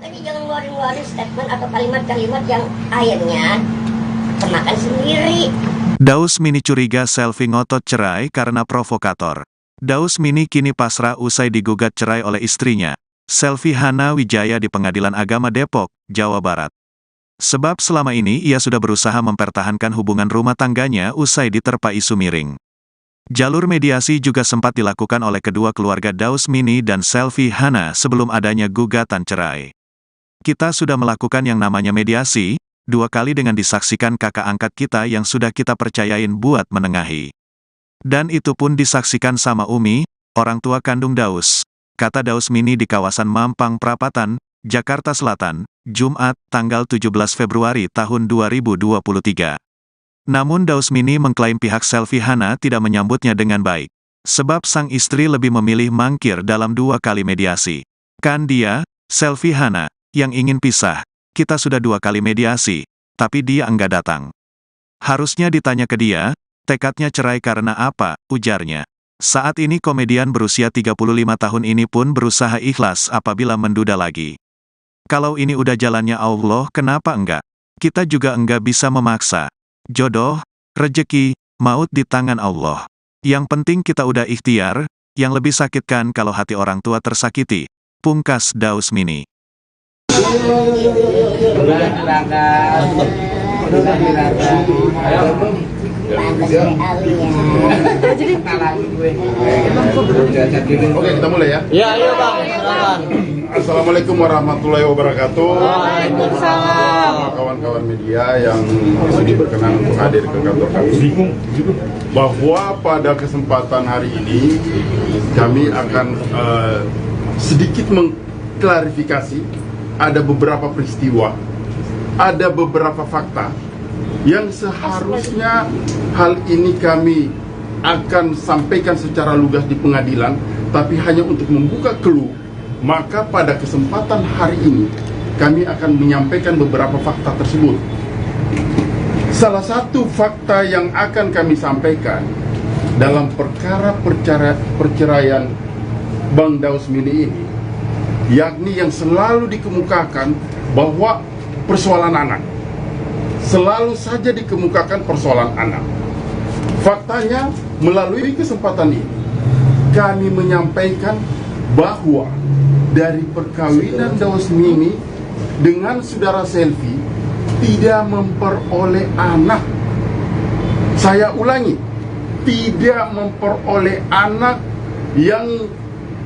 Makanya jangan ngeluarin statement atau kalimat-kalimat yang akhirnya kemakan sendiri. Daus Mini curiga Selvi ngotot cerai karena provokator. Daus Mini kini pasrah usai digugat cerai oleh istrinya, Selvi Hana Wijaya di Pengadilan Agama Depok, Jawa Barat. Sebab selama ini ia sudah berusaha mempertahankan hubungan rumah tangganya usai diterpa isu miring. Jalur mediasi juga sempat dilakukan oleh kedua keluarga Daus Mini dan Selvi Hana sebelum adanya gugatan cerai. Kita sudah melakukan yang namanya mediasi, 2 kali dengan disaksikan kakak angkat kita yang sudah kita percayain buat menengahi. Dan itu pun disaksikan sama Umi, orang tua kandung Daus, kata Daus Mini di kawasan Mampang Prapatan, Jakarta Selatan, Jumat, tanggal 17 Februari tahun 2023. Namun Daus Mini mengklaim pihak Selvi Hana tidak menyambutnya dengan baik. Sebab sang istri lebih memilih mangkir dalam 2 kali mediasi. Kan dia, Selvi Hana, yang ingin pisah. Kita sudah 2 kali mediasi, tapi dia enggak datang. Harusnya ditanya ke dia, tekadnya cerai karena apa, ujarnya. Saat ini komedian berusia 35 tahun ini pun berusaha ikhlas apabila menduda lagi. Kalau ini udah jalannya Allah, kenapa enggak? Kita juga enggak bisa memaksa. Jodoh, rejeki, maut di tangan Allah. Yang penting kita udah ikhtiar, yang lebih sakit kan kalau hati orang tua tersakiti. Pungkas Daus Mini. Oke, kita mulai ya. Ya, iya Bang. Silakan. Assalamualaikum warahmatullahi wabarakatuh. Waalaikumsalam. Kawan-kawan media yang sudi berkenan untuk hadir ke kantor kami, bahwa pada kesempatan hari ini kami akan sedikit mengklarifikasi ada beberapa peristiwa, ada beberapa fakta yang seharusnya hal ini kami akan sampaikan secara lugas di pengadilan, tapi hanya untuk membuka clue. Maka pada kesempatan hari ini kami akan menyampaikan beberapa fakta tersebut. Salah satu fakta yang akan kami sampaikan dalam perkara perceraian Bang Daus Mini ini, yakni yang selalu dikemukakan bahwa persoalan anak. Selalu saja dikemukakan persoalan anak. Faktanya, melalui kesempatan ini kami menyampaikan bahwa dari perkawinan Daus Mini dengan saudara Selvi tidak memperoleh anak. Saya ulangi, tidak memperoleh anak yang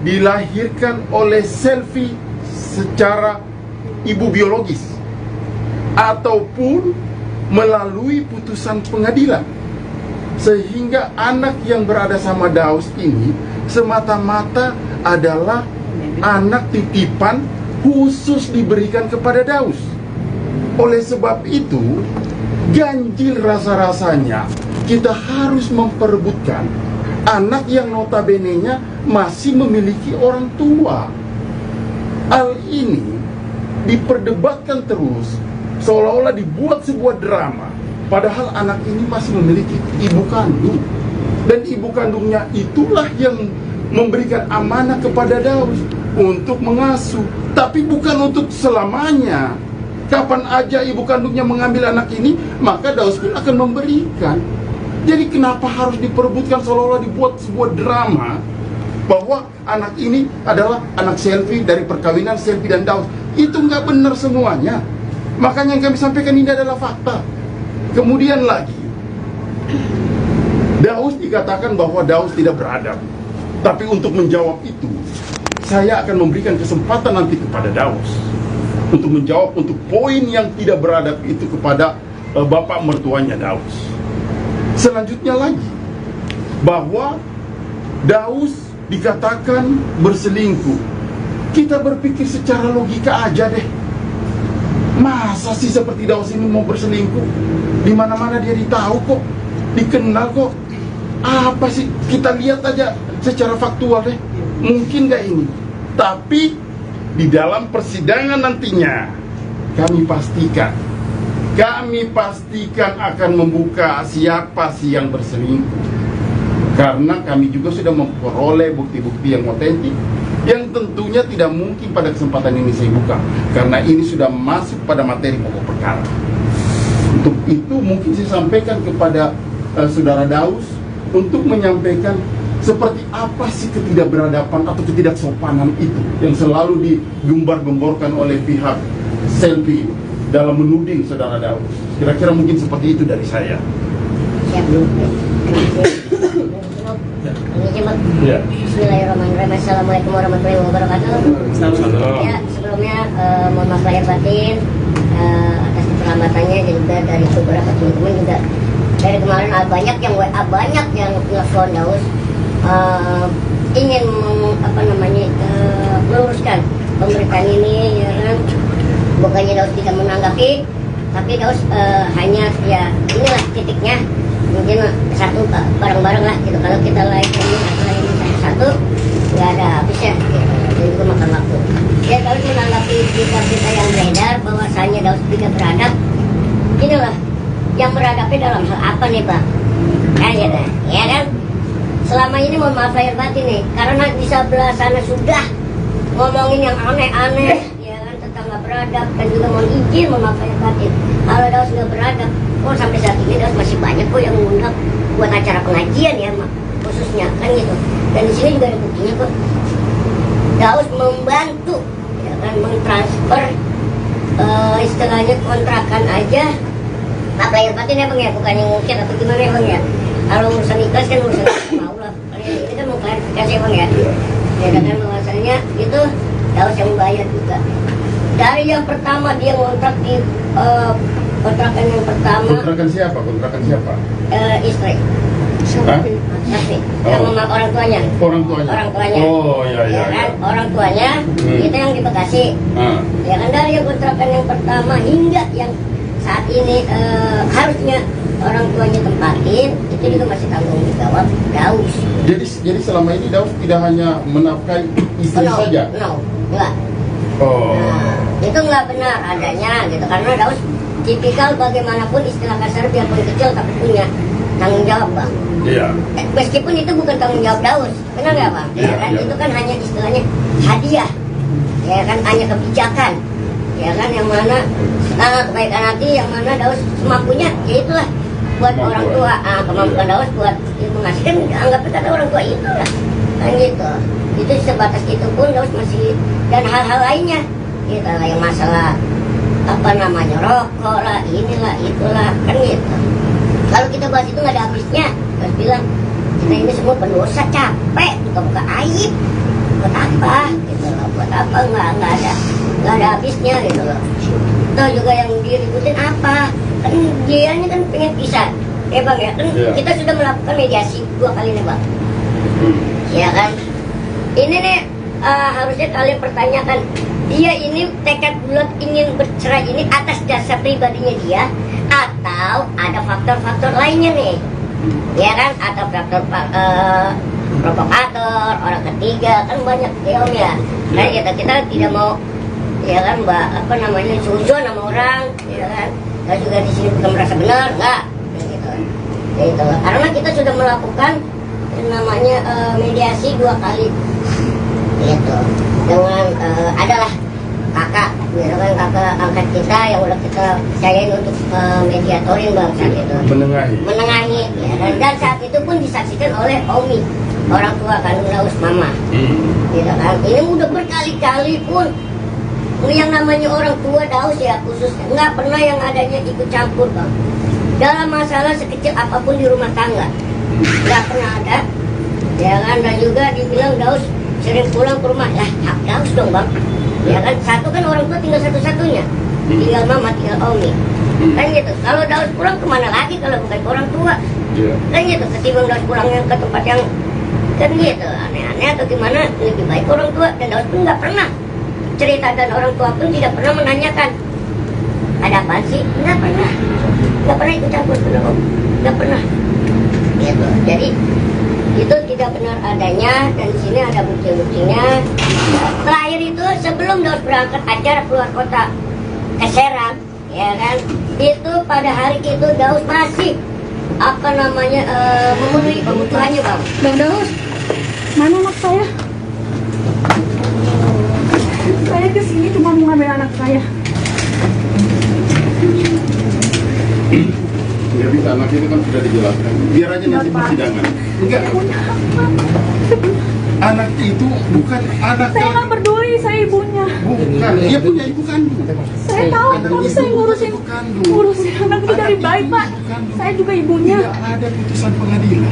dilahirkan oleh Selvi secara ibu biologis ataupun melalui putusan pengadilan. Sehingga anak yang berada sama Daus ini semata-mata adalah anak titipan khusus diberikan kepada Daus. Oleh sebab itu, ganjil rasa-rasanya kita harus memperebutkan anak yang notabene-nya masih memiliki orang tua. Hal ini diperdebatkan terus, seolah-olah dibuat sebuah drama, padahal anak ini masih memiliki ibu kandung. Dan ibu kandungnya itulah yang memberikan amanah kepada Daus untuk mengasuh, tapi bukan untuk selamanya. Kapan aja ibu kandungnya mengambil anak ini, maka Daus pun akan memberikan. Jadi kenapa harus diperebutkan seolah-olah dibuat sebuah drama bahwa anak ini adalah anak Selvi dari perkawinan Selvi dan Daus? Itu nggak benar semuanya. Makanya yang kami sampaikan ini adalah fakta. Kemudian lagi, Daus dikatakan bahwa Daus tidak beradab. Tapi untuk menjawab itu, saya akan memberikan kesempatan nanti kepada Daus untuk menjawab untuk poin yang tidak beradab itu kepada bapak mertuanya Daus. Selanjutnya lagi, bahwa Daus dikatakan berselingkuh. Kita berpikir secara logika aja deh. Masa sih seperti Daus ini mau berselingkuh? Di mana-mana dia ditahu kok, dikenal kok. Apa sih? Kita lihat aja secara faktual deh. Mungkin gak ini? Tapi di dalam persidangan nantinya kami pastikan akan membuka siapa sih yang berselingkuh. Karena kami juga sudah memperoleh bukti-bukti yang otentik yang tentunya tidak mungkin pada kesempatan ini saya buka karena ini sudah masuk pada materi pokok perkara. Untuk itu mungkin saya sampaikan kepada saudara Daus untuk menyampaikan seperti apa sih ketidakberadaban atau ketidaksopanan itu yang selalu digembar-gemborkan oleh pihak Selfie dalam menuding saudara Daus. Kira-kira mungkin seperti itu dari saya. Siap. Ya. Bismillahirrahmanirrahim. Assalamualaikum warahmatullahi wabarakatuh. Ya, sebelumnya mohon maaf lahir batin atas keterlambatannya dan juga dari beberapa teman-teman juga dari kemarin banyak yang WA, banyak yang telepon Daus ingin meluruskan pemberitaan ini, ya kan. Bukannya Daus tidak menanggapi, tapi Daus hanya ya inilah titiknya. Mungkin satu bareng-bareng lah gitu. Kalau kita lain satu nggak ada habisnya gitu. Jadi itu makan waktu. Ya Daus menanggapi berita yang beredar bahwasanya Daus tidak beradab. Inilah yang beradabnya dalam hal apa nih Bang? Kan gitu, ya kan? Selama ini mohon maaf lahir batin nih, karena di sebelah sana sudah ngomongin yang aneh-aneh, ya kan, tentang nggak beradab dan juga mohon izin mohon maaf lahir batin. Kalau Daus nggak beradab, sampai saat ini Daus masih banyak kok yang mengundang buat acara pengajian ya, khususnya kan gitu. Dan di sini juga ada buktinya kok. Daus membantu, ya kan, mentransfer istilahnya kontrakan aja. Maaf lahir batin ya Bang ya, bukannya ngungkit atau gimana ya Bang ya. Kalau urusan ikhlas kan urusan mau lah. Ini kan mau klarifikasi ya Bang ya. Ya dengan bahwasanya itu Daus yang membayar juga. Dari yang pertama dia ngontrak di kontrakan yang pertama. Kontrakan siapa? Kontrakan siapa? Istri. Hah? Istri. Yang memakai orang tuanya. Orang tuanya. Orang tuanya. Oh iya iya. Ya kan? Iya. Orang tuanya itu yang di Bekasi. Ya kan, dari yang kontrakan yang pertama hingga yang saat ini harusnya orang tuanya tempatin, itu juga masih tanggung jawab Daus. Jadi selama ini Daus tidak hanya menafkahi istri saja? No, enggak. Oh. Nah, itu enggak benar adanya gitu, karena Daus tipikal bagaimanapun istilah kasar biarpun kecil tapi punya tanggung jawab Bang. Iya. Meskipun itu bukan tanggung jawab Daus, benar nggak Bang? Iya, Ya kan, iya. itu kan hanya istilahnya hadiah, ya kan, hanya kebijakan, ya kan, yang mana kebaikan hati yang mana Daus semampunya, ya itulah buat orang tua, kemampuan Daus buat mengasihkan, anggap kata orang tua itulah, kan gitu. Itu sebatas itu pun Daus masih, dan hal-hal lainnya, gitu lah, yang masalah rokok lah, inilah, itulah, kan gitu. Kalau kita bahas itu nggak ada habisnya. Daus bilang kita ini semua pendosa, capek, buka-buka aib, buat apa, gitu loh, buat apa, nggak ada habisnya, gitu loh. Itu juga yang diributin apa? Kan dia ini kan pengen pisah, ya Bang ya. Kan kita sudah melakukan mediasi 2 kali nih Bang. Ya kan. Ini nih harusnya kalian pertanyakan, dia ini tekad bulat ingin bercerai ini atas dasar pribadinya dia atau ada faktor-faktor lainnya nih, ya kan, atau faktor provokator, orang ketiga, kan banyak ya Om ya. Nah kita tidak mau, ya kan, suzon sama orang, ya kan. Kita juga di sini bukan merasa benar, enggak, gitu. Ya itu, karena kita sudah melakukan yang namanya mediasi 2 kali, gitu. Dengan adalah kakak, gitu kan, kakak angkat kita yang udah kita percayain untuk mediatorin Bang saat itu. Menengahi, ya. Dan saat itu pun disaksikan oleh Omi, orang tua kandung Daus, mama, gitu kan. Ini udah berkali-kali pun yang namanya orang tua Daus ya khususnya nggak pernah yang adanya ikut campur Bang dalam masalah sekecil apapun di rumah tangga, nggak pernah ada, ya kan. Dan juga dibilang Daus sering pulang ke rumah, ya hak Daus dong Bang, ya kan. Satu kan orang tua tinggal satu-satunya, tinggal mama, tinggal Omi, kan gitu. Kalau Daus pulang kemana lagi kalau bukan ke orang tua, kan gitu. Ketimbang Daus pulangnya ke tempat yang kan gitu aneh-aneh atau gimana, lebih baik orang tua. Dan Daus pun nggak pernah cerita, dan orang tua pun tidak pernah menanyakan ada apa sih, nggak pernah ikut campur, nggak pernah, gitu. Jadi itu tidak benar adanya, dan di sini ada bukti-buktinya. Terakhir itu sebelum Daus berangkat acara keluar kota ke Serang, ya kan, itu pada hari itu Daus masih memenuhi kebutuhannya Bang. Bang Daus, mana anak saya? Saya kesini cuma mau ngambil anak saya. Nggak bisa, anak itu kan sudah dijelaskan. Biar aja nanti persidangan. Enggak. Anak itu bukan anak. Saya nggak peduli, saya ibunya. Bukan, dia punya ibu kandung. Saya tahu, tapi saya ngurusin anak itu dari baik, Pak. Saya juga ibunya. Tidak ada putusan pengadilan.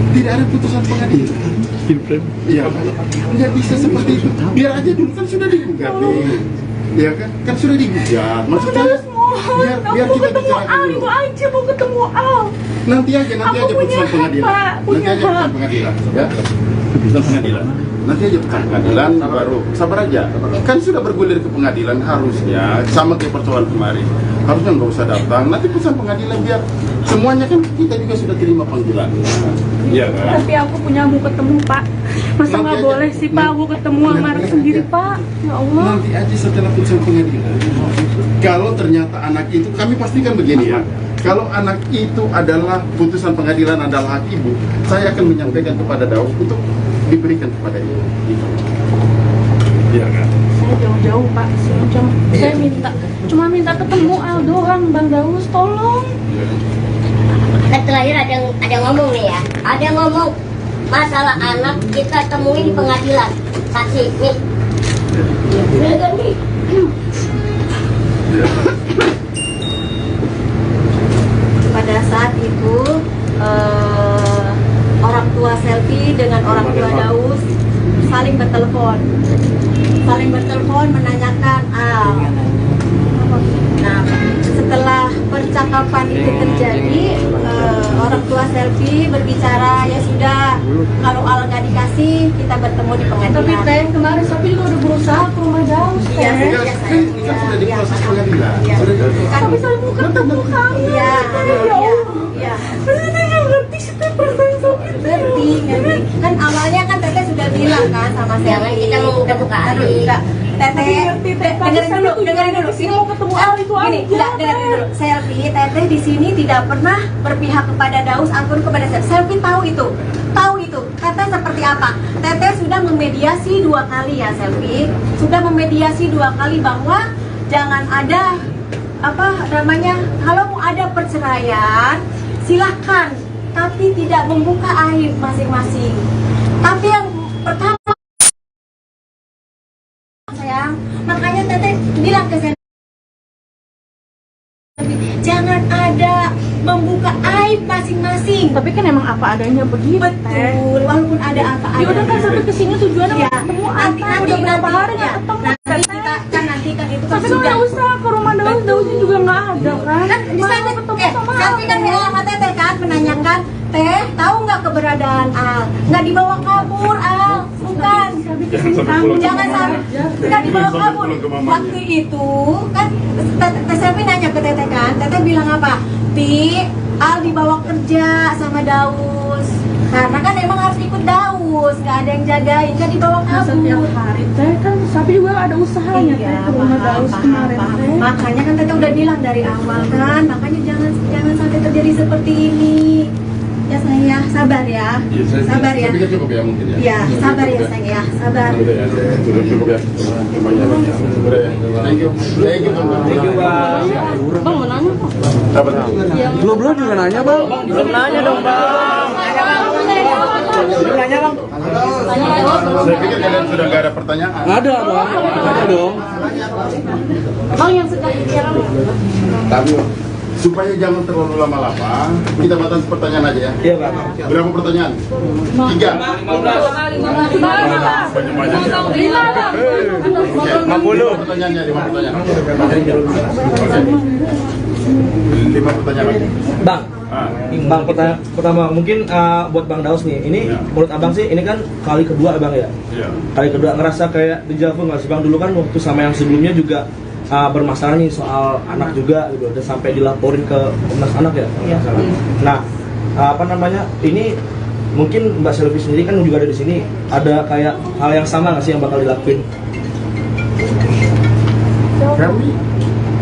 Tidak ada putusan pengadilan. Iya, nggak bisa seperti itu. Biar aja dulu kan sudah digugat nih. Ya kan? Kan sudah digugat. Maksudnya biar Aku kita ketemu bicarakan Al, dulu. itu aja mau ketemu Al. Nanti aja Aku punya putusan pengadilan. hak, Pak. Nanti Punya aja putusan hak. pengadilan, ya. Putusan pengadilan. Nanti aja putusan pengadilan baru sabar aja. Kan sudah bergulir ke pengadilan harusnya sama kayak persoalan kemarin. Harusnya nggak usah datang. Nanti putusan pengadilan biar semuanya kan kita juga sudah terima panggilan. Iya kan? Tapi aku punya mau ketemu, Pak. Masa Nanti nggak aja. boleh sih, Pak? Aku ketemu sama anak Nanti sendiri, aja. Pak. Ya Allah. Nanti aja setelah putusan pengadilan. Kalau ternyata anak itu, kami pastikan begini ya. Kalau anak itu adalah putusan pengadilan adalah hak ibu, saya akan menyampaikan kepada Daus untuk diberikan kepada ibu. Iya kan? Saya jauh-jauh, Pak. Saya cuma minta ketemu Al doang, Bang Daus, tolong. Kan terakhir ada yang ngomong nih ya, ada yang ngomong masalah anak kita temuin di pengadilan, saksi nih. Bener kan nih? Pada saat itu orang tua Selfie dengan orang tua Daus saling bertelepon menanyakan Al. Nah, setelah percakapan itu terjadi, orang tua Selfie berbicara, ya sudah, kalau Al nggak dikasih, kita bertemu di Tapi pengadilan. Teh, kemarin Sophie juga udah berusaha ke rumah Daus, Teh. Iya, Kan sudah diproses pengadilan. Sudah Kan- Tapi saya mau ketemu kamu. Iya, iya, iya. Saya nggak ngerti sih Teh perasaan Sophie. Ngerti. Kan awalnya kan Teteh sudah bilang kan sama Jangan Selfie. kita membuka-buka hati. Enggak. Teteh, Ngerti, Teh. dengerin dulu. Sini mau ketemu Al itu Gini, aja. enggak, dengerin dulu. Selfie, Teteh di sini tidak pernah berpihak kepada Daus ataupun kepada Selfie. Selfie tahu itu. Teteh seperti apa? Teteh sudah memediasi 2 kali ya, Selfie. Sudah memediasi 2 kali bahwa jangan ada kalau mau ada perceraian, silahkan, tapi tidak membuka aib masing-masing. Tapi yang pertama, sayang, makanya Teteh bilang ke saya, jangan ada membuka aib masing-masing. Tapi kan emang apa adanya begitu, Teh. Betul, walaupun ada apa Ya udah kan sampai kesini tujuannya ya, mau ketemu nanti apa? Udah berapa hari nggak ya, ketemu? nanti kita nanti kan itu kan Tapi kan sudah. nggak usah ke rumah Daus, Dausnya juga nggak ada kan? Kan bisa Gimana mau ketemu sama tapi kan aku? bilang sama Teteh kan menanyakan, Teh tahu nggak keberadaan Al? Nggak dibawa kabur Al, bukan. Jangan sampai nggak dibawa kabur. Waktu itu kan Teh Selfie nanya ke Teteh kan, Teteh bilang apa? Ti, Al dibawa kerja sama Daus. Karena kan emang harus ikut Daus, nggak ada yang jagain, nggak dibawa Nah, kabur. setiap hari Teh kan Sapi juga ada usahanya Teh ke rumah Daus kemarin Teh. Makanya kan Teteh udah bilang dari awal kan, makanya jangan sampai terjadi seperti ini. Ya sayang ya, sabar ya. Sabar ya. Tapi kan cukup ya mungkin ya. Ya, sabar ya sayang ya, sabar. Sudah ya, sudah cukup ya. Semuanya. Sudah ya. Thank you. Thank you, Bang. Thank you, Bang. Bang mau nanya Bang? Sabar. Belum juga nanya bang. Belum nanya dong bang. Belum nanya bang. Saya pikir kalian sudah nggak ada pertanyaan. Ada bang. Ada dong. Bang yang sedang bicara. Tapi supaya jangan terlalu lama-lama, kita batasi pertanyaan aja ya. Iya bang. Berapa pertanyaan? 3. Banyak-banyak ya. 50. Pertanyaannya 5 pertanyaan. Oke. 5 pertanyaan lagi. Bang, Ah. Bang pertama mungkin buat Bang Daus nih. Ini Ya. menurut Abang sih ini kan kali kedua Bang ya. Iya. Kali kedua ngerasa kayak dejavu nggak sih Bang? Dulu kan waktu sama yang sebelumnya juga bermasalah nih soal anak juga gitu dan sampai dilaporin ke Komnas Anak ya. kalau nggak salah. Nah, apa namanya? Ini mungkin Mbak Selfie sendiri kan juga ada di sini. Ada kayak hal yang sama nggak sih yang bakal dilakuin?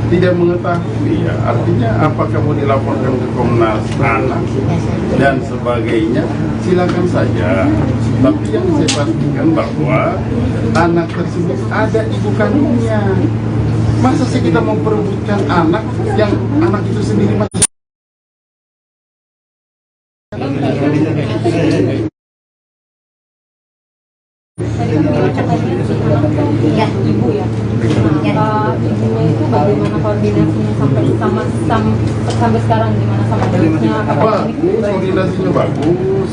tidak mengetahui ya, artinya apakah mau dilaporkan ke Komnas Anak dan sebagainya, silakan saja. Tapi yang saya pastikan bahwa anak tersebut ada ibu kandungnya. Masa sih kita memperebutkan anak yang anak itu sendiri masih Ya. Ibu ya. Ibunya itu bagaimana koordinasinya sampai sekarang, gimana sama Dausnya? bagus, koordinasinya bagus,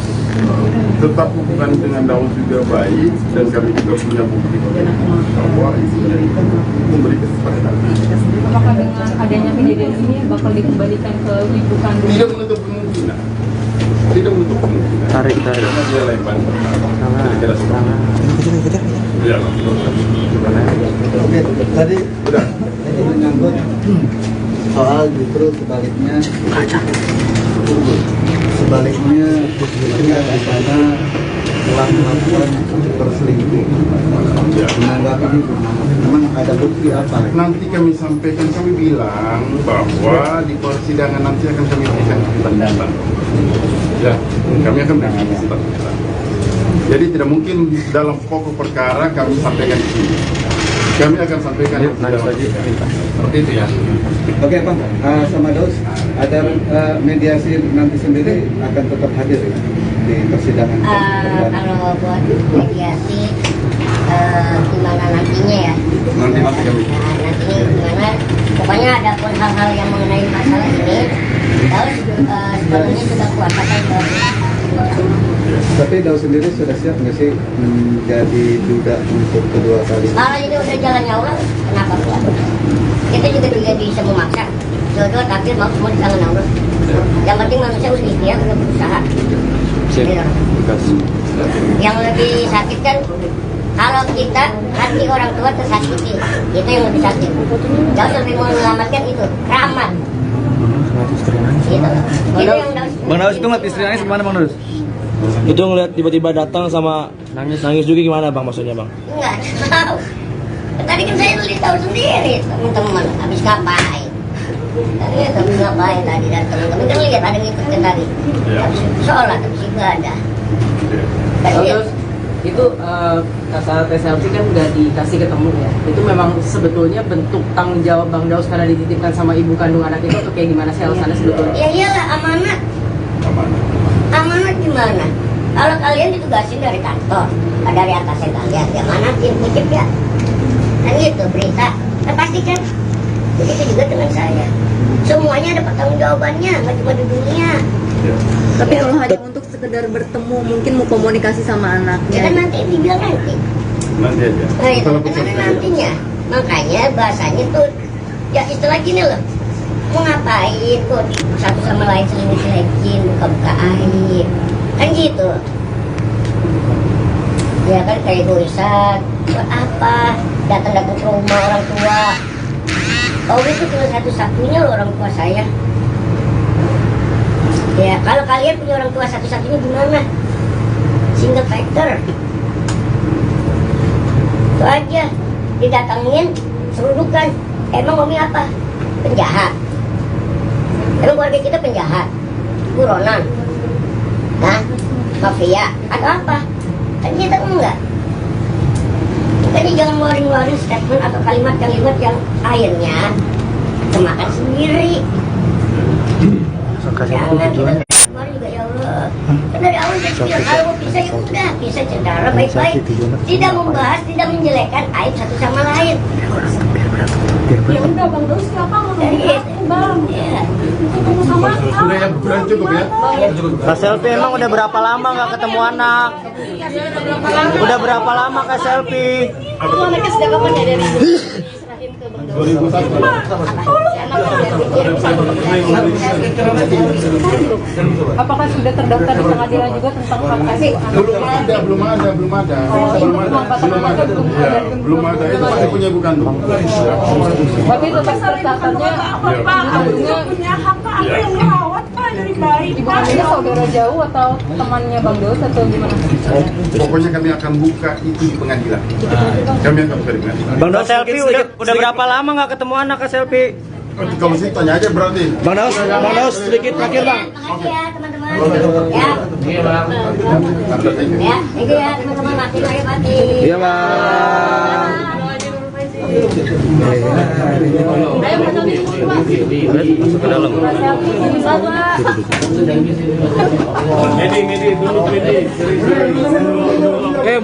tetap hubungan dengan Daus juga baik, dan kami juga punya bukti bahwa istrinya itu memberikan kesepakatan. Apakah dengan adanya kejadian ini bakal dikembalikan ke ibu kandung? Tidak menutup kemungkinan. Tidak menutup kemungkinan. Tarik. Karena dia lebar. Kira-kira seperti itu. Ya, Oke, tadi udah. ini menyangkut soal justru sebaliknya istrinya di sana telah melakukan perselingkuhan. Menanggapi itu, memang ada bukti apa? Nanti kami sampaikan, kami bilang bahwa di persidangan nanti akan kami berikan keterangan. Ya, kami akan berikan keterangan. Jadi tidak mungkin dalam pokok perkara kami sampaikan di sini. Kami akan sampaikan di seperti itu ya. Oke Bang, sama Daus, ada mediasi nanti sendiri akan tetap hadir ya di persidangan. Kalau buat mediasi gimana nantinya ya? Nanti kami. Nantinya gimana? Pokoknya ada pun hal-hal yang mengenai masalah ini, Daus sebenarnya sudah kuasa kan. Tapi Daus sendiri sudah siap nggak sih menjadi duda untuk kedua kali? Kalau ini udah jalannya Allah, kenapa kuat? Kita juga tidak bisa memaksa. Jodoh takdir mau semua di tangan Allah. Yang penting manusia harus ikhtiar, udah berusaha. Gitu. Yang lebih sakit kan kalau kita hati orang tua tersakiti, itu yang lebih sakit. Jauh lebih menyelamatkan itu rahmat. Gitu. Itu yang Bang Daus itu ngeliat istri nangis gimana Bang Daus? Itu ngeliat tiba-tiba datang sama nangis juga gimana Bang maksudnya Bang? Enggak tahu. Tadi kan saya udah tahu sendiri teman-teman habis ngapain. Tadi habis ngapain tadi dan teman-teman kan lihat ada yang ikut kan tadi. Habis sholat, habis ibadah. Terus itu kasat SLC kan udah dikasih ketemu ya. Itu memang sebetulnya bentuk tanggung jawab Bang Daus karena dititipkan sama ibu kandung anak itu atau kayak gimana sih alasannya sebetulnya? Ya iyalah amanat. Amanat gimana? Kalau kalian ditugasin dari kantor, dari atasnya kalian, ya manatin, kutip ya. Kan gitu berita, kan pasti kan. Begitu juga dengan saya. Semuanya ada pertanggungjawabannya, nggak cuma di dunia. Tapi kalau hanya untuk sekedar bertemu, mungkin mau komunikasi sama Ya anaknya. kan nanti dibilang nanti. Nanti aja. Nah itu Kalau kan ada bisa. nantinya. Makanya bahasanya tuh, ya istilah gini loh. Mau ngapain kok satu sama lain selingkuh-selingkuhin, buka-buka aib. Kan gitu. Ya kan kayak egoisan. Buat apa? Datang-datang ke rumah orang tua. Oh itu cuma satu-satunya loh orang tua saya. Ya kalau kalian punya orang tua satu-satunya gimana? Single factor. Itu aja. Didatangin, serudukan. Emang Umi apa? Penjahat. Emang keluarga kita penjahat? Buronan? Hah? Mafia? Atau apa? Kan kita enggak. Jadi jangan ngeluarin statement atau kalimat-kalimat yang akhirnya kemakan sendiri. Jangan kita kemarin juga ya Allah. Kan dari awal saya bilang kalau mau pisah ya udah pisah secara baik-baik. Tidak membahas, tidak menjelekkan aib satu sama lain. Ya udah Bang Daus siapa ngomong aku Bang? Ya. Ketemu sama Sudah ya, sudah cukup ya. Kak Selfie emang udah berapa lama nggak ketemu anak? Udah berapa lama Kak Selfie? Aku anaknya sudah kapan ya dari serahin ke Bang Daus? 2001. Apakah sudah terdaftar di pengadilan juga tentang hak asuh anak? Belum ada. Ya, belum ada. Itu pasti punya ibu kandung. Tapi tetap terdaftarnya Punya hak apa yang merawat Pak dari bayi? Ibu kandungnya saudara jauh atau temannya Bang Daus atau gimana? Pokoknya kami akan buka itu di pengadilan. Kami akan buka di pengadilan. Bang Daus, selfie udah berapa lama nggak ketemu anak ke selfie? Kalau sih tanya aja berarti. Bang Daus sedikit terakhir Bang. Makasih ya teman-teman. Ya. Iya bang. Ya, thank you ya teman-teman. Makin ayo mati. Iya Bang. Masuk ke dalam.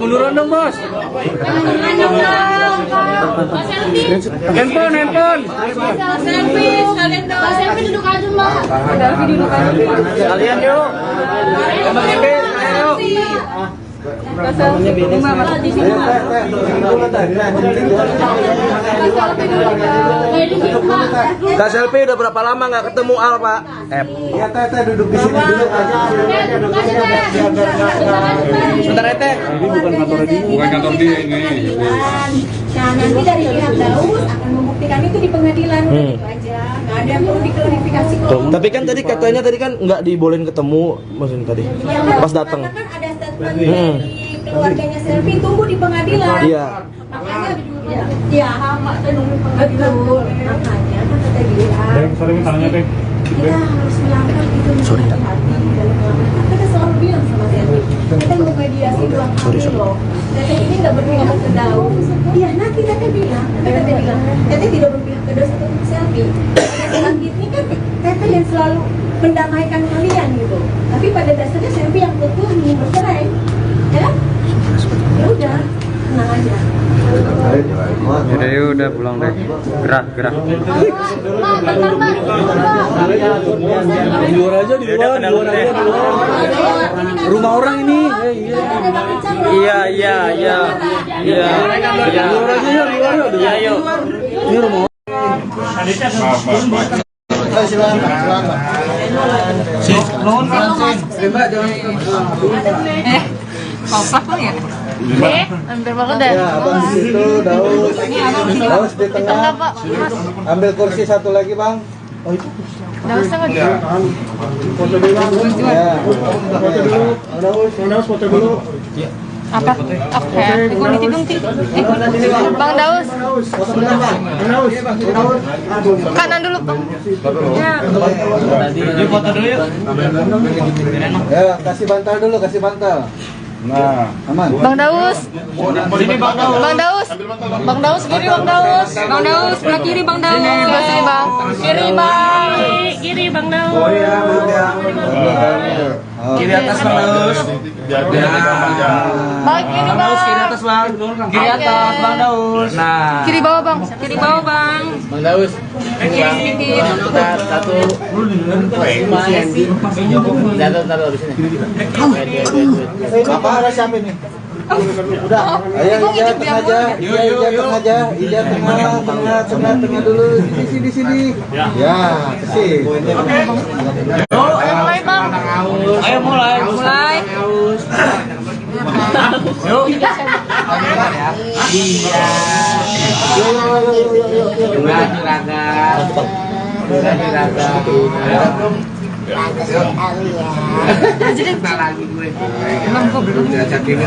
Munduran dong bos. Handphone. Selfie, sekalian dong. Selfie duduk aja, Mbak. Kalian yuk. Kak selfie udah berapa lama nggak ketemu Al Pak? Iya teh duduk di sini dulu. Sebentar Teh. Ini bukan kantor dia. Bukan kantor dia ini. Nah, nanti dari pihak Daus akan membuktikan itu di pengadilan. Itu aja. Nggak ada yang perlu diklarifikasi kok. Tapi kan tadi katanya nggak dibolehin ketemu maksudnya tadi. Pas datang. Karena kan ada statement dari keluarganya Selfie, tunggu di pengadilan. Iya. Makanya ya sama saya nunggu pengadilan. Makanya kan kata dia. Sorry tangannya Teh. Kita harus melangkah itu dengan hati dalam melangkah. Kita selalu bilang sama Selfie, kita mau mediasi 2 kali loh. Teteh ini nggak berpihak ke Daus. Iya, nanti Teteh bilang, Teteh tidak berpihak ke Daus atau ke Selfie. Pada saat ini kan Teteh yang selalu mendamaikan kalian gitu. Tapi pada dasarnya Selfie yang betul ingin bercerai, ya? Ya udah, tenang aja. Yaudah udah pulang deh. Gerak. Di luar aja di luar. Rumah orang ini. Iya. Di luar aja yuk, di luar yuk. Iya yuk. Ini rumah. Hampir banget deh. Ya, abang di situ, Daus di tengah. Ambil kursi satu lagi bang. Dausnya nggak Ya. Foto dulu. apa? Oke, ikut dong Bang Daus. Kanan dulu Bang. Ya. Foto dulu yuk. Ya, kasih bantal. Nah, aman. Bang Daus. Sini Bang Daus. Bang Daus kiri Bang Daus. Bang Daus sebelah kiri Bang Daus. Sebelah sini Bang. Kiri Bang Daus. Oh iya, Kiri atas Bang Daus. Bang kiri Bang. Kiri atas Bang. Kiri atas Bang Daus. Nah. Kiri bawah Bang. Kiri bawah Bang. Bang Daus. Kiri. Satu. Taruh di sini. Apa harus siapa ini? Udah. Ayo Ija tengah aja. Ija tengah dulu. Di sini. Ya, sih. Mulai Bang. Ayo mulai. Yuk.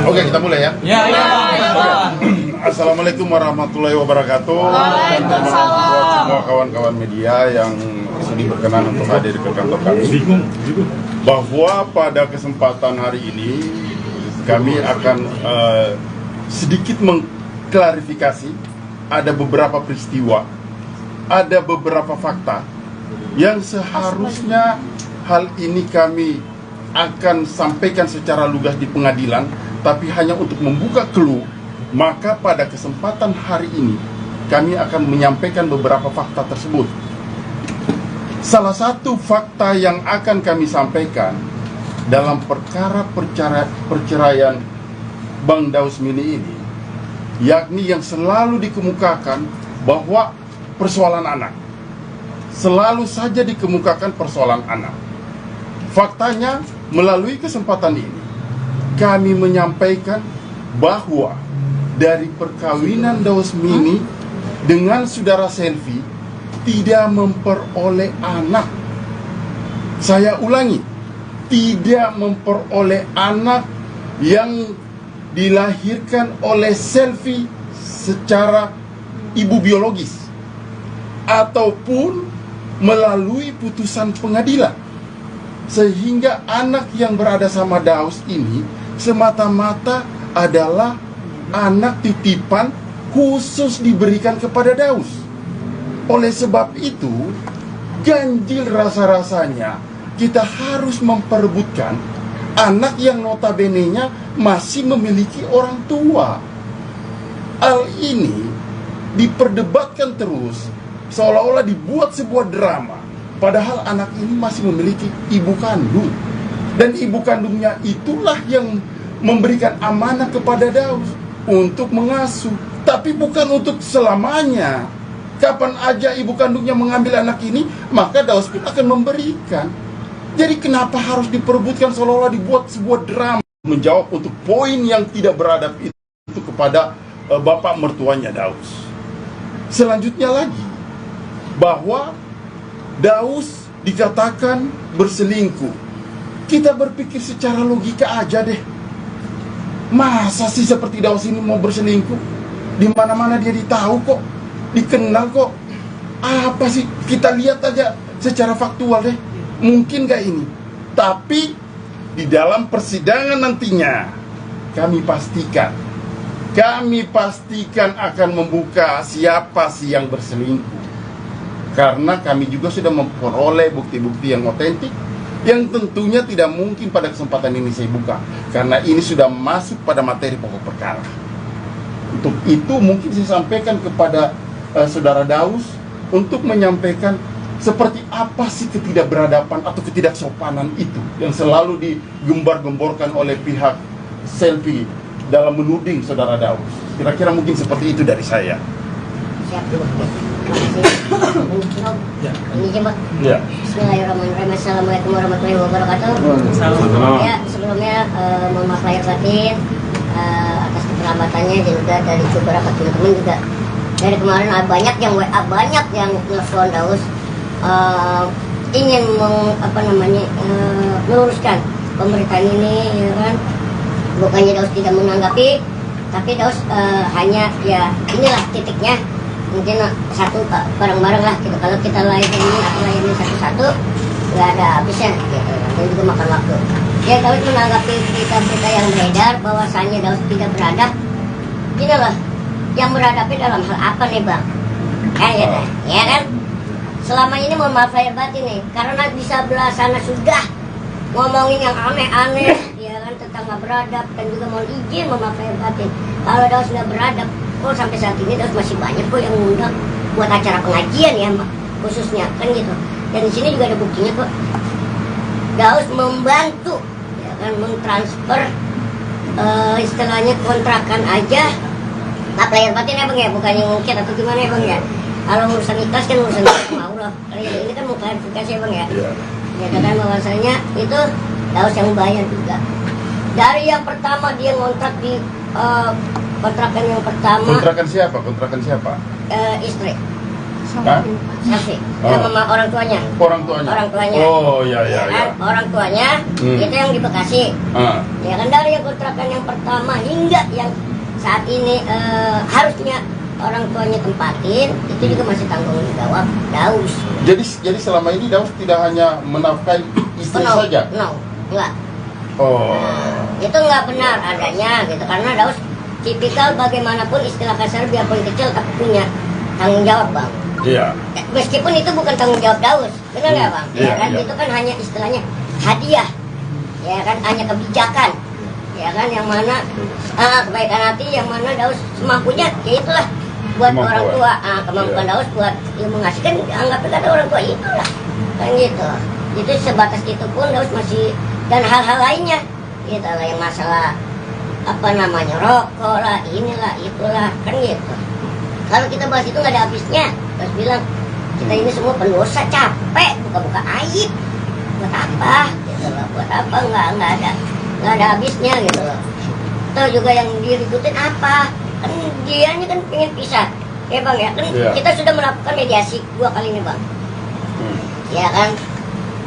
Oke, kita mulai ya. Ya. Assalamualaikum warahmatullahi wabarakatuh. Buat semua kawan-kawan media yang sudi berkenan untuk hadir ke kantor kami. Bahwa pada kesempatan hari ini kami akan sedikit mengklarifikasi ada beberapa peristiwa, ada beberapa fakta yang seharusnya hal ini kami akan sampaikan secara lugas di pengadilan, tapi hanya untuk membuka clue. Maka pada kesempatan hari ini kami akan menyampaikan beberapa fakta tersebut. Salah satu fakta yang akan kami sampaikan dalam perkara perceraian Bang Daus Mini ini, yakni yang selalu dikemukakan bahwa persoalan anak. Selalu saja dikemukakan persoalan anak. Faktanya, melalui kesempatan ini kami menyampaikan bahwa dari perkawinan Daus Mini dengan saudara Selfie tidak memperoleh anak. Saya ulangi, tidak memperoleh anak yang dilahirkan oleh Selfie secara ibu biologis ataupun melalui putusan pengadilan, sehingga anak yang berada sama Daus ini semata-mata adalah anak titipan khusus diberikan kepada Daus. Oleh sebab itu, ganjil rasa-rasanya kita harus memperebutkan anak yang notabene-nya masih memiliki orang tua. Hal ini diperdebatkan terus, seolah-olah dibuat sebuah drama, padahal anak ini masih memiliki ibu kandung. Dan ibu kandungnya itulah yang memberikan amanah kepada Daus untuk mengasuh, tapi bukan untuk selamanya. Kapan aja ibu kandungnya mengambil anak ini, maka Daus pun akan memberikan. Jadi kenapa harus diperebutkan seolah-olah dibuat sebuah drama? Menjawab untuk poin yang tidak beradab itu kepada bapak mertuanya Daus. Selanjutnya lagi, bahwa Daus dikatakan berselingkuh. Kita berpikir secara logika aja deh. Masa sih seperti Daus ini mau berselingkuh? Di mana-mana dia ditahu kok, dikenal kok. Apa sih? Kita lihat aja secara faktual deh. Mungkin gak ini? Tapi di dalam persidangan nantinya kami pastikan akan membuka siapa sih yang berselingkuh. Karena kami juga sudah memperoleh bukti-bukti yang otentik, yang tentunya tidak mungkin pada kesempatan ini saya buka, karena ini sudah masuk pada materi pokok perkara. Untuk itu mungkin saya sampaikan kepada saudara Daus untuk menyampaikan seperti apa sih ketidakberadaban atau ketidaksopanan itu yang selalu digembar-gemborkan oleh pihak Selfie dalam menuding saudara Daus. Kira-kira mungkin seperti itu dari saya. Siap. Ini aja, Mbak. Ya. Bismillahirrahmanirrahim. Assalamualaikum warahmatullahi wabarakatuh. Ya, sebelumnya mohon maaf lahir batin atas keterlambatannya, dan juga dari beberapa teman-teman juga. Dari kemarin banyak yang WA, banyak yang telepon Daus ingin meluruskan pemberitaan ini, ya kan. Bukannya Daus tidak menanggapi, tapi Daus hanya ya inilah titiknya. Mungkin satu bareng-bareng lah gitu. Kalau kita layanin satu-satu nggak ada habisnya gitu. Dan juga makan waktu. Ya Daus menanggapi berita-berita yang beredar bahwasannya Daus tidak beradab. Gini loh, yang beradabnya dalam hal apa nih Bang? Ya kan? Selama ini mohon maaf lahir batin nih, karena bisa belah sana sudah ngomongin yang aneh-aneh, ya kan, tentang nggak beradab, dan juga mohon izin mohon maaf lahir batin. Kalau Daus nggak beradab, kok sampai saat ini Daus masih banyak kok yang ngundang buat acara pengajian ya, khususnya kan gitu. Dan di sini juga ada buktinya kok. Daus membantu, ya kan, mentransfer istilahnya kontrakan aja. Maaf lahir batin ya Bang ya, bukannya ngungkit atau gimana ya Bang ya. Kalau urusan ikhlas kan urusan Allah. Kalau ini kan mau klarifikasi ya Bang ya. Ya katakan bahwasanya itu Daus yang bayar juga. Dari yang pertama dia ngontrak di kontrakan yang pertama. Kontrakan siapa? Kontrakan siapa? Istri. Hah? Saksi. Sama orang tuanya. Orang tuanya. Orang tuanya. Oh ya. Orang tuanya itu yang di Bekasi. Ya kan, dari yang kontrakan yang pertama hingga yang saat ini harusnya orang tuanya tempatin, itu juga masih tanggung jawab Daus. Jadi selama ini Daus tidak hanya menafkahi istri saja? Enggak. Oh. Nah, itu nggak benar adanya gitu, karena Daus tipikal bagaimanapun istilah kasar biarpun kecil tapi punya tanggung jawab Bang. Iya. Meskipun itu bukan tanggung jawab Daus, benar nggak Bang? Iya, Ya kan, iya. itu kan hanya istilahnya hadiah, ya kan, hanya kebijakan, ya kan, yang mana kebaikan hati, yang mana Daus semampunya, ya itulah buat Kemampuan. orang tua, kemampuan Daus buat yang mengasihkan, anggap ada orang tua itulah, kan gitu. Itu sebatas itu pun Daus masih, dan hal-hal lainnya, gitu lah, yang masalah rokok lah, inilah, itulah, kan gitu. Kalau kita bahas itu nggak ada habisnya. Daus bilang kita ini semua pendosa, capek buka-buka aib, buat apa? Gitu loh, buat apa? Nggak ada habisnya gitu loh. Tahu juga yang diributin apa? Kan dianya kan pengen pisah, ya Bang ya. Kan kita sudah melakukan mediasi 2 kali nih Bang. Ya kan.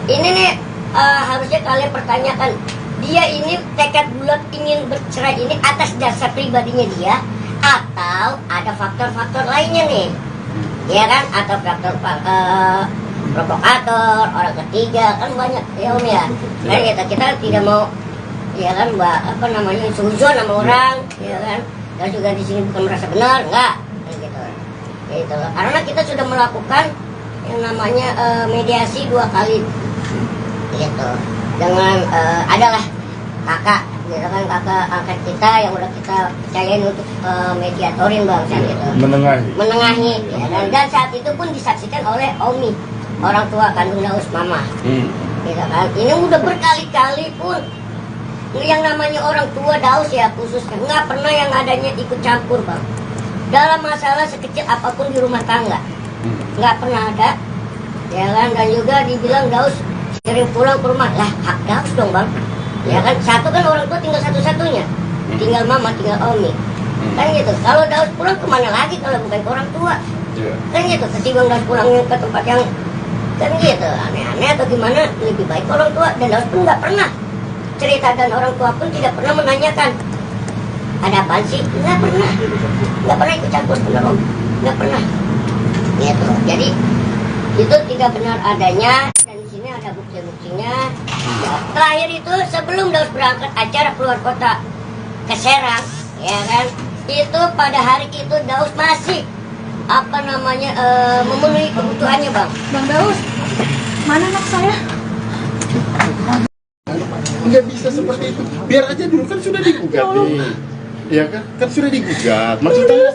Ini nih harusnya kalian pertanyakan, dia ini tekad bulat ingin bercerai ini atas dasar pribadinya dia atau ada faktor-faktor lainnya nih, ya kan? Atau faktor provokator, orang ketiga, kan banyak ya Om ya. Kan kita tidak mau, ya kan, Mbak, apa namanya, suzon sama orang, ya kan? Dan juga di sini bukan merasa benar, enggak, gitu. Gitu. Karena kita sudah melakukan yang namanya mediasi 2 kali, gitu. Dengan adalah kakak, gitu kan, kakak angkat kita yang udah kita percayain untuk mediatorin Bang, gitu. Menengahi, ya. Dan saat itu pun disaksikan oleh Omi, orang tua kandung Daus, mama, gitu kan. Ini udah berkali-kali pun yang namanya orang tua Daus ya khususnya nggak pernah yang adanya ikut campur Bang dalam masalah sekecil apapun di rumah tangga, nggak pernah ada, ya kan. Dan juga dibilang Daus sering pulang ke rumah, lah hak Daus dong Bang, ya kan. Satu kan orang tua tinggal satu-satunya, tinggal mama, tinggal Omi, kan gitu. Kalau Daus pulang kemana lagi kalau bukan ke orang tua, kan gitu. Ketimbang Daus pulangnya ke tempat yang kan gitu aneh-aneh atau gimana, lebih baik orang tua. Dan Daus pun nggak pernah cerita, dan orang tua pun tidak pernah menanyakan ada apa sih, nggak pernah ikut campur, bener Om, nggak pernah, gitu. Jadi itu tidak benar adanya, dan di sini ada bukti-buktinya. Terakhir itu sebelum Daus berangkat acara keluar kota ke Serang, ya kan, itu pada hari itu Daus masih apa namanya memenuhi kebutuhannya Bang. Bang Daus, mana anak saya? Nggak bisa seperti itu. Biar aja dulu, kan sudah digugat nih. Ya kan sudah digugat. Maksudnya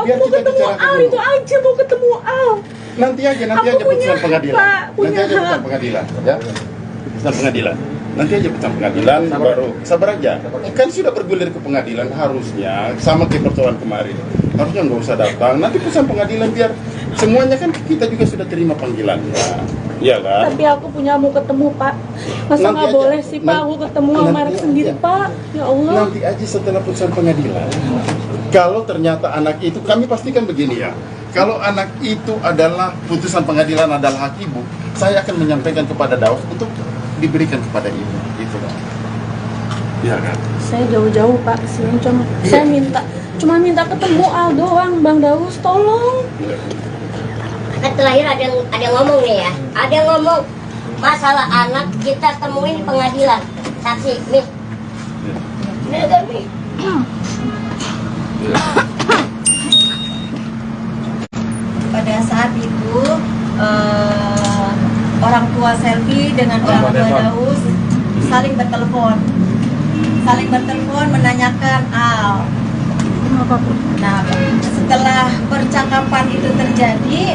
biar kita bicarakan dulu. Itu aja mau ketemu Al. Nanti aja putusan pengadilan. Nanti aja putusan pengadilan, ya. Putusan pengadilan. Nanti aja putusan pengadilan baru sabar aja. Kan sudah bergulir ke pengadilan, harusnya sama kayak persoalan kemarin. Harusnya nggak usah datang. Nanti putusan pengadilan biar semuanya, kan kita juga sudah terima panggilannya. Iya kan? Tapi aku punya mau ketemu Pak. Masa nggak boleh sih Pak aku ketemu sama anak sendiri Pak? Ya Allah. Nanti aja setelah putusan pengadilan. Kalau ternyata anak itu, kami pastikan begini ya. Kalau anak itu adalah putusan pengadilan adalah hak ibu, saya akan menyampaikan kepada Daus untuk diberikan kepada ibu. Itu kan. Iya kan? Saya jauh-jauh Pak kesini saya cuma minta ketemu Al doang, Bang Daus, tolong. Kan terakhir ada yang ngomong nih ya, ada yang ngomong masalah anak kita temuin di pengadilan, saksi nih, bener kan nih? Pada saat itu orang tua Selvi dengan orang tua Daus saling bertelepon menanyakan Al. Nah, setelah percakapan itu terjadi,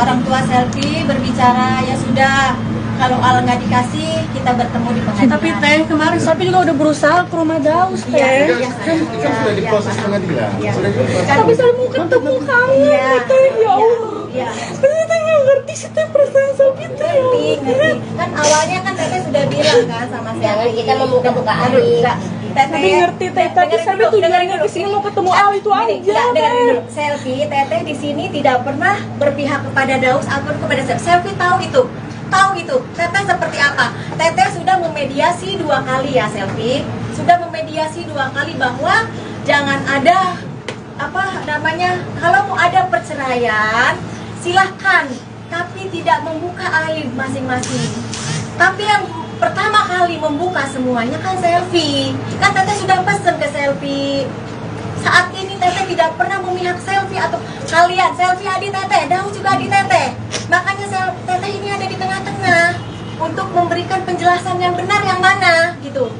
orang tua Selvi berbicara, ya sudah, kalau Al nggak dikasih, kita bertemu di pengadilan. Tapi Teh, kemarin Selvi juga udah berusaha ke rumah Daus Teh. Kan sudah diproses pengadilan. Tapi saya mau ketemu kamu, Teh, ya Allah. Tapi Teh nggak ngerti sih Teh perasaan Selvi Teh. Ngerti. Kan awalnya kan Teteh sudah bilang kan sama Selvi. Jangan kita membuka-buka hati. Tapi ngerti Teh, tapi Selvi tujuannya kesini mau ketemu Al itu aja. Dengar Selvi, Teteh di sini tidak pernah berpihak kepada Daus ataupun kepada Selvi. Selvi tahu itu. Teteh seperti apa? Teteh sudah memediasi 2 kali ya Selvi. Sudah memediasi 2 kali bahwa jangan ada apa namanya, kalau mau ada perceraian silahkan, tapi tidak membuka aib masing-masing. Tapi yang pertama kali membuka semuanya kan Selvi. Kan Teteh sudah pesen ke Selvi. Saat ini Teteh tidak pernah memihak Selvi atau kalian. Selvi adik Teteh, Daus juga adik Teteh. Makanya Teteh ini ada di tengah-tengah untuk memberikan penjelasan yang benar yang mana gitu.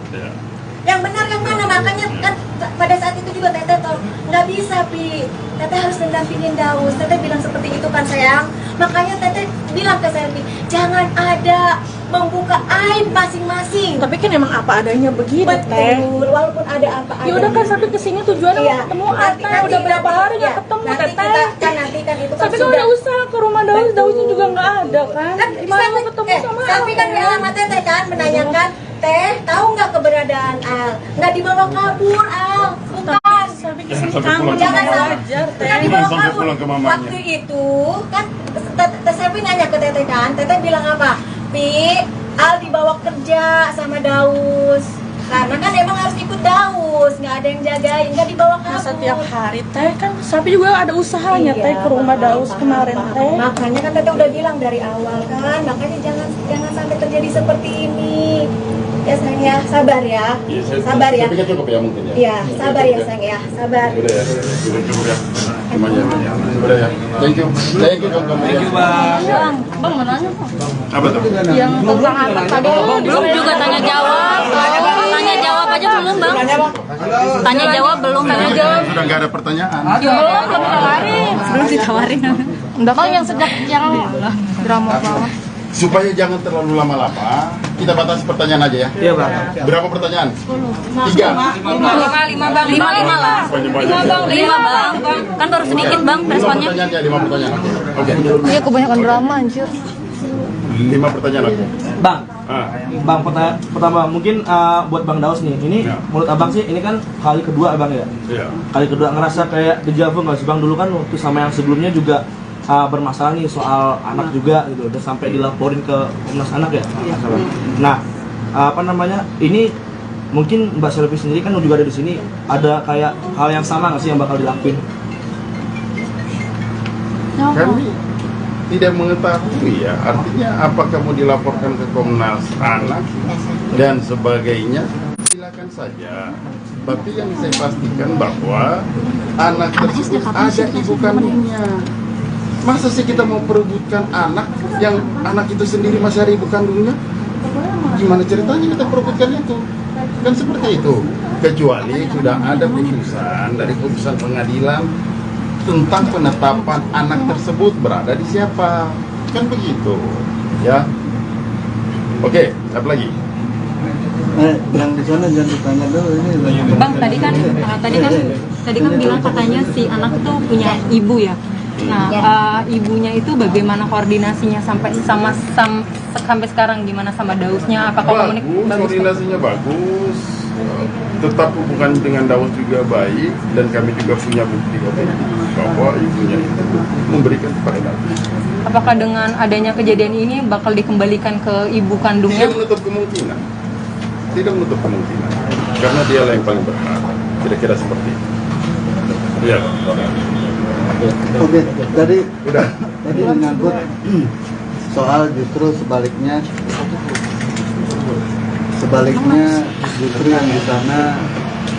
Yang benar yang mana, makanya kan pada saat itu juga Teteh tahu nggak bisa Pi. Teteh harus mendampingin Daus. Teteh bilang seperti itu kan sayang. Makanya Teteh bilang ke Selvi, jangan ada membuka aib masing-masing. Tapi kan emang apa adanya begitu Teh. Betul, walaupun ada apa adanya. Ya udah kan sampai kesini tujuannya mau ketemu Teh. Udah berapa hari nggak ketemu Teteh. Nanti kan itu kan Tapi kan udah usaha ke rumah Daus, Dausnya juga nggak ada kan. Gimana mau ketemu sama Al? Selvi kan bilang sama Teteh kan, menanyakan, Teh tahu nggak keberadaan Al? Nggak dibawa kabur Al, bukan. Selvi kesini kamu Jangan wajar Teh. nggak dibawa Sampai kabur. pulang ke mamanya. Waktu itu kan Selvi nanya ke Teteh kan, Teteh bilang apa? Pi, aja sama Daus. Karena kan emang harus ikut Daus, nggak ada yang jagain, nggak dibawa kabur. Setiap hari teh kan Sapi juga ada usahanya teh ke rumah Daus kemarin teh. Makanya kan Tete udah bilang dari awal kan, makanya jangan sampai terjadi seperti ini. Ya sayang ya, sabar ya. Sabar ya. Saya pikir cukup ya mungkin ya. Iya, sabar ya sayang ya, sabar. Udah ya, cukup ya. Cuma aja. Udah ya. Thank you. Thank you Bang. Thank you, Bang. Bang mau nanya kok. Apa tuh? Yang tentang anak tadi belum juga tanya jawab. Tanya jawab aja belum bang. Tanya jawab belum tanya jawab. Sudah nggak ada pertanyaan. Belum ditawarin. Belum ditawarin. Udah bang yang sejak yang drama banget. Supaya jangan terlalu lama-lama, kita batasi pertanyaan aja ya. Iya, Bang. Berapa pertanyaan? 3. 5 bang. 5 lah. 5 bang. Kan baru sedikit bang 5 responnya. pertanyaan ya, 5 pertanyaan. Oke. Iya kebanyakan drama anjir. 5 pertanyaan oke. Bang, Ah. Bang pertama mungkin buat Bang Daus nih. Ini Ya. menurut Abang sih ini kan kali kedua Abang ya. Iya. Kali kedua ngerasa kayak deja vu nggak sih Bang? Dulu kan waktu sama yang sebelumnya juga bermasalah nih soal anak juga gitu, udah sampai dilaporin ke Komnas Anak ya. Nah, apa namanya? Ini mungkin Mbak Selvi sendiri kan juga ada di sini, ada kayak hal yang sama nggak sih yang bakal dilakuin? Kami tidak mengetahui ya, artinya apakah mau dilaporkan ke Komnas Anak dan sebagainya, silakan saja. Tapi yang saya pastikan bahwa anak tersebut ada ibu kandungnya. Masa sih kita mau perebutkan anak yang anak itu sendiri masih ada ibu kandungnya? Gimana ceritanya kita perebutkan itu? Kan seperti itu. Kecuali sudah ada putusan dari putusan pengadilan tentang penetapan anak tersebut berada di siapa. Kan begitu. Ya. Oke, apa lagi? Yang di sana jangan ditanya dulu ini lagi. Bang tadi kan bilang katanya si anak itu punya ibu ya. Nah, ibunya itu bagaimana koordinasinya sampai sampai sekarang gimana sama Dausnya? Apakah Bagus, koordinasinya bagus. Tetap hubungan dengan Daus juga baik dan kami juga punya bukti bahwa ibunya itu memberikan kepada Daus. Apakah dengan adanya kejadian ini bakal dikembalikan ke ibu kandungnya? Tidak menutup kemungkinan. Tidak menutup kemungkinan. Karena dialah yang paling berhak. Kira-kira seperti itu. Ya. Oke, tadi Udah. menyangkut soal justru sebaliknya justru yang di sana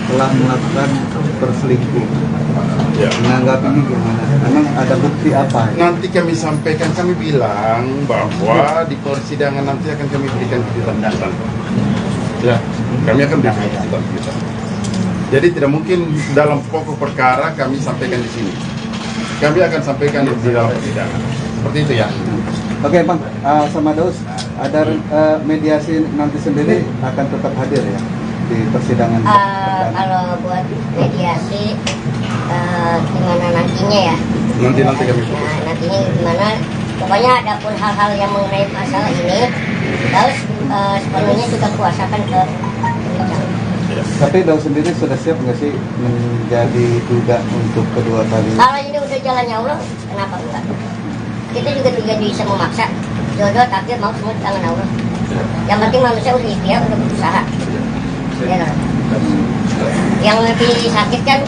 telah melakukan perselingkuhan. Ya. Menanggapi ini gimana? Emang ada bukti apa? Nanti kami sampaikan, kami bilang bahwa di persidangan nanti akan kami berikan kejutan. Ya, kami akan berikan kejutan. Jadi tidak mungkin dalam pokok perkara kami sampaikan di sini. Kami akan sampaikan di dalam persidangan. Seperti itu ya. Oke Bang, sama Daus, ada mediasi nanti sendiri akan tetap hadir ya di persidangan? Kalau buat mediasi gimana nantinya ya? Nanti kami. Nah, nantinya gimana? Pokoknya ada pun hal-hal yang mengenai masalah ini, Daus sepenuhnya sudah kuasakan ke penyidik. Tapi Daus sendiri sudah siap nggak sih menjadi duga untuk kedua kali? Kalau ini udah jalannya Allah, kenapa enggak? Kita juga tidak bisa memaksa. Jodoh takdir mau semua di tangan Allah. Yang penting manusia udah ikhtiar, udah berusaha. Ya, kan? Yang lebih sakit kan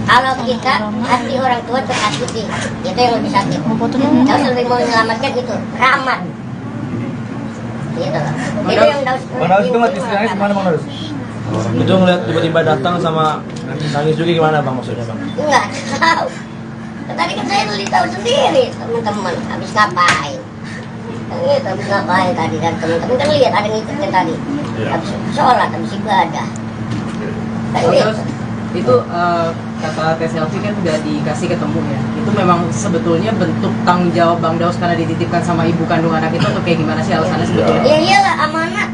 kalau kita hati orang tua tersakiti, itu yang lebih sakit. Daus lebih mau menyelamatkan itu rahmat. Gitu loh. Itu yang Daus. Bang Daus itu ngeliat istilahnya gimana Bang Daus? Itu ngeliat tiba-tiba datang sama nangis juga gimana Bang maksudnya Bang? Enggak tahu. Tadi kan saya beli tahu sendiri teman-teman habis ngapain. Gitu, habis ngapain tadi dan teman-teman kan lihat ada ngikutin tadi. Habis sholat, habis ibadah. Kan Terus gitu. itu kata Teh Selvi kan udah dikasih ketemu ya. Itu memang sebetulnya bentuk tanggung jawab Bang Daus karena dititipkan sama ibu kandung anak itu atau kayak gimana sih alasannya sebetulnya? Ya iyalah amanat.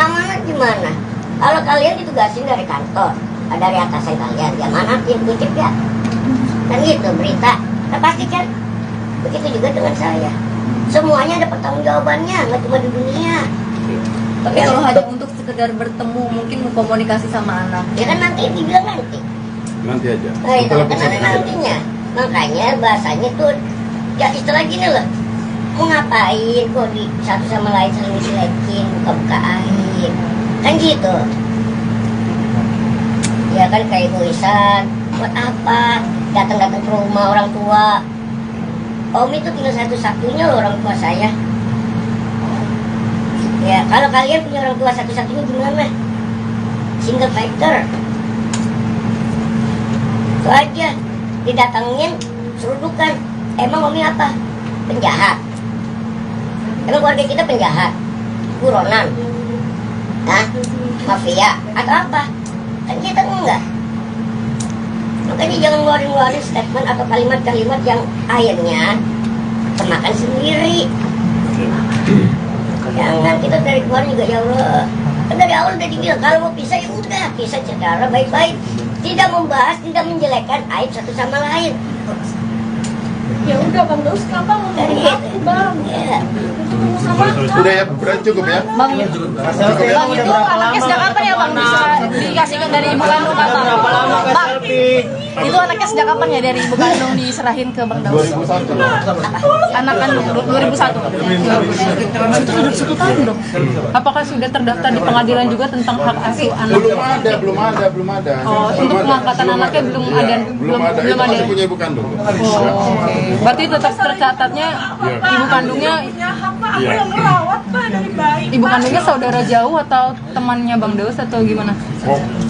Amanat gimana? Kalau kalian ditugasin dari kantor, dari atasan kalian, ya manatin titip ya. Kan gitu berita. Nah, pasti kan begitu juga dengan saya. Semuanya ada pertanggungjawabannya, nggak cuma di dunia. Tapi kalau hanya untuk sekedar bertemu, mungkin mau komunikasi sama anak. Ya kan nanti dibilang nanti. Nanti aja. Nah itu Setelah kan ada persidangan. nantinya. Makanya bahasanya tuh ya istilah gini loh. mau ngapain kok di satu sama lain saling dilekin, buka-buka aib, kan gitu. Ya kan kayak egoisan, buat apa datang-datang ke rumah orang tua. Om itu tinggal satu-satunya loh orang tua saya. Ya kalau kalian punya orang tua satu-satunya gimana? Single fighter. Itu aja, didatengin, serudukan. Emang Omi apa? Penjahat. Emang keluarga kita penjahat? Buronan? Hah? Mafia? Atau apa? Kan kita enggak. Makanya jangan ngeluarin statement atau kalimat-kalimat yang akhirnya kemakan sendiri. Jangan, kita dari keluar juga ya Allah. Kan dari awal udah dibilang kalau mau pisah ya udah pisah secara baik-baik, tidak membahas, tidak menjelekkan aib satu sama lain. Ya udah Bang Daus, kenapa mau Dari aku Bang? Ya. Sama Udah ya, berarti cukup ya. Bang, Bang itu anaknya sejak kapan ya Bang dikasih dari ibu kandung kata? Bang, itu anaknya sejak kapan ya dari ibu kandung diserahin ke Bang Daus? 2001. Anak kan 2001. Itu sudah 1 tahun dong. Apakah sudah terdaftar di pengadilan juga tentang hak asuh anak? Belum ada. Oh, untuk pengangkatan anaknya belum ada. Itu masih punya ibu kandung. Oh, oke. Berarti tetap tercatatnya ibu kandungnya yang merawat Pak dari bayi. ibu kandungnya saudara jauh atau temannya Bang Daus atau gimana?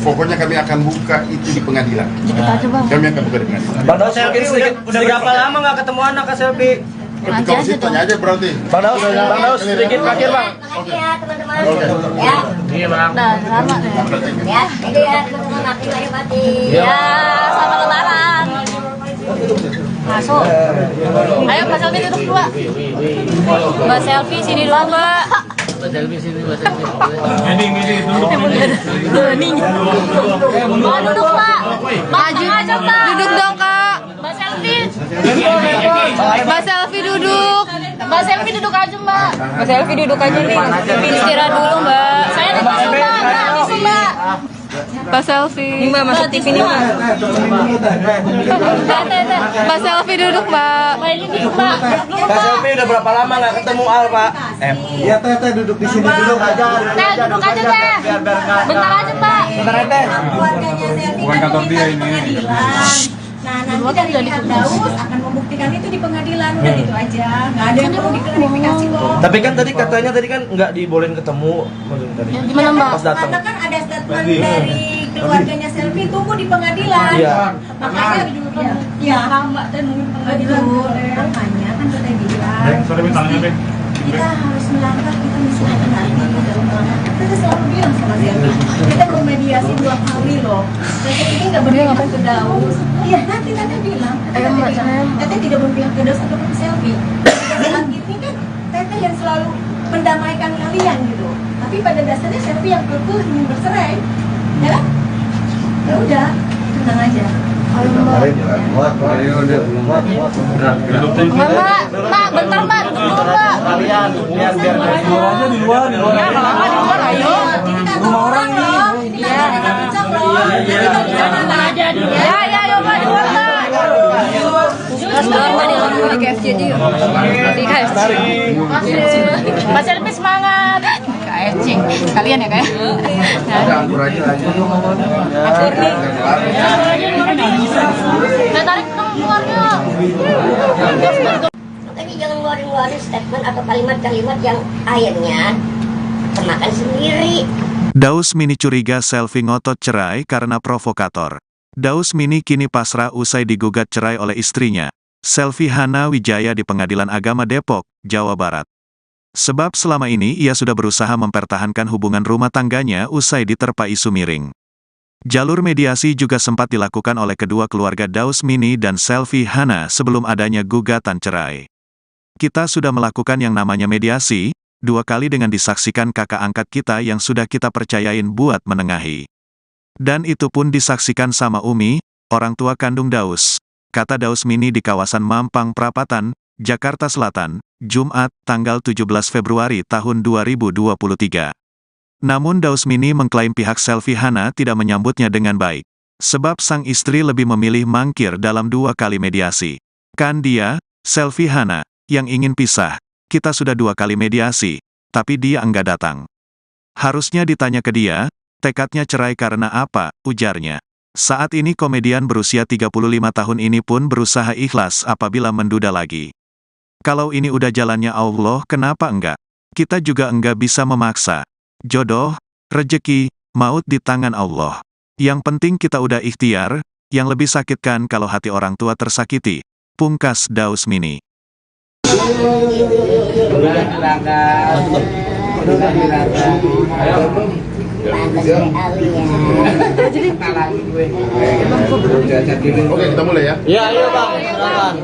Pokoknya kami akan buka itu di pengadilan. Kita aja Bang. Kami akan buka di pengadilan. Bang Daus mungkin sedikit berapa lama nggak ketemu anak Kak Selvi? Kalau situ tanya aja berarti. Bang Daus sedikit terakhir Bang. Makasih ya teman-teman. Ya. Iya Bang. Nah, selamat ya. Ya, itu ya teman-teman, maafin lahir batin. Ya, selamat lebaran. Masuk. Ayo Mbak Selvi duduk dua. Mbak Selvi sini dulu Mbak. Mbak Selvi sini, Mbak Selvi. Ini duduk. Mau duduk Mbak. Maju aja Mbak. Duduk dong Kak. Mbak Selvi. Mbak Selvi duduk. Mbak Selvi duduk aja Mbak. Mbak Selvi duduk aja nih. Istirahat dulu Mbak. Saya di sini Mbak. Mbak. Mbak Selvi. Ini Mbak masuk TV nih Mbak. Mbak Selvi duduk Mbak. Mbak ini duduk Mbak. Kak Selvi udah berapa lama nggak ketemu Al Pak? Ya teh duduk di sini dulu aja. Teh duduk aja Teh. Bentar aja Pak. Bentar ya Teh. Keluarganya Selvi Bukan kantor dia ini. Nah, nanti dari pihak Daus akan membuktikan itu di pengadilan, udah gitu aja. Nggak ada yang perlu diklarifikasi kok. Tapi kan tadi katanya kan nggak dibolehin ketemu maksudnya tadi. Gimana Mbak? Pas datang. Karena kan ada statement dari keluarganya Selvi, tunggu di pengadilan. Iya. Makanya ya Mbak teh nunggu pengadilan. Makanya kan kita bilang kita harus melangkah, kita mesti hati-hati gitu. Kita selalu bilang sama Selvi, kita bermediasi 2 kali loh. Teteh ini nggak berpihak ke Daus. Iya, nanti Teteh bilang, Teteh tidak berpihak ke Daus ataupun ke Selvi. Saat ini kan Teteh yang selalu mendamaikan kalian gitu. Tapi pada dasarnya Selvi yang kekeh ingin bercerai, ya kan? Ya udah, tenang aja. Mbak, bentar Mbak, duduk dulu Mbak. Kalian biar aja di luar. Ya, nggak apa-apa di luar, ayo. Rumah orang nih. Iya. Ya, ayo Mbak, di luar Mbak. Mas Mbak, tadi langsung di KFC aja yuk. Di KFC. Mbak Selvi semangat. KFC, kalian ya kayak. Anggur aja. Akur nih. Saya tarik dong keluarnya. Makanya jangan ngeluarin statement atau kalimat-kalimat yang akhirnya kemakan sendiri. Daus Mini curiga Selvi ngotot cerai karena provokator. Daus Mini kini pasrah usai digugat cerai oleh istrinya, Selvi Hana Wijaya di Pengadilan Agama Depok, Jawa Barat. Sebab selama ini ia sudah berusaha mempertahankan hubungan rumah tangganya usai diterpa isu miring. Jalur mediasi juga sempat dilakukan oleh kedua keluarga Daus Mini dan Selvi Hana sebelum adanya gugatan cerai. Kita sudah melakukan yang namanya mediasi, 2 kali dengan disaksikan kakak angkat kita yang sudah kita percayain buat menengahi. Dan itu pun disaksikan sama Umi, orang tua kandung Daus, kata Daus Mini di kawasan Mampang Prapatan, Jakarta Selatan, Jumat, tanggal 17 Februari tahun 2023. Namun Daus Mini mengklaim pihak Selvi Hana tidak menyambutnya dengan baik. Sebab sang istri lebih memilih mangkir dalam 2 kali mediasi. Kan dia, Selvi Hana, yang ingin pisah, Kita sudah 2 kali mediasi, tapi dia enggak datang. Harusnya ditanya ke dia, tekadnya cerai karena apa, ujarnya. Saat ini komedian berusia 35 tahun ini pun berusaha ikhlas apabila menduda lagi. Kalau ini udah jalannya Allah, kenapa enggak? Kita juga enggak bisa memaksa. Jodoh, rejeki, maut di tangan Allah. Yang penting kita udah ikhtiar, yang lebih sakit kan kalau hati orang tua tersakiti. Pungkas Daus Mini. Oke, kita mulai ya. Ya, ayo Bang, silakan.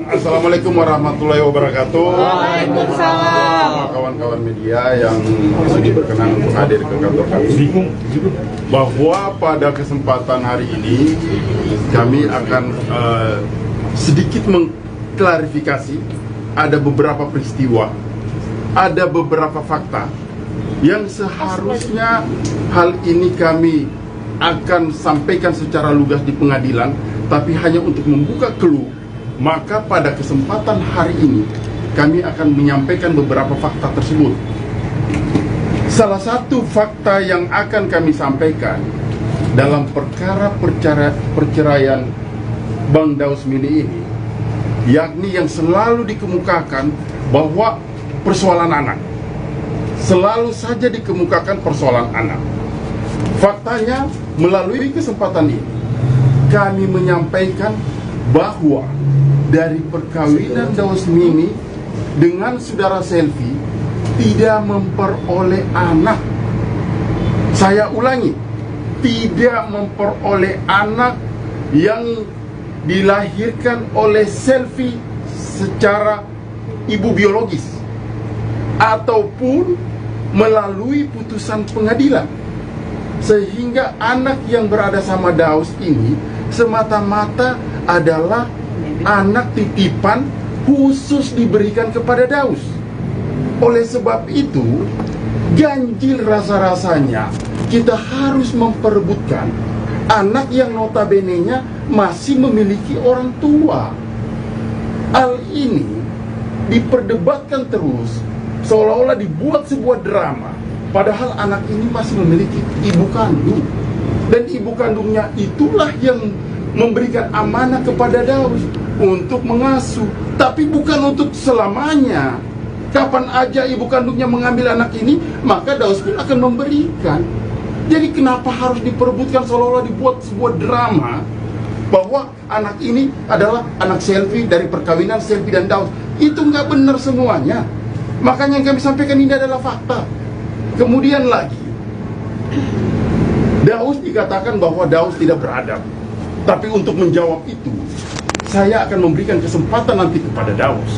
Assalamualaikum warahmatullahi wabarakatuh. Waalaikumsalam. Kawan-kawan media yang sudi berkenan untuk hadir ke kantor kami, bahwa pada kesempatan hari ini kami akan sedikit mengklarifikasi ada beberapa peristiwa, ada beberapa fakta yang seharusnya hal ini kami akan sampaikan secara lugas di pengadilan, tapi hanya untuk membuka clue. Maka pada kesempatan hari ini kami akan menyampaikan beberapa fakta tersebut. Salah satu fakta yang akan kami sampaikan dalam perkara perceraian Bang Daus Mini ini, yakni yang selalu dikemukakan bahwa persoalan anak. Selalu saja dikemukakan persoalan anak. Faktanya, melalui kesempatan ini kami menyampaikan bahwa dari perkawinan Daus Mini dengan saudara Selfie tidak memperoleh anak. Saya ulangi, tidak memperoleh anak yang dilahirkan oleh Selfie secara ibu biologis ataupun melalui putusan pengadilan, sehingga anak yang berada sama Daus ini semata-mata adalah anak titipan khusus diberikan kepada Daus. Oleh sebab itu, ganjil rasa-rasanya kita harus memperebutkan anak yang notabene-nya masih memiliki orang tua. Hal ini diperdebatkan terus, seolah-olah dibuat sebuah drama, padahal anak ini masih memiliki ibu kandung. Dan ibu kandungnya itulah yang memberikan amanah kepada Daus untuk mengasuh, tapi bukan untuk selamanya. Kapan aja ibu kandungnya mengambil anak ini, maka Daus pun akan memberikan. Jadi kenapa harus diperebutkan, seolah-olah dibuat sebuah drama bahwa anak ini adalah anak Selfie dari perkawinan Selfie dan Daus? Itu nggak benar semuanya. Makanya yang kami sampaikan ini adalah fakta. Kemudian lagi, Daus dikatakan bahwa Daus tidak beradab. Tapi untuk menjawab itu, saya akan memberikan kesempatan nanti kepada Daus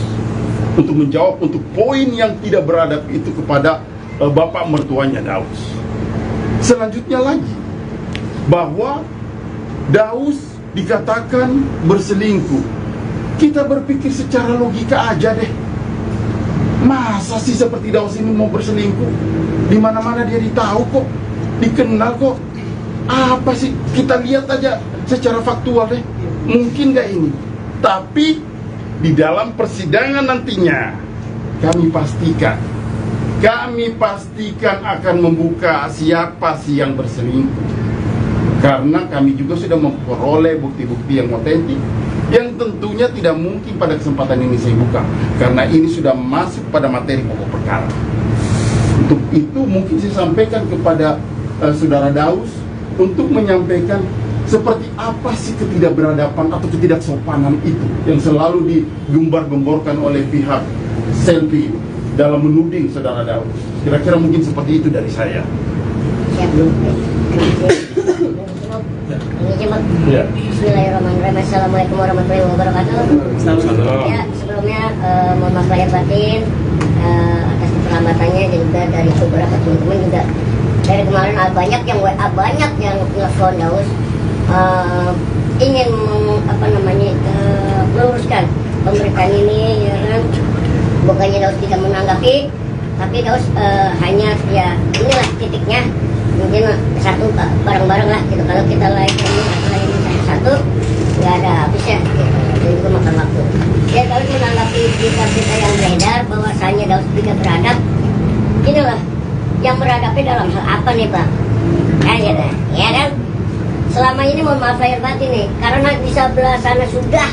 untuk menjawab untuk poin yang tidak beradab itu kepada bapak mertuanya Daus. Selanjutnya lagi, bahwa Daus dikatakan berselingkuh. Kita berpikir secara logika aja deh. Masa sih seperti Daus ini mau berselingkuh? Di mana-mana dia ditahu kok, dikenal kok. Apa sih? Kita lihat aja secara faktual deh. Mungkin gak ini? Tapi di dalam persidangan nantinya kami pastikan akan membuka siapa sih yang berselingkuh. Karena kami juga sudah memperoleh bukti-bukti yang otentik, yang tentunya tidak mungkin pada kesempatan ini saya buka, karena ini sudah masuk pada materi pokok perkara. Untuk itu mungkin saya sampaikan kepada saudara Daus untuk menyampaikan seperti apa sih ketidakberadaban atau ketidaksopanan itu yang selalu digembar-gemborkan oleh pihak Selfie dalam menuding saudara Daus. Kira-kira mungkin seperti itu dari saya. Bismillahirrahmanirrahim. Assalamualaikum warahmatullahi wabarakatuh. Ya, sebelumnya mohon maaf lahir batin atas keterlambatannya, dan juga dari beberapa teman-teman juga. Dari kemarin banyak yang WA, banyak yang telepon Daus, ingin meluruskan pemberitaan ini, ya kan. Bukannya Daus tidak menanggapi, tapi Daus hanya ya inilah titiknya, mungkin satu bareng-bareng lah gitu. Kalau kita lain satu nggak ada habisnya gitu. Jadi juga makan waktu. Ya kalau menanggapi berita-berita yang beredar bahwasanya Daus tidak beradab, inilah yang beradabnya dalam hal apa nih bang? Kan gitu, ya kan? Selama ini mohon maaf lahir batin nih, karena di sebelah sana sudah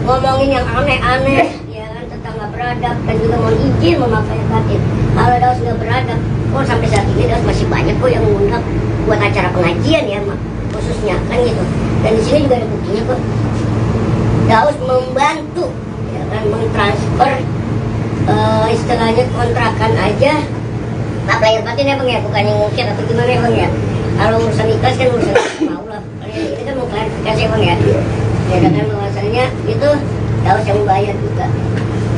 ngomongin yang aneh-aneh, ya kan, tentang nggak beradab dan juga mohon izin mohon maaf lahir batin. Kalau Daus nggak beradab, kok sampai saat ini Daus masih banyak kok yang mengundang buat acara pengajian ya, khususnya kan gitu. Dan di sini juga ada buktinya kok. Daus membantu, ya kan, mentransfer istilahnya kontrakan aja. Maaf lahir batin ya bang ya, bukannya ngungkit atau gimana ya bang ya. Kalau urusan ikhlas kan urusan mau lah. Ini kan mau klarifikasi ya bang ya. Ya dengan bahwasanya itu Daus yang membayar juga.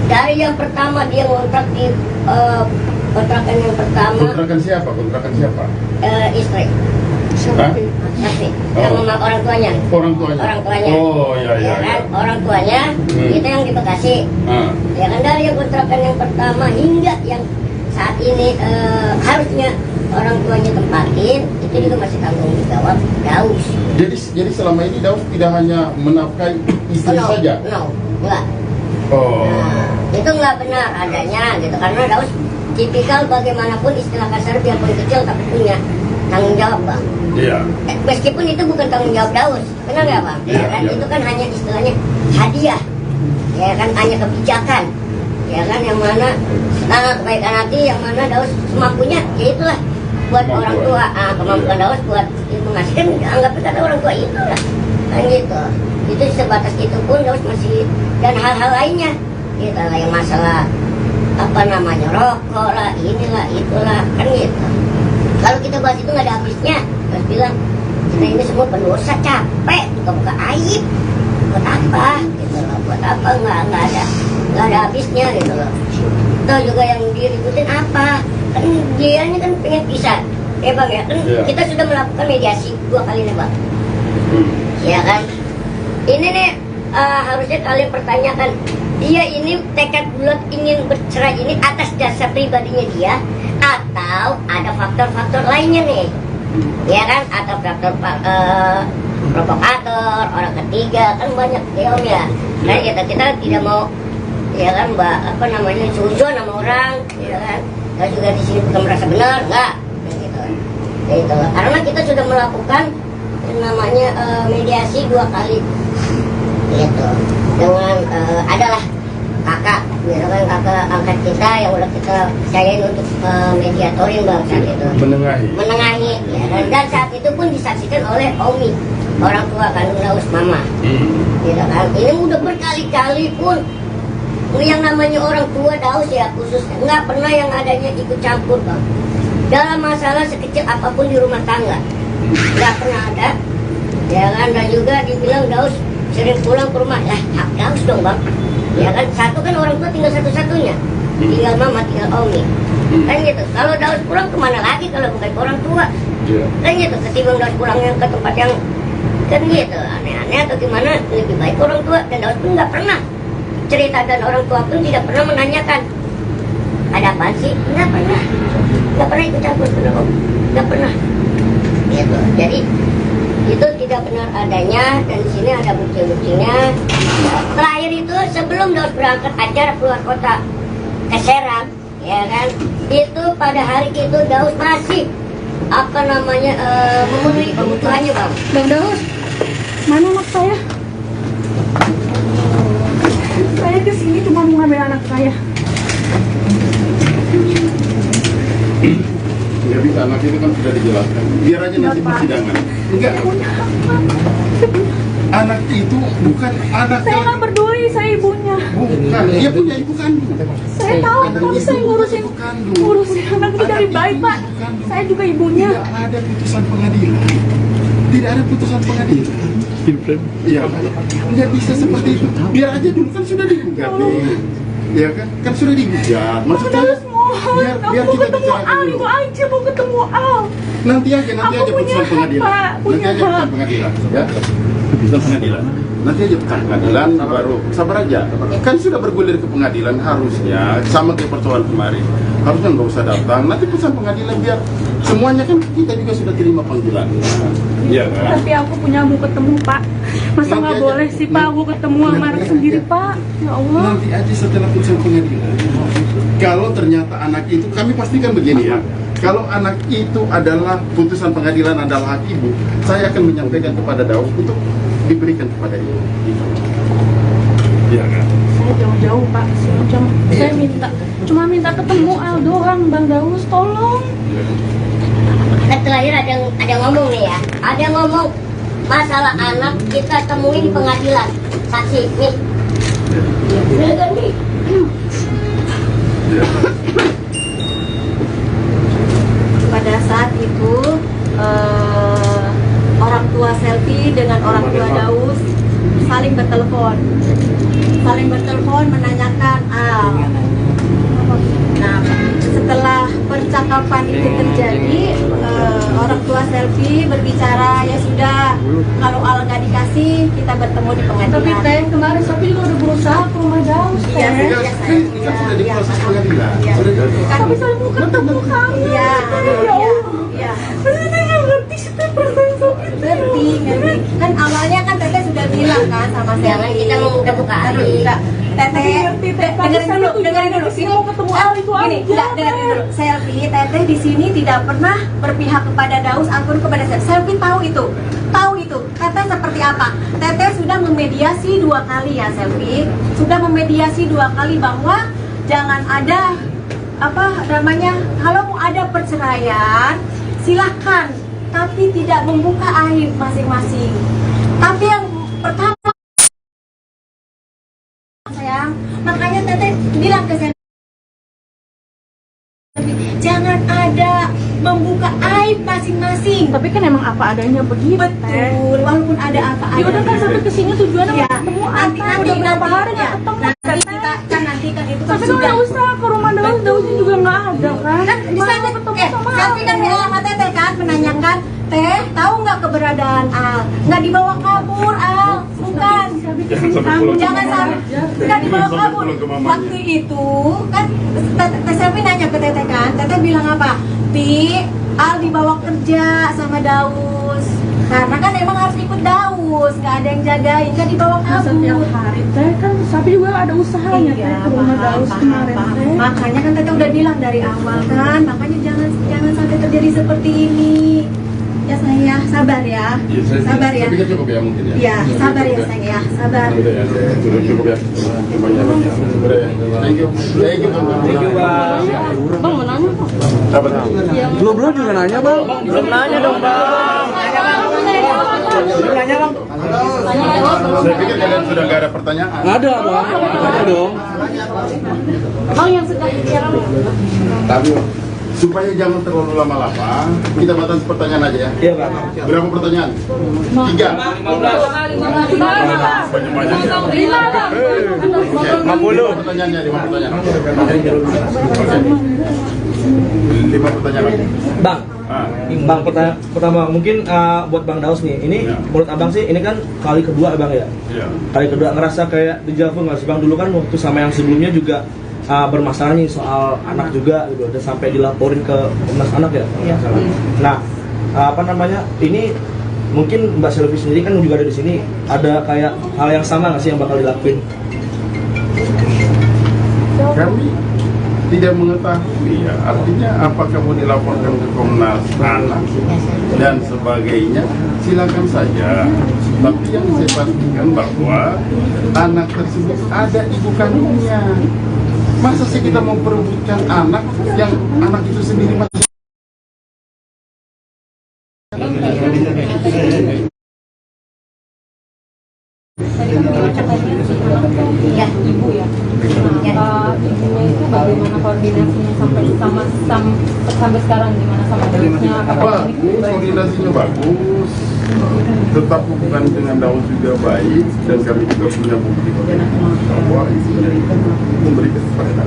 Dari yang pertama dia ngontrak di kontrakan yang pertama. Kontrakan siapa? Kontrakan siapa? Istri. Hah? Tapi sama orang tuanya. Orang tuanya. Orang tuanya. Oh iya iya. Ya kan? Orang tuanya itu yang di Bekasi. Ya kan dari yang kontrakan yang pertama hingga yang saat ini harusnya orang tuanya tempatin, itu juga masih tanggung jawab Daus. Jadi selama ini Daus tidak hanya menafkahi istri saja? No, enggak. Oh. Nah, itu enggak benar adanya gitu, karena Daus tipikal bagaimanapun istilah kasar biarpun kecil tapi punya tanggung jawab bang. Iya. Meskipun itu bukan tanggung jawab Daus, benar nggak bang? Iya, Ya kan? iya. Itu kan hanya istilahnya hadiah, ya kan, hanya kebijakan, ya kan, yang mana kebaikan hati yang mana Daus semampunya, ya itulah buat orang tua. Kemampuan Daus buat ngasih kan anggap kata orang tua itulah kan gitu. Itu sebatas itu pun Daus masih, dan hal-hal lainnya gitu lah, yang masalah apa namanya rokok lah, inilah itulah kan gitu. Kalau kita bahas itu nggak ada habisnya. Terus bilang kita ini semua pendosa, capek buka-buka aib, buat apa gitu loh, buat apa, nggak ada habisnya gitu loh. Itu juga yang diributin apa, kan dianya kan pengen pisah ya bang ya kan. Kita sudah melakukan mediasi 2 kali nih bang, ya kan. Ini nih harusnya kalian pertanyakan, dia ini tekad bulat ingin bercerai ini atas dasar pribadinya dia atau ada faktor-faktor lainnya nih, ya kan, atau faktor provokator, orang ketiga, kan banyak ya om ya. Nah kita tidak mau, ya kan, mbak apa namanya, suzon sama orang, ya kan. Kita juga di sini bukan merasa benar, enggak, gitu. Ya itu lah. Karena kita sudah melakukan yang namanya mediasi 2 kali, gitu. Dengan adalah kakak, misalkan kakak angkat kita yang udah kita percayain untuk mediatorin bang saat itu. Menengahi, ya. Dan saat itu pun disaksikan oleh Omi, orang tua kandung Daus, mama, gitu kan. Ini udah berkali-kali pun yang namanya orang tua Daus ya khususnya nggak pernah yang adanya ikut campur bang dalam masalah sekecil apapun di rumah tangga, nggak pernah ada, ya kan. Dan juga dibilang Daus sering pulang ke rumah, lah hak Daus dong bang, ya kan. Satu kan orang tua tinggal satu-satunya, tinggal mama, tinggal Omi, kan gitu. Kalau Daus pulang kemana lagi kalau bukan ke orang tua, kan gitu. Ketimbang Daus pulangnya ke tempat yang kan gitu aneh-aneh atau gimana, lebih baik orang tua. Dan Daus pun nggak pernah cerita, dan orang tua pun tidak pernah menanyakan ada apa sih, nggak pernah ikut campur, nggak pernah gitu. Jadi itu tidak benar adanya, dan di sini ada bukti-buktinya. Terakhir itu sebelum Daus berangkat acara keluar kota ke Serang, ya kan, itu pada hari itu Daus masih apa namanya memenuhi kebutuhannya bang. Bang Daus, mana anak saya? Saya kesini cuma mau ngambil anak saya. Nggak bisa, anak itu kan sudah dijelaskan. Biar aja nanti persidangan. Enggak. Anak itu bukan anak. Saya nggak peduli, saya ibunya. Bukan, dia punya ibu kandung. Saya tahu, tapi saya ngurusin anak itu dari baik pak. Saya juga ibunya. Tidak ada putusan pengadilan. Tidak ada putusan pengadilan. Iya, nggak bisa seperti itu. Biar aja dulu kan sudah digugat nih. Ya kan sudah digugat. Maksudnya biar kita ketemu Al, itu aja mau ketemu Al. Nanti aja putusan pengadilan. Nanti aja putusan pengadilan, ya. Putusan pengadilan. Nanti aja putusan pengadilan baru sabar aja. Kan sudah bergulir ke pengadilan, harusnya sama kayak persoalan kemarin. Harusnya nggak usah datang. Nanti putusan pengadilan biar Semuanya kan kita juga sudah terima panggilan. Iya kan? Tapi aku punya mau ketemu Pak. Masa Nanti nggak aja. boleh sih Pak aku ketemu sama anak sendiri Pak? Ya Allah. Nanti aja setelah putusan pengadilan. Kalau ternyata anak itu, kami pastikan begini ya. Kalau anak itu adalah putusan pengadilan adalah hak ibu, saya akan menyampaikan kepada Daus untuk diberikan kepada ibu. Iya kan? Saya jauh-jauh Pak. Saya cuma minta ketemu Al doang, Bang Daus, tolong. Kan terakhir ada ngomong nih ya, ada ngomong masalah anak kita temui di pengadilan, saksi nih. Ya kan nih. Pada saat itu orang tua Selfie dengan orang tua Daus saling bertelepon menanyakan nah setelah percakapan itu terjadi orang tua Selfie berbicara, ya sudah kalau Al nggak dikasih kita bertemu di pengadilan. Tapi Teh kemarin Sophie juga udah berusaha ke rumah Daus. Iya, Ini kan sudah diproses pengadilan. Tapi saya mau ketemu kamu. Iya. Saya nggak ngerti sih Teh perasaan Sophie. Ngerti. Kan awalnya kan Teteh sudah bilang kan sama Jangan Selfie. kita membuka-buka hati. Teteh, dengerin dulu. Sini mau ketemu Al itu Gini, dengerin dulu. Selfie, Teteh di sini tidak pernah berpihak kepada Daus ataupun kepada Selfie. Selfie tahu itu. Teteh seperti apa? Teteh sudah memediasi 2 kali ya Selfie. Sudah memediasi 2 kali bahwa jangan ada kalau mau ada perceraian silahkan, tapi tidak membuka aib masing-masing. Tapi yang pertama sayang, makanya Teteh bilang ke Selfie, jangan ada membuka aib masing-masing. Tapi kan emang apa adanya begitu. Betul, walaupun ada apa Ya udah kan sampai kesini tujuannya Ya, mau ketemu nanti udah berapa hari nggak ketemu. nanti kan itu kan Tapi kalau sudah. usaha ke rumah Dausnya juga nggak ada kan. Kan bisa Ketemu sama Selfie kan bilang sama Teteh kan menanyakan, Teh tahu nggak keberadaan Al? Nggak dibawa kabur Al, bukan. Jangan sampai nggak dibawa kabur. Waktu itu kan Teh Selfie nanya ke Teteh kan, Teteh bilang apa? Al dibawa kerja sama Daus. Karena kan emang harus ikut Daus, nggak ada yang jagain, nggak dibawa kabur. Setiap hari Teh kan Sapi juga ada usahanya Teh ke rumah Daus kemarin Teh. Makanya kan Teteh udah bilang dari awal kan, makanya jangan sampai terjadi seperti ini. Ya sayang ya, sabar ya. Sabar ya. Tapi kan cukup ya mungkin ya. Iya, sabar ya sayang ya, sabar. Udah ya, cukup ya. Udah ya. Thank you. Thank you, Bang. Bang mau nanya kok. Sabar. Belum juga nanya bang. Belum nanya dong bang. Nanya bang. Saya pikir kalian sudah nggak ada pertanyaan. Nggak ada bang. Nanya dong. Bang yang sedang bicara. Tapi supaya jangan terlalu lama-lama, kita batasi pertanyaan aja ya. Iya bang. Berapa pertanyaan? 3. Banyak-banyak ya. 50 pertanyaannya, 5 pertanyaan. Oke. 5 pertanyaan lagi. Bang. Bang pertama mungkin buat Bang Daus nih. Ini menurut abang sih ini kan kali kedua abang ya. Iya. Kali kedua ngerasa kayak dejavu nggak sih bang? Dulu kan waktu sama yang sebelumnya juga bermasalah nih soal anak juga gitu, dan sampai dilaporin ke Komnas Anak ya. Nah, ini mungkin Mbak Selfie sendiri kan juga ada di sini. Ada kayak hal yang sama nggak sih yang bakal dilakuin? Kami tidak mengetahui ya, artinya apakah mau dilaporkan ke Komnas Anak dan sebagainya, silakan saja. Tapi yang saya pastikan bahwa anak tersebut ada ibu kandungnya. Masa sih kita mau perebutkan anak yang anak itu sendiri masih Ya, ibu ya. Ibunya itu bagaimana koordinasinya sampai sekarang, gimana sama Dausnya? bagus, koordinasinya bagus, tetap hubungan dengan Daus juga baik, dan kami juga punya bukti bahwa ibunya itu memberikan kesepakatan.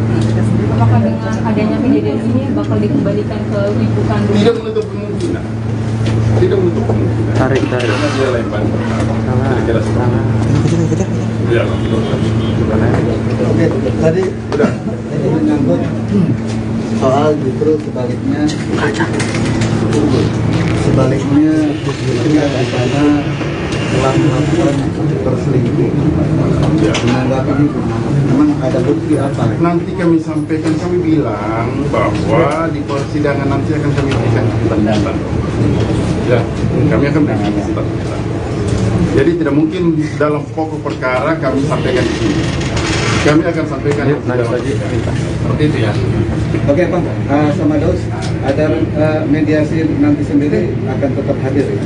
Apakah dengan adanya kejadian ini bakal dikembalikan ke ibu kandung? Tidak menutup kemungkinan. Tidak menutup kemungkinan. Tarik. Karena dia lain paling pertama. Kira-kira seperti itu. Ya, Oke, tadi udah. menyangkut soal justru sebaliknya sebaliknya istrinya di sana telah melakukan perselingkuhan. Menanggapi itu, memang ada bukti apa? Nanti kami sampaikan, kami bilang bahwa di persidangan nanti akan kami berikan pendapat. Ya, kami akan berikan pendapat. Jadi tidak mungkin dalam pokok perkara kami sampaikan di sini. Kami akan sampaikan di seperti itu ya. Oke Bang, sama Daus, ada mediasi nanti sendiri akan tetap hadir ya,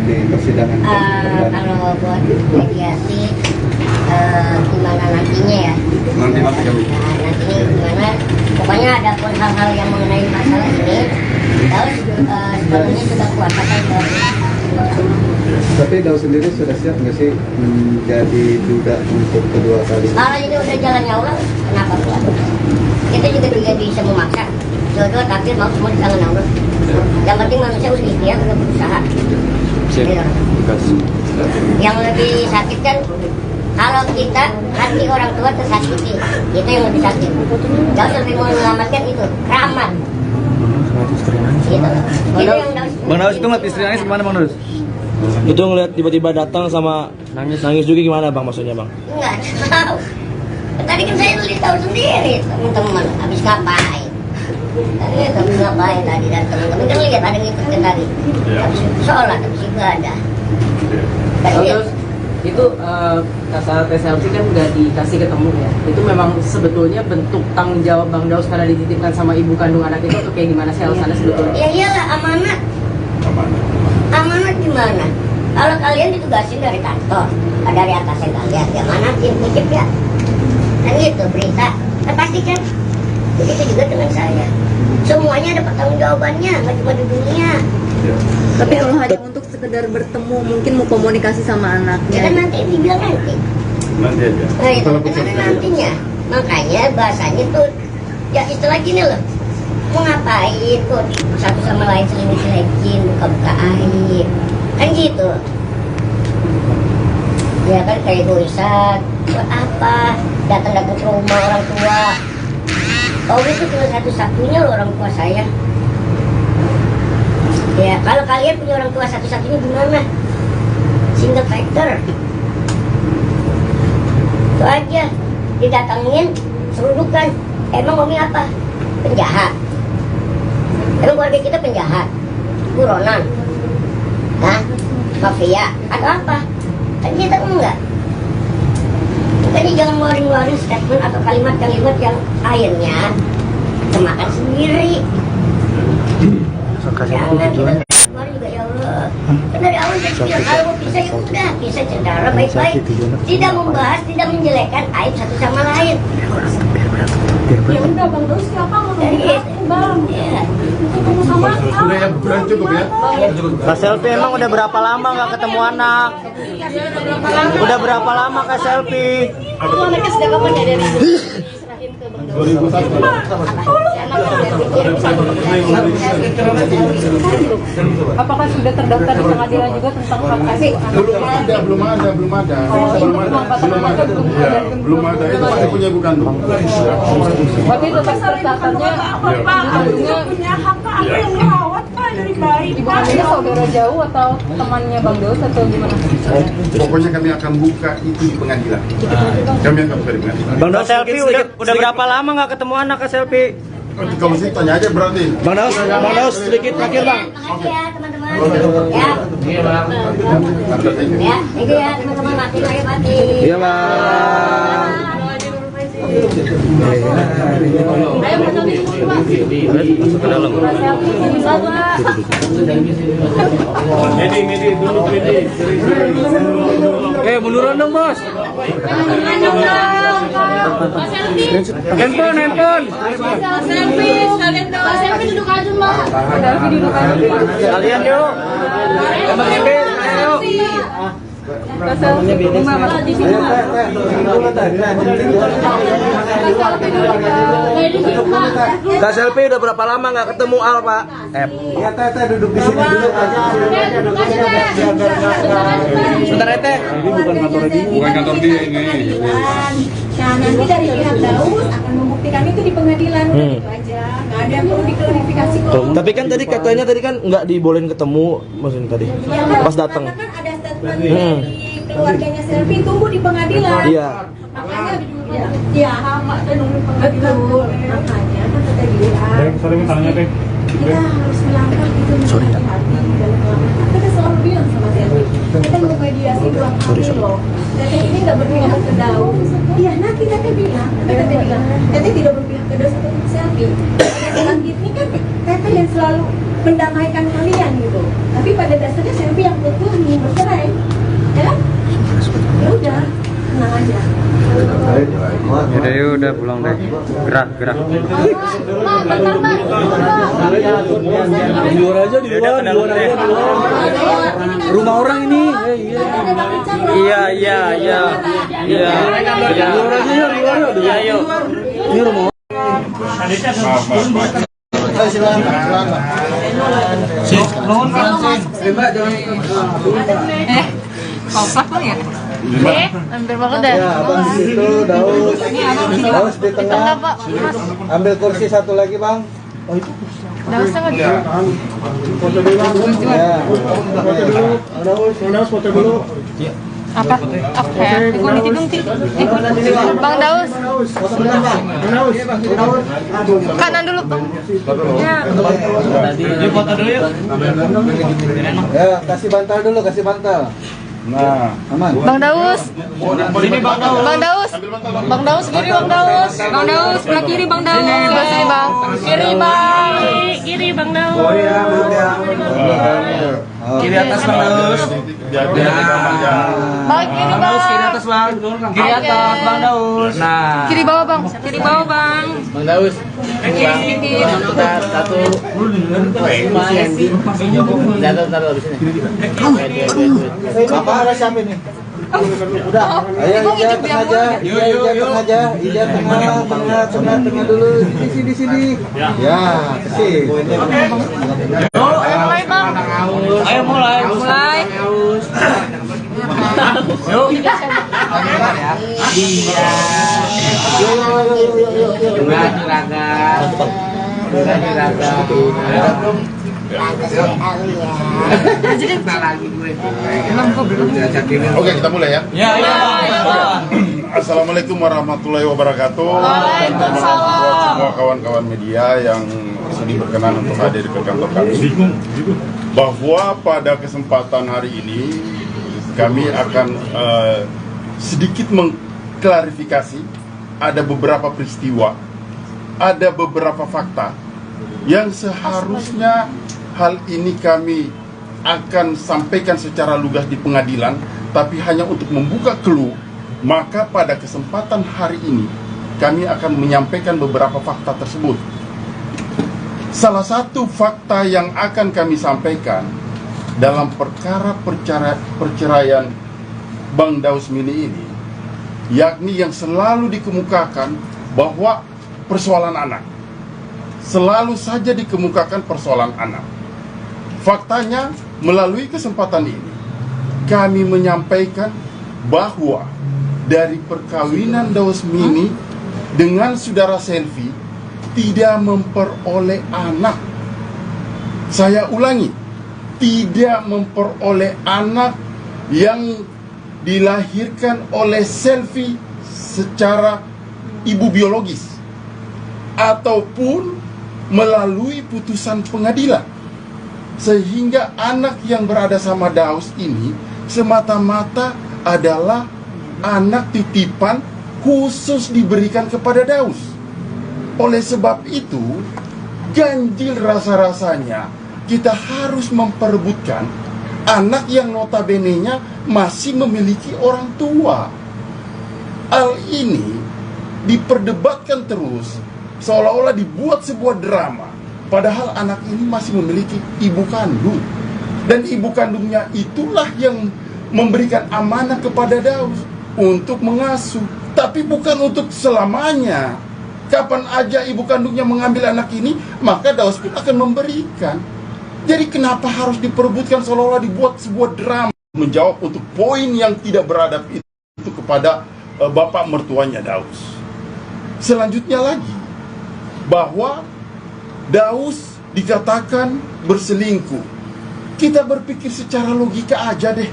di persidangan. Kalau buat mediasi gimana nantinya ya? Nanti kami. Nah, nantinya gimana? Pokoknya ada pun hal-hal yang mengenai masalah ini, Daus sebenarnya sudah kuasakan Tapi Daus sendiri sudah siap nggak sih menjadi duda untuk kedua kali? Kalau ini udah jalannya Allah, kenapa kuat? Kita juga tidak bisa memaksa. Jodoh takdir mau semua di tangan Allah. Yang penting manusia udah ikhtiar, udah berusaha. Gitu. Yang lebih sakit kan kalau kita hati orang tua tersakiti, itu yang lebih sakit. Gak usah lebih mau menyelamatkan itu, keramat. Gitu. Itu yang Bang Daus itu ngeliat istri nangis gimana Bang Daus? Itu ngeliat tiba-tiba datang sama nangis juga gimana Bang maksudnya Bang? nggak tahu. Tadi kan saya udah tahu sendiri teman-teman habis ngapain. Tadi habis ngapain tadi dan teman-teman kan lihat ada ngikutkan tadi. Habis sholat, habis ibadah. Terus itu kasat SLC kan udah dikasih ketemu ya. Itu memang sebetulnya bentuk tanggung jawab Bang Daus karena dititipkan sama ibu kandung anak itu atau kayak gimana sih alasannya sebetulnya? Ya iyalah amanat. Amanat gimana? Kalau kalian ditugasin dari kantor, dari atasnya kalian, ya manatin, titip ya. Kan gitu berita. Kan pasti kan. Begitu juga dengan saya. Semuanya ada pertanggungjawabannya, nggak cuma di dunia. Tapi kalau hanya untuk sekedar bertemu, mungkin mau komunikasi sama Ya anaknya. kan nanti dibilang nanti. Nanti aja. Nah itu kan ada nantinya. Makanya bahasanya tuh ya istilah gini loh. Mau ngapain kok satu sama lain selingkuh-selingkuhin, buka-buka aib. Kan gitu. Ya kan kayak egoisan. Buat apa? Datang-datang ke rumah orang tua. Oh itu cuma satu-satunya loh orang tua saya. Ya kalau kalian punya orang tua satu-satunya gimana? Single factor. Itu aja. Didatangin, serudukan. Emang ngomongin apa? Penjahat. Emang keluarga kita penjahat? Buronan? Hah? Mafia? Atau apa? Kan kita enggak. Makanya jangan ngeluarin statement atau kalimat-kalimat yang akhirnya kemakan sendiri. Jangan kita keluarin juga ya Allah. Kan dari awal saya bilang kalau mau pisah ya udah pisah secara baik-baik. Tidak membahas, tidak menjelekkan aib satu sama lain. Ya udah Bang Daus siapa mau ngomong Bang? Ya. Ketemu sama Sudah ya, bukan cukup ya. Kak Selfie emang udah berapa lama nggak ketemu anak? Udah berapa lama Kak Selfie? Aku anaknya sudah kapan ya dari serahin ke Bang Daus? 2001. Apakah sudah terdaftar di pengadilan juga tentang hak asuh anak? Belum ada. Belum ada. Itu masih punya ibu kandung. Berarti tetap tercatatnya ibu kandungnya Punya hak apa yang merawat kan lebih baik. ibu kandungnya saudara jauh atau temannya Bang Daus atau gimana? Pokoknya kami akan buka itu di pengadilan. Kami akan buka di pengadilan. Bang Daus Selfie udah berapa lama nggak ketemu anak Kak Selfie? Kalau sih tanya aja berarti. Bang Daus sedikit terakhir Bang. Makasih ya teman-teman. Ya. Ya, itu ya teman-teman mati lagi mati. Iya Bang. Munduran dong bos. Handphone. Selfie duduk aja Mbak. Kalian yuk. Kak Selfie udah berapa lama nggak ketemu Al Pak? Ya Teh duduk di sini dulu aja. Sebentar ya Teh. Bukan kantor dia ini. Nah nanti dari pihak Daus akan membuktikan itu di pengadilan. Itu aja. Nggak ada yang perlu diklarifikasi kok. Tapi kan tadi katanya nggak dibolehin ketemu, maksudnya tadi Ya, kan, pas datang. karena kan ada statement dari keluarganya Selvi, tunggu di pengadilan. Iya. Makanya ya sama dan nunggu pengadilan. Makanya kan kata dia kita harus melangkah itu hati-hati dalam melangkah. Kita selalu bilang sama Selvi, kita memediasi 2 kali loh. Teteh ini nggak berpihak ke Daus. Iya, nanti Teteh bilang, Teteh tidak berpihak ke Daus atau Selvi. Pada saat ini kan Teteh yang selalu mendamaikan kalian gitu. Tapi pada dasarnya Selvi yang betul ingin bercerai, ya kan? Ya udah, tenang aja. Udah pulang deh. Gerak. Di luar aja. Rumah orang ini. Iya. Di luar aja yuk, di luar yuk. Ini rumah orang. Kompak pun ya? Hampir banget deh. Ya, abang di situ, Daus di tengah. Ambil kursi satu lagi, Bang. Dausnya nggak Ya. Daus foto dulu. apa? Oke. Gue ditidung Bang Daus. Kanan dulu Bang. Ya. Foto dulu yuk. Ya, kasih bantal. Nah, aman. Bang Daus. Sini Bang Daus. Bang Daus. Bang Daus kiri Bang Daus. Bang Daus, sebelah kiri Bang Daus. Sebelah sini Bang. Kiri Bang. Kiri Bang Daus. Oh iya, maaf ya. Kiri atas Bang Daus. Bang kiri Bang. Kiri atas Bang. Kiri atas Bang Daus. Nah. Kiri bawah Bang. Kiri bawah Bang. Bang Daus. Kiri. Satu. Bapak harus siapa ini? Udah. Ayo Ija tengah aja. Ija tengah dulu. Di sini. Ya, kesini. Mulai Bang. Ayo mulai. Yuk. Oke, kita mulai ya. Ya. Assalamualaikum warahmatullahi wabarakatuh. Waalaikumsalam. Semua kawan-kawan media yang sudi berkenan untuk hadir ke kantor kami. Bahwa pada kesempatan hari ini kami akan sedikit mengklarifikasi ada beberapa peristiwa, ada beberapa fakta yang seharusnya hal ini kami akan sampaikan secara lugas di pengadilan, tapi hanya untuk membuka clue. Maka pada kesempatan hari ini kami akan menyampaikan beberapa fakta tersebut. Salah satu fakta yang akan kami sampaikan dalam perkara perceraian Bang Daus Mini ini, yakni yang selalu dikemukakan bahwa persoalan anak. Selalu saja dikemukakan persoalan anak. Faktanya, melalui kesempatan ini kami menyampaikan bahwa dari perkawinan Daus Mini dengan saudara Selvi tidak memperoleh anak. Saya ulangi, tidak memperoleh anak yang dilahirkan oleh Selvi secara ibu biologis ataupun melalui putusan pengadilan, sehingga anak yang berada sama Daus ini semata-mata adalah anak titipan khusus diberikan kepada Daus. Oleh sebab itu, ganjil rasa-rasanya kita harus memperebutkan anak yang notabene-nya masih memiliki orang tua. Hal ini diperdebatkan terus, seolah-olah dibuat sebuah drama, padahal anak ini masih memiliki ibu kandung. Dan ibu kandungnya itulah yang memberikan amanah kepada Daus untuk mengasuh, tapi bukan untuk selamanya. Kapan aja ibu kandungnya mengambil anak ini, maka Daus pun akan memberikan. Jadi kenapa harus diperebutkan seolah-olah dibuat sebuah drama? Menjawab untuk poin yang tidak beradab itu kepada bapak mertuanya Daus. Selanjutnya lagi, bahwa Daus dikatakan berselingkuh. Kita berpikir secara logika aja deh.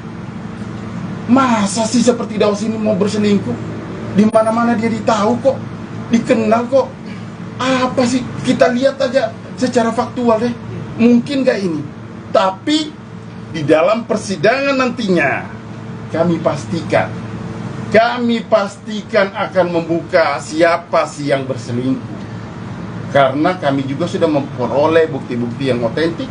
Masa sih seperti Daus ini mau berselingkuh? Di mana-mana dia ditahu kok, dikenal kok. Apa sih? Kita lihat aja secara faktual deh. Mungkin gak ini? Tapi di dalam persidangan nantinya kami pastikan akan membuka siapa sih yang berselingkuh. Karena kami juga sudah memperoleh bukti-bukti yang otentik,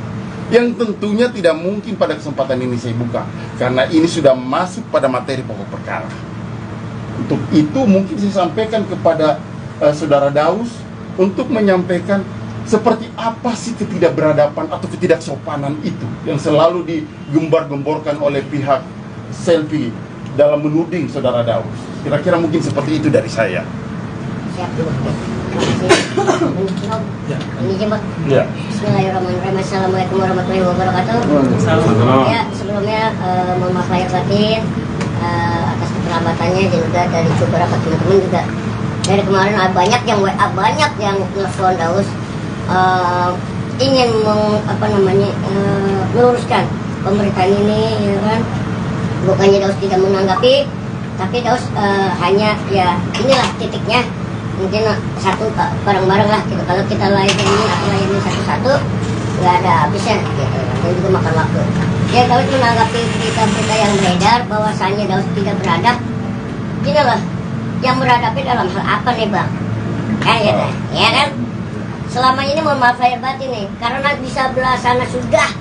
yang tentunya tidak mungkin pada kesempatan ini saya buka, karena ini sudah masuk pada materi pokok perkara. Untuk itu mungkin saya sampaikan kepada saudara Daus untuk menyampaikan seperti apa sih ketidakberadaban atau ketidaksopanan itu yang selalu digembar-gemborkan oleh pihak Selfie dalam menuding saudara Daus. Kira-kira mungkin seperti itu dari saya. Siap. Ini aja, Mbak. Ya. Bismillahirrahmanirrahim. Assalamualaikum warahmatullahi wabarakatuh. Ya, sebelumnya mohon maaf lahir batin atas keterlambatannya, dan juga dari beberapa teman-teman juga. Dari kemarin banyak yang WA, banyak yang telepon Daus ingin meluruskan pemberitaan ini, ya kan. Bukannya Daus tidak menanggapi, tapi Daus hanya ya inilah titiknya. Mungkin satu bareng-bareng lah gitu. Kalau kita layani satu-satu nggak ada habisnya gitu, dan juga makan waktu. Ya Daus menanggapi berita-berita yang beredar bahwasannya Daus tidak beradab. Gini loh, yang beradabnya dalam hal apa nih Bang? Ya kan? Selama ini mohon maaf lahir batin nih, karena di sebelah sana sudah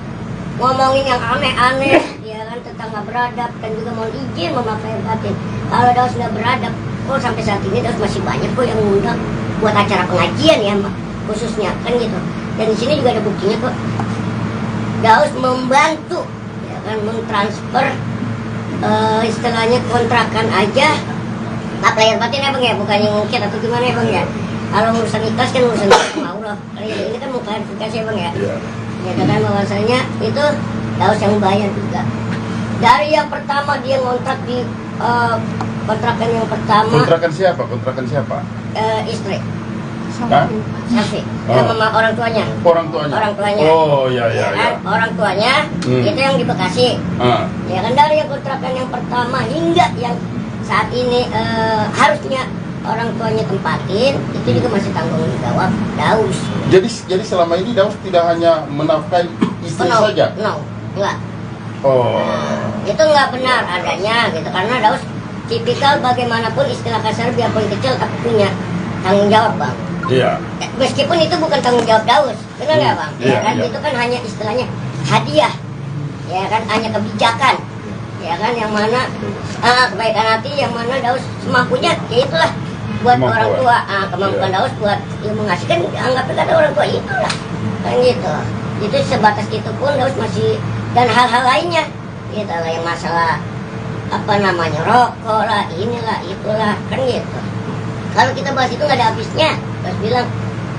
ngomongin yang aneh-aneh, ya kan, tentang nggak beradab, dan juga mohon izin mohon maaf lahir batin. Kalau Daus nggak beradab, oh sampai saat ini Daus masih banyak kok yang ngundang buat acara pengajian ya, khususnya kan gitu. Dan di sini juga ada buktinya kok. Daus membantu, ya kan, mentransfer istilahnya kontrakan aja. Maaf lahir batin ya Bang ya, bukan yang mungkin atau gimana ya Bang ya. Kalau urusan ikhlas kan urusan sama Allah. Ini kan mau klarifikasi ya Bang ya. Ya kan bahwasanya itu Daus yang bayar juga. Dari yang pertama dia ngontrak di kontrakan yang pertama. Kontrakan siapa? Istri. Hah? Safi. Sama orang tuanya. Orang tuanya. Oh ya. Orang tuanya itu yang di Bekasi. Ya kan, dari yang kontrakan yang pertama hingga yang saat ini harusnya orang tuanya tempatin, itu juga masih tanggung jawab Daus. Jadi selama ini Daus tidak hanya menafkahi istri saja? Enggak. Oh. Itu enggak benar adanya gitu, karena Daus tipikal bagaimanapun istilah kasar biarpun kecil tapi punya tanggung jawab Bang. Iya. Meskipun itu bukan tanggung jawab Daus, benar nggak Bang? Iya, kan iya. Itu kan hanya istilahnya hadiah, ya kan, hanya kebijakan, ya kan, yang mana kebaikan hati yang mana Daus semampunya, ya itulah buat Kemampuan. orang tua, kemampuan Daus buat mengasihkan, anggapnya kata orang tua itulah, kan gitu. Itu sebatas itu pun Daus masih, dan hal-hal lainnya, gitu lah, yang masalah rokok lah, inilah, itulah, kan gitu. Kalau kita bahas itu nggak ada habisnya. Terus bilang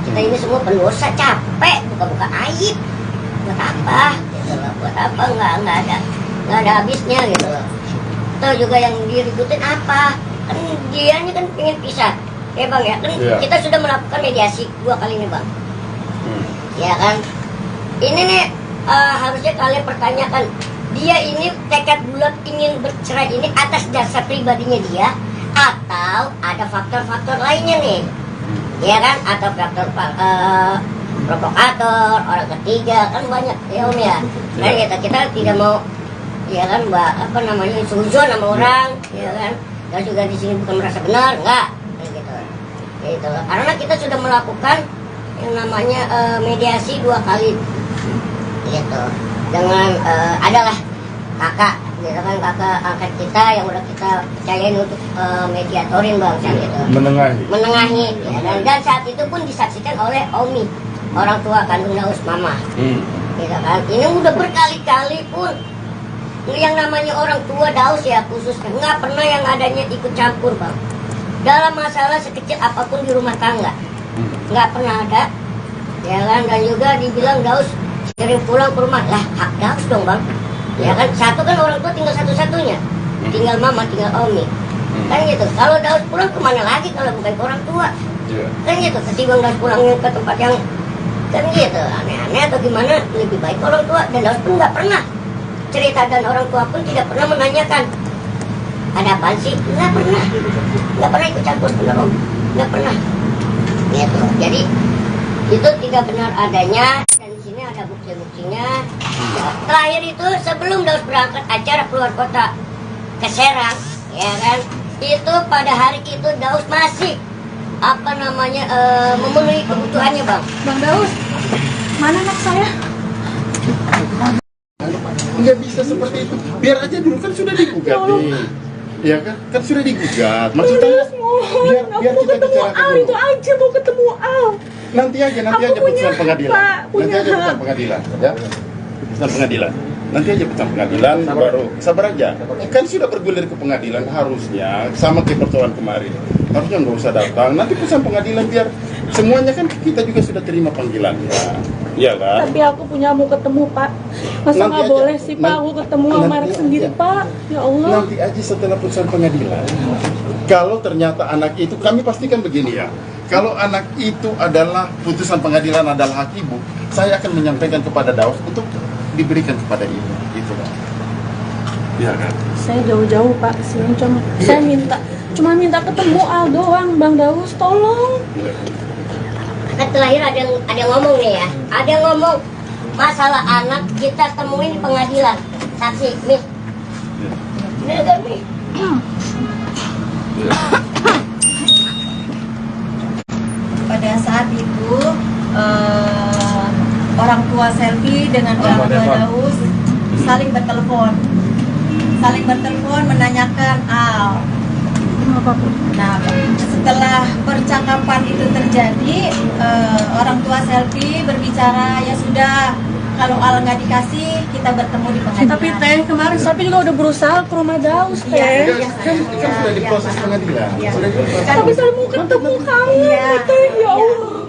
kita ini semua pendosa, capek buka-buka aib. Buat apa? Gitu loh. Buat apa? Nggak ada habisnya gitu loh. Tuh juga yang diributin apa? Kan dianya kan pengen pisah, ya Bang ya. Kan kita sudah melakukan mediasi 2 kali nih Bang. Ya kan. Ini nih harusnya kalian pertanyakan, dia ini tekad bulat ingin bercerai ini atas dasar pribadinya dia, atau ada faktor-faktor lainnya nih, ya kan, atau faktor provokator, orang ketiga, kan banyak ya Om ya. Nah kita tidak mau, ya kan, suzon sama orang, ya kan, dan juga di sini bukan merasa benar, enggak, gitu. Karena kita sudah melakukan yang namanya mediasi 2 kali, gitu, dengan adalah kakak, gitu kan, kakak angkat kita yang udah kita percayain untuk mediatorin Bang, gitu. Menengahi, ya, dan saat itu pun disaksikan oleh Omi, orang tua kandung Daus, mama, gitu kan. Ini udah berkali-kali pun yang namanya orang tua Daus ya khususnya nggak pernah yang adanya ikut campur Bang dalam masalah sekecil apapun di rumah tangga, nggak pernah ada, ya kan. Dan juga dibilang Daus sering pulang ke rumah, lah hak Daus dong Bang. Ya kan, satu kan orang tua tinggal satu-satunya, tinggal mama, tinggal Omi, kan gitu. Kalau Daus pulang kemana lagi kalau bukan ke orang tua, kan gitu. Ketimbang Daus pulangnya ke tempat yang Kan gitu, aneh-aneh atau gimana? Lebih baik orang tua, dan Daus pun nggak pernah cerita, dan orang tua pun tidak pernah menanyakan ada apa sih, nggak pernah ikut campur penolong, nggak pernah. Gitu. Jadi itu tidak benar adanya, dan di sini ada bukti-buktinya. Ya, terakhir itu sebelum Daus berangkat acara keluar kota ke Serang, ya kan? Itu pada hari itu Daus masih memenuhi kebutuhannya, Bang. Bang Daus, mana anak saya? Nggak bisa seperti itu. Biar aja dulu, kan sudah digugat nih. Ya kan? Kan sudah digugat. Maksudnya biar kita bicarakan dulu. Itu aja mau ketemu Al. Nanti aja putusan pengadilan. Nanti aja putusan pengadilan, ya. Putusan pengadilan. Nanti aja putusan pengadilan baru sabar aja. Kan sudah bergulir ke pengadilan, harusnya sama kayak persoalan kemarin. Harusnya nggak usah datang. Nanti putusan pengadilan biar semuanya, kan kita juga sudah terima panggilannya. Iya kan? Tapi aku punya mau ketemu, Pak. Masa Nanti nggak aja. boleh sih, Pak? Aku ketemu sama Marek sendiri, Pak. Ya Allah. Nanti aja setelah putusan pengadilan. Kalau ternyata anak itu, kami pastikan begini ya. Kalau anak itu adalah putusan pengadilan adalah hak ibu, saya akan menyampaikan kepada Daus untuk diberikan kepada ibu. Itu kan. Iya kan? Saya jauh-jauh, Pak. Saya cuma minta ketemu Al doang, Bang Daus. Tolong. Kan terakhir ada yang ngomong nih ya, ada yang ngomong masalah anak kita temuin di pengadilan, saksi, Miss. Bener kan, Miss? Pada saat itu orang tua Selfie dengan orang tua Daus saling bertelepon menanyakan Al. Nah, setelah percakapan itu terjadi, orang tua Selfie berbicara, ya sudah, kalau Al nggak dikasih, kita bertemu di pengadilan. Tapi Teh, kemarin Sopi juga udah berusaha ke rumah Daus, Teh. Kan sudah diproses pengadilan. Sudah diproses. Tapi saya mau ketemu kamu, Teh. Ya Allah.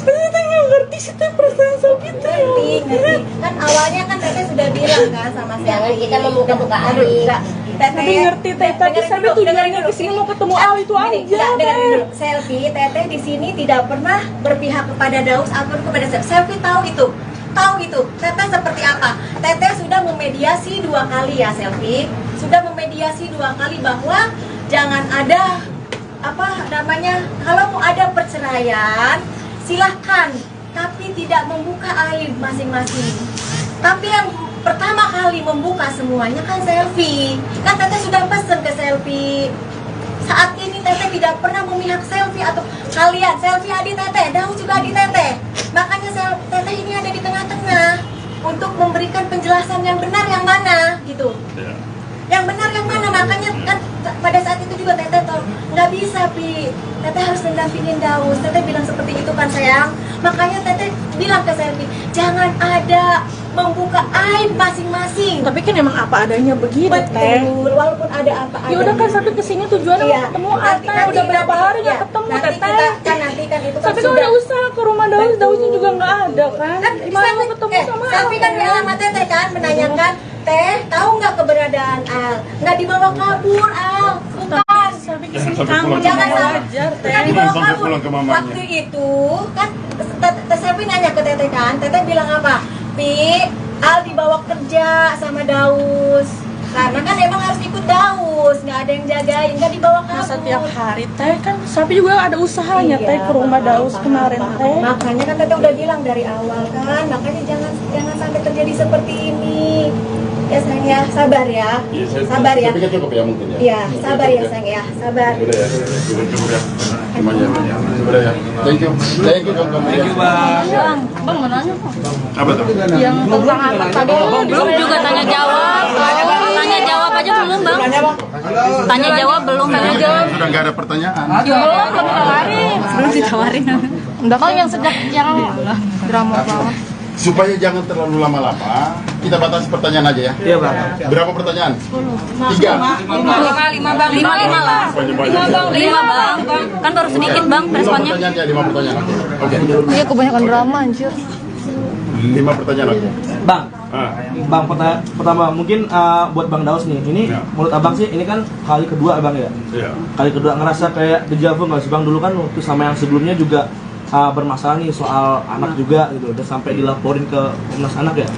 Tapi Teh nggak ngerti sih Teh perasaan Sopi, Teh. Ngerti. Kan awalnya kan Teteh sudah bilang kan sama saya. Jangan kita membuka-buka hati. Tapi ngerti Teh, tapi saya tujuannya kesini mau ketemu Al itu aja. Selfie, Teteh di sini tidak pernah berpihak kepada Daus ataupun kepada Selfie. Tahu itu, Teteh seperti apa? Teteh sudah memediasi 2 kali ya, Selfie. Sudah memediasi 2 kali bahwa jangan ada kalau mau ada perceraian silahkan, tapi tidak membuka aib masing-masing. Tapi yang pertama kali membuka semuanya kan Selfie. Kan Teteh sudah pesen ke Selfie. Saat ini Teteh tidak pernah memihak Selfie atau kalian. Selfie adik Teteh, Daus juga adik Teteh. Makanya Teteh ini ada di tengah-tengah untuk memberikan penjelasan yang benar yang mana gitu. Yang benar yang mana, makanya kan pada saat itu juga Teteh tahu nggak bisa Teteh harus mendampingin Daus. Teteh bilang seperti itu kan sayang. Makanya Teteh bilang ke Selfie, jangan ada membuka aib masing-masing. Tapi kan emang apa adanya begitu, Teh. Betul, walaupun ada apa adanya. Ya udah kan sampai kesini tujuannya mau ketemu Teh. Udah berapa hari nggak ketemu, Teteh. Nanti kan itu kan Tapi kan udah usaha ke rumah Daus, Dausnya juga nggak ada kan. Gimana mau ketemu sama Al? Tapi kan bilang sama Teteh kan menanyakan, Teh, tahu nggak keberadaan Al? Nggak dibawa kabur Al, bukan. Sampai kesini kamu Jangan wajar, Teh. nggak dibawa Sampai kabur. pulang ke mamanya. Waktu itu kan Selfie nanya ke Teteh kan, Teteh bilang apa? Al dibawa kerja sama Daus. Karena kan emang harus ikut Daus, nggak ada yang jagain, nggak dibawa kabur. Masa tiap hari Teh kan Sapi juga ada usahanya Teh ke rumah Daus kemarin Teh. Makanya kan Teteh udah bilang dari awal kan, makanya jangan sampai terjadi seperti ini. Ya sayang ya, sabar ya. Sabar ya. Tapi kan cukup ya mungkin ya. Iya, sabar ya sayang ya, sabar. Udah ya, cukup ya. Semuanya. Udah ya. Thank you kamu. Thank you, Bang. Bang mau nanya kok. Apa tuh? Yang tentang anak tadi belum juga tanya jawab. Tanya jawab aja belum Bang. Tanya jawab belum tanya jawab. Sudah nggak ada pertanyaan. Belum ditawarin. Belum ditawarin. Udah kan yang sejak yang drama banget. Supaya jangan terlalu lama-lama, kita batasi pertanyaan aja ya. Iya, Bang. Berapa pertanyaan? 3. Lima bang. Lah. Lima bang. Kan baru sedikit bang 5 responnya. pertanyaan ya, 5 pertanyaan. Oke. Iya kebanyakan drama anjir. 5 pertanyaan oke. Bang, pertama mungkin buat Bang Daus nih. Ini menurut Abang sih ini kan kali kedua Abang ya. Iya. Kali kedua ngerasa kayak deja vu nggak sih Bang? Dulu kan waktu sama yang sebelumnya juga bermasalah nih soal anak juga gitu, udah sampai dilaporin ke Komnas Anak ya.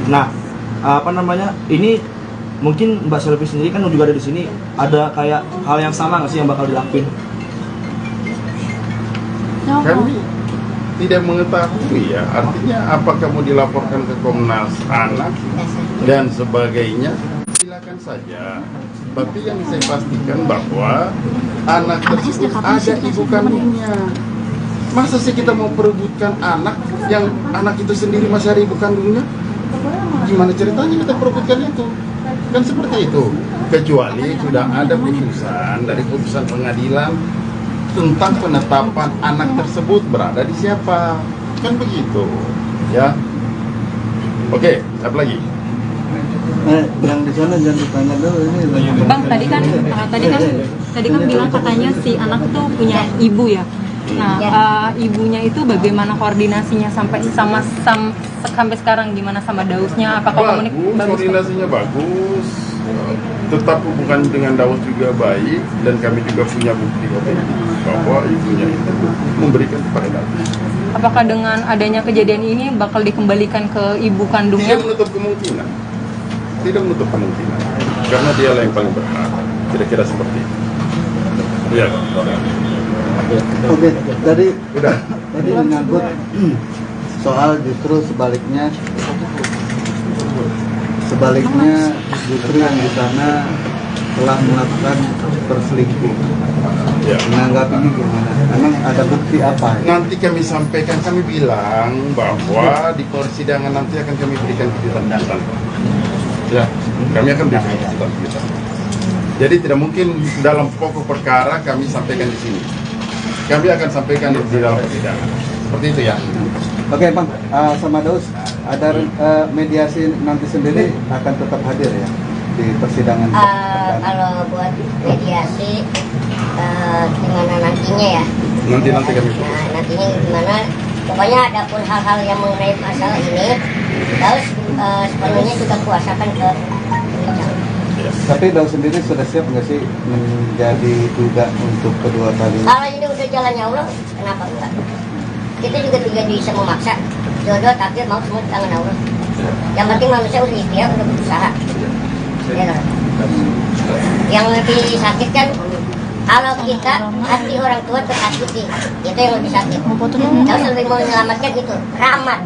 Nah, apa namanya, ini mungkin Mbak Selvi sendiri kan juga ada di sini, ada kayak hal yang sama nggak sih yang bakal dilakuin? Kami tidak mengetahui ya, artinya apakah mau dilaporkan ke Komnas Anak dan sebagainya, silakan saja. Tapi yang saya pastikan bahwa anak tersebut ada ibu kandungnya. Masa sih kita mau perebutkan anak yang anak itu sendiri masih ada ibu kandungnya? Gimana ceritanya kita perebutkan itu? Kan seperti itu. Kecuali sudah ada putusan dari putusan pengadilan tentang penetapan anak tersebut berada di siapa. Kan begitu. Ya. Oke, apa lagi? Yang di sana jangan ditanya dulu ini. Bang, tadi kan bilang katanya si anak itu punya ibu ya. Nah, ibunya itu bagaimana koordinasinya sampai sampai sekarang, gimana sama Dausnya? Apakah bagus, koordinasinya bagus. Tetap hubungan dengan Daus juga baik, dan kami juga punya bukti bahwa ibunya itu memberikan kepada Daus. Apakah dengan adanya kejadian ini bakal dikembalikan ke ibu kandungnya? Tidak menutup kemungkinan. Tidak menutup kemungkinan. Karena dialah yang paling berhak. Kira-kira seperti itu. Iya. Oke, tadi Udah. menyangkut soal justru sebaliknya justru yang di sana telah melakukan perselingkuhan. Ya. Menanggapinya gimana? Emang ada bukti apa? Nanti kami sampaikan, kami bilang bahwa di persidangan nanti akan kami berikan kejutan-kejutan. Ya, kami akan berikan kejutan-kejutan. Jadi tidak mungkin dalam pokok perkara kami sampaikan di sini. Kami akan sampaikan di dalam persidangan. Seperti itu ya. Oke Bang, sama Daus, ada mediasi nanti sendiri akan tetap hadir ya di persidangan? Kalau buat mediasi gimana nantinya ya? Nanti kami. Nah, nantinya gimana? Pokoknya ada pun hal-hal yang mengenai masalah ini, Daus sepenuhnya juga kuasakan ke penyidik. Tapi Daus sendiri sudah siap nggak sih menjadi duda untuk kedua kali? Kalau ini udah jalannya Allah, kenapa enggak? Kita juga tidak bisa memaksa. Jodoh takdir mau semua di tangan Allah. Yang penting manusia udah ikhtiar, udah berusaha. Ya, kan? Yang lebih sakit kan kalau kita hati orang tua tersakiti, itu yang lebih sakit. Daus lebih mau menyelamatkan itu rahmat.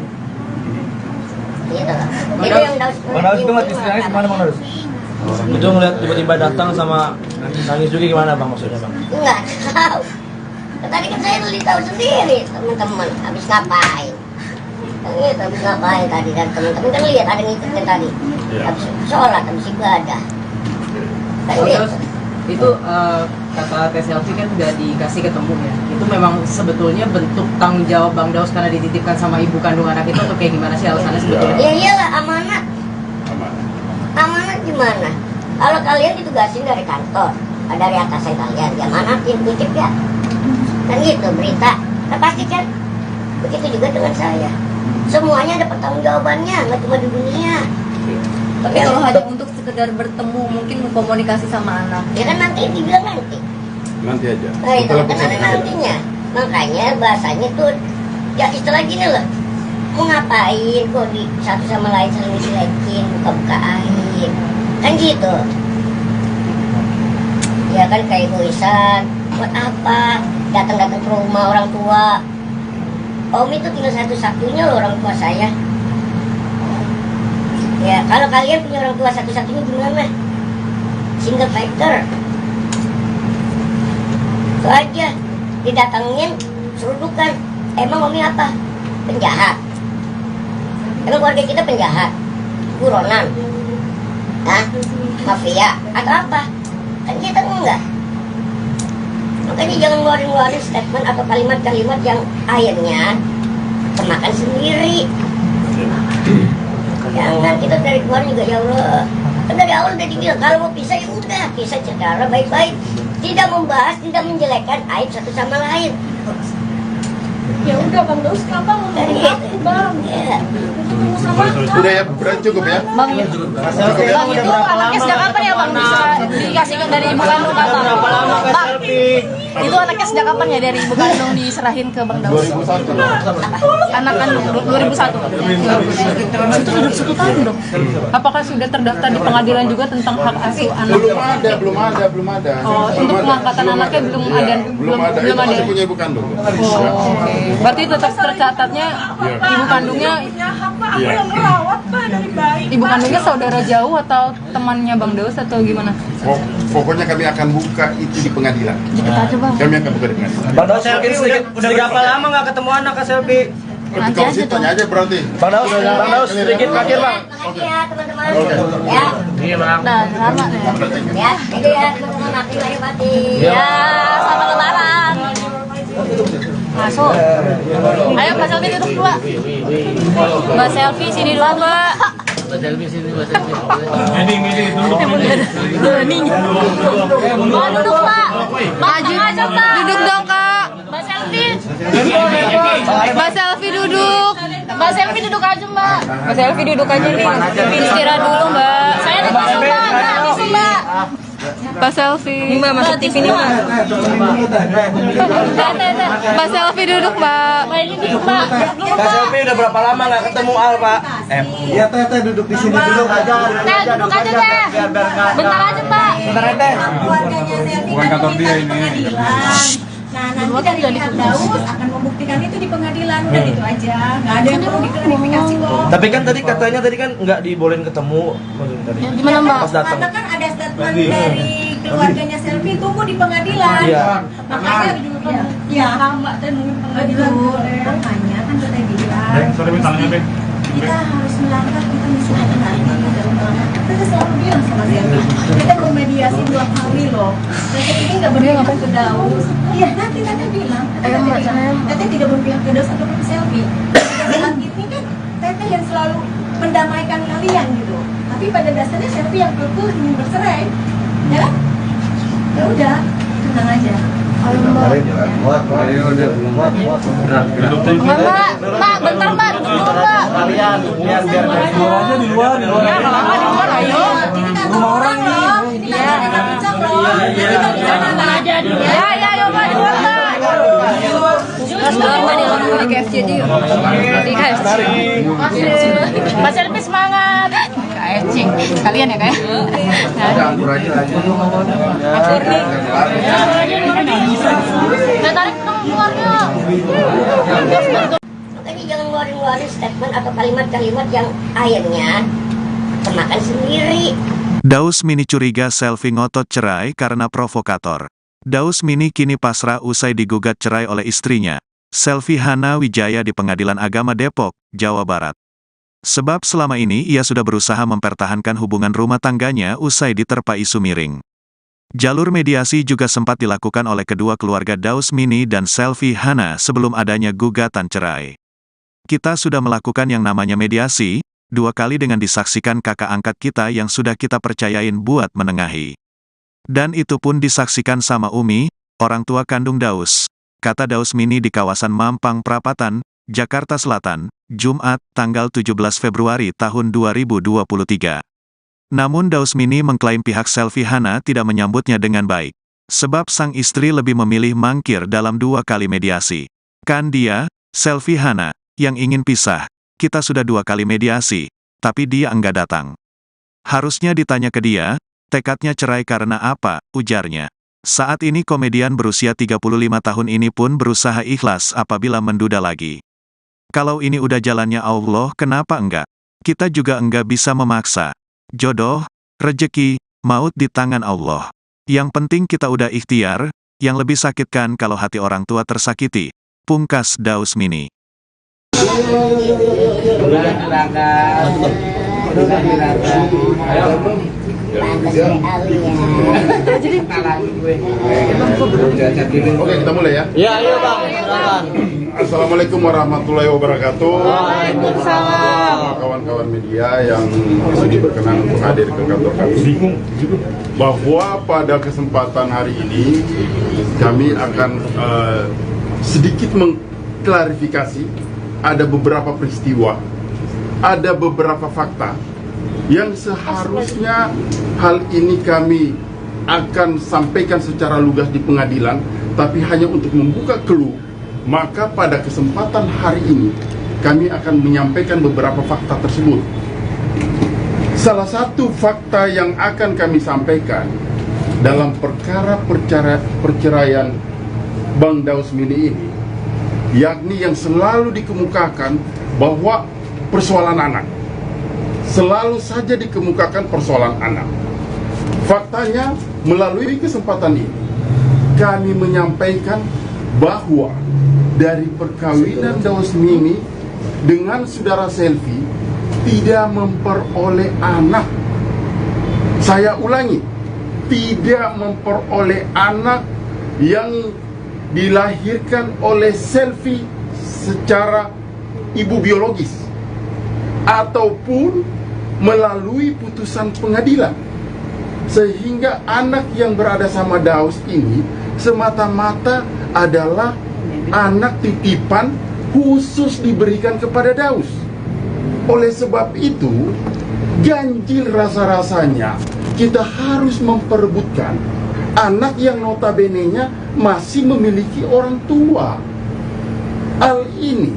Gitu loh. Itu yang Daus. Daus itu nggak istilahnya gimana Bang Daus? Itu ngeliat tiba-tiba datang sama nangis juga gimana Bang maksudnya Bang? Enggak tahu. Tadi kan saya beli tahu sendiri teman-teman habis ngapain. Gitu, habis ngapain tadi, dan teman-teman kan lihat ada ngikutin tadi. Habis sholat, habis ibadah. Terus itu kata Teh Selvi kan udah dikasih ketemu ya. Itu memang sebetulnya bentuk tanggung jawab Bang Daus karena dititipkan sama ibu kandung anak itu, atau kayak gimana sih alasannya sebetulnya? Ya iyalah, amanat. Amanat gimana? Kalau kalian ditugasin dari kantor, dari atasan kalian, ya manatin, titip ya. Kan gitu berita. Nah, pasti kan begitu juga dengan saya. Semuanya ada pertanggungjawabannya, nggak cuma di dunia. Tapi kalau hanya untuk sekedar bertemu, mungkin berkomunikasi sama anak, Ya kan nanti dibilang nanti. Nanti aja. Nah itu kan ada nantinya. Makanya bahasanya tuh ya istilah gini loh. Mau ngapain kok di satu sama lain saling dilekin, buka-buka aib. Kan gitu. Ya kan kayak egoisan. Buat apa? Datang-datang ke rumah orang tua. Om itu tinggal satu-satunya loh orang tua saya. Ya kalau kalian punya orang tua satu-satunya gimana? Single factor. Itu aja. Didatengin, serudukan. Emang Omi apa? Penjahat. Emang keluarga kita penjahat? Buronan? Hah? Mafia? Atau apa? Kan kita enggak. Makanya jangan ngeluarin statement atau kalimat-kalimat yang akhirnya kemakan sendiri. Jangan, kita dari keluar juga ya Allah. Kan dari awal udah dibilang kalau mau pisah ya udah pisah secara baik-baik. Tidak membahas, tidak menjelekkan aib satu sama lain. Ya udah Bang Daus, kenapa ngomong aku Bang? Sama Udah ya, berarti cukup ya. Bang, Bang itu anaknya sejak kapan ya Bang bisa dikasihkan dari ibu kandung ke Bang? Bang, itu anaknya sejak kapan ya dari ibu kandung diserahin ke Bang Daus? 2001. Anak kandung 2001. Itu sudah 1 tahun dong. Apakah sudah terdaftar di pengadilan juga tentang hak asuh anak? Belum ada. Oh, untuk pengangkatan anaknya belum ada. Belum ada. Itu masih punya ibu kandung. Oh, oke. Berarti tetap tercatatnya ibu kandungnya Iya. ibu kandungnya saudara jauh atau temannya Bang Daus atau gimana? Pokoknya kami akan buka itu di pengadilan. Kami akan buka di pengadilan. Bang Daus mungkin sedikit berapa lama nggak ketemu anak Kak Selvi? Kalau sih tanya aja berarti. Bang Daus sedikit terakhir Bang. Oke ya teman-teman. Oke. Ya. Iya Bang. Nah, lama Ya, itu ya teman-teman mari mati. Ya, selamat lebaran. Masuk. Ayo Mbak Selvi duduk dua. Mbak Selvi sini dulu Mbak. Mbak Selvi sini, Mbak Selvi. Mbak duduk Mbak. Maju aja Mbak. Duduk dong Kak. Mbak Selvi. Mbak Selvi duduk. Mbak Selvi duduk aja Mbak. Mbak Selvi duduk aja nih. Istirahat dulu Mbak. Saya ada tisu Mbak. Mbak tisu Mbak. Mbak Selvi. Ini Mbak masuk TV nih Mbak. Mbak Selvi duduk Mbak. Mbak ini duduk Mbak. Kak Selvi udah berapa lama nggak ketemu Al Pak? Iya Teh duduk di sini dulu aja. Teh duduk aja deh. Bentar aja Mbak. Bentar ya Teh. Keluarganya Selvi kan meminta di pengadilan. Nah, nanti dari pihak Daus akan membuktikan itu di pengadilan. Udah gitu aja. Nggak ada yang perlu diklarifikasi kok. Tapi kan tadi katanya nggak dibolehin ketemu. Tadi. Gimana Mbak? Pas datang. Karena kan ada statement dari keluarganya Selvi tunggu di pengadilan. Iya. Makanya ya Mbak Teh nunggu pengadilan. Makanya kan kita bilang. Kita harus melangkah, kita mesti hati-hati dalam melangkah. Kita selalu bilang sama Selvi, kita bermediasi 2 kali loh. Teteh ini nggak berpihak ke Daus. Iya, nanti Teteh bilang. Teteh tidak berpihak ke Daus atau ke Selvi. Saat ini kan Teteh yang selalu mendamaikan kalian gitu. Tapi pada dasarnya Selvi yang kekeh ingin bercerai. Ya? Ya udah, tenang aja. Mbak, bentar Mbak, duduk Mbak. Kalian biar aja di luar. Ya, kalau nggak di luar, ayo. Rumah orang loh. Ini kan ada bincang loh. Jadi kalau di sana aja di luar. Ya, ayo Mbak, di luar Mbak. Mbak, di luar di KFC aja yuk. Di KFC. Mbak Selvi semangat. KFC. Kalian ya kayak. Akur aja. Akur nih. Udah tarik dong keluarnya. Makanya jangan ngeluarin statement atau kalimat-kalimat yang akhirnya kemakan sendiri. Daus Mini curiga Selvi ngotot cerai karena provokator. Daus Mini kini pasrah usai digugat cerai oleh istrinya, Selvi Hana Wijaya di Pengadilan Agama Depok, Jawa Barat. Sebab selama ini ia sudah berusaha mempertahankan hubungan rumah tangganya usai diterpa isu miring. Jalur mediasi juga sempat dilakukan oleh kedua keluarga Daus Mini dan Selvi Hana sebelum adanya gugatan cerai. Kita sudah melakukan yang namanya mediasi, 2 kali dengan disaksikan kakak angkat kita yang sudah kita percayain buat menengahi. Dan itu pun disaksikan sama Umi, orang tua kandung Daus, kata Daus Mini di kawasan Mampang Prapatan, Jakarta Selatan, Jumat, tanggal 17 Februari tahun 2023. Namun Daus Mini mengklaim pihak Selvi Hana tidak menyambutnya dengan baik. Sebab sang istri lebih memilih mangkir dalam 2 kali mediasi. Kan dia, Selvi Hana, yang ingin pisah. Kita sudah 2 kali mediasi, tapi dia enggak datang. Harusnya ditanya ke dia, tekadnya cerai karena apa, ujarnya. Saat ini komedian berusia 35 tahun ini pun berusaha ikhlas apabila menduda lagi. Kalau ini udah jalannya Allah, kenapa enggak? Kita juga enggak bisa memaksa. Jodoh, rejeki, maut di tangan Allah. Yang penting kita udah ikhtiar, yang lebih sakitkan kalau hati orang tua tersakiti. Pungkas Daus Mini. Oke, kita mulai ya. Iya, ayo Bang. Assalamualaikum warahmatullahi wabarakatuh. Waalaikumsalam. Kawan-kawan media yang sudi berkenan untuk hadir ke kantor kami, bahwa pada kesempatan hari ini kami akan sedikit klarifikasi, ada beberapa peristiwa, ada beberapa fakta yang seharusnya hal ini kami akan sampaikan secara lugas di pengadilan, tapi hanya untuk membuka clue. Maka pada kesempatan hari ini kami akan menyampaikan beberapa fakta tersebut. Salah satu fakta yang akan kami sampaikan dalam perkara perceraian Bang Daus Mini ini, yakni yang selalu dikemukakan bahwa persoalan anak. Selalu saja dikemukakan persoalan anak. Faktanya, melalui kesempatan ini kami menyampaikan bahwa dari perkawinan Daus Mini dengan saudara Selvi tidak memperoleh anak. Saya ulangi, tidak memperoleh anak yang dilahirkan oleh Selvi secara ibu biologis ataupun melalui putusan pengadilan, sehingga anak yang berada sama Daus ini semata-mata adalah anak titipan khusus diberikan kepada Daus. Oleh sebab itu, ganjil rasa-rasanya kita harus memperebutkan anak yang notabene-nya masih memiliki orang tua. Hal ini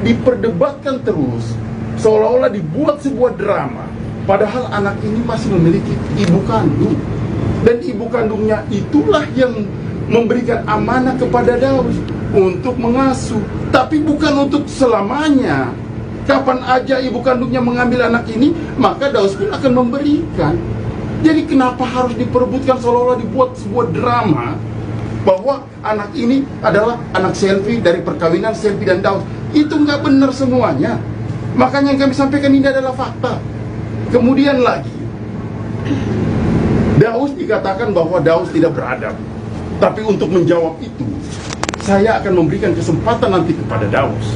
diperdebatkan terus, seolah-olah dibuat sebuah drama, padahal anak ini masih memiliki ibu kandung. Dan ibu kandungnya itulah yang memberikan amanah kepada Daus untuk mengasuh, tapi bukan untuk selamanya. Kapan aja ibu kandungnya mengambil anak ini, maka Daus pun akan memberikan. Jadi kenapa harus diperebutkan, seolah-olah dibuat sebuah drama bahwa anak ini adalah anak Selvi dari perkawinan Selvi dan Daus? Itu nggak benar semuanya. Makanya yang kami sampaikan ini adalah fakta. Kemudian lagi, Daus dikatakan bahwa Daus tidak beradab. Tapi untuk menjawab itu, saya akan memberikan kesempatan nanti kepada Daus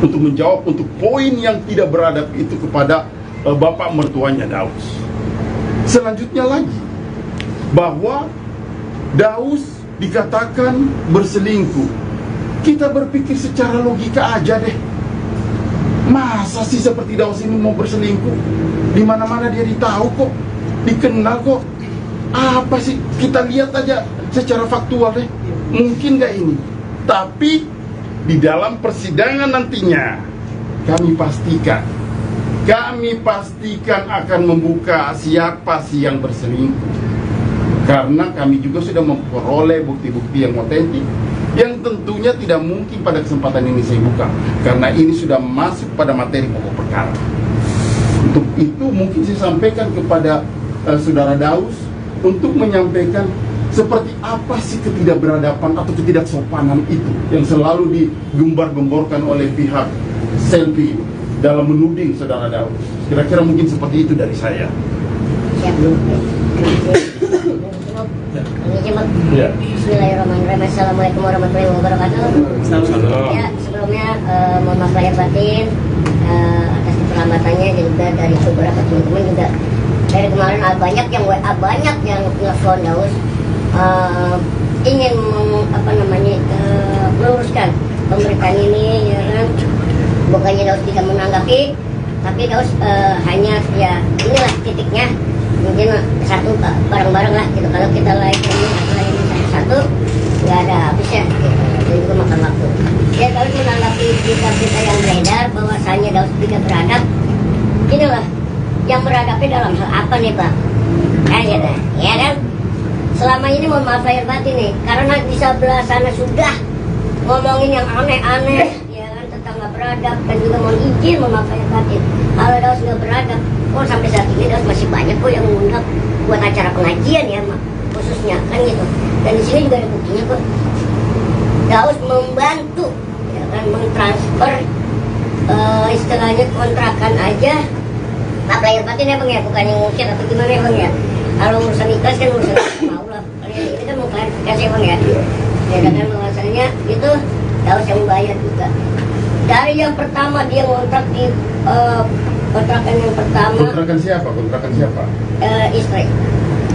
untuk menjawab untuk poin yang tidak beradab itu kepada bapak mertuanya Daus. Selanjutnya lagi, bahwa Daus dikatakan berselingkuh. Kita berpikir secara logika aja deh. Masa sih seperti Daus ini mau berselingkuh? Di mana-mana dia ditahu kok, dikenal kok. Apa sih? Kita lihat aja secara faktual deh. Mungkin gak ini? Tapi di dalam persidangan nantinya kami pastikan akan membuka siapa sih yang berselingkuh. Karena kami juga sudah memperoleh bukti-bukti yang otentik, yang tentunya tidak mungkin pada kesempatan ini saya buka, karena ini sudah masuk pada materi pokok perkara. Untuk itu mungkin saya sampaikan kepada saudara Daus untuk menyampaikan seperti apa sih ketidakberadaban atau ketidaksopanan itu yang selalu digembar-gemborkan oleh pihak Selvi dalam menuding saudara Daus. Kira-kira mungkin seperti itu dari saya. Bismillahirrahmanirrahim. Assalamualaikum warahmatullahi wabarakatuh. Ya, sebelumnya mohon maaf lahir batin atas keterlambatannya, dan juga dari beberapa teman-teman juga dari kemarin banyak yang WA, banyak yang telepon Daus ingin meluruskan pemberitaan ini, ya kan. Bukannya Daus tidak menanggapi, tapi Daus hanya ya inilah titiknya, mungkin satu bareng-bareng lah gitu. Kalau kita lain satu nggak ada habisnya gitu. Jadi juga makan waktu. Ya, Daus menanggapi berita-berita yang beredar bahwasanya Daus tidak beradab. Inilah yang beradabnya dalam hal apa nih Bang? Kan gitu, ya kan? Selama ini mohon maaf lahir batin nih, karena di sebelah sana sudah ngomongin yang aneh-aneh, ya kan, tentang nggak beradab, dan juga mohon izin mohon maaf lahir batin. Kalau Daus nggak beradab, kok sampai saat ini Daus masih banyak kok yang mengundang buat acara pengajian ya, khususnya kan gitu. Dan di sini juga ada buktinya kok. Daus membantu, ya kan, mentransfer istilahnya kontrakan aja. Maaf lahir batin ya Bang ya, bukan yang ngukir atau gimana ya Bang ya. Kalau urusan ikhlas kan urusan mau lah. Ini kan mau klarifikasi Bang ya. Ya dengan bahwasanya itu Daus yang bayar juga. Dari yang pertama dia ngontrak di kontrakan yang pertama. Kontrakan siapa? Istri.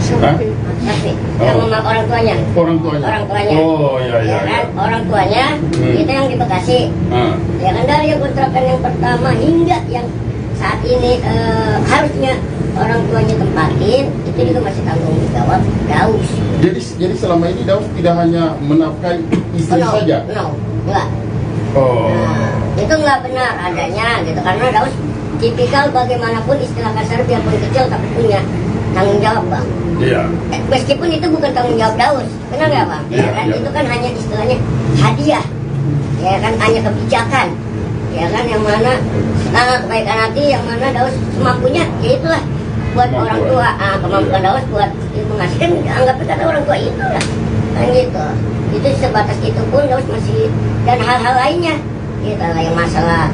Saksi. Sama orang tuanya. Orang tuanya. Orang tuanya. Oh iya iya. Ya kan? Orang tuanya itu yang di Bekasi. Ya kan, dari yang kontrakan yang pertama hingga yang saat ini harusnya orang tuanya tempatin, itu juga masih tanggung jawab Daus. Jadi selama ini Daus tidak hanya menafkahi istri saja? Enggak. Oh. Nah, itu nggak benar adanya gitu, karena Daus tipikal bagaimanapun istilah kasar biarpun kecil tapi punya tanggung jawab, Bang. Iya. Meskipun itu bukan tanggung jawab Daus, benar nggak, Bang? Iya, kan? iya. Itu kan hanya istilahnya hadiah, ya kan, hanya kebijakan, ya kan, yang mana kebaikan hati, yang mana Daus semampunya, ya itulah buat orang tua, kemampuan Daus buat mengasihi, kan anggap kata orang tua itu lah, kan gitu. Itu sebatas itu pun Daus masih, dan hal-hal lainnya, gitu lah, yang masalah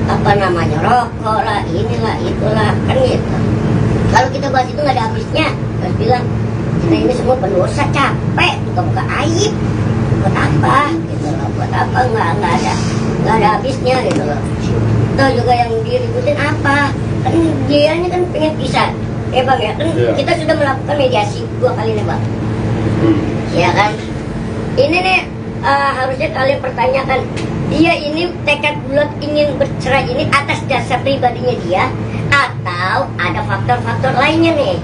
apa namanya rokok lah, inilah itulah, kan gitu. Kalau kita bahas itu nggak ada habisnya. Terus bilang kita ini semua pendosa, capek buka-buka aib, buat apa gitu loh, buat apa, nggak ada habisnya gitu loh. Itu juga yang diributin apa, kan dia ini kan pengen pisah, Bang ya, kan kita sudah melakukan mediasi 2 kali nih, Bang. Ya kan, ini nih harusnya kalian pertanyakan, dia ini tekad bulat ingin bercerai ini atas dasar pribadinya dia, atau ada faktor-faktor lainnya nih,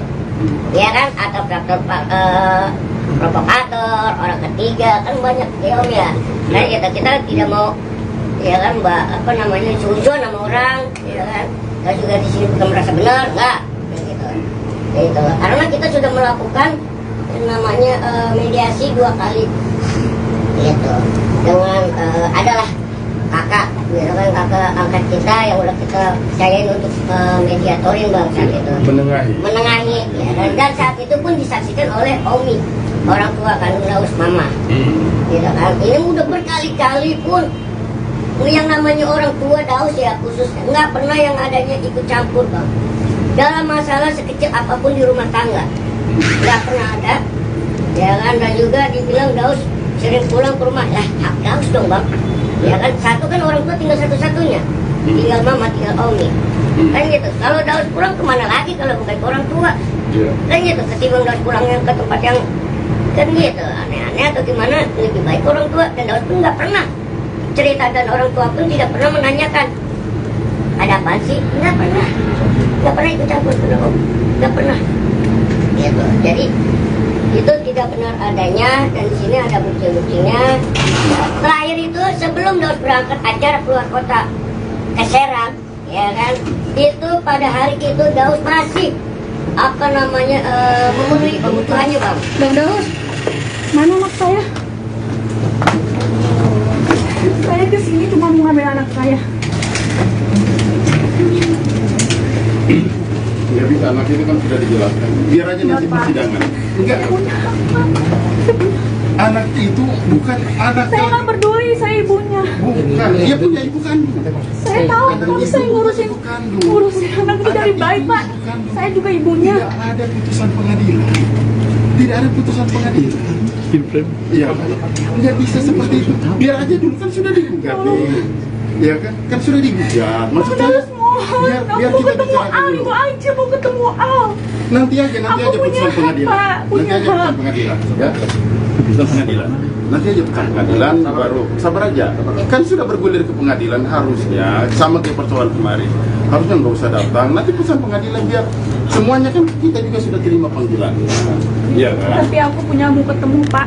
ya kan, atau faktor provokator, orang ketiga, kan banyak ya Om ya. Nah kita tidak mau, ya kan, Mbak, apa namanya, suzon sama orang, ya kan, kita juga di sini bukan merasa benar, enggak, gitu. Gitu. Karena kita sudah melakukan yang namanya mediasi 2 kali, gitu, dengan adalah kakak, gitu kan, kakak angkat kita yang udah kita percayain untuk mediatorin, Bang, saat itu menengahi ya, dan saat itu pun disaksikan oleh Omi, orang tua kandung Daus, mama, gitu kan. Ini udah berkali-kali pun yang namanya orang tua Daus ya khususnya nggak pernah yang adanya ikut campur, Bang, dalam masalah sekecil apapun di rumah tangga, nggak pernah ada, ya kan. Dan juga dibilang Daus sering pulang ke rumah, lah hak Daus dong, Bang, ya kan. Satu kan orang tua tinggal satu-satunya, tinggal mama, tinggal Omi, kan gitu. Kalau Daus pulang kemana lagi kalau bukan ke orang tua, kan gitu. Ketimbang Daus pulangnya ke tempat yang kan gitu aneh-aneh atau gimana, lebih baik orang tua. Dan Daus pun nggak pernah cerita, dan orang tua pun tidak pernah menanyakan ada apa sih, nggak pernah ikut campur, nggak pernah gitu. Jadi itu tidak benar adanya, dan di sini ada bukti-buktinya. Terakhir itu sebelum Daus berangkat acara keluar kota ke Serang, ya kan, itu pada hari itu Daus masih apa namanya memenuhi kebutuhannya, Bang. Bang Daus, mana anak saya? Saya kesini cuma mau ngambil anak saya. Ya bisa, anak itu kan sudah dijelaskan. Biar aja nanti persidangan. Enggak. Anak itu bukan anak. Saya nggak peduli, saya ibunya. Bukan, dia punya ibu kandung. Saya tahu, tapi saya ngurusin anak itu dari baik, Pak. Saya juga ibunya. Tidak ada putusan pengadilan. Tidak ada putusan pengadilan. Iya, nggak bisa seperti itu. Biar aja dulu kan sudah digugat nih. Ya kan sudah digugat. Maksudnya biar kita bicarakan dulu. Ibu aja mau ketemu Al. Nanti aja putusan pengadilan. Nanti aja putusan pengadilan, ya. Putusan pengadilan. Nanti aja putusan pengadilan, baru sabar aja. Kan sudah bergulir ke pengadilan, harusnya sama kayak persoalan kemarin. Harusnya nggak usah datang. Nanti putusan pengadilan biar semuanya kan kita juga sudah terima panggilan. Iya kan? Tapi aku punya mau ketemu, Pak.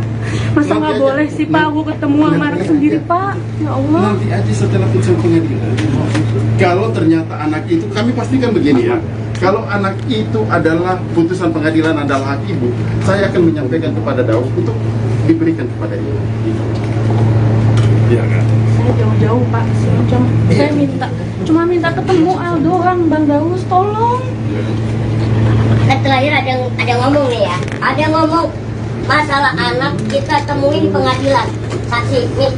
Masa nggak boleh sih, Pak, aku ketemu sama anak sendiri, Pak? Ya Allah. Nanti aja setelah putusan pengadilan. Kalau ternyata anak itu, kami pastikan begini ya. Kalau anak itu adalah putusan pengadilan adalah hak ibu, saya akan menyampaikan kepada Daus untuk diberikan kepada ibu. Iya kan? Saya jauh-jauh, Pak. Saya cuma minta ketemu Al doang, Bang Daus, tolong. Kan terakhir ada ngomong nih ya, ada ngomong masalah anak kita temuin di pengadilan, saksi nih.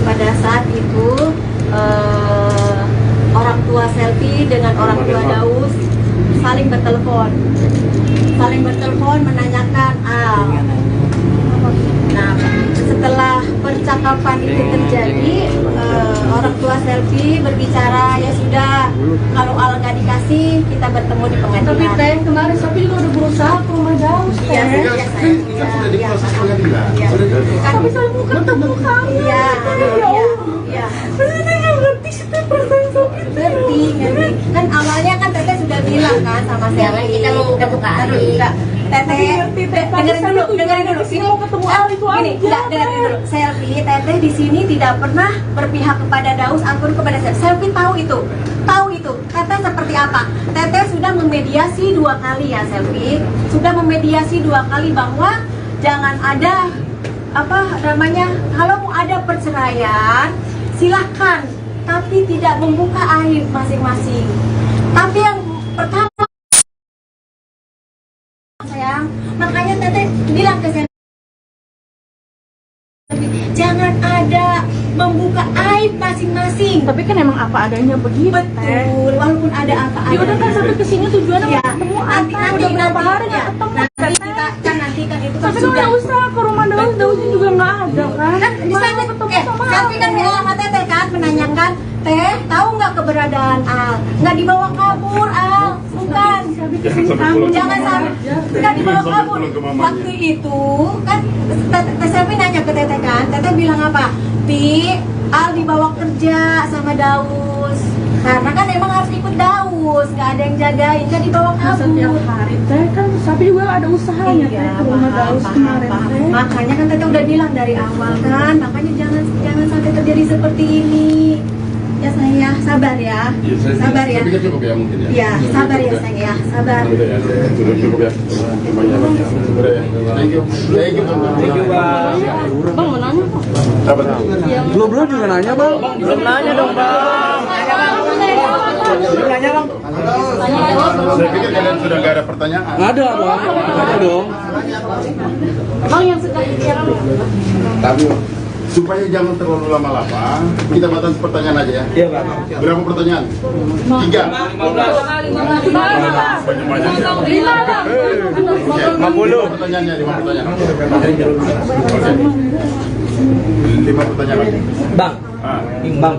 Pada saat itu orang tua Selfie dengan orang tua Daus saling bertelepon menanyakan Al. Nah, setelah percakapan itu terjadi, orang tua Selfie berbicara, ya sudah, kalau Al nggak dikasih kita bertemu di pengadilan. Tapi Teh kemarin Selfie juga udah berusaha ke rumah Daus. Iya, Ini kan sudah di proses pengadilan. Tapi saya mau ketemu kamu. Iya, iya. Saya nggak ngerti sih perasaan Selfie. Ngerti. Kan awalnya kan Teteh sudah bilang kan sama Jangan Selfie. kita membuka-buka hati. Teteh, dengerin dulu. Sini mau ketemu Al itu Gini, dengerin dulu. Selfie, Teteh di sini tidak pernah berpihak kepada Daus ataupun kepada Selfie. Selfie tahu itu. Teteh seperti apa? Teteh sudah memediasi 2 kali ya Selfie. Sudah memediasi 2 kali bahwa jangan ada apa namanya, kalau mau ada perceraian silakan, tapi tidak membuka aib masing-masing. Tapi yang pertama sayang, makanya Teteh bilang ke saya, jangan ada membuka aib masing-masing. Tapi kan emang apa adanya begitu. Betul, walaupun ada apa Ya udah kan sampai kesini tujuannya ya, mau ketemu nanti udah berapa hari nggak ya, ketemu. nanti kita nanti kan itu kan Tapi kan udah usaha ke rumah Dausnya juga nggak ada kan. Kan di sana Selfie kan bilang sama Teteh kan, menanyakan, Teh tahu nggak keberadaan Al? Nggak dibawa kabur Al, bukan. Jangan sampai nggak dibawa kabur. Waktu itu kan Teh Selfie nanya ke Teteh kan, Teteh bilang apa? Pi, Al dibawa kerja sama Daus. Karena kan emang harus ikut Daus, nggak ada yang jagain, nggak dibawa kabur. Setiap hari Teh kan tapi juga ada usahanya Teh ke rumah Daus kemarin Teh. Makanya kan Teteh udah bilang dari awal kan, makanya jangan sampai terjadi seperti ini. Ya sayang ya, sabar ya. Sabar ya. Saya pikir cukup ya mungkin ya. Ya, sabar ya sayang ya, sabar. Sudah cukup ya. Sudah ya. Thank you. Thank you. Thank you, Bang. Bang mau nanya kok. Apa tuh? Belum juga nanya, Bang. Belum nanya dong, Bang. Nanya, Bang. Saya pikir kalian sudah nggak ada pertanyaan. Ada, Bang. Ada dong. Bang yang suka bicara. Tapi supaya jangan terlalu lama-lama, kita batasi pertanyaan aja ya. Iya, Bang. Berapa pertanyaan? 3. Banyak-banyak ya. 50 pertanyaannya, 5 pertanyaan. 5 pertanyaan lagi. Bang, Bang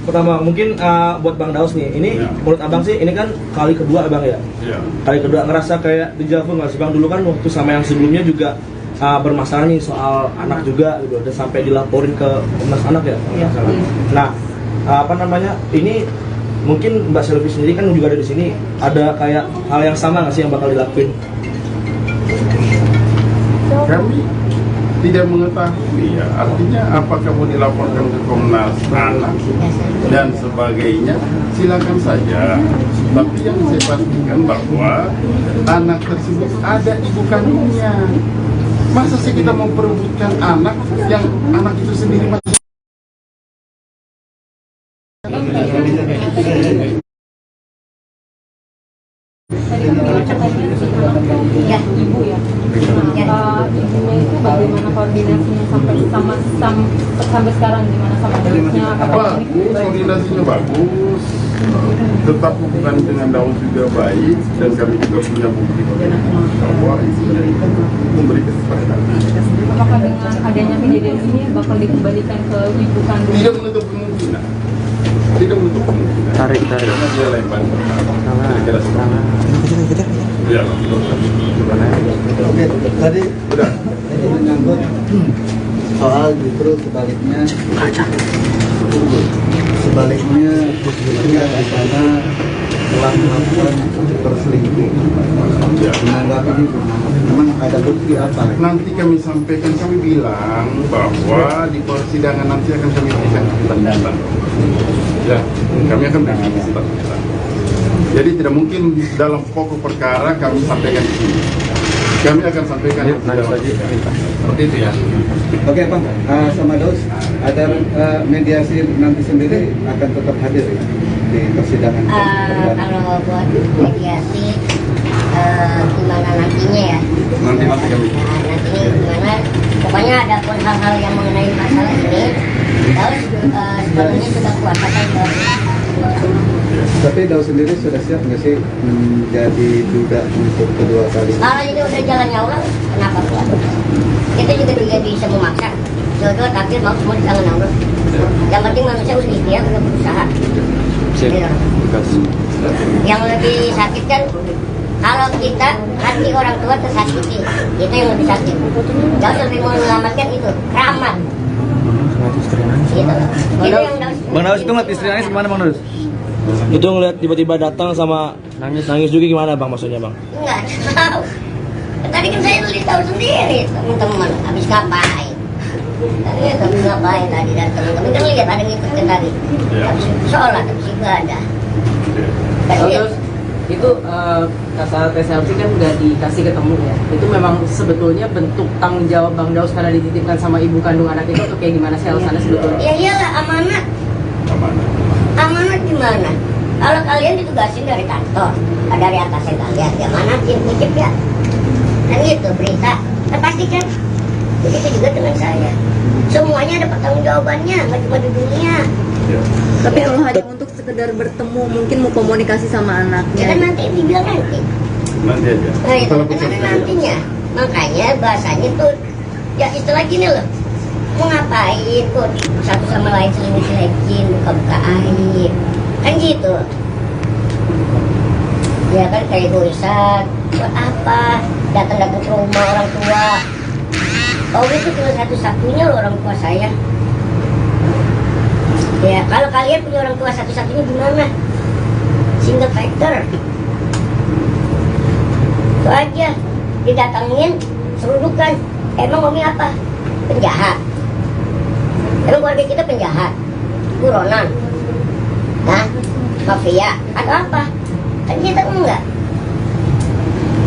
pertama mungkin buat Bang Daus nih. Ini menurut Abang sih ini kan kali kedua Abang ya. Iya. Kali kedua ngerasa kayak dejavu nggak sih Bang? Dulu kan waktu sama yang sebelumnya juga bermasalah nih soal anak juga gitu, dan sampai dilaporin ke Komnas Anak ya. Iya. Nah, apa namanya? Ini mungkin Mbak Selfie sendiri kan juga ada di sini. Ada kayak hal yang sama nggak sih yang bakal dilakuin? Kami tidak mengetahui ya, artinya apakah mau dilaporkan ke Komnas Anak dan sebagainya, silakan saja. Tapi yang saya pastikan bahwa anak tersebut ada ibu kandungnya. Masa sih kita mau perebutkan anak yang anak itu sendiri masih Ya, ibu ya. Ibunya itu bagaimana koordinasinya sampai sekarang, gimana sama Dausnya? bagus, koordinasinya bagus, tetap hubungan dengan Daus juga baik, dan kami juga punya bukti bahwa istrinya itu memberikan kepada kami. Apakah dengan adanya kejadian ini bakal dikembalikan ke ibu kandung? Tidak menutup kemungkinan. Tidak menutup kemungkinan. Tarik. Karena dia lempar pertama. Kira-kira seperti itu. Ya, Oke, tadi udah. ini menyangkut soal justru sebaliknya dia di sana telah melakukan perselingkuhan. Ya. Menanggapi ini memang ada bukti apa? Nanti kami sampaikan, kami bilang bahwa di persidangan nanti akan kami berikan pendapat. Ya, kami akan berikan pendapat. Jadi tidak mungkin dalam pokok perkara kami sampaikan di sini. Kami akan sampaikan di dalam seperti itu ya. Oke Bang, sama Daus, ada mediasi nanti sendiri akan tetap hadir ya, di persidangan. Kalau buat mediasi gimana nantinya ya? Nanti kami. Nah, nantinya gimana? Pokoknya ada pun hal-hal yang mengenai masalah ini, Daus sepenuhnya sudah kuasa kan. Tapi Daus sendiri sudah siap nggak sih menjadi duda untuk kedua kali? Kalau ini udah jalannya Allah, kenapa kuat? Kita juga tidak bisa memaksa. Jodoh takdir mau semua di tangan Allah. Yang penting manusia harus ikhtiar, udah berusaha. Gitu. Yang lebih sakit kan kalau kita hati orang tua tersakiti, itu yang lebih sakit. Daus lebih mau menyelamatkan itu keramat. Gitu. Itu yang Bang Daus itu ngeliat istri nangis gimana Bang Daus? Itu ngeliat tiba-tiba datang sama nangis juga gimana Bang maksudnya Bang? nggak tahu. Tadi kan saya udah tahu sendiri teman-teman habis ngapain. Tadi habis ngapain tadi dan teman-teman kan lihat ada ngikutin tadi. Habis sholat, habis ibadah. Terus itu kata TSLC kan udah dikasih ketemu ya. Itu memang sebetulnya bentuk tanggung jawab Bang Daus karena dititipkan sama ibu kandung anak itu tuh kayak gimana sih alasannya sebetulnya? Ya iyalah amanat. Amanat gimana? Kalau kalian ditugasin dari kantor, dari atasan kalian, ya manatin, titip ya. Dan gitu berita, terpastikan. Begitu juga dengan saya. Semuanya ada pertanggungjawabannya, nggak cuma di dunia. Tapi kalau hanya untuk sekedar bertemu, mungkin mau komunikasi sama anaknya. Ya kan nanti dibilang nanti. Nanti aja. Nah itu kan ada nantinya. Makanya bahasanya tuh, ya istilah gini loh. Mau ngapain kok satu sama lain selingkuh-selingkuhin, buka-buka aib. Kan gitu. Ya kan kayak egoisan. Buat apa? Datang-datang ke rumah orang tua. Oh itu cuma satu-satunya loh orang tua saya. Ya kalau kalian punya orang tua satu-satunya gimana? Single factor. Itu aja. Didatangin, serudukan. Emang mami apa? Penjahat. Emang keluarga kita penjahat? Buronan? Hah? Mafia? Atau apa? Kan kita enggak.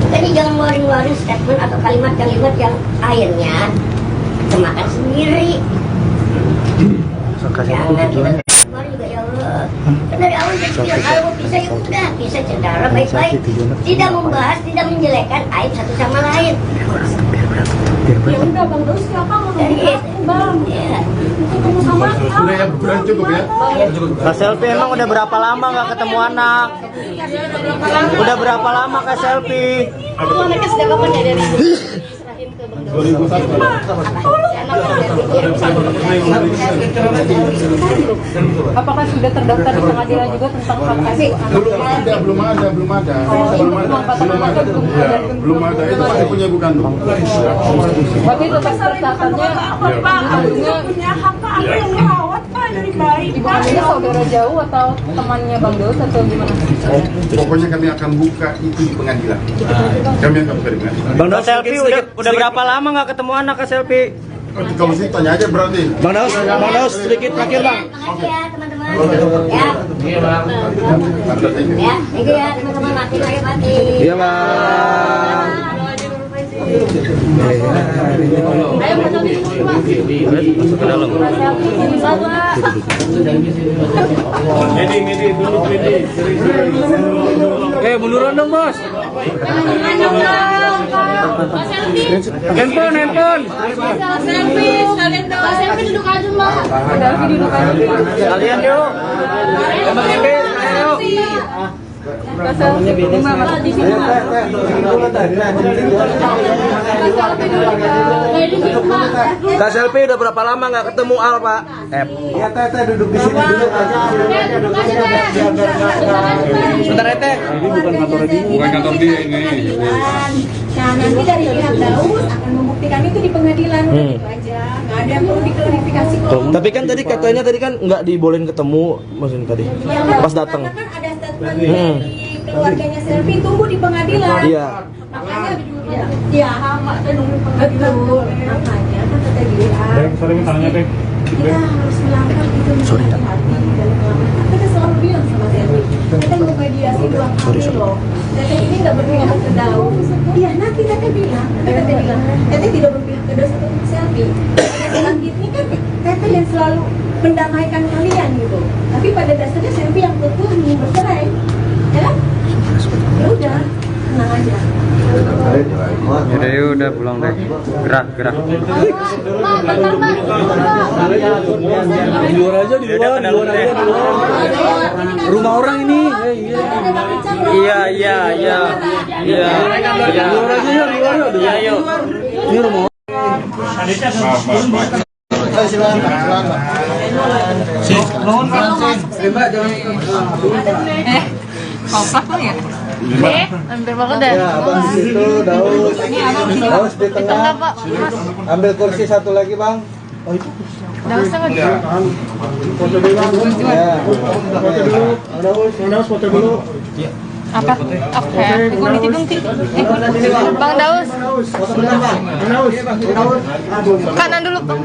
Makanya jangan ngeluarin statement atau kalimat-kalimat yang akhirnya kemakan sendiri. Jangan kita keluarin juga ya Allah. Kan dari awal saya bilang kalau bisa ya udah, bisa cara baik-baik. Tidak membahas, tidak menjelekkan aib satu sama lain. Ya udah Bang Daus siapa ngomong Bang? Iya. Ketemu sama Udah ya, bukan cukup ya. Kak Selfie emang udah berapa lama nggak ketemu anak? Udah berapa lama Kak Selfie? Kamu anaknya sejak kapan ya dari ibu? Serahin ke Bang Daus. 2001. Apakah sudah terdaftar di pengadilan juga tentang hak asuh anak? Belum ada. Belum ada. Itu masih punya ibu kandung. Berarti itu persyaratannya punya hak apa yang merawat Pak dari bayi ibu kandungnya saudara jauh atau temannya Bang Daus atau gimana? Pokoknya kami akan buka itu di pengadilan. Kami akan buka di pengadilan. Bang Daus Selfie udah berapa lama nggak ketemu anak Kak Selfie? Kalau sih tanya aja berarti. Bang Daus sedikit terakhir Bang. Makasih ya teman-teman. Ya. Ya, itu ya teman-teman mati lagi mati. Iya Bang. Masuk ke dalam. Munduran dong bos. Handphone. Selfie duduk aja mbak. Kalian yuk. Kak Selfie udah berapa lama nggak ketemu Al Pak? Ya Teh duduk di sini dulu aja. Sebentar Teh. Ini bukan kantor dia. Bukan kantor dia ini. Nah nanti dari pihak Daus akan membuktikan itu di pengadilan. Itu aja, nggak ada yang perlu diklarifikasi kok. Tapi kan tadi katanya kan nggak dibolehin ketemu maksudnya tadi. Pas datang. Karena kan ada statement dari keluarganya Selfie tunggu di pengadilan. Iya. Makanya ya makanya nunggu pengadilan. Makanya kan kata dia. Kita harus melangkah itu hati-hati dalam melangkah. Kita selalu bilang sama Selfie, kita mau mediasi dua kali loh. Teteh ini nggak berpihak ke Daus. Iya nanti Teteh bilang, Teteh tidak berpihak ke Daus atau Selfie. Pada saat ini kan Teteh yang selalu mendamaikan kalian gitu. Tapi pada dasarnya Selfie yang betul ingin bercerai, ya kan? Ya udah, tenang aja. Yaudah yuk, udah pulang deh. Gerak. Di luar aja. Rumah orang ini. Iya. Di luar aja yuk. Ini rumah. Silakan. Nuhun Pak. Mbak jangan. Kompak lo ya? Hampir banget dah. Ya, Bang di situ, Daus di tengah. Pak. Mas. Ambil kursi satu lagi, Bang. Oh, itu. Dausnya nggak ada. Foto dulu, Bang. Ya. Daus foto dulu. Apa? Oke. Ikut ditibung ti. Bang Daus. Foto bentar, Bang. Daus. Kanan dulu Bang.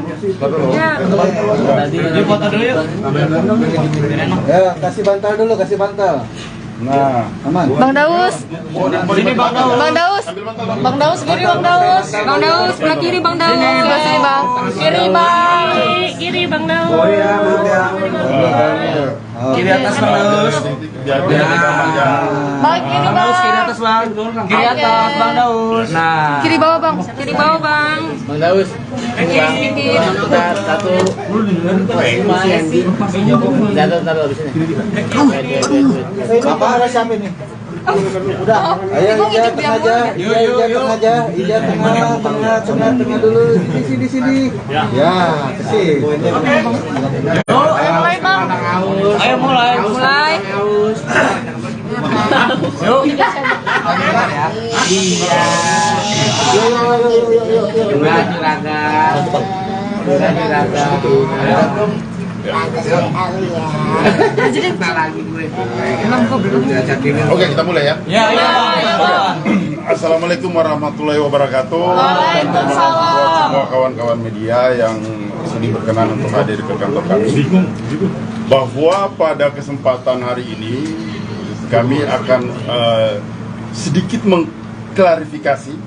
Ya. Yuk foto dulu yuk. Ya, kasih bantal dulu, kasih bantal. Nah, aman. Bang Daus. Sini Bang Daus. Bang Daus. Bang Daus kiri Bang Daus. Bang Daus, sebelah kiri Bang Daus. Sebelah sini Bang. Kiri Bang. Kiri Bang Daus. Oh iya, maaf ya. Kiri atas Bang Daus. Bang kiri Bang Daus kiri atas Bang. Kiri atas Bang Daus. Nah. Kiri bawah Bang. Kiri bawah Bang. Bang Daus. Kiri. Satu. Taruh di sini. Bapak harus siapa nih? Udah, ayo Ija tengah aja, Ija tengah aja, Ija tengah dulu, di sini. Ya, kesini. Ayo mulai Bang. Ayo mulai. Mulai. Yuk. Oke, kita mulai ya. Ya, ya. Assalamualaikum warahmatullahi wabarakatuh. Waalaikumsalam. Buat semua kawan-kawan media yang sudi berkenan untuk hadir ke kantor kami, bahwa pada kesempatan hari ini kami akan sedikit mengklarifikasi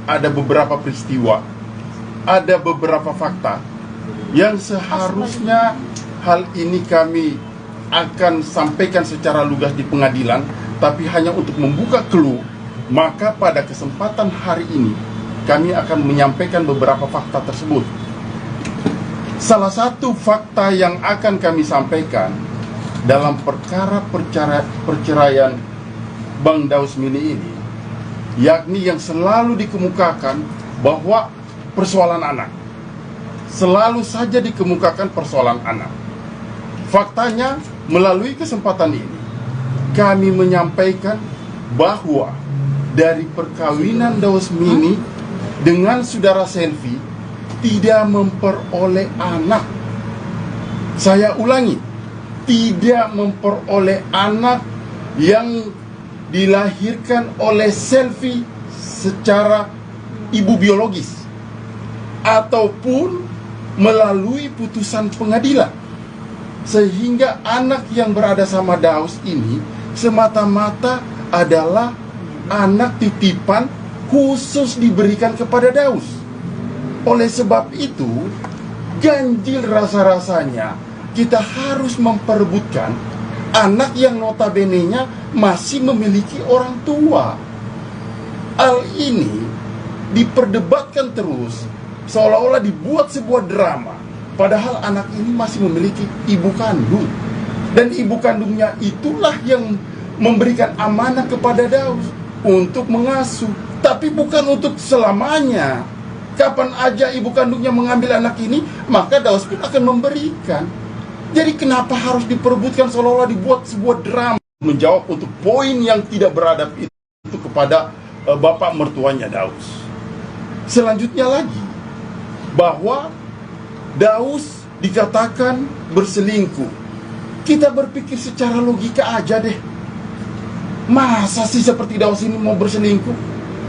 ada beberapa peristiwa, ada beberapa fakta yang seharusnya hal ini kami akan sampaikan secara lugas di pengadilan, tapi hanya untuk membuka clue. Maka pada kesempatan hari ini kami akan menyampaikan beberapa fakta tersebut. Salah satu fakta yang akan kami sampaikan dalam perkara perceraian Bang Daus Mini ini, yakni yang selalu dikemukakan bahwa persoalan anak. Selalu saja dikemukakan persoalan anak. Faktanya, melalui kesempatan ini kami menyampaikan bahwa dari perkawinan Daus Mini dengan saudara Selfie tidak memperoleh anak. Saya ulangi, tidak memperoleh anak yang dilahirkan oleh Selfie secara ibu biologis ataupun melalui putusan pengadilan, sehingga anak yang berada sama Daus ini semata-mata adalah anak titipan khusus diberikan kepada Daus. Oleh sebab itu, ganjil rasa-rasanya kita harus memperebutkan anak yang notabene-nya masih memiliki orang tua. Hal ini diperdebatkan terus, seolah-olah dibuat sebuah drama, padahal anak ini masih memiliki ibu kandung. Dan ibu kandungnya itulah yang memberikan amanah kepada Daus untuk mengasuh, tapi bukan untuk selamanya. Kapan aja ibu kandungnya mengambil anak ini, maka Daus pun akan memberikan. Jadi kenapa harus diperebutkan seolah-olah dibuat sebuah drama? Menjawab untuk poin yang tidak beradab itu kepada bapak mertuanya Daus. Selanjutnya lagi, bahwa Daus dikatakan berselingkuh. Kita berpikir secara logika aja deh. Masa sih seperti Daus ini mau berselingkuh?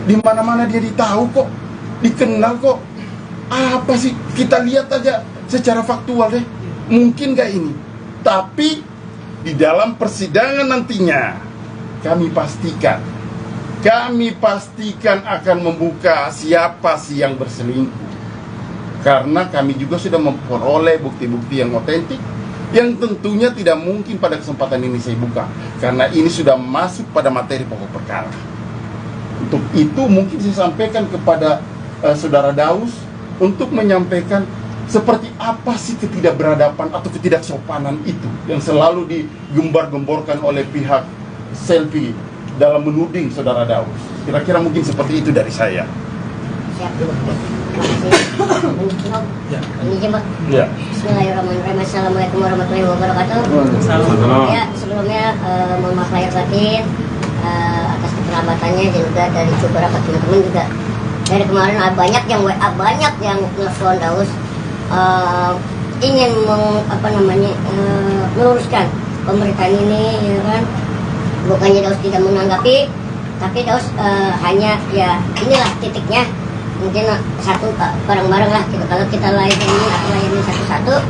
Di mana-mana dia ditahu kok, dikenal kok. Apa sih? Kita lihat aja secara faktual deh. Mungkin gak ini? Tapi di dalam persidangan nantinya kami pastikan akan membuka siapa sih yang berselingkuh. Karena kami juga sudah memperoleh bukti-bukti yang otentik, yang tentunya tidak mungkin pada kesempatan ini saya buka, karena ini sudah masuk pada materi pokok perkara. Untuk itu mungkin saya sampaikan kepada saudara Daus untuk menyampaikan seperti apa sih ketidakberadaban atau ketidaksopanan itu yang selalu digembar-gemborkan oleh pihak Selfie dalam menuding saudara Daus. Kira-kira mungkin seperti itu dari saya. Ini coba. Ya. Bismillahirrahmanirrahim. Assalamualaikum warahmatullahi wabarakatuh. Ya, sebelumnya mohon maaf lahir batin atas keterlambatannya dan juga dari beberapa teman-teman juga. Dari kemarin banyak yang WA, banyak yang nelfon Daus ingin meluruskan pemberitaan ini, ya kan. Bukannya Daus tidak menanggapi, tapi Daus hanya ya inilah titiknya. Mungkin satu bareng-bareng lah gitu. Kalau kita layanin satu-satu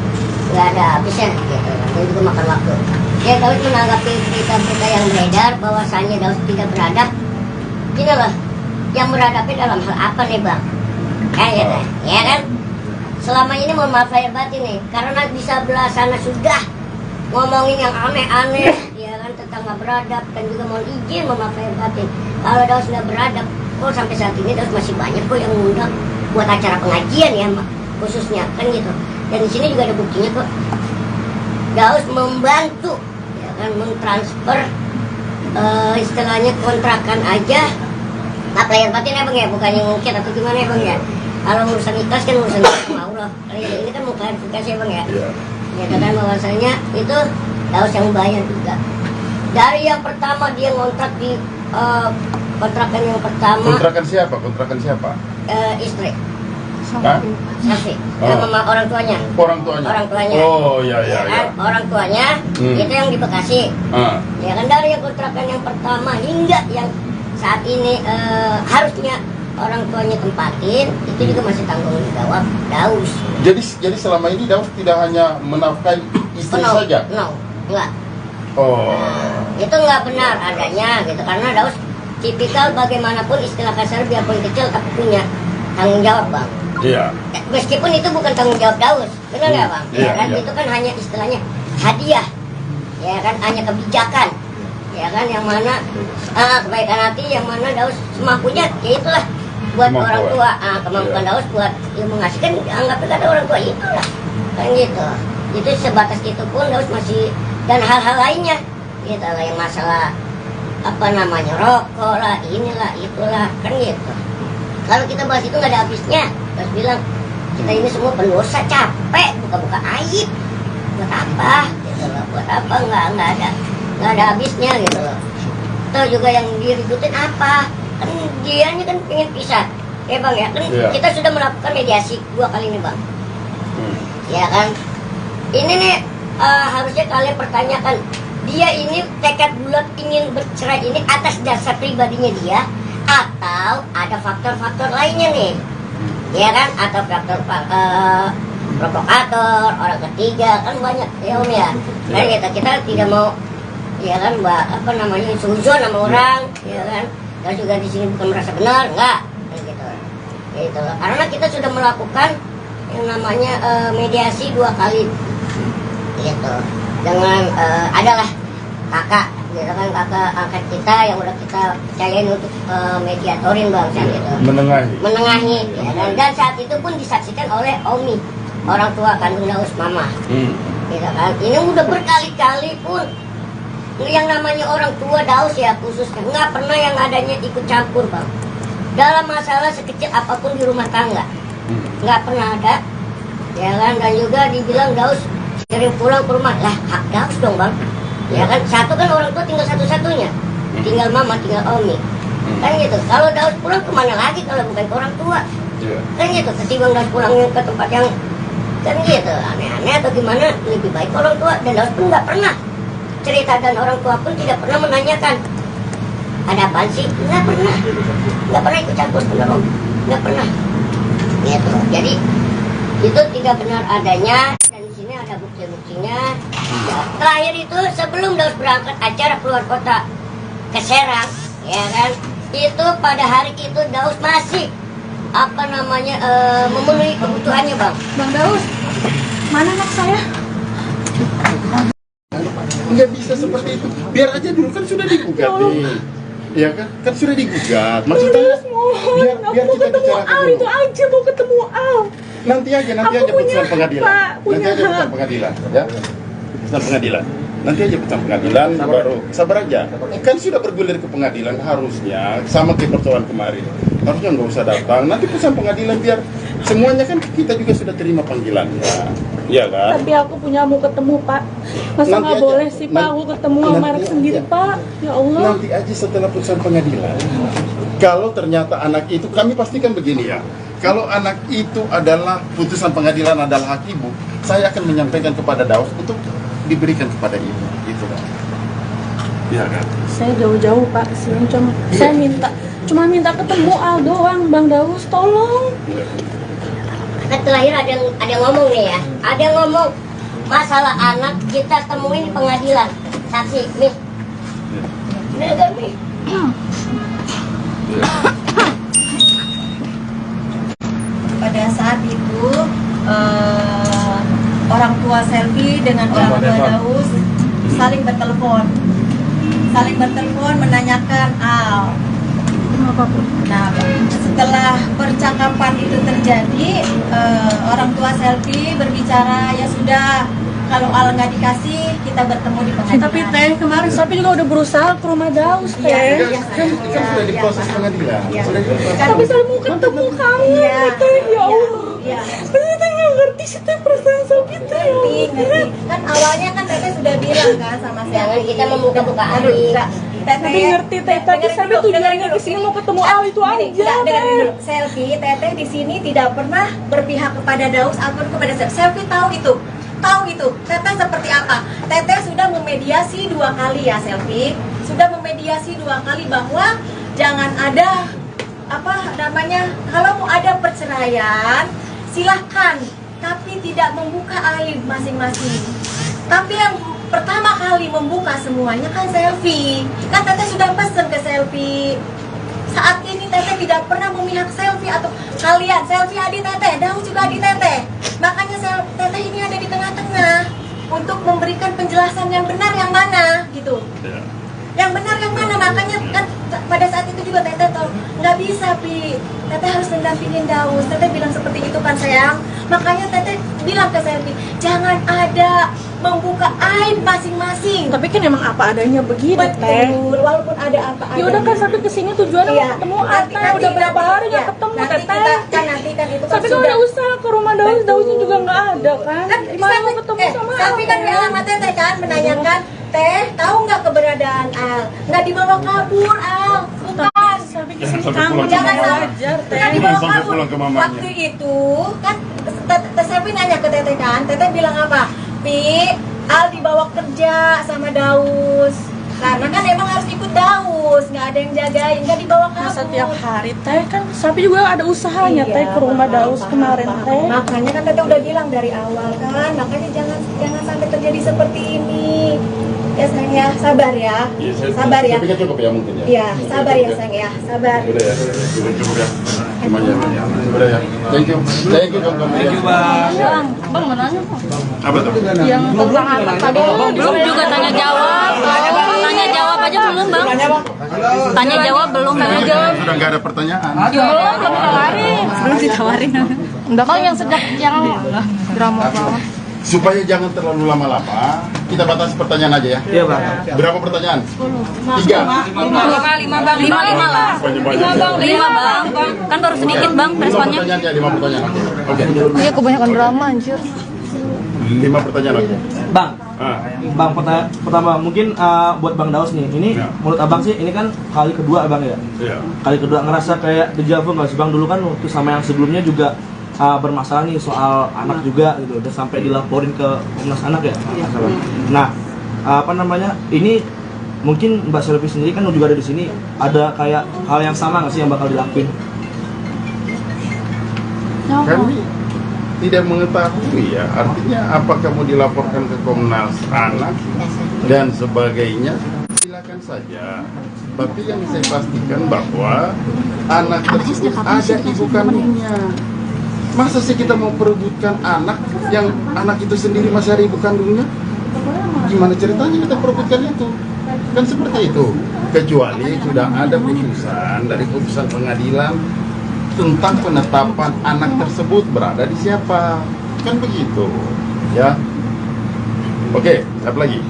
nggak ada habisnya gitu. Dan juga makan waktu. Ya Daus menanggapi berita-berita yang beredar bahwasannya Daus tidak beradab. Gini loh, yang beradabnya dalam hal apa nih bang? Ya kan? Selama ini mohon maaf lahir batin nih, karena di sebelah sana sudah ngomongin yang aneh-aneh, ya kan, tentang nggak beradab dan juga mohon izin mohon maaf lahir batin. Kalau Daus nggak beradab, kok sampai saat ini Daus masih banyak kok yang ngundang buat acara pengajian ya, khususnya kan gitu. Dan di sini juga ada buktinya kok. Daus membantu, ya kan, mentransfer istilahnya kontrakan aja. Maaf lahir batin ya bang ya, bukannya ngungkit atau gimana ya bang ya. Kalau urusan ikhlas kan urusan sama Allah. Ini kan mau klarifikasi ya bang ya. Nyatakan bahwasanya itu Daus yang bayar juga. Dari yang pertama dia ngontrak di kontrakan yang pertama. Kontrakan siapa? Kontrakan siapa? Istri. Hah? Safi. Sama orang tuanya. Orang tuanya. Orang tuanya. Oh ya. Orang tuanya itu yang di Bekasi. Ya kan, dari yang kontrakan yang pertama hingga yang saat ini harusnya orang tuanya tempatin, itu juga masih tanggung jawab Daus. Jadi selama ini Daus tidak hanya menafkahi istri saja? Enggak. Oh. Itu nggak benar adanya gitu, karena Daus tipikal bagaimanapun istilah kasar biarpun kecil tapi punya tanggung jawab bang. Iya. Meskipun itu bukan tanggung jawab Daus, benar nggak bang? Iya, kan iya. itu kan hanya istilahnya hadiah, ya kan, hanya kebijakan, ya kan, yang mana kebaikan hati yang mana Daus semampunya, ya itulah buat orang tua, kemampuan Daus buat yang mengasihkan, anggapnya kata orang tua itulah kan gitu. Itu sebatas itu pun Daus masih, dan hal-hal lainnya gitu lah, yang masalah rokok lah, inilah itulah kan gitu. Kalau kita bahas itu nggak ada habisnya. Daus bilang kita ini semua pendosa, capek buka-buka aib, buat apa gitu loh, buat apa, nggak ada habisnya gitu loh. Atau juga yang diributin apa, kan dianya kan pengen pisah ya bang ya kan. Kita sudah melakukan mediasi 2 kali nih bang. Ya kan, ini nih harusnya kalian pertanyakan, dia ini tekad bulat ingin bercerai ini atas dasar pribadinya dia atau ada faktor-faktor lainnya nih, ya kan, atau faktor provokator, orang ketiga, kan banyak ya om ya. Kan kita tidak mau, ya kan, suzon sama orang, ya kan. Dan juga di sini bukan merasa benar, enggak, gitu. Karena kita sudah melakukan yang namanya mediasi 2 kali, gitu. Dengan adalah kakak, gitu kan, kakak angkat kita yang udah kita percayain untuk mediatorin bang, gitu. Menengahi, ya kan. Dan saat itu pun disaksikan oleh Omi, orang tua kandung Daus, mama, gitu kan. Ini udah berkali-kali pun yang namanya orang tua Daus ya khususnya nggak pernah yang adanya ikut campur bang dalam masalah sekecil apapun di rumah tangga, nggak pernah ada, ya kan. Dan juga dibilang Daus sering pulang ke rumah, lah hak Daus dong bang, ya kan. Satu kan orang tua tinggal satu-satunya, tinggal mama, tinggal Omi, kan gitu. Kalau Daus pulang kemana lagi kalau bukan ke orang tua, kan gitu. Ketimbang Daus pulangnya ke tempat yang kan gitu aneh-aneh atau gimana, lebih baik orang tua. Dan Daus pun nggak pernah cerita, dan orang tua pun tidak pernah menanyakan ada apaan sih, nggak pernah ikut campur, benar om, nggak pernah gitu. Jadi itu tidak benar adanya, dan di sini ada bukti-buktinya. Terakhir itu sebelum Daus berangkat acara keluar kota ke Serang, ya kan, itu pada hari itu Daus masih memenuhi kebutuhannya bang. Bang Daus, mana anak saya? Nggak bisa seperti itu. Biar aja dulu, kan sudah digugat nih. Ya kan sudah digugat. Maksudnya biar kita bicara dulu. Itu aja mau ketemu Al. Nanti aja putusan pengadilan. Nanti aja putusan pengadilan, ya. Putusan pengadilan. Nanti aja putusan pengadilan baru sabar aja. Kan sudah bergulir ke pengadilan, harusnya sama kayak persoalan kemarin. harusnya nggak usah datang. Nanti putusan pengadilan biar semuanya kan kita juga sudah terima panggilannya, ya kan? Tapi aku punya mau ketemu Pak. Masa Nanti nggak aja. boleh sih Pak aku ketemu sama Nanti anak aja. sendiri Pak? Ya Allah. Nanti aja setelah putusan pengadilan. Kalau ternyata anak itu, kami pastikan begini ya. Kalau anak itu adalah putusan pengadilan adalah hak ibu, saya akan menyampaikan kepada Daus untuk diberikan kepada ibu. Itu kan? Ya kan? Saya jauh-jauh Pak kesini saya cuma minta ketemu Al doang, Bang Daus tolong. Kan terakhir ada yang ngomong nih ya, ada yang ngomong masalah anak kita temuin di pengadilan, saksi nih, bener kan nih? Pada saat itu orang tua Selvi dengan orang tua Daus saling bertelepon menanyakan Al. Nah, setelah percakapan itu terjadi, orang tua Selvi berbicara, ya sudah, kalau Al nggak dikasih, kita bertemu di pengadilan. Tapi Teh, kemarin Selvi juga udah berusaha ke rumah Daus Teh. Kan sudah diproses pengadilan. Sudah diproses. Tapi saya mau ketemu kamu Teh, ya Allah. Tapi Teh nggak ngerti sih Teh perasaan Selvi Teh. Ngerti. Kan awalnya kan Teteh sudah bilang kan sama Jangan Selvi. kita membuka-buka aib. Tapi ngerti Teh, tapi Selvi tujuannya kesini mau ketemu Al itu aja. Selvi, Teteh di sini tidak pernah berpihak kepada Daus ataupun kepada Selvi. Selvi tahu itu. Teteh seperti apa? Teteh sudah memediasi 2 kali ya Selvi. Sudah memediasi 2 kali bahwa jangan ada kalau mau ada perceraian silahkan, tapi tidak membuka aib masing-masing. Tapi yang pertama kali membuka semuanya kan Selvi. Kan Teteh sudah pesen ke Selvi. Saat ini Teteh tidak pernah memihak Selvi atau kalian. Selvi adik Teteh, Daus juga adik Teteh. Makanya Teteh ini ada di tengah-tengah untuk memberikan penjelasan yang benar yang mana gitu. Yang benar yang mana, makanya kan pada saat itu juga Teteh tahu nggak bisa Pi. Teteh harus mendampingin Daus. Teteh bilang seperti itu kan sayang. Makanya Teteh bilang ke Selvi, jangan ada membuka aib masing-masing. Tapi kan emang apa adanya begitu Teh. Betul, walaupun ada apa adanya. Ya udah kan sampai kesini tujuannya mau ketemu Teh. Udah berapa hari nggak ketemu Teteh. Nanti kan itu kan Tapi kan udah usaha ke rumah Daus, Dausnya juga nggak ada kan. Gimana mau ketemu sama Al? Tapi kan bilang sama Teteh kan menanyakan, Teh tahu nggak keberadaan Al? Nggak dibawa kabur Al, bukan. Sampai kesini kamu Jangan wajar Teh. Nggak dibawa Sampai kabur. pulang ke mamanya. Waktu itu kan Selvi nanya ke Teteh kan, Teteh bilang apa? Pi, Al dibawa kerja sama Daus. Karena kan emang harus ikut Daus, nggak ada yang jagain, nggak dibawa kabur. Setiap hari Teh kan Sapi juga ada usahanya Teh ke rumah Daus kemarin Teh. Makanya kan Teteh udah bilang dari awal kan, makanya jangan sampai terjadi seperti ini. Ya sayang ya, sabar ya. Sabar ya. Tapi kan cukup ya mungkin ya. Iya, sabar ya sayang ya, sabar. Udah ya, cukup ya. Semuanya. Udah ya. Thank you. Thank you Bang. Thank you Bang. Bang mau nanya Apa tuh? yang tentang anak tadi belum juga tanya jawab aja belum Bang. Tanya jawab belum Sudah nggak ada pertanyaan. belum ditawarin Bang yang sejak yang drama banget. Supaya jangan terlalu lama-lama, kita batasi pertanyaan aja ya. Iya Bang. Berapa pertanyaan? 3. lima lah. Lima bang. Kan baru sedikit bang 5 responnya. pertanyaan ya, 5 pertanyaan. Oke. Iya kebanyakan drama anjir. 5 pertanyaan oke. Bang, Ah. Bang pertama mungkin buat Bang Daus nih. Ini Ya. menurut Abang sih ini kan kali kedua Abang ya. Iya. Kali kedua ngerasa kayak dejavu nggak sih Bang? Dulu kan waktu sama yang sebelumnya juga bermasalah nih soal anak juga gitu, udah sampai dilaporin ke Komnas Anak ya. Nah, ini mungkin Mbak Selvi sendiri kan juga ada di sini, ada kayak hal yang sama nggak sih yang bakal dilakuin? Kami tidak mengetahui ya, artinya apakah mau dilaporkan ke Komnas Anak dan sebagainya, silakan saja. Tapi yang saya pastikan bahwa anak tersebut ada ibu kandungnya. Masa sih kita mau perebutkan anak yang anak itu sendiri masih ada ibu kandungnya? Gimana ceritanya kita perebutkan itu? Kan seperti itu. Kecuali sudah ada putusan dari putusan pengadilan tentang penetapan anak tersebut berada di siapa. Kan begitu. Ya. Oke, apa lagi?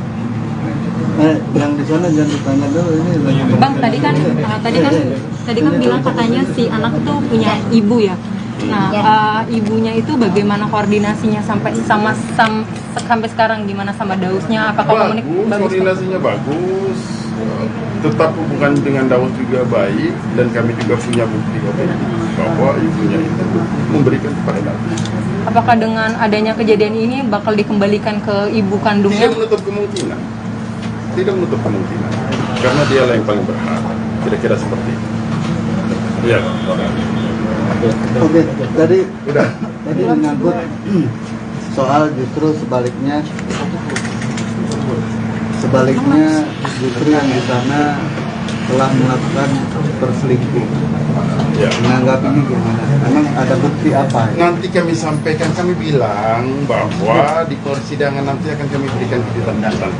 Yang di sana jangan ditanya dulu ini. Bang, tadi kan bilang katanya si anak itu punya ibu ya. Nah, ibunya itu bagaimana koordinasinya sampai sampai sekarang, gimana sama Dausnya? Apakah bagus, koordinasinya bagus, tetap hubungan dengan Daus juga baik, dan kami juga punya bukti bahwa ibunya itu memberikan kepada Daus. Apakah dengan adanya kejadian ini bakal dikembalikan ke ibu kandungnya? Tidak menutup kemungkinan, karena dialah yang paling berhak, kira-kira seperti itu. Ya. Oke, tadi menyangkut soal justru sebaliknya justru yang di sana telah melakukan perselingkuhan. Ya. Menanggapinya gimana? Emang ada bukti apa? Nanti kami sampaikan, kami bilang bahwa di persidangan nanti akan kami berikan kejutan-kejutan.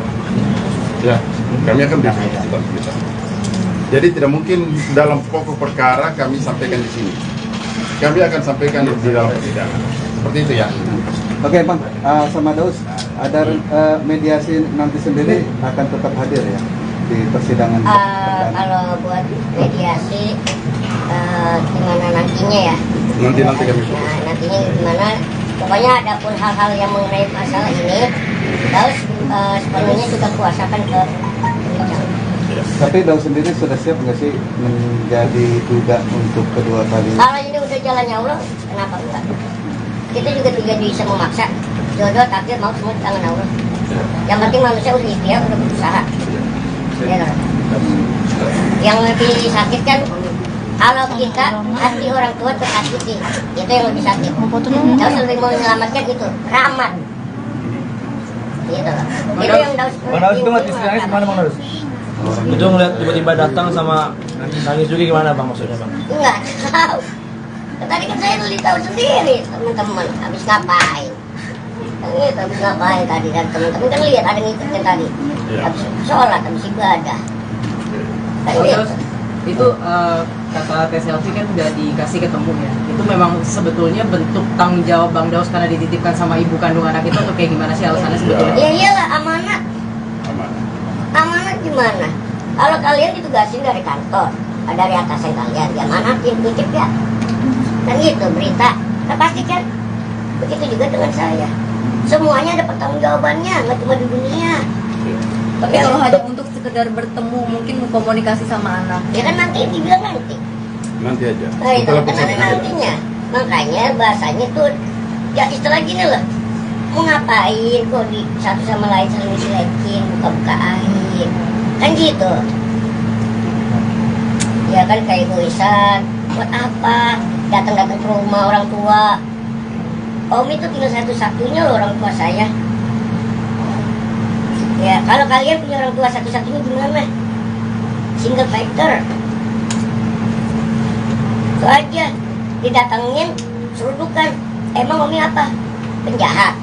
Ya, kami akan berikan kejutan-kejutan. Jadi tidak mungkin dalam pokok perkara kami sampaikan di sini. Kami akan sampaikan di dalam persidangan. Seperti itu ya. Oke Bang, sama Daus, ada mediasi nanti sendiri akan tetap hadir ya di persidangan? Kalau buat mediasi gimana nantinya ya? Nanti kami. Nah, nantinya gimana? Pokoknya ada pun hal-hal yang mengenai masalah ini, Daus sepenuhnya juga kuasakan ke penyidik. Tapi Daus sendiri sudah siap nggak sih menjadi duda untuk kedua kali? Kalau ini udah jalannya Allah, kenapa enggak? Kita juga tidak bisa memaksa. Jodoh, takdir, mau semua di tangan Allah. Yang penting manusia udah ikhtiar, udah berusaha. Ya, kan? Yang lebih sakit kan kalau kita hati orang tua tersakiti, itu yang lebih sakit. Daus lebih mau menyelamatkan itu rahmat. Gitu loh. Itu yang Daus. Bang Daus itu nggak istilahnya gimana Bang Daus? Itu ngeliat tiba-tiba datang sama nangis juga gimana Bang maksudnya Bang? Enggak tahu. Tadi kan saya beli tahu sendiri teman-teman habis ngapain. Gitu, habis ngapain tadi, dan teman-teman kan lihat ada ngikutin tadi. Habis sholat, habis ibadah. Terus itu kata Teh Selfie kan udah dikasih ketemu ya. Itu memang sebetulnya bentuk tanggung jawab Bang Daus karena dititipkan sama ibu kandung anak itu, atau kayak gimana sih alasannya sebetulnya? Ya iyalah, amanat. Amanat gimana? Kalau kalian ditugasin dari kantor, dari atasan kalian, ya manatin, titip ya. Kan gitu berita. Nah pasti kan begitu juga dengan saya. Semuanya ada pertanggungjawabannya, nggak cuma di dunia. Tapi kalau hanya untuk sekedar bertemu, mungkin komunikasi sama anak. Ya kan nanti dibilang nanti. Nanti aja. Nah itu kan ada nantinya. Makanya bahasanya tuh ya istilah gini loh. Mau ngapain kok di satu sama lain saling dilekin, buka-buka air. Kan gitu. Ya kan kayak egoisan. Buat apa? Datang-datang ke rumah orang tua. Om itu tinggal satu-satunya loh orang tua saya. Ya, kalau kalian punya orang tua satu-satunya gimana? Single factor. Itu aja. Didatengin, serudukan. Emang Omi apa? Penjahat.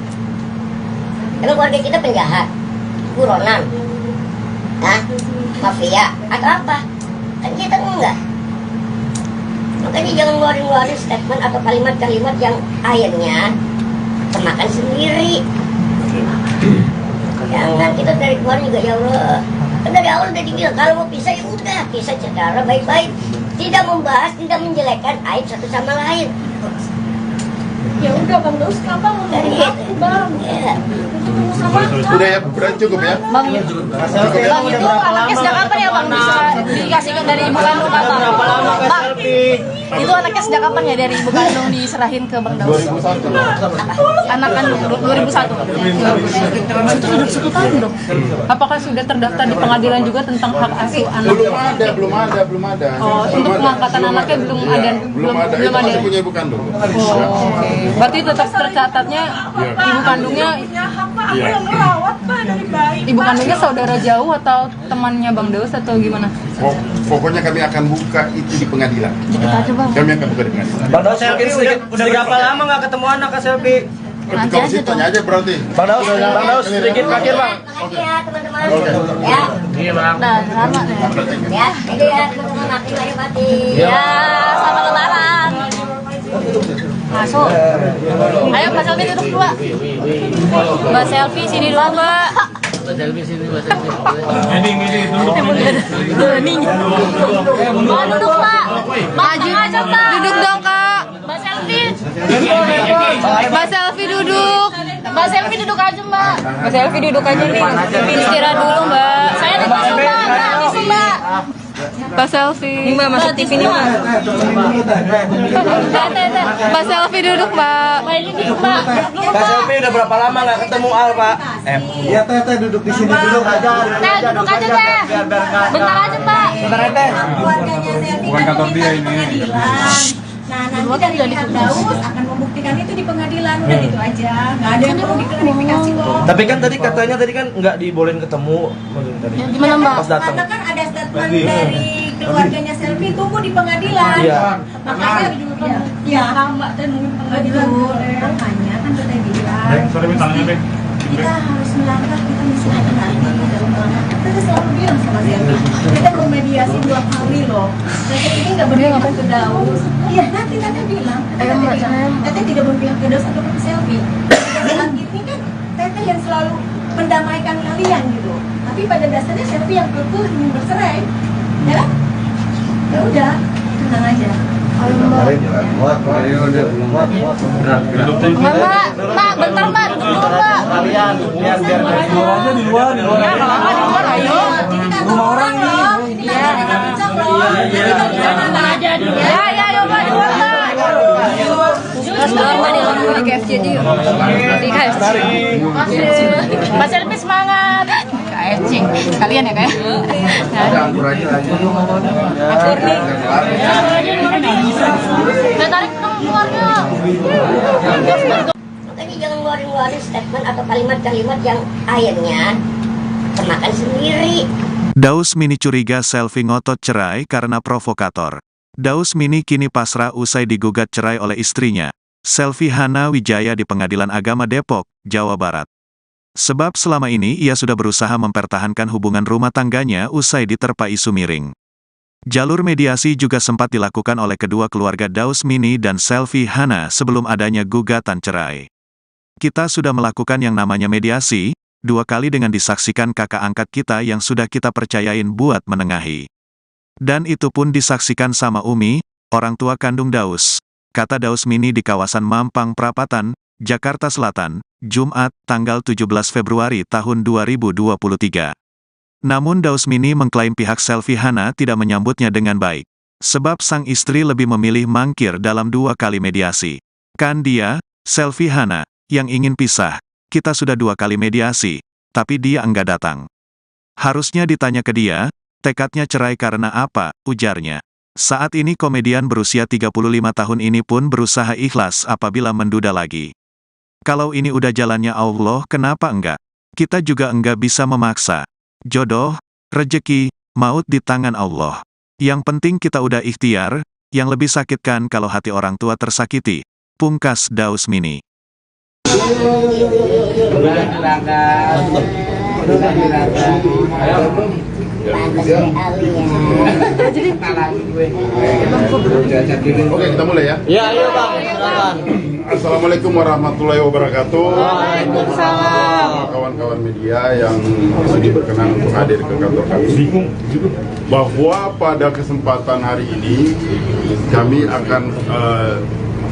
Emang keluarga kita penjahat? Buronan? Hah? Mafia? Atau apa? Kan kita enggak. Makanya jangan ngeluarin statement atau kalimat-kalimat yang akhirnya kemakan sendiri. Jangan, kita dari keluar juga ya Allah. Kan dari awal udah dibilang kalau mau pisah ya udah pisah secara baik-baik, tidak membahas, tidak menjelekkan aib satu sama lain. Ya udah Bang Daus, kenapa mau Dari aku Bang? Ya. Sudah ya, berarti cukup ya. Bang, itu anaknya sejak kapan ya Bang bisa dikasihkan dari ibu kandung atau berapa lama Bang? Itu anaknya sejak kapan ya dari ibu kandung diserahin ke Bang Daus? 2001. Anak kandung 2001. Itu sudah 1 tahun dong. Apakah sudah terdaftar di pengadilan juga tentang hak asuh anak? Belum ada. Oh, untuk pengangkatan anaknya belum ada. Itu masih punya ibu kandung. Oke. Berarti tetap tercatatnya ibu kandungnya. Iya. Ibu kandungnya saudara jauh atau temannya Bang Daus atau gimana? Pokoknya kami akan buka itu di pengadilan. Kami akan buka di pengadilan. Bang Daus mungkin udah berapa lama nggak ketemu anak Kak Selfie? Kalau situ tanya aja berarti. Bang Daus sedikit terakhir Bang. Oke ya teman-teman. Oke. Ya. Iya Bang. Nah, lama nih. Ya, itu ya teman-teman makin lahir batin. Ya, selamat lebaran. Masuk. Ayo Mbak Selfie duduk dua. Mbak Selfie sini dulu Mbak. Duduk Pak. Maju aja Pak. Duduk dong Kak. Mbak Selfie. Mbak Selfie duduk. Mbak Selfie duduk aja Mbak. Mbak Selfie duduk aja nih. Istirahat dulu Mbak. Saya di tisu Mbak. Tisu Mbak. Mbak Selfie. Ini Mbak masuk TV nih Mbak. Mbak Selfie duduk Mbak. Mbak Selfie udah berapa lama nggak ketemu Al, Pak? Iya teh duduk di sini dulu aja. Teh duduk aja Teh. Bentar aja Pak. Bentar ya, Teh. Keluarganya Selfie kan meminta di pengadilan. Nah nanti dari pihak Daus akan membuktikan itu di pengadilan. Udah itu aja, nggak ada yang perlu diklarifikasi kok. Tapi kan tadi katanya nggak dibolehin ketemu. Gimana Mbak? Pas datang. Karena kan ada statement dari keluarganya Selfie tunggu di pengadilan. Iya. Makanya ya Mbak teh nunggu di pengadilan. Makanya kan sudah bilang. Kita harus melangkah, kita mesti hati-hati dalam melangkah. Kita selalu bilang sama Selfie, kita memediasi 2 kali loh. Teteh ini nggak berpihak ke Daus. Iya nanti Teteh bilang, Teteh tidak berpihak ke Daus atau ke Selfie. Saat ini kan Teteh yang selalu mendamaikan kalian gitu. Tapi pada dasarnya Selfie yang kekeh ingin bercerai, ya? Ya udah, tenang aja. Mbak, bentar Mbak, duduk dulu Mbak. Kalian biar aja di luar. Ayo. Rumah orang nih. Iya. Ya, ayo Mbak, di luar Mbak. Terus keluar Mbak di luar di KFC aja yuk. Di KFC. Mbak Selfie semangat. KFC. Kalian ya kayak. Campur aja lagi. Akur nih. Saya tarik dong keluarnya. Makanya jangan ngeluarin statement atau kalimat-kalimat yang akhirnya kemakan sendiri. Daus Mini curiga Selfie ngotot cerai karena provokator. Daus Mini kini pasrah usai digugat cerai oleh istrinya, Selfie Hana Wijaya di Pengadilan Agama Depok, Jawa Barat. Sebab selama ini ia sudah berusaha mempertahankan hubungan rumah tangganya usai diterpa isu miring. Jalur mediasi juga sempat dilakukan oleh kedua keluarga Daus Mini dan Selfie Hana sebelum adanya gugatan cerai. Kita sudah melakukan yang namanya mediasi, 2 kali dengan disaksikan kakak angkat kita yang sudah kita percayain buat menengahi. Dan itu pun disaksikan sama Umi, orang tua kandung Daus, kata Daus Mini di kawasan Mampang Prapatan, Jakarta Selatan, Jumat, tanggal 17 Februari tahun 2023. Namun Daus Mini mengklaim pihak Selfie Hana tidak menyambutnya dengan baik. Sebab sang istri lebih memilih mangkir dalam 2 kali mediasi. Kan dia, Selfie Hana, yang ingin pisah. Kita sudah 2 kali mediasi, tapi dia enggak datang. Harusnya ditanya ke dia, tekadnya cerai karena apa, ujarnya. Saat ini komedian berusia 35 tahun ini pun berusaha ikhlas apabila menduda lagi. Kalau ini udah jalannya Allah, kenapa enggak? Kita juga enggak bisa memaksa. Jodoh, rejeki, maut di tangan Allah. Yang penting kita udah ikhtiar, yang lebih sakit kan kalau hati orang tua tersakiti. Pungkas Daus Mini. Oke, kita mulai ya. Ya, ayo Bang, silakan. Assalamualaikum warahmatullahi wabarakatuh. Waalaikumsalam. Kawan-kawan media yang sudi berkenan untuk hadir ke kantor kami, bahwa pada kesempatan hari ini kami akan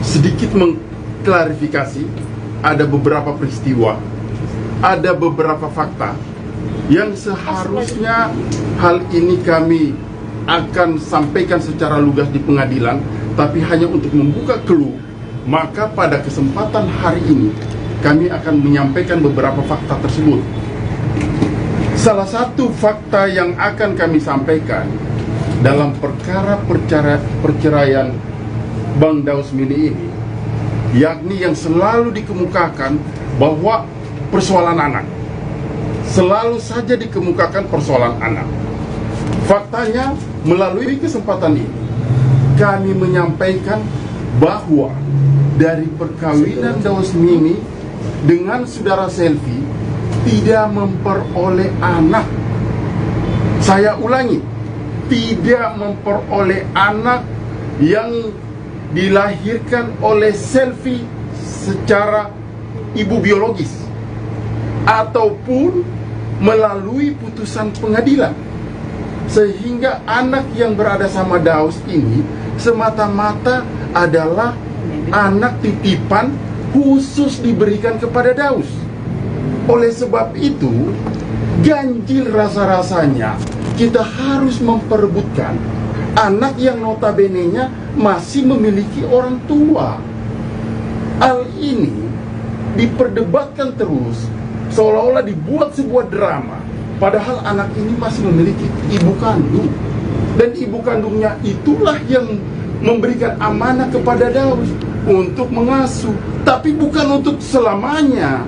sedikit mengklarifikasi ada beberapa peristiwa, ada beberapa fakta yang seharusnya hal ini kami akan sampaikan secara lugas di pengadilan, tapi hanya untuk membuka clue. Maka pada kesempatan hari ini kami akan menyampaikan beberapa fakta tersebut. Salah satu fakta yang akan kami sampaikan dalam perkara perceraian Bang Daus Mini ini, yakni yang selalu dikemukakan bahwa persoalan anak. Selalu saja dikemukakan persoalan anak. Faktanya, melalui kesempatan ini, kami menyampaikan bahwa dari perkawinan Daus Mini dengan saudara Selfie tidak memperoleh anak. Saya ulangi, tidak memperoleh anak yang dilahirkan oleh Selfie secara ibu biologis ataupun melalui putusan pengadilan, sehingga anak yang berada sama Daus ini semata-mata adalah anak titipan khusus diberikan kepada Daus. Oleh sebab itu, ganjil rasa-rasanya kita harus memperebutkan anak yang notabene-nya masih memiliki orang tua. Hal ini diperdebatkan terus, seolah-olah dibuat sebuah drama, padahal anak ini masih memiliki ibu kandung, dan ibu kandungnya itulah yang memberikan amanah kepada Daus untuk mengasuh, tapi bukan untuk selamanya.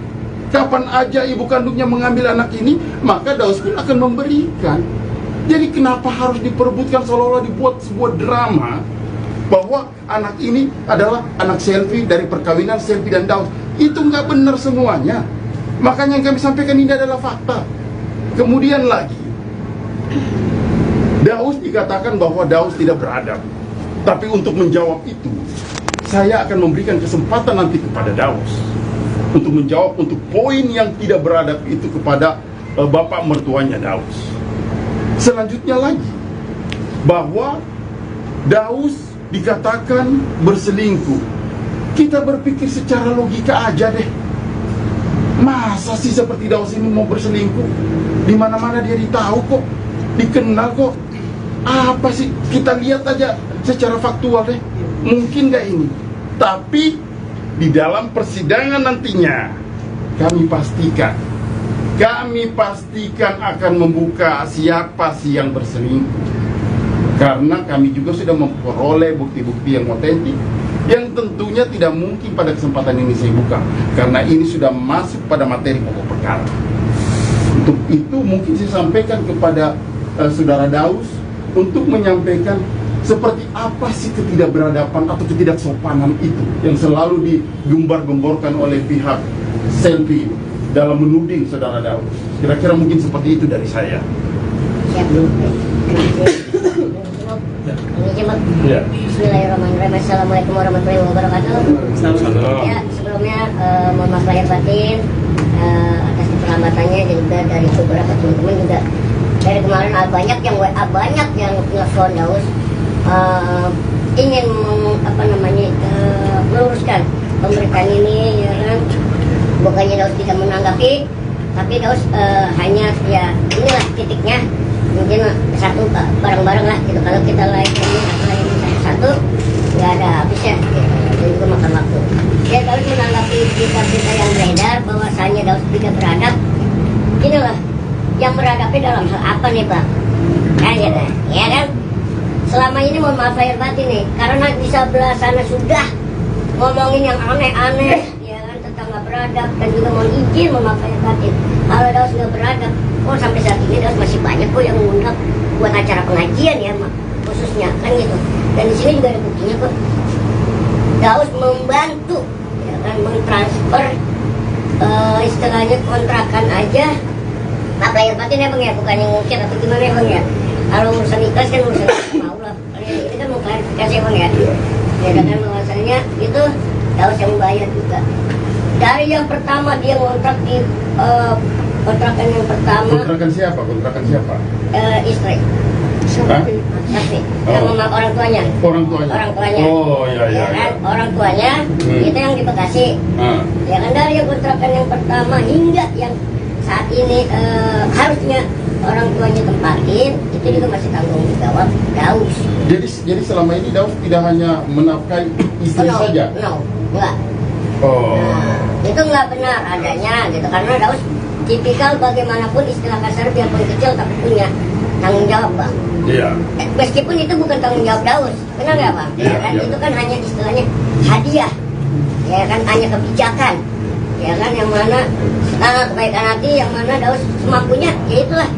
Kapan aja ibu kandungnya mengambil anak ini, maka Daus pun akan memberikan. Jadi kenapa harus diperebutkan, seolah-olah dibuat sebuah drama bahwa anak ini adalah anak Selvi dari perkawinan Selvi dan Daus? Itu nggak benar semuanya. Makanya yang kami sampaikan ini adalah fakta. Kemudian lagi, Daus dikatakan bahwa Daus tidak beradab. Tapi untuk menjawab itu, saya akan memberikan kesempatan nanti kepada Daus untuk menjawab untuk poin yang tidak beradab itu kepada bapak mertuanya Daus. Selanjutnya lagi, bahwa Daus dikatakan berselingkuh. Kita berpikir secara logika aja deh. Masa sih seperti Daus ini mau berselingkuh? Di mana-mana dia ditahu kok, dikenal kok. Apa sih? Kita lihat aja secara faktual deh. Mungkin gak ini? Tapi di dalam persidangan nantinya kami pastikan akan membuka siapa sih yang berselingkuh. Karena kami juga sudah memperoleh bukti-bukti yang otentik, yang tentunya tidak mungkin pada kesempatan ini saya buka, karena ini sudah masuk pada materi pokok perkara. Untuk itu mungkin saya sampaikan kepada saudara Daus untuk menyampaikan seperti apa sih ketidakberadaban atau ketidaksopanan itu yang selalu digembar-gemborkan oleh pihak Selvi dalam menuding saudara Daus. Kira-kira mungkin seperti itu dari saya. Ya. Bismillahirrahmanirrahim. Assalamualaikum warahmatullahi wabarakatuh. Ya, sebelumnya mohon maaf lahir batin atas keterlambatannya, dan juga dari beberapa teman-teman juga dari kemarin banyak yang WA, banyak yang telepon Daus ingin meluruskan pemberitaan ini, ya kan. Bukannya Daus tidak menanggapi, tapi Daus hanya ya inilah titiknya. Mungkin satu bareng-bareng lah gitu. Kalau kita lain satu nggak ada habisnya gitu. Dan juga makan waktu. Ya Daus menanggapi berita-berita yang beredar bahwasanya Daus tidak beradab. Inilah yang beradabnya dalam hal apa nih Bang? Kan gitu, ya kan? Selama ini mohon maaf lahir batin nih, karena di sebelah sana sudah ngomongin yang aneh-aneh, ya kan, tentang nggak beradab, dan juga mohon izin mohon maaf lahir batin. Kalau Daus nggak beradab, sampai saat ini Daus masih banyak kok yang mengundang buat acara pengajian ya, khususnya kan gitu. Dan di sini juga ada buktinya kok. Daus membantu, ya kan, mentransfer istilahnya kontrakan aja. Maaf lahir batin ya Bang ya, bukannya ngungkit atau gimana ya Bang ya. Kalau urusan ikhlas kan urusan mau lah. Ini kan mau klarifikasi ya Bang ya. Ya dengan bahwasanya itu Daus yang membayar juga. Dari yang pertama dia ngontrak di kontrakan yang pertama. Kontrakan siapa? Istri. Saksi. Sama orang tuanya. Orang tuanya. Oh iya. Kan? Orang tuanya itu yang di Bekasi. Ya kan, dari yang kontrakan yang pertama hingga yang saat ini harusnya orang tuanya tempatin, itu juga masih tanggung jawab Daus. Jadi selama ini Daus tidak hanya menafkahi istri saja? Enggak. Itu enggak benar adanya gitu, karena Daus tipikal bagaimanapun istilah kasar biarpun kecil tapi punya tanggung jawab Bang. Iya. Meskipun itu bukan tanggung jawab Daus, benar nggak Bang? Iya, kan? iya. Itu kan hanya istilahnya hadiah, ya kan, hanya kebijakan, ya kan, yang mana kebaikan hati, yang mana Daus semampunya, ya itulah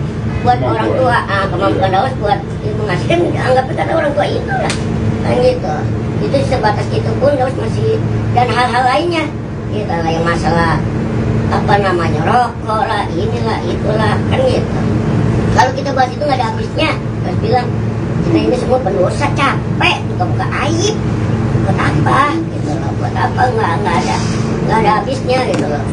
buat orang tua. Kemampuan Daus buat mengasihi kan anggap kata orang tua itulah, kan gitu. Itu sebatas itu pun Daus masih, dan hal-hal lainnya, gitu lah, yang masalah rokok lah, inilah itulah, kan gitu. Kalau kita bahas itu nggak ada habisnya. Terus bilang kita ini semua pendosa, capek buka-buka aib, buat apa gitu loh, buat apa, nggak ada habisnya gitu loh.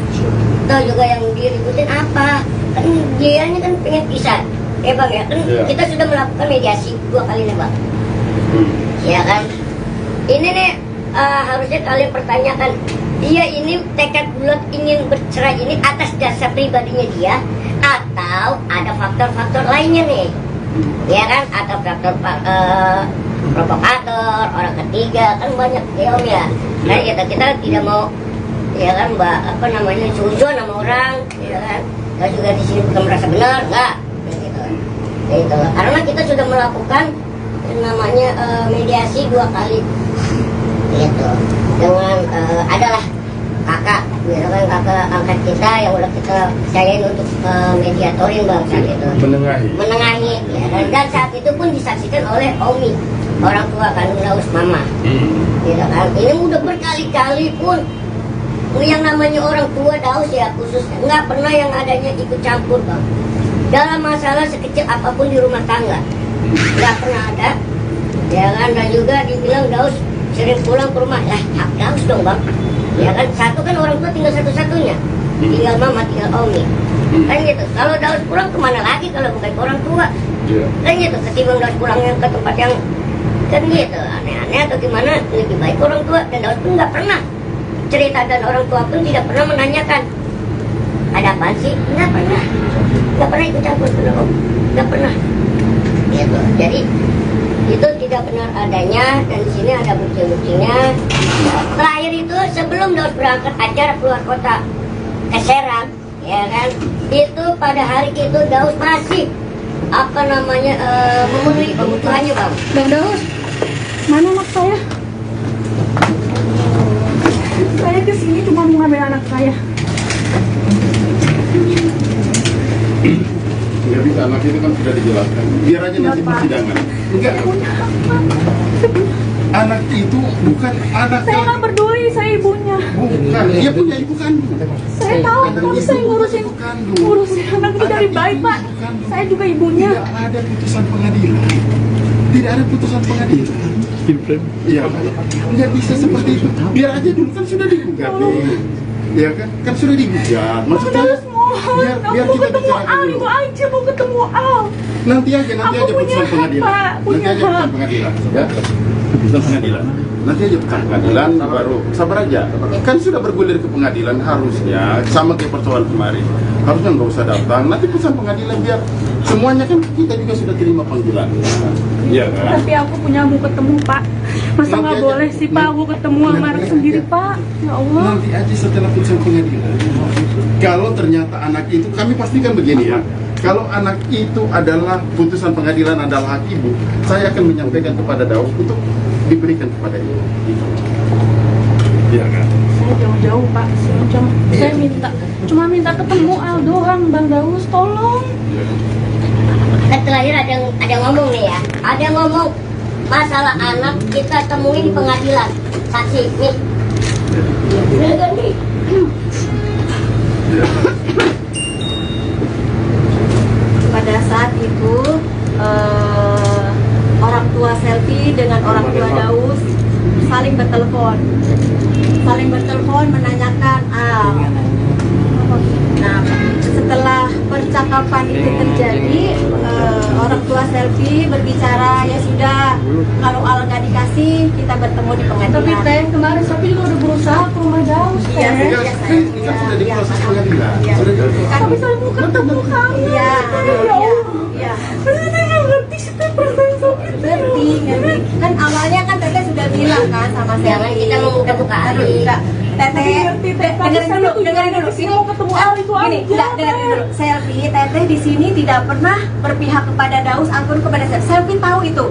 Itu juga yang diributin apa, kan dianya kan pengen pisah ya bang ya kan kita sudah melakukan mediasi 2 kali nih bang ya kan ini nih harusnya kalian pertanyakan dia ini tekad bulat ingin bercerai ini atas dasar pribadinya dia atau ada faktor-faktor lainnya nih ya kan atau faktor provokator orang ketiga kan banyak ya om ya nah kita tidak mau ya kan mbak apa namanya suzon sama orang ya kan kita juga di sini bukan merasa benar enggak gitu. Ya, gitu. Karena kita sudah melakukan yang namanya mediasi 2 kali gitu dengan adalah kakak gitu kan kakak angkat kita yang udah kita percayain untuk mediatorin bangsa gitu menengahi ya, dan saat itu pun disaksikan oleh Omi orang tua kandung Daus mama gitu kan ini udah berkali-kali pun yang namanya orang tua Daus ya khususnya nggak pernah yang adanya ikut campur bang dalam masalah sekecil apapun di rumah tangga nggak pernah ada ya kan dan juga dibilang Daus sering pulang ke rumah lah hak Daus dong bang ya kan satu kan orang tua tinggal satu-satunya tinggal mama tinggal Omi kan gitu kalau Daus pulang kemana lagi kalau bukan ke orang tua kan gitu ketimbang Daus pulangnya ke tempat yang kan gitu aneh-aneh atau gimana lebih baik orang tua dan Daus pun nggak pernah cerita dan orang tua pun tidak pernah menanyakan ada apa sih nggak pernah ikut campur nggak pernah gitu jadi itu tidak benar adanya dan di sini ada bukti-buktinya terakhir itu sebelum Daus berangkat acara keluar kota ke Serang ya kan itu pada hari itu Daus masih apa namanya memenuhi kebutuhannya bang Daus mana anak saya kesini cuma mau ngambil anak saya nggak bisa anak itu kan sudah dijelaskan biar aja nanti persidangan enggak anak itu bukan anak saya nggak peduli saya ibunya bukan dia punya ibu kandung saya tahu tapi saya ngurusin anak itu dari baik pak saya juga ibunya tidak ada putusan pengadilan iya nggak bisa seperti itu biar aja dulu kan sudah digugat nih ya kan sudah digugat maksudnya biar kita ketemu Al itu aja mau ketemu Al nanti aja putusan pengadilan putusan pengadilan nanti aja putusan pengadilan baru sabar aja kan sudah bergulir ke pengadilan harusnya sama kayak persoalan kemarin harusnya nggak usah datang nanti putusan pengadilan biar semuanya kan kita juga sudah terima panggilan iya kan tapi aku punya mau ketemu pak masa nggak boleh sih pak aku ketemu sama anak sendiri pak ya Allah nanti aja setelah putusan pengadilan kalau ternyata anak itu kami pastikan begini ya kalau anak itu adalah putusan pengadilan adalah hak ibu saya akan menyampaikan kepada Daus untuk diberikan kepada ibu iya kan saya jauh-jauh pak saya cuma minta ketemu Al doang Bang Daus tolong kan terakhir ada ngomong nih ya ada ngomong masalah anak kita temui di pengadilan saksi nih pada saat itu orang tua Selfie dengan orang tua Daus saling bertelepon menanyakan nah setelah percakapan itu terjadi orang tua Selfie berbicara ya sudah kalau Al nggak dikasih kita bertemu di pengadilan tapi teh kemarin Selfie juga udah berusaha ke rumah Daus kan sudah di proses pengadilan tapi saya mau ketemu kamu iya saya ngerti sih teh perasaan Selfie ngerti kan awalnya kan Teteh sudah bilang kan sama jangan kita mau buka Teteh dengerin dulu sini mau ketemu Al itu gini dengerin dulu Selfie Teteh di sini tidak pernah berpihak kepada Daus ataupun kepada Selfie tahu itu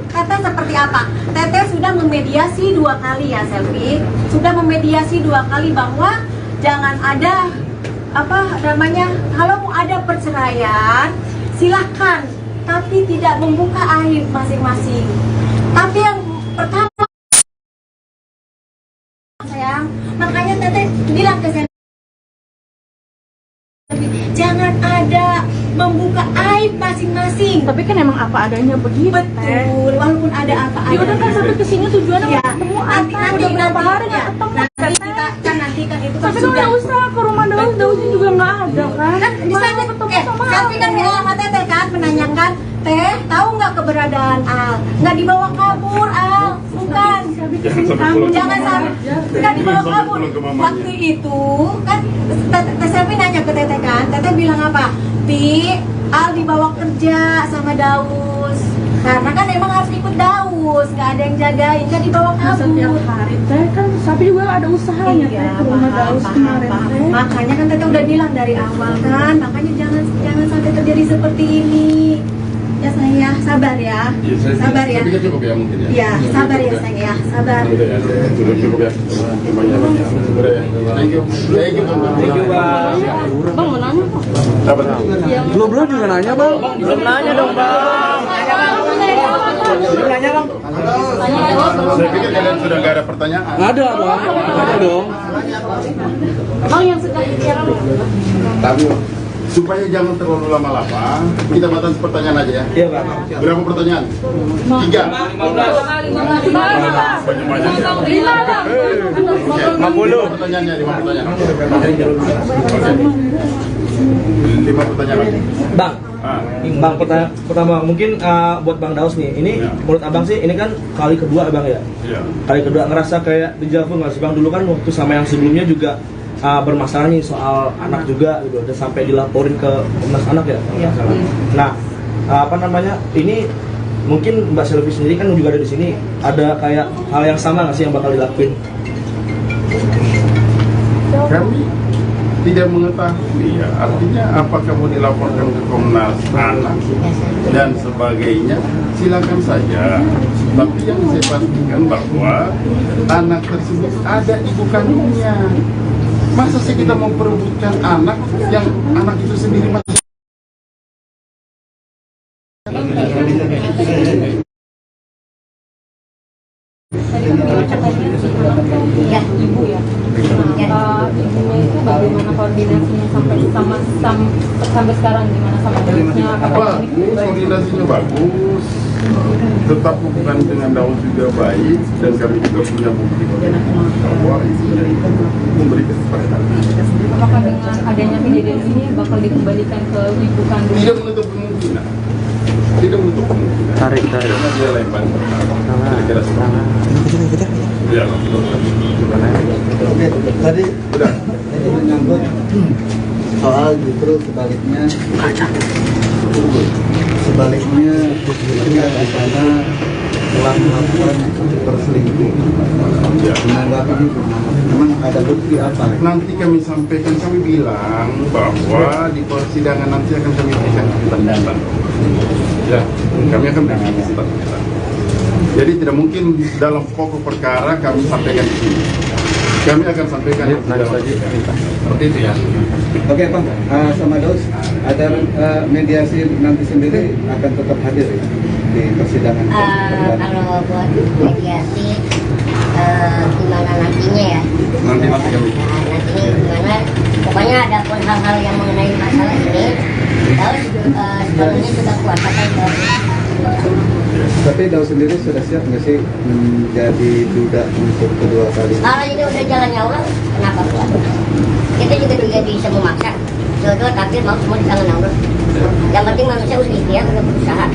Teteh seperti apa Teteh sudah memediasi 2 kali ya Selfie sudah memediasi 2 kali bahwa jangan ada apa namanya kalau mau ada perceraian silahkan tapi tidak membuka aib masing-masing tapi yang pertama sayang makanya Teteh bilang ke saya jangan ada membuka aib masing-masing tapi kan emang apa adanya begitu betul walaupun ada apa ya udah kan sampai kesini tujuannya ya. ketemu nanti udah berapa hari nggak ketemu nanti kita kan itu kan tapi kalau nggak usah ke rumah Dausnya juga nggak ada kan bisa Teh, tahu nggak keberadaan Al? Nggak dibawa kabur Al, bukan. Jangan sampai nggak dibawa kabur. Waktu itu kan Teh Selvi nanya ke Teteh kan, Teteh bilang apa? Pi, Al dibawa kerja sama Daus. Karena kan emang harus ikut Daus, nggak ada yang jagain, nggak dibawa kabur. Setiap hari Teh kan Sapi juga ada usahanya Teh ke rumah Daus kemarin Teh. Makanya kan Teteh udah bilang dari awal kan, makanya jangan sampai terjadi seperti ini. Ya sayang ya, sabar ya. Sabar ya. Tapi cukup ya mungkin ya. Iya, sabar ya sayang ya, sabar. Sudah cukup ya. Sudah ya. Thank you. Thank you, Bang. Thank you, Bang. Bang mau nanya Bang? Sabar. Belum juga nanya, Bang. Belum nanya dong, Bang. Belum nanya, Bang. Saya pikir kalian sudah nggak ada pertanyaan. Ada, Bang. Ada dong. Bang yang suka bicara Tapi supaya jangan terlalu lama-lama, kita batasi pertanyaan aja ya. Iya, Bang. Berapa pertanyaan? 3. 50 pertanyaannya, 5 pertanyaan. 5 pertanyaan lagi. Bang, Bang pertama mungkin buat Bang Daus nih. Ini menurut Abang sih ini kan kali kedua Abang ya. Iya. Kali kedua ngerasa kayak dejavu nggak sih Bang? Dulu kan waktu sama yang sebelumnya juga bermasalah nih soal anak juga gitu, dan sampai dilaporin ke Komnas Anak ya. Nah, apa namanya? Ini mungkin Mbak Selvi sendiri kan juga ada di sini. Ada kayak hal yang sama nggak sih yang bakal dilakuin? Kami tidak mengetahui ya, artinya apakah mau dilaporkan ke Komnas Anak dan sebagainya, silakan saja. Tapi yang saya pastikan bahwa anak tersebut ada ibu kandungnya. Masa sih kita mau perebutkan anak yang anak itu sendiri masih Ya, ibu ya. Ibunya itu bagaimana koordinasinya sampai sekarang, gimana sama Dausnya? bagus, koordinasinya bagus, tetap hubungan dengan Daus juga baik, dan kami juga punya bukti bahwa ibunya itu memberikan kepada. Apakah dengan adanya kejadian ini bakal dikembalikan ke ibu kandung? Tidak menutup kemungkinan. Tidak menutup kemungkinan. Tarik. Karena dia lain paling pertama. Kira-kira seperti itu. Ya, Oke, tadi menyangkut soal justru sebaliknya ibunya di sana telah melakukan perselingkuhan. Menanggapi itu, memang ada bukti apa? Nanti kami sampaikan, kami bilang bahwa di persidangan nanti akan kami berikan keterangan. Ya, kami akan berikan keterangan. Jadi tidak mungkin dalam pokok perkara kami sampaikan di sini. Kami akan sampaikan di dalam seperti itu ya. Oke Bang, sama Daus, ada mediasi nanti sendiri akan tetap hadir ya, di persidangan. Kalau buat mediasi gimana nantinya ya? Nanti kami. Nantinya gimana? Pokoknya ada pun hal-hal yang mengenai masalah ini, Daus sebenarnya sudah kuasakan Daus. Tapi Daus sendiri sudah siap nggak sih menjadi duda untuk kedua kali? Kalau ini udah jalannya Allah, kenapa kuat? Kita juga tidak bisa memaksa. Jodoh takdir mau semua di tangan Allah. Yang penting manusia udah ikhtiar, udah berusaha.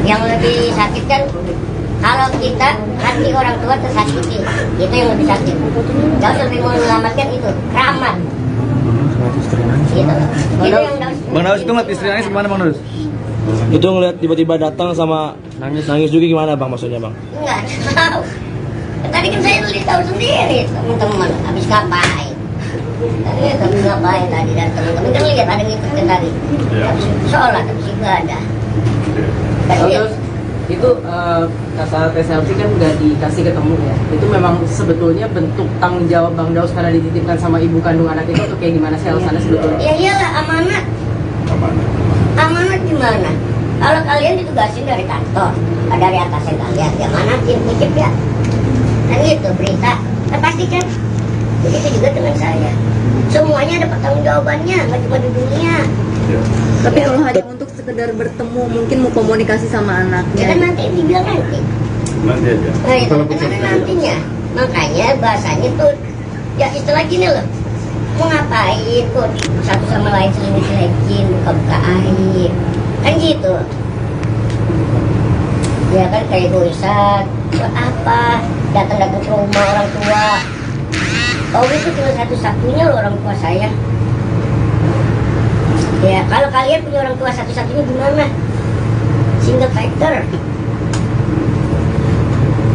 Yang lebih sakit kan kalau kita hati orang tua tersakiti, itu yang lebih sakit. Daus lebih mau menyelamatkan itu keramat. Gitu. Itu yang Daus. Bang Daus itu ngeliat istri nangis gimana Bang Daus? Itu ngeliat tiba-tiba datang sama nangis juga gimana Bang maksudnya Bang? Enggak tahu. Tadi kan saya tulis tahu sendiri teman-teman habis ngapain. Tadi habis ngapain tadi dan teman-teman kan lihat ada ngikutin tadi. Habis sholat, habis ibadah. Terus itu kata Teh Selvi kan udah dikasih ketemu ya. Itu memang sebetulnya bentuk tanggung jawab Bang Daus karena dititipkan sama ibu kandung anak itu atau kayak gimana sih alasannya sebetulnya? Ya iyalah amanat. Amanat gimana? Kalau kalian ditugasin dari kantor, dari atasan kalian, ya manasin, titip ya. Kan gitu berita, kan pasti kan. Begitu juga dengan saya. Semuanya ada pertanggungjawabannya, nggak cuma di dunia. Tapi kalau hanya untuk sekedar bertemu, mungkin mau komunikasi sama anaknya. Ya kan nanti dibilang nanti. Nanti aja. Nah itu kan ada nantinya. Makanya bahasanya tuh, ya istilah gini loh. mau ngapain kok satu sama lain selingkuh-selingkuhin, buka-buka aib, kan gitu. Ya kan kayak egoisan, buat apa? Datang-datang ke rumah orang tua. Oh itu cuma satu-satunya loh orang tua saya. Ya kalau kalian punya orang tua satu-satunya gimana? Single factor.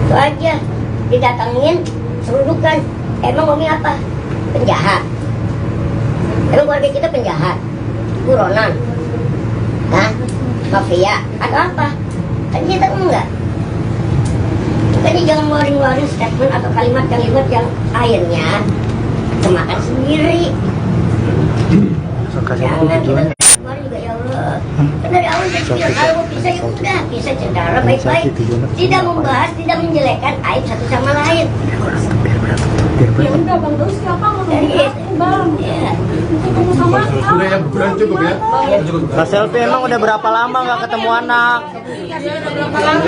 Itu aja, didatangin, serudukan. Emang ngomongin apa? Penjahat. Emang keluarga kita penjahat? Buronan? Hah? Mafia? Atau apa? Kan kita enggak. Makanya jangan ngeluarin statement atau kalimat-kalimat yang akhirnya kemakan sendiri. Jangan kita kemarin juga ya Allah. Kan dari awal saya bilang kalau mau pisah ya udah pisah secara baik-baik. Tidak membahas, tidak menjelekkan aib satu sama lain. Ya udah Bang Daus siapa mau Bang? Ketemu sama Udah ya, bukan cukup ya. Kak Selfie emang udah berapa lama nggak ketemu anak?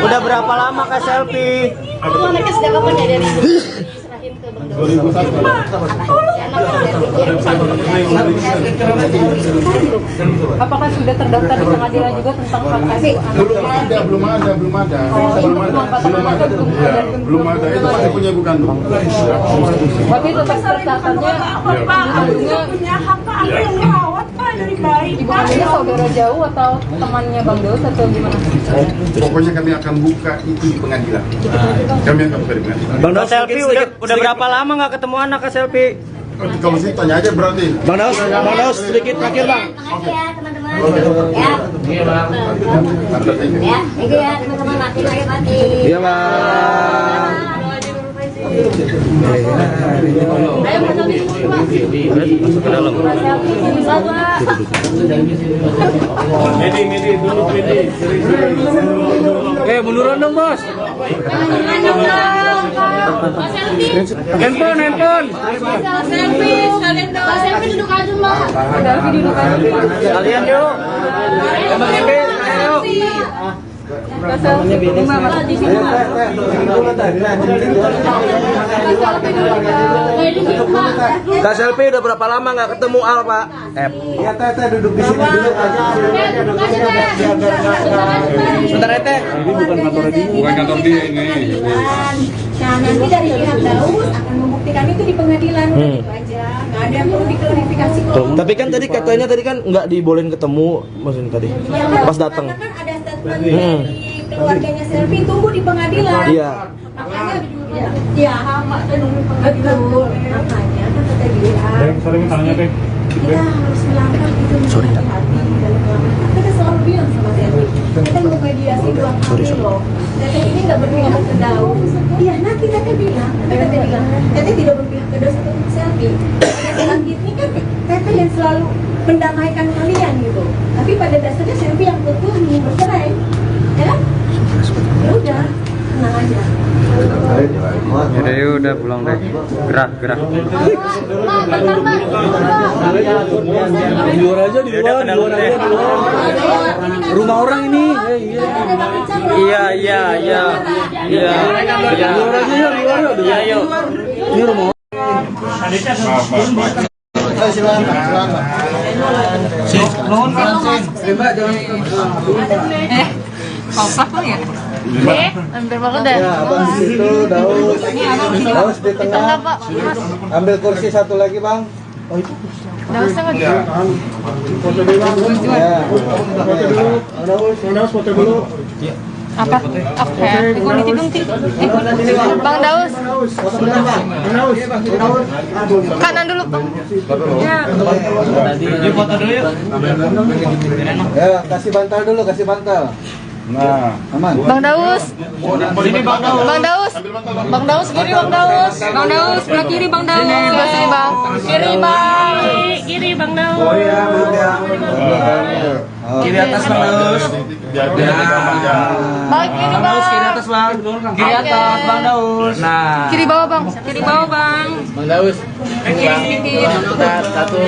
Udah berapa lama Kak Selfie? Anaknya sudah kapan ya dari serahin ke Bang Daus? 2001. Apakah sudah terdaftar di pengadilan juga tentang hak asuh anak? Belum ada. Belum ada. Itu pasti punya ibu kandung. Tapi tetap tercatatnya punya hak Pak, aku yang merawat Pak dari bayi. ibu kandungnya saudara jauh atau temannya Bang Daus atau gimana? Pokoknya kami akan buka itu di pengadilan. Kami akan buka di pengadilan. Bang Daus Selfie udah berapa lama nggak ketemu anak Kak Selfie? Kalau sih tanya aja berarti. Bang Daus sedikit terakhir Bang. Makasih ya teman-teman. Ya. Iya bang. Ya, itu ya teman-teman mati lagi mati. Iya Bang. Masuk ke dalam. Munduran dong bos. Handphone. Selfie duduk aja Mbak. Kalian yuk. Kak Selfie udah berapa lama nggak ketemu Al Pak? Iya Teh duduk di sini dulu aja. Sebentar ya Teh. Bukan kantor dia ini. Nah nanti dari pihak Daus akan membuktikan itu di pengadilan. Itu aja, nggak ada yang perlu diklarifikasi kok. Tapi kan tadi katanya kan nggak dibolehin ketemu maksudnya tadi. Pas datang. Kan ada statement dari keluarganya Selfie, tunggu di pengadilan. Iya. Makanya ya hama dan nunggu pengadilan. Makanya kan kata dia. Kita harus melangkah itu hati-hati di dalam melangkah. Kita selalu bilang sama Selfie, kita mau mediasi 2 kali loh. Teteh ini nggak berpihak ke Daus. Iya nanti Teteh bilang, Teteh tidak berpihak ke Daus atau Selfie. Saat ini kan Teteh yang selalu mendamaikan kalian gitu. Tapi pada dasarnya Selfie yang betul ingin bercerai, ya kan? Ya udah, tenang aja. Yaudah udah pulang deh. Gerak. Di luar aja di luar. Rumah orang ini. Iya. Di luar aja yuk, di luar yuk. Iya yuk. Ini rumah orang. Kompak tuh ya? Hampir banget deh. Ya, abang di situ, Daus di tengah. Ambil kursi satu lagi bang. Oh itu. Dausnya nggak Ya. Daus foto dulu. Apa? Oke. Ikut dong Ti. Bang Daus. Kanan dulu Bang. Ya. Foto dulu yuk. Ya, kasih bantal. Nah, aman. Bang Daus. Sini Bang Daus. Bang Daus. Bang Daus kiri Bang Daus. Bang Daus sebelah kiri Bang Daus. Sebelah sini Bang. Kiri Bang. Kiri Bang Daus. Oh iya, ya. Kiri atas Bang Daus. Bang kiri Bang. Kiri atas Bang. Kiri atas Bang Daus. Nah. Kiri bawah Bang. Kiri bawah Bang. Bang Daus. Kiri. Satu.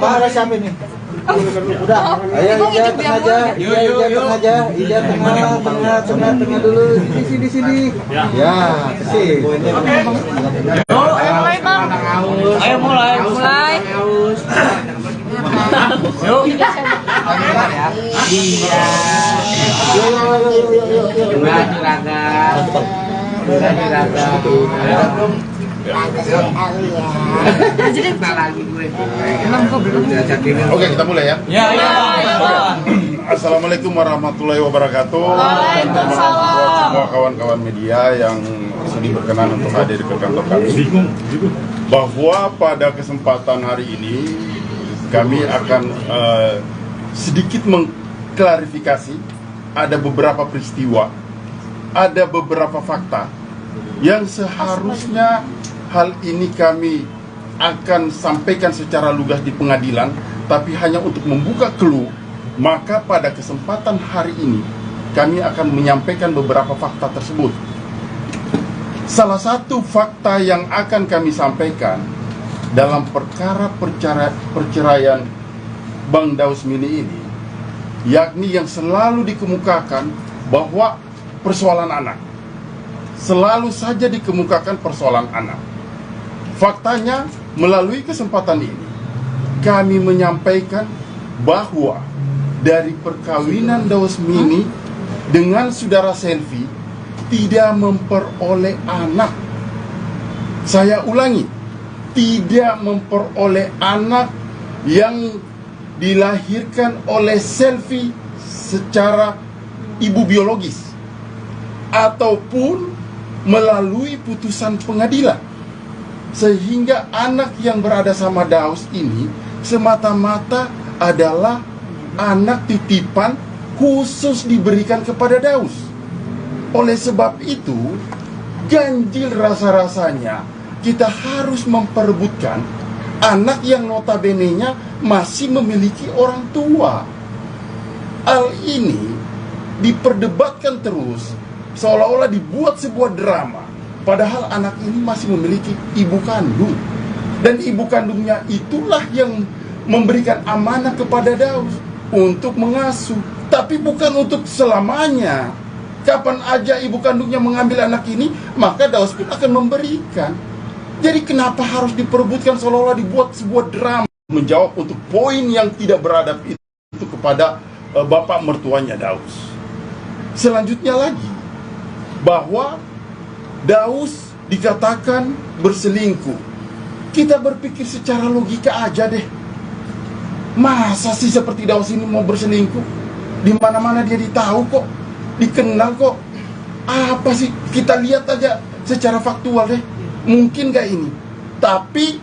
Apa harus siapa ini? Udah. Ayo Ija tengah aja. Ija tengah aja. Ija tengah dulu. Di sini. Ya, kesini. Ayo mulai bang. Ayo mulai. Yuk. Oke, kita mulai ya. Ya. Assalamualaikum warahmatullahi wabarakatuh. Waalaikumsalam. Semua kawan-kawan media yang sudi berkenan untuk hadir ke kantor kami. Bahwa pada kesempatan hari ini kami akan sedikit mengklarifikasi ada beberapa peristiwa, ada beberapa fakta yang seharusnya hal ini kami akan sampaikan secara lugas di pengadilan, tapi hanya untuk membuka clue. Maka pada kesempatan hari ini kami akan menyampaikan beberapa fakta tersebut. Salah satu fakta yang akan kami sampaikan dalam perkara perceraian Bang Daus Mini ini, yakni yang selalu dikemukakan bahwa persoalan anak. Selalu saja dikemukakan persoalan anak. Faktanya, melalui kesempatan ini kami menyampaikan bahwa dari perkawinan Daus Mini dengan saudara Selvi tidak memperoleh anak. Saya ulangi, tidak memperoleh anak yang dilahirkan oleh Selvi secara ibu biologis ataupun melalui putusan pengadilan, sehingga anak yang berada sama Daus ini semata-mata adalah anak titipan khusus diberikan kepada Daus. Oleh sebab itu, ganjil rasa-rasanya kita harus memperebutkan anak yang notabene-nya masih memiliki orang tua. Hal ini diperdebatkan terus, seolah-olah dibuat sebuah drama, padahal anak ini masih memiliki ibu kandung. Dan ibu kandungnya itulah yang memberikan amanah kepada Daus untuk mengasuh, tapi bukan untuk selamanya. Kapan aja ibu kandungnya mengambil anak ini, maka Daus pun akan memberikan. Jadi kenapa harus diperebutkan seolah-olah dibuat sebuah drama? Menjawab untuk poin yang tidak beradab itu kepada bapak mertuanya Daus. Selanjutnya lagi, bahwa Daus dikatakan berselingkuh. Kita berpikir secara logika aja deh. Masa sih seperti Daus ini mau berselingkuh? Di mana-mana dia ditahu kok, dikenal kok. Apa sih? Kita lihat aja secara faktual deh. Mungkin gak ini? Tapi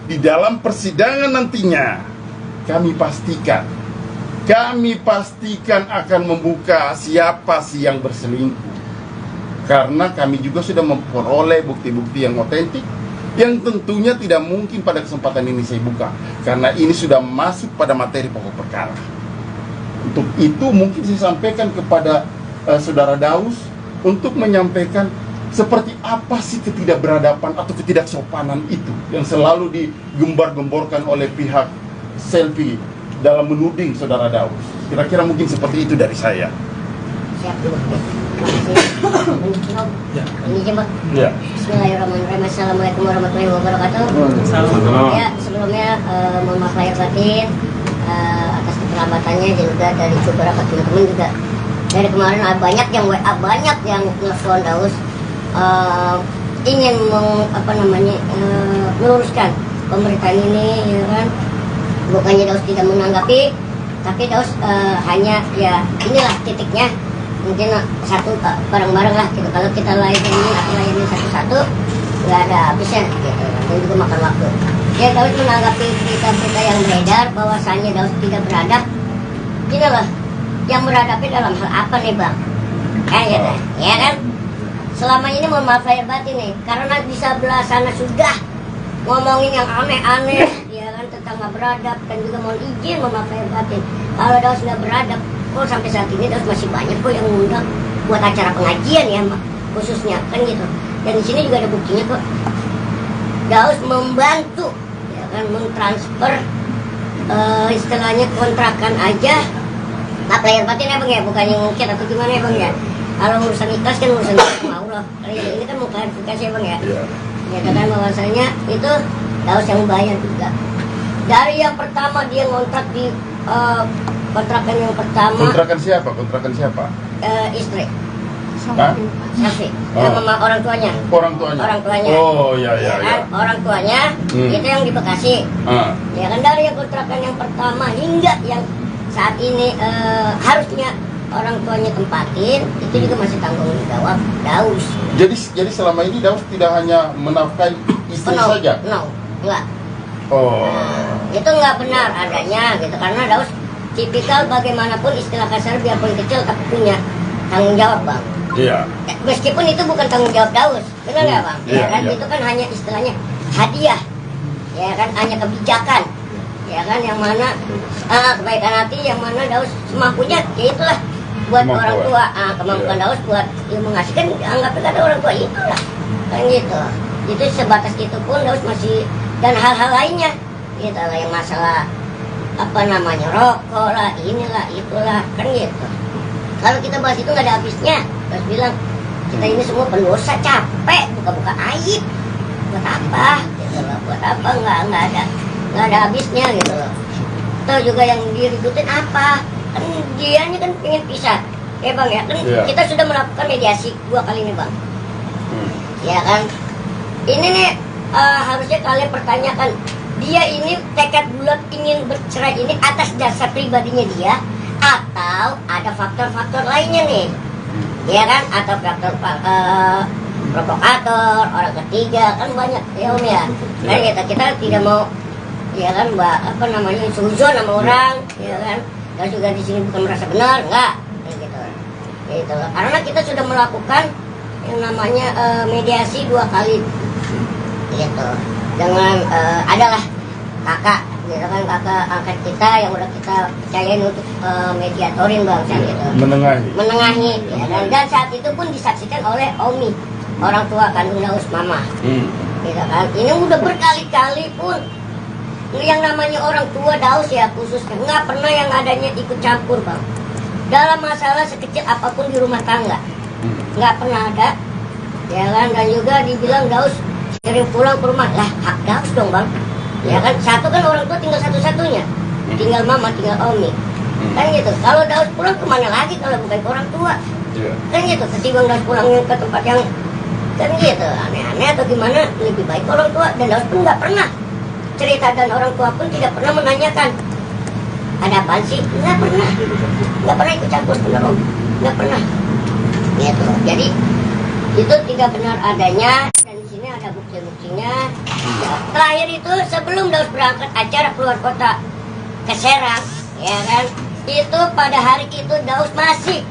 di dalam persidangan nantinya kami pastikan akan membuka siapa sih yang berselingkuh. Karena kami juga sudah memperoleh bukti-bukti yang otentik, yang tentunya tidak mungkin pada kesempatan ini saya buka, karena ini sudah masuk pada materi pokok perkara. Untuk itu mungkin saya sampaikan kepada saudara Daus untuk menyampaikan seperti apa sih ketidakberadaban atau ketidaksopanan itu yang selalu digembar-gemborkan oleh pihak Selvi dalam menuding saudara Daus. Kira-kira mungkin seperti itu dari saya. Siap. Ini coba. Ya. Bismillahirrahmanirrahim. Assalamualaikum warahmatullahi wabarakatuh. Ya, sebelumnya mohon maaf lahir batin atas keterlambatannya, dan juga dari beberapa teman-teman juga. Dari kemarin banyak yang WA, banyak yang telepon Daus ingin meluruskan pemberitaan ini, ya kan. Bukannya Daus tidak menanggapi, tapi Daus hanya ya inilah titiknya. Mungkin satu bareng-bareng lah gitu. Kalau kita layanin satu-satu nggak ada habisnya gitu, dan juga makan waktu. Ya, Daus menanggapi berita-berita yang beredar bahwasannya Daus tidak beradab. Gini loh, yang beradabnya dalam hal apa nih bang? Ya kan? Selama ini mohon maaf lahir batin nih, karena di sebelah sana sudah ngomongin yang aneh-aneh, ya kan, tentang nggak beradab, dan juga mohon izin mohon maaf lahir batin. Kalau Daus nggak beradab, kok sampai saat ini Daus masih banyak kok yang ngundang buat acara pengajian ya, khususnya kan gitu. Dan di sini juga ada buktinya kok. Daus membantu, ya kan, mentransfer istilahnya kontrakan aja apa lahir batin ya bang ya, bukan yang mungkin atau gimana ya bang ya. Kalau urusan ikhlas kan urusan Allah. Kalau yang ini kan mau klarifikasi ya bang ya. Ya kan bahwasanya itu Daus yang bayar juga. Dari yang pertama dia ngontrak di kontrakan yang pertama. Kontrakan siapa? Kontrakan siapa? Istri. Hah? Saksi. Sama orang tuanya. Orang tuanya. Orang tuanya. Oh ya ya ya. Orang tuanya itu yang di Bekasi. Ya kan dari yang kontrakan yang pertama hingga yang saat ini harusnya orang tuanya tempatin itu juga masih tanggung jawab Daus. Jadi selama ini Daus tidak hanya menafkahi istri saja? No, enggak. Oh. Itu enggak benar adanya gitu karena Daus tipikal bagaimanapun istilah kasar biarpun kecil tapi punya tanggung jawab bang. Iya. Meskipun itu bukan tanggung jawab Daus, benar nggak bang? Iya, Ya kan iya. itu kan hanya istilahnya hadiah, ya kan hanya kebijakan, ya kan yang mana kebaikan hati yang mana Daus semampunya, ya itulah buat Kemampuan. orang tua, kemampuan Daus buat yang mengasihkan anggapnya kata orang tua itulah, kan gitu. Itu sebatas itu pun Daus masih dan hal-hal lainnya, gitu lah yang masalah apa namanya rokok lah, inilah itulah, kan gitu. Kalau kita bahas itu nggak ada habisnya. Terus bilang kita ini semua pendosa, capek buka-buka aib. Buat apa? Gitu loh. Buat apa? Nggak ada habisnya gitu loh. Tuh juga yang diributin apa? Kan dianya kan pengen pisah. Ya bang ya kan kita sudah melakukan mediasi 2 kali nih bang. Ya kan. Ini nih harusnya kalian pertanyakan dia ini tekad bulat ingin bercerai ini atas dasar pribadinya dia atau ada faktor-faktor lainnya nih, ya kan? Atau faktor provokator, orang ketiga kan banyak ya om ya. Nah kita tidak mau, ya kan mbak apa namanya suzon sama orang, ya kan? Dan juga di sini bukan merasa benar, enggak, gitu. Gitu. Karena kita sudah melakukan yang namanya mediasi 2 kali, gitu. Dengan adalah kakak. Gitu kan kakak angkat kita yang udah kita percayain untuk mediatorin bang gitu. Menengahi ya, dan saat itu pun disaksikan oleh Omi orang tua kandung Daus mama gitu kan. Ini udah berkali-kali pun yang namanya orang tua Daus ya khususnya nggak pernah yang adanya ikut campur bang dalam masalah sekecil apapun di rumah tangga, nggak pernah ada ya kan. Dan juga dibilang Daus sering pulang ke rumah, lah hak Daus dong bang. Ya kan, satu kan orang tua tinggal satu-satunya, tinggal mama, tinggal Omi, kan gitu. Kalau Daus pulang kemana lagi kalau bukan ke orang tua, kan gitu. Ketimbang Daus pulangnya ke tempat yang kan gitu aneh-aneh atau gimana, lebih baik orang tua. Dan Daus pun nggak pernah cerita dan orang tua pun tidak pernah menanyakan ada apa sih, nggak pernah ikut campur benar om, nggak pernah. Gitu. Jadi itu tidak benar adanya. Ada bukti-buktinya. Ya, terakhir itu sebelum Daus berangkat acara keluar kota ke Serang, ya kan? Itu pada hari itu Daus masih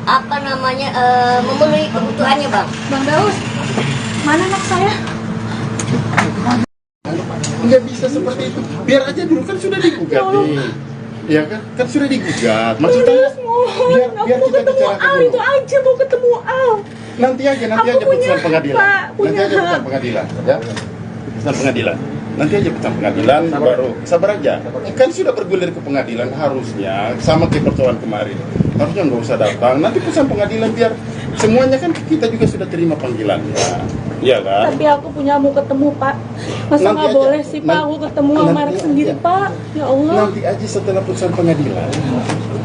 apa namanya memenuhi kebutuhannya bang. Bang Daus, mana anak saya? Nggak bisa seperti itu. Biar aja dulu kan sudah digugat nih. Ya kan? Kan sudah digugat. Maksudnya biar kita bicarakan dulu. Itu aja mau ketemu Al. Nanti aja putusan pengadilan. Nanti aja putusan pengadilan, ya. Putusan pengadilan. Nanti aja putusan pengadilan baru sabar aja. Kan sudah bergulir ke pengadilan harusnya sama kayak persoalan kemarin. Harusnya nggak usah datang. Nanti putusan pengadilan biar semuanya kan kita juga sudah terima panggilannya. Iya kan? Tapi aku punya mau ketemu Pak. Masa nggak boleh sih Pak aku ketemu sama Marek sendiri Pak? Ya Allah. Nanti aja setelah putusan pengadilan.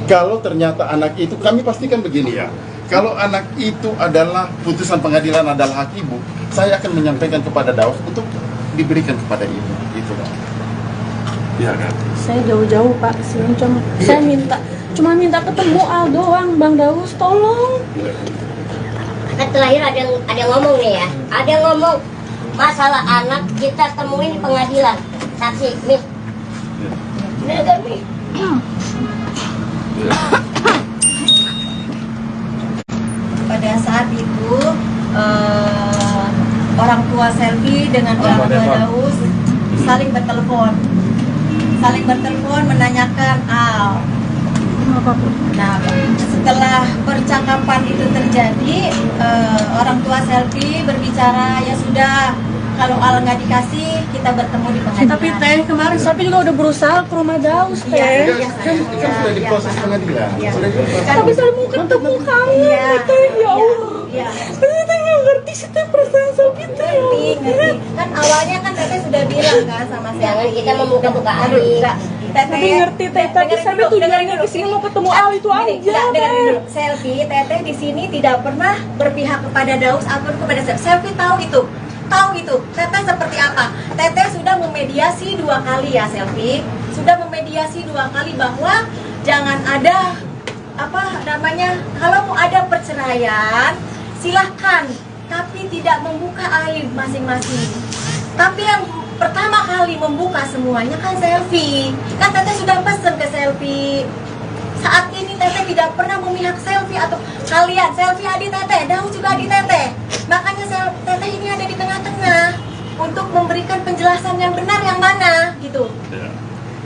Kalau ternyata anak itu, kami pastikan begini ya. Kalau anak itu adalah putusan pengadilan adalah hak ibu, saya akan menyampaikan kepada Daus untuk diberikan kepada ibu. Itu kan. Iya kan? Saya jauh-jauh Pak, saya cuma minta ketemu Al doang, Bang Daus, tolong. Kan terakhir ada yang ngomong nih ya, ada yang ngomong masalah anak kita temuin di pengadilan, saksi, Nih. Bener kan, Nih? Pada saat itu orang tua Selvi dengan orang tua Daus saling bertelepon menanyakan Al. Nah, setelah percakapan itu terjadi, orang tua Selvi berbicara, ya sudah, Kalau Al nggak dikasih, kita bertemu di pengadilan. Tapi Teh, kemarin Sapi juga udah berusaha ke rumah Daus, Teh. Iya. Kan sudah diproses pengadilan. Sudah diproses. Tapi saya mau ketemu kamu, Teh, ya Allah. Iya. Tapi Teh nggak ngerti sih Teh perasaan Sapi, Teh. Ngerti. Kan awalnya kan Teteh sudah bilang kan sama saya. Jangan kita membuka-buka Aduh, hati. enggak. Tapi ngerti Teh, tapi Sapi tujuannya kesini mau ketemu Al itu aja, Teh. Selfie, Teteh di sini tidak pernah berpihak kepada Daus ataupun kepada Selfie. Selfie tahu itu, Teteh seperti apa. Teteh sudah memediasi 2 kali ya Selfie, sudah memediasi 2 kali bahwa jangan ada apa namanya, kalau mau ada perceraian silahkan, tapi tidak membuka aib masing-masing. Tapi yang pertama kali membuka semuanya kan Selfie. Kan Teteh sudah pesen ke Selfie. Saat ini Teteh tidak pernah memihak Selfie atau kalian. Selfie adik Teteh, Daus juga adik Teteh. Makanya Teteh ini ada di tengah-tengah untuk memberikan penjelasan yang benar yang mana gitu.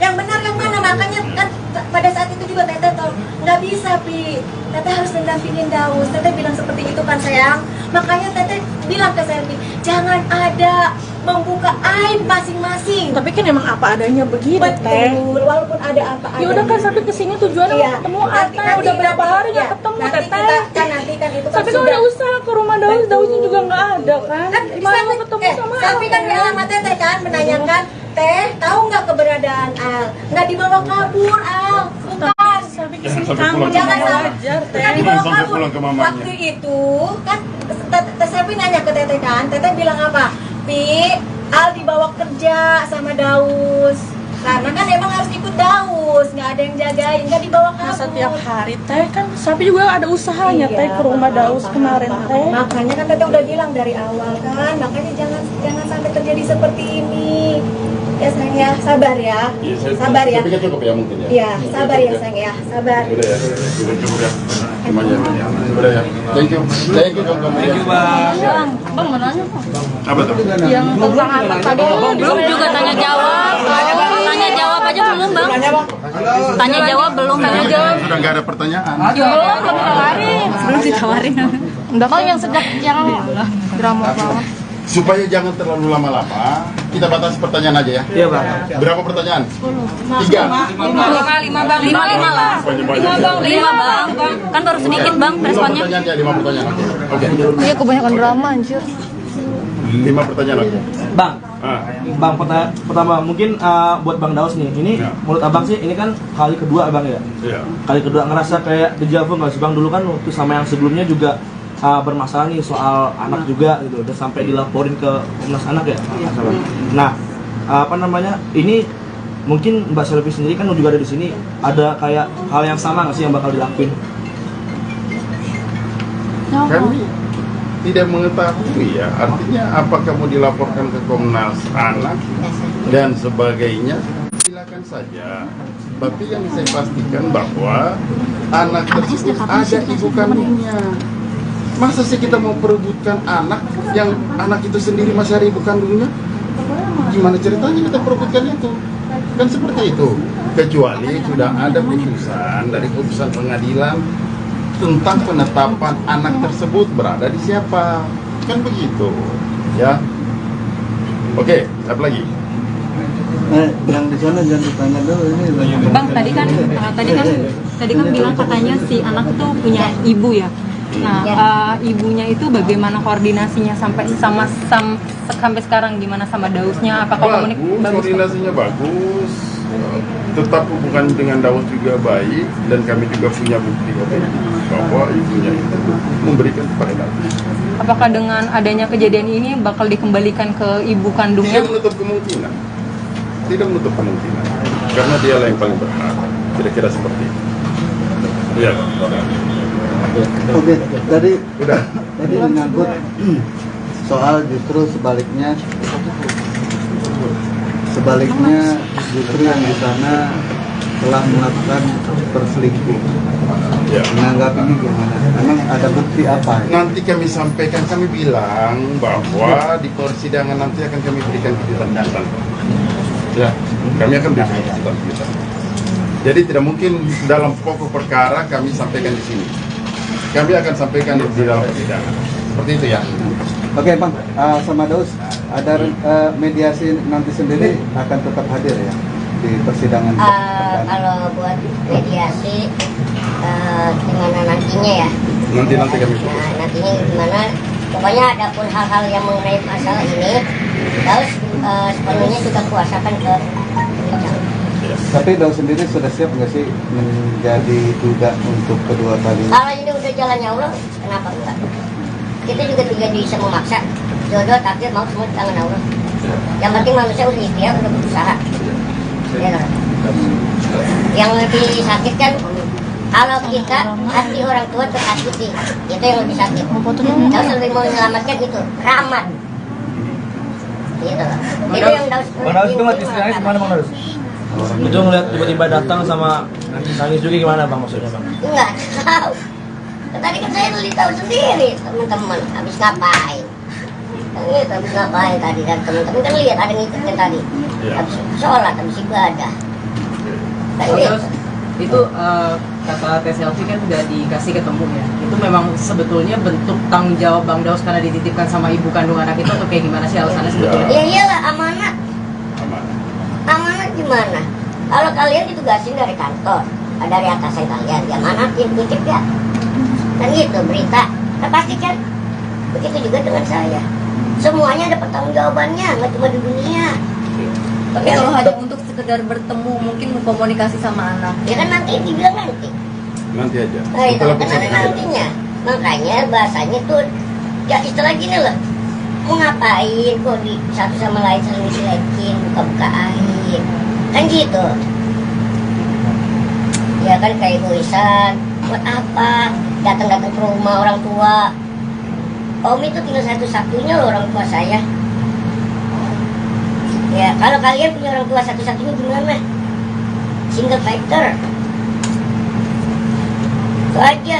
Yang benar yang mana, makanya kan pada saat itu juga Teteh tahu nggak bisa Pi. Teteh harus mendampingin Daus. Teteh bilang seperti itu kan sayang. Makanya Teteh bilang ke Selfie, jangan ada membuka aib masing-masing. Tapi kan emang apa adanya begitu, Teh. Betul, walaupun ada apa adanya. Ya udah kan Sapi kesini tujuannya mau ketemu Ata, udah berapa hari nggak ketemu, Teteh. Nanti kan itu kan Tapi kan udah usaha ke rumah Daus, Dausnya juga nggak ada kan. Gimana mau ketemu sama Al? Tapi kan bilang sama Teteh kan menanyakan, Teh tahu nggak keberadaan Al? Nggak dibawa kabur Al, bukan. Sampai kesini kamu Jangan wajar, Teh. nggak dibawa Sampai kabur. pulang ke mamanya. Waktu itu kan Selfie nanya ke Teteh kan, Teteh bilang apa? Pi, Al dibawa kerja sama Daus. Karena kan emang harus ikut Daus, nggak ada yang jagain, nggak dibawa kabur. Masa tiap hari Teh kan Sapi juga ada usahanya Teh ke rumah Daus kemarin Teh. Makanya kan Teteh udah bilang dari awal kan, makanya jangan sampai terjadi seperti ini. Ya sayang ya, sabar ya. Sabar ya. Saya pikir cukup ya mungkin ya. Iya, sabar ya sayang ya, sabar. Udah ya, cukup ya. Cuma ya. Udah ya. Thank you. Thank you Bang. Bang mau nanya kok. Apa tuh? Yang tentang anak tadi belum juga tanya jawab. Tanya jawab aja belum bang. Tanya jawab belum tanya jawab. Sudah nggak ada pertanyaan. Belum kami tawarin. Belum ditawarin. Enggak bang yang sejak yang drama banget. Supaya jangan terlalu lama-lama, kita batasi pertanyaan aja ya. Iya, Bang. Berapa pertanyaan? 3. 5 bang. 5 lah. 5 bang. Kan baru sedikit bang 5 responnya. pertanyaan ya, 5 pertanyaan. Oke. Iya kebanyakan drama anjir. 5 pertanyaan oke. Bang, Ah. Bang pertama mungkin buat Bang Daus nih. Ini Ya. menurut Abang sih ini kan kali kedua Abang ya. Iya. Kali kedua ngerasa kayak dejavu nggak sih Bang? Dulu kan waktu sama yang sebelumnya juga bermasalah nih soal anak juga gitu, udah sampai dilaporin ke Komnas Anak ya. Nah, apa namanya? Ini mungkin Mbak Selfie sendiri kan juga ada di sini, ada kayak hal yang sama nggak sih yang bakal dilakuin? Kami tidak mengetahui ya, artinya apakah mau dilaporkan ke Komnas Anak dan sebagainya, silakan saja. Tapi yang saya pastikan bahwa anak tersebut ada ibu kandungnya. Masa sih kita mau perebutkan anak yang anak itu sendiri masih ada ibu kandungnya? Gimana ceritanya kita perebutkan itu? Kan seperti itu. Kecuali sudah ada putusan dari putusan pengadilan tentang penetapan anak tersebut berada di siapa. Kan begitu. Ya. Oke, apa lagi? Yang di sana jangan ditanya dulu ini. Bang, tadi kan bilang katanya si anak itu punya ibu ya. Nah, ibunya itu bagaimana koordinasinya sampai sampai sekarang, gimana sama Dausnya? Apakah Bagus, bagus? koordinasinya bagus. Tetap hubungan dengan Daus juga baik, dan kami juga punya bukti bahwa ibunya itu memberikan kepada Daus. Apakah dengan adanya kejadian ini bakal dikembalikan ke ibu kandungnya? Tidak menutup kemungkinan. Tidak menutup kemungkinan. Karena dialah yang paling berhak. Kira-kira seperti itu. Iya. Oke, tadi Udah. menyangkut soal justru sebaliknya justru yang di sana telah melakukan perselingkuhan. Ya. Menanggapinya gimana? Memang ada bukti apa? Nanti kami sampaikan, kami bilang bahwa di persidangan nanti akan kami berikan kejutan-kejutan. Ya, kami akan berikan kejutan-kejutan. Jadi tidak mungkin dalam pokok perkara kami sampaikan di sini. Kami akan sampaikan di dalam persidangan. Seperti itu ya. Oke Bang, sama Daus, ada mediasi nanti sendiri akan tetap hadir ya di persidangan? Kalau buat mediasi gimana nantinya ya? Nanti kami. Nah, nantinya gimana? Pokoknya ada pun hal-hal yang mengenai masalah ini, Daus sepenuhnya juga kuasakan ke Kejaksaan. Tapi Daus sendiri sudah siap nggak sih menjadi duda untuk kedua kali? Kalau ini udah jalannya Allah, kenapa enggak? Kita juga tidak bisa memaksa. Jodoh, takdir, mau semua di tangan Allah. Yang penting manusia udah ikhtiar, udah berusaha. Ya, kan? Yang lebih sakit kan kalau kita hati orang tua tersakiti, itu yang lebih sakit. Daus lebih mau menyelamatkan itu rahmat. Gitu. Itu yang Daus. Bang Daus itu mati istilahnya gimana Bang Daus? Itu ngeliat tiba-tiba datang sama nangis juga gimana Bang maksudnya Bang? Enggak tahu. Tadi kan saya beli tahu sendiri teman-teman habis ngapain. Gitu, habis ngapain tadi dan teman-teman kan lihat ada ngikutin tadi. Habis sholat, habis ibadah. Terus itu kata Teh Selfie kan udah dikasih ketemu ya. Itu memang sebetulnya bentuk tanggung jawab Bang Daus karena dititipkan sama ibu kandung anak itu atau kayak gimana sih alasannya sebetulnya? Ya iyalah amanat. Amanat gimana? Kalau kalian ditugasin dari kantor, dari atasan kalian, ya manatin titip ya. Kan gitu berita. Nah, pasti kan begitu juga dengan saya. Semuanya ada pertanggungjawabannya, nggak cuma di dunia. Tapi kalau hanya untuk sekedar bertemu, mungkin berkomunikasi sama anak. Ya kan nanti dibilang nanti. Nanti aja. Nah, itu kan ada nantinya. Makanya bahasanya tuh ya istilah gini loh. Mau ngapain kok di satu sama lain saling dilekin, buka-buka air. Kan gitu. Ya kan kayak egoisan. Buat apa? Datang-datang ke rumah orang tua. Om itu tinggal satu-satunya loh orang tua saya. Ya, kalau kalian punya orang tua satu-satunya gimana? Single factor. Itu aja.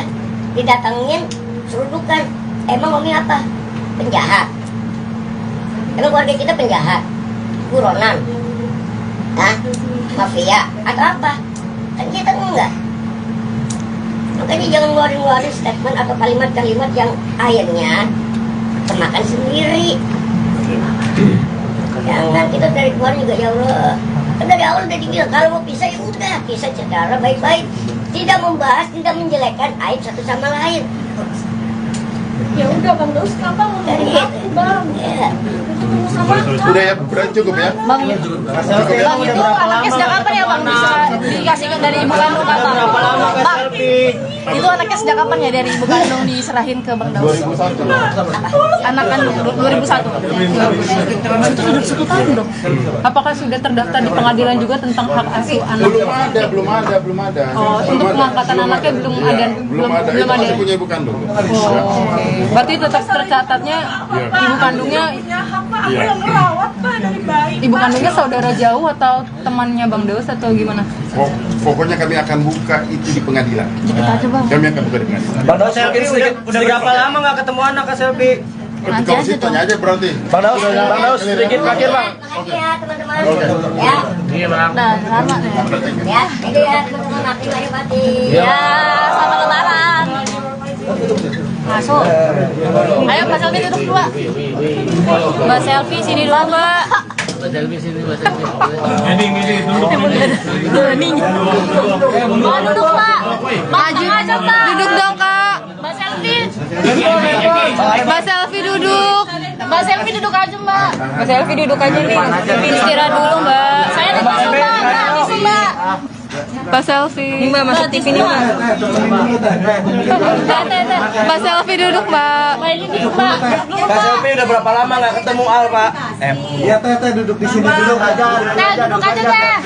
Didatengin, serudukan. Emang Omi apa? Penjahat. Emang keluarga kita penjahat? Buronan? Hah? Mafia? Atau apa? Kan kita enggak. Makanya jangan ngeluarin statement atau kalimat-kalimat yang akhirnya kemakan sendiri. Jangan, kita dari keluar juga ya Allah. Kan dari awal udah dibilang kalau mau pisah ya udah pisah secara baik-baik, tidak membahas, tidak menjelekkan aib satu sama lain. Ya udah Bang Daus, kenapa mau Dari aku Bang? Ya. Udah ya, berarti cukup ya. Bang, Bang itu anaknya sejak kapan ya Bang bisa dikasihkan dari ibu kandung ke Bang? Bang, itu anaknya sejak kapan ya dari ibu kandung diserahin ke Bang Daus? 2001. Anak kan 2001. Itu sudah 1 tahun dong. Apakah sudah terdaftar di pengadilan juga tentang hak asuh anak? Belum ada. Oh, untuk pengangkatan anaknya belum ada. Belum ada. Itu masih punya ibu kandung. Oh, oke. Berarti tetap tercatatnya ibu kandungnya Aku yang merawat Pak dari bayi. ibu kandungnya saudara jauh atau temannya Bang Daus atau gimana? Pokoknya kami akan buka itu di pengadilan. Kami akan buka di pengadilan. Bang Daus udah berapa lama nggak ketemu anak Kak Selfie? Kalau situ tanya aja berarti. Bang Daus sedikit terakhir Bang. Oke ya teman-teman. Oke. Ya. Iya Bang. Nah, lama nih. Ya, itu ya teman-teman mati mari mati. Ya, selamat lebaran. Masuk. Ayo Mbak Selfie duduk dua. Mbak Selfie sini dulu Mbak. Mbak Selfie sini Mbak Selfie. Ini duduk. Mbak duduk Mbak. Maju aja Mbak. Duduk dong Kak. Mbak Selfie. Mbak Selfie duduk. Mbak Selfie duduk aja Mbak. Mbak Selfie duduk aja nih. Istirahat dulu Mbak. Saya ada tisu Mbak. Ada tisu Mbak. Mbak Selfie. Ini Mbak masuk TV nih Mbak. Mbak Selfie duduk Mbak. Mbak ini duduk Mbak. Kak Selfie udah berapa lama nggak ketemu Al Pak? Iya Teh duduk di sini dulu aja. Teh duduk aja Teh.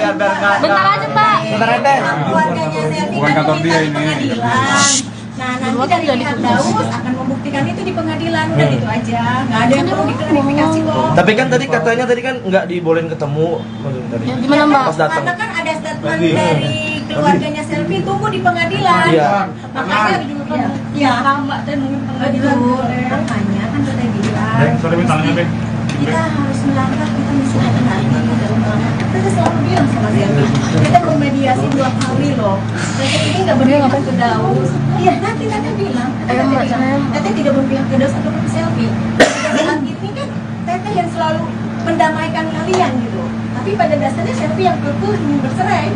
Bentar aja Mbak. Bentar ya Teh. Keluarganya Selfie kan meminta di pengadilan. Nah nanti dari pihak Daus akan membuktikan itu di pengadilan. Udah gitu aja. Nggak ada yang perlu diklarifikasi kok. Tapi kan tadi katanya nggak dibolehin ketemu. Tadi. Gimana Mbak? Pas datang. Karena kan ada statement dari keluarganya Selfie tunggu di pengadilan. Iya. Makanya ya Mbak Teh nunggu pengadilan. Makanya kan udah bilang. Kita harus melangkah, kita mesti hati-hati dalam melangkah. Kita selalu bilang sama Selfie, kita bermediasi 2 kali loh. Teteh ini nggak berpihak ke Daus. Iya, nanti bilang. Teteh tidak berpihak ke Daus atau ke Selfie. saat ini kan teteh yang selalu mendamaikan kalian gitu. Tapi pada dasarnya Selfie yang kekeh ingin bercerai,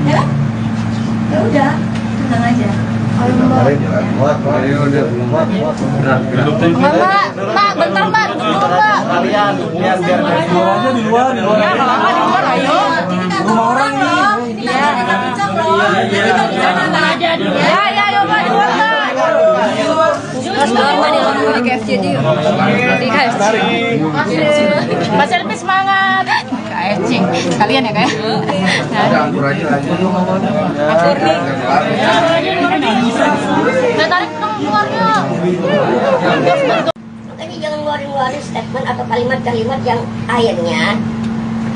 ya? Ya udah, tenang aja. Mak, bentar mak, duduk mak. Kalian biar aja di luar. Ya, kalau nggak di luar, ayo. Rumah orang loh, ini kan kita bincang loh. Tenang aja dulu. Ya, ayo mak, di luar mak. Mas keluar mak di luar di KFC aja yuk. Di KFC. Mas Selfie semangat. KFC. Sekalian ya kayak. Akur aja. Akur nih. Saya tarik dong keluarnya. Makanya jangan ngeluarin statement atau kalimat-kalimat yang akhirnya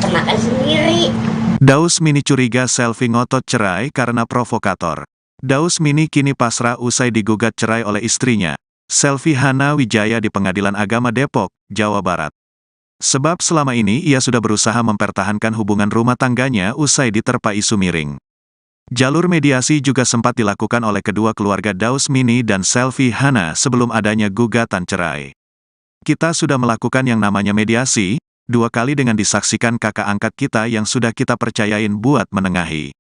kemakan sendiri. Daus Mini curiga Selfie ngotot cerai karena provokator. Daus Mini kini pasrah usai digugat cerai oleh istrinya, Selfie Hana Wijaya di Pengadilan Agama Depok, Jawa Barat. Sebab selama ini ia sudah berusaha mempertahankan hubungan rumah tangganya usai diterpa isu miring. Jalur mediasi juga sempat dilakukan oleh kedua keluarga Daus Mini dan Selfie Hana sebelum adanya gugatan cerai. Kita sudah melakukan yang namanya mediasi, 2 kali dengan disaksikan kakak angkat kita yang sudah kita percayain buat menengahi.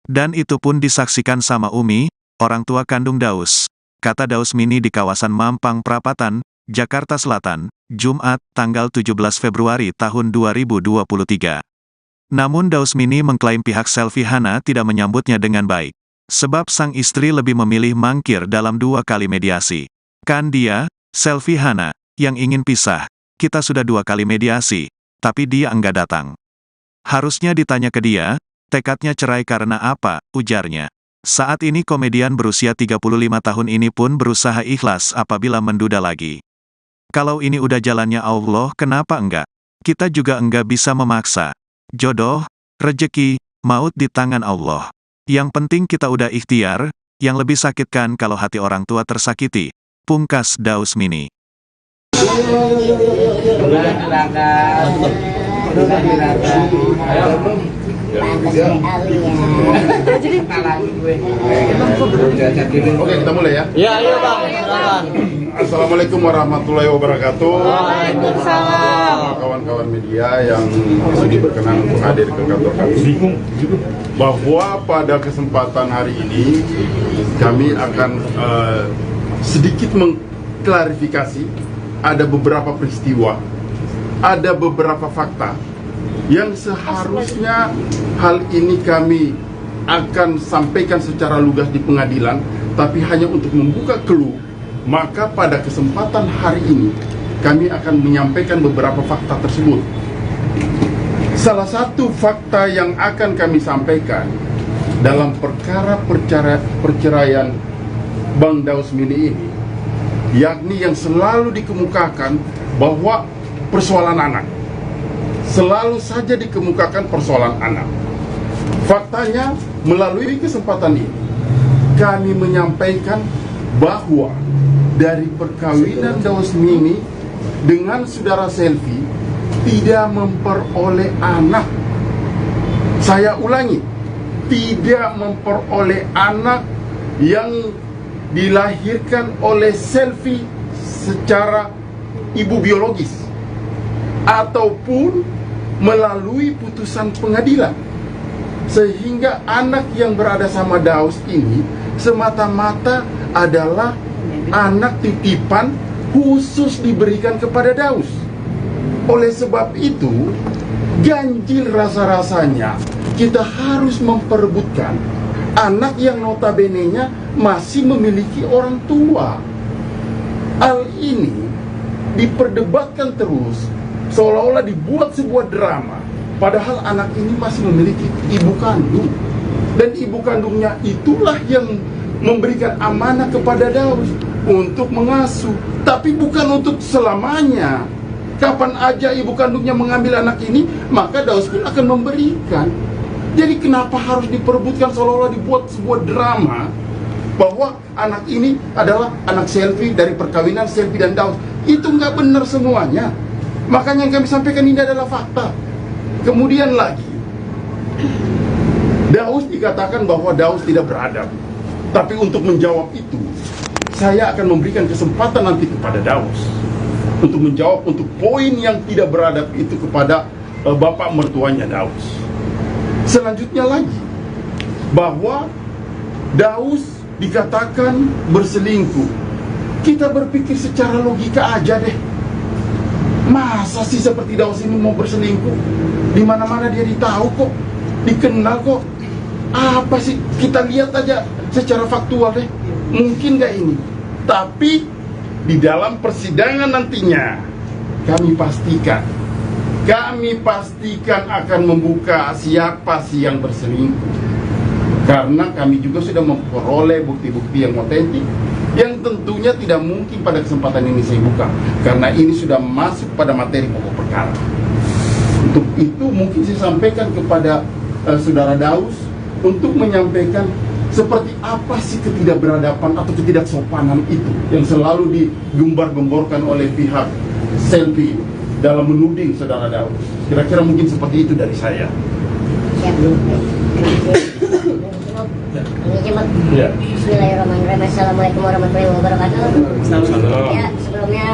Dan itu pun disaksikan sama Umi, orang tua kandung Daus, kata Daus Mini di kawasan Mampang Prapatan, Jakarta Selatan, Jumat, tanggal 17 Februari tahun 2023. Namun Daus Mini mengklaim pihak Selfie Hana tidak menyambutnya dengan baik. Sebab sang istri lebih memilih mangkir dalam 2 kali mediasi. Kan dia, Selfie Hana, yang ingin pisah. Kita sudah 2 kali mediasi, tapi dia enggak datang. Harusnya ditanya ke dia, tekadnya cerai karena apa, ujarnya. Saat ini komedian berusia 35 tahun ini pun berusaha ikhlas apabila menduda lagi. Kalau ini udah jalannya Allah, kenapa enggak? Kita juga enggak bisa memaksa. Jodoh, rejeki, maut di tangan Allah. Yang penting kita udah ikhtiar, yang lebih sakit kan kalau hati orang tua tersakiti. Pungkas Daus Mini. Oke, kita mulai ya. Ya, ayo Bang, silakan. Assalamualaikum warahmatullahi wabarakatuh. Waalaikumsalam. Kawan-kawan media yang sudi berkenan untuk hadir ke kantor kami, bahwa pada kesempatan hari ini kami akan sedikit mengklarifikasi ada beberapa peristiwa, ada beberapa fakta yang seharusnya hal ini kami akan sampaikan secara lugas di pengadilan, tapi hanya untuk membuka clue. Maka pada kesempatan hari ini kami akan menyampaikan beberapa fakta tersebut. Salah satu fakta yang akan kami sampaikan dalam perkara perceraian Bang Daus Mini ini, yakni yang selalu dikemukakan bahwa persoalan anak. Selalu saja dikemukakan persoalan anak. Faktanya, melalui kesempatan ini kami menyampaikan bahwa dari perkawinan Daus Mini dengan saudara Selfie tidak memperoleh anak. Saya ulangi, tidak memperoleh anak yang dilahirkan oleh Selfie secara ibu biologis ataupun melalui putusan pengadilan, sehingga anak yang berada sama Daus ini semata-mata adalah anak titipan khusus diberikan kepada Daus. Oleh sebab itu, ganjil rasa-rasanya kita harus memperebutkan anak yang notabene-nya masih memiliki orang tua. Hal ini diperdebatkan terus, seolah-olah dibuat sebuah drama, padahal anak ini masih memiliki ibu kandung. Dan ibu kandungnya itulah yang memberikan amanah kepada Daus untuk mengasuh, tapi bukan untuk selamanya. Kapan aja ibu kandungnya mengambil anak ini, maka Daus pun akan memberikan. Jadi kenapa harus diperebutkan, seolah-olah dibuat sebuah drama bahwa anak ini adalah anak Selfie dari perkawinan Selfie dan Daus? Itu nggak benar semuanya. Makanya yang kami sampaikan ini adalah fakta. Kemudian lagi, Daus dikatakan bahwa Daus tidak beradab. Tapi untuk menjawab itu, saya akan memberikan kesempatan nanti kepada Daus untuk menjawab untuk poin yang tidak beradab itu kepada bapak mertuanya Daus. Selanjutnya lagi, bahwa Daus dikatakan berselingkuh. Kita berpikir secara logika aja deh. Masa sih seperti Daus ini mau berselingkuh? Di mana-mana dia ditahu kok, dikenal kok. Apa sih? Kita lihat aja secara faktual deh. Mungkin gak ini? Tapi di dalam persidangan nantinya kami pastikan akan membuka siapa sih yang berselingkuh, karena kami juga sudah memperoleh bukti-bukti yang otentik yang tentunya tidak mungkin pada kesempatan ini saya buka karena ini sudah masuk pada materi pokok perkara. Untuk itu mungkin saya sampaikan kepada saudara Daus untuk menyampaikan seperti apa sih ketidakberadaban atau ketidaksopanan itu yang selalu digembar-gemborkan oleh pihak Selfie dalam menuding saudara Daus. Kira-kira mungkin seperti itu dari saya. Ya. Bismillahirrahmanirrahim. Assalamualaikum warahmatullahi wabarakatuh. Ya, sebelumnya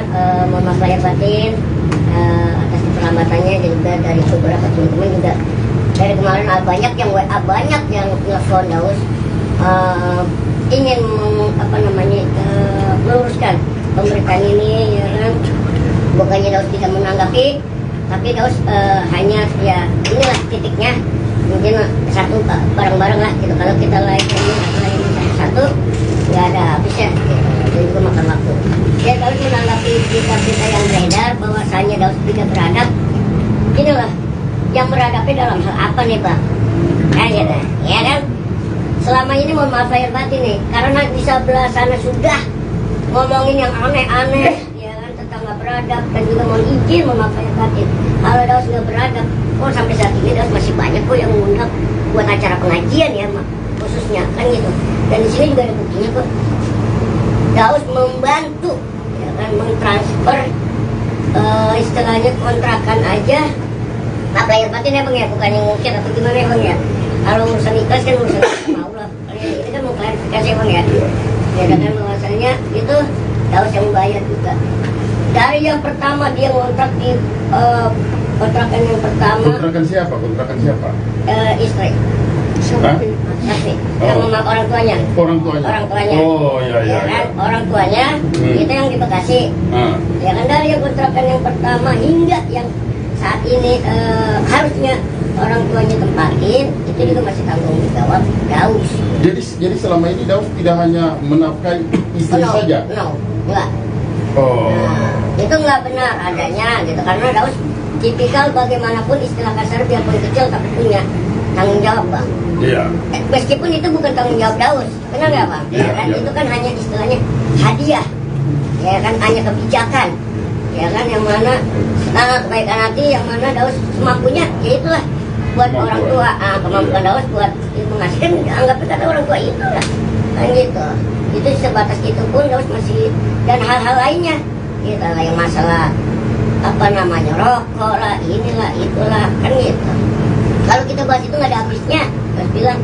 mohon maaf lahir batin atas keterlambatannya dan juga dari beberapa teman-teman juga. Dari kemarin banyak yang WA, banyak yang telepon Daus. Ingin meluruskan pemberitaan ini, ya kan? Bukannya Daus tidak menanggapi, tapi Daus hanya ya inilah titiknya, mungkin satu bareng-bareng lah gitu. Kalau kita lain satu nggak ada habisnya, gitu. Dan juga makan waktu. Ya Daus menanggapi berita-berita yang beredar bahwasanya Daus tidak beradab. Inilah yang beradabnya dalam hal apa nih Bang? Kan gitu, ya kan? Selama ini mohon maaf lahir batin nih, karena di sebelah sana sudah ngomongin yang aneh-aneh, ya kan, tentang nggak beradab, dan juga mohon izin mohon maaf lahir batin. Kalau Daus nggak beradab, sampai saat ini Daus masih banyak kok yang mengundang buat acara pengajian ya, khususnya kan gitu. Dan di sini juga ada buktinya kok. Daus membantu, ya kan, mentransfer istilahnya kontrakan aja. Maaf lahir batin ya Bang ya, bukannya mungkin atau gimana ya Bang ya. Kalau urusan ikhlas kan urusan mau lah. Ini kan mau klarifikasi Bang ya. Ya dengan bahwasanya itu Daus yang bayar juga. Dari yang pertama dia ngontrak di kontrakan yang pertama. Kontrakan siapa? Istri. Saksi. Yang orang tuanya. Orang tuanya. Oh iya. Kan? Orang tuanya itu yang di Bekasi. Ya kan dari yang kontrakan yang pertama hingga yang saat ini harusnya orang tuanya tempatin, itu juga masih tanggung jawab Daus. Jadi selama ini Daus tidak hanya menafkahi istri saja? Enggak. Nah, itu enggak benar adanya gitu, karena Daus tipikal bagaimanapun istilah kasar biarpun kecil tapi punya tanggung jawab Bang. Iya. Meskipun itu bukan tanggung jawab Daus, benar nggak Bang? Iya, kan? iya. Itu kan hanya istilahnya hadiah, ya kan, hanya kebijakan, ya kan, yang mana kebaikan hati yang mana Daus semampunya, ya itulah buat orang tua. Kemampuan Daus buat mengasihi kan anggap kata orang tua itulah kan gitu. Itu sebatas itu pun Daus masih, dan hal-hal lainnya gitu lah, yang masalah rokok lah, inilah itulah kan gitu. Kalau kita bahas itu nggak ada habisnya. Terus bilang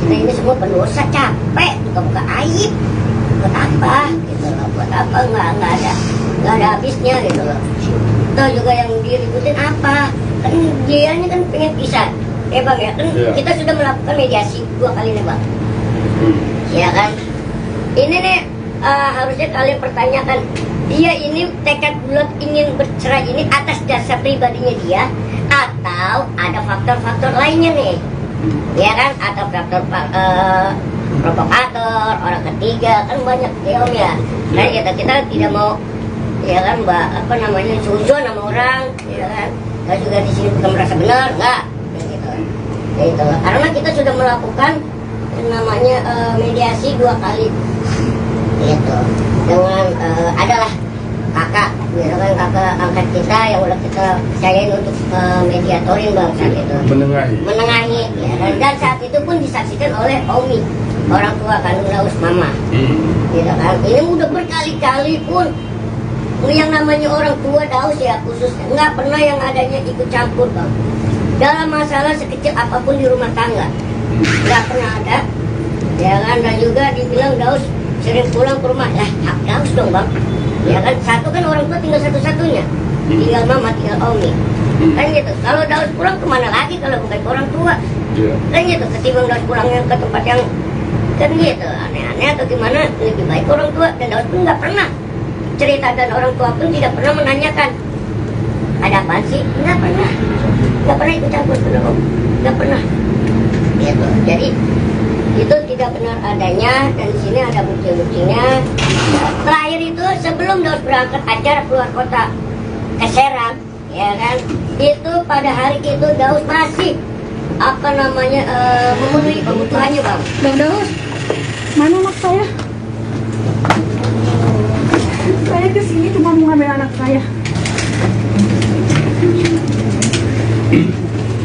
kita ini semua pendosa, capek buka-buka aib, buat apa gitu loh, buat apa, nggak ada habisnya gitu loh. Itu juga yang diributin apa, kan dianya kan pengen pisah ya Bang ya kan. Kita sudah melakukan mediasi 2 kali nih Bang, ya kan. Ini nih harusnya kalian pertanyakan, dia ini tekad bulat ingin bercerai ini atas dasar pribadinya dia atau ada faktor-faktor lainnya nih, ya kan, atau faktor provokator, orang ketiga, kan banyak ya Om ya. Nah kita tidak mau, ya kan, suzon sama orang, ya kan. Kita juga di sini bukan merasa benar, enggak, ya gitu. Ya itu lah. Karena kita sudah melakukan yang namanya mediasi 2 kali, gitu. Dengan adalah kakak, gitu kan, kakak angkat kita yang udah kita percayain untuk mediatorin Bang saat itu. Menengahi, ya. Dan saat itu pun disaksikan oleh Omi, orang tua kandung Daus, mama, gitu kan. Ini udah berkali-kali pun yang namanya orang tua Daus ya khususnya nggak pernah yang adanya ikut campur Bang dalam masalah sekecil apapun di rumah tangga, nggak pernah ada, ya kan. Dan juga dibilang Daus sering pulang ke rumah, lah hak Daus dong Bang, Ya kan, satu kan orang tua tinggal satu-satunya, tinggal mama, tinggal Omi. Kan gitu. Kalau Daus pulang kemana lagi kalau bukan ke orang tua? Kan gitu. Ketimbang Daus pulangnya ke tempat yang kan gitu aneh-aneh atau gimana, lebih baik orang tua. Dan Daus pun nggak pernah cerita, dan orang tua pun tidak pernah menanyakan ada apa sih, nggak pernah ikut campur, nggak pernah gitu. Jadi itu tidak benar adanya, dan di sini ada bukti-buktinya. Terakhir itu sebelum Daus berangkat acara keluar kota ke Serang, ya kan, itu pada hari itu Daus masih memenuhi kebutuhannya, Bang Daus, mana anak saya? Saya kesini cuma mau ngambil anak saya.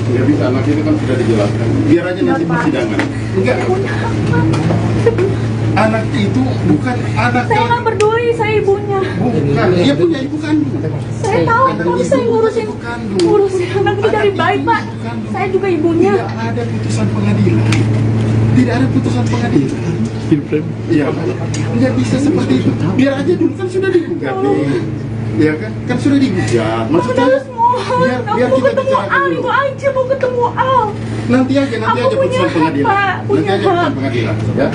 Nggak bisa, anak itu kan sudah dijelaskan. Biar aja nanti persidangan. Enggak. Anak itu bukan anak. Saya nggak peduli, saya ibunya. Bukan, dia punya ibu kandung. Saya tahu, tapi saya ngurusin anak itu dari baik, Pak. Saya juga ibunya. Tidak ada putusan pengadilan. Tidak ada putusan pengadilan. Iya, nggak bisa seperti itu. Biar aja dulu kan sudah digugat nih. Ya kan sudah digugat. Maksudnya biar kita ketemu Al, itu aja mau ketemu Al. Nanti aja putusan pengadilan. Nanti aja putusan pengadilan, ya.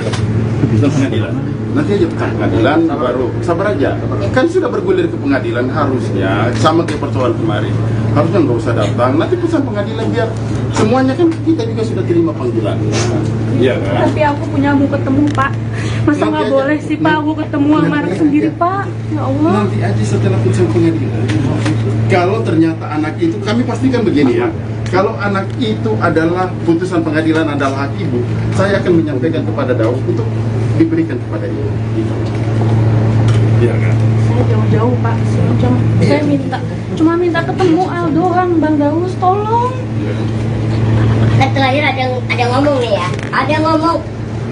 Putusan pengadilan. Nanti aja putusan pengadilan, baru sabar aja. Kan sudah bergulir ke pengadilan, harusnya sama kayak persoalan kemarin. Harusnya nggak usah datang. Nanti putusan pengadilan biar semuanya kan kita juga sudah terima panggilan. Iya kan? Tapi aku punya mau ketemu, Pak. Masa nggak boleh sih, Pak? Aku ketemu Amar sendiri, Pak. Ya Allah. Nanti aja setelah putusan pengadilan. Kalau ternyata anak itu, kami pastikan begini ya. Kalau anak itu adalah putusan pengadilan adalah hak ibu, saya akan menyampaikan kepada Daus untuk diberikan kepada ibu. Iya kan? Saya jauh-jauh, Pak. Saya cuma minta ketemu Al doang, Bang Daus, tolong. Kan terakhir ada ngomong nih ya, ada ngomong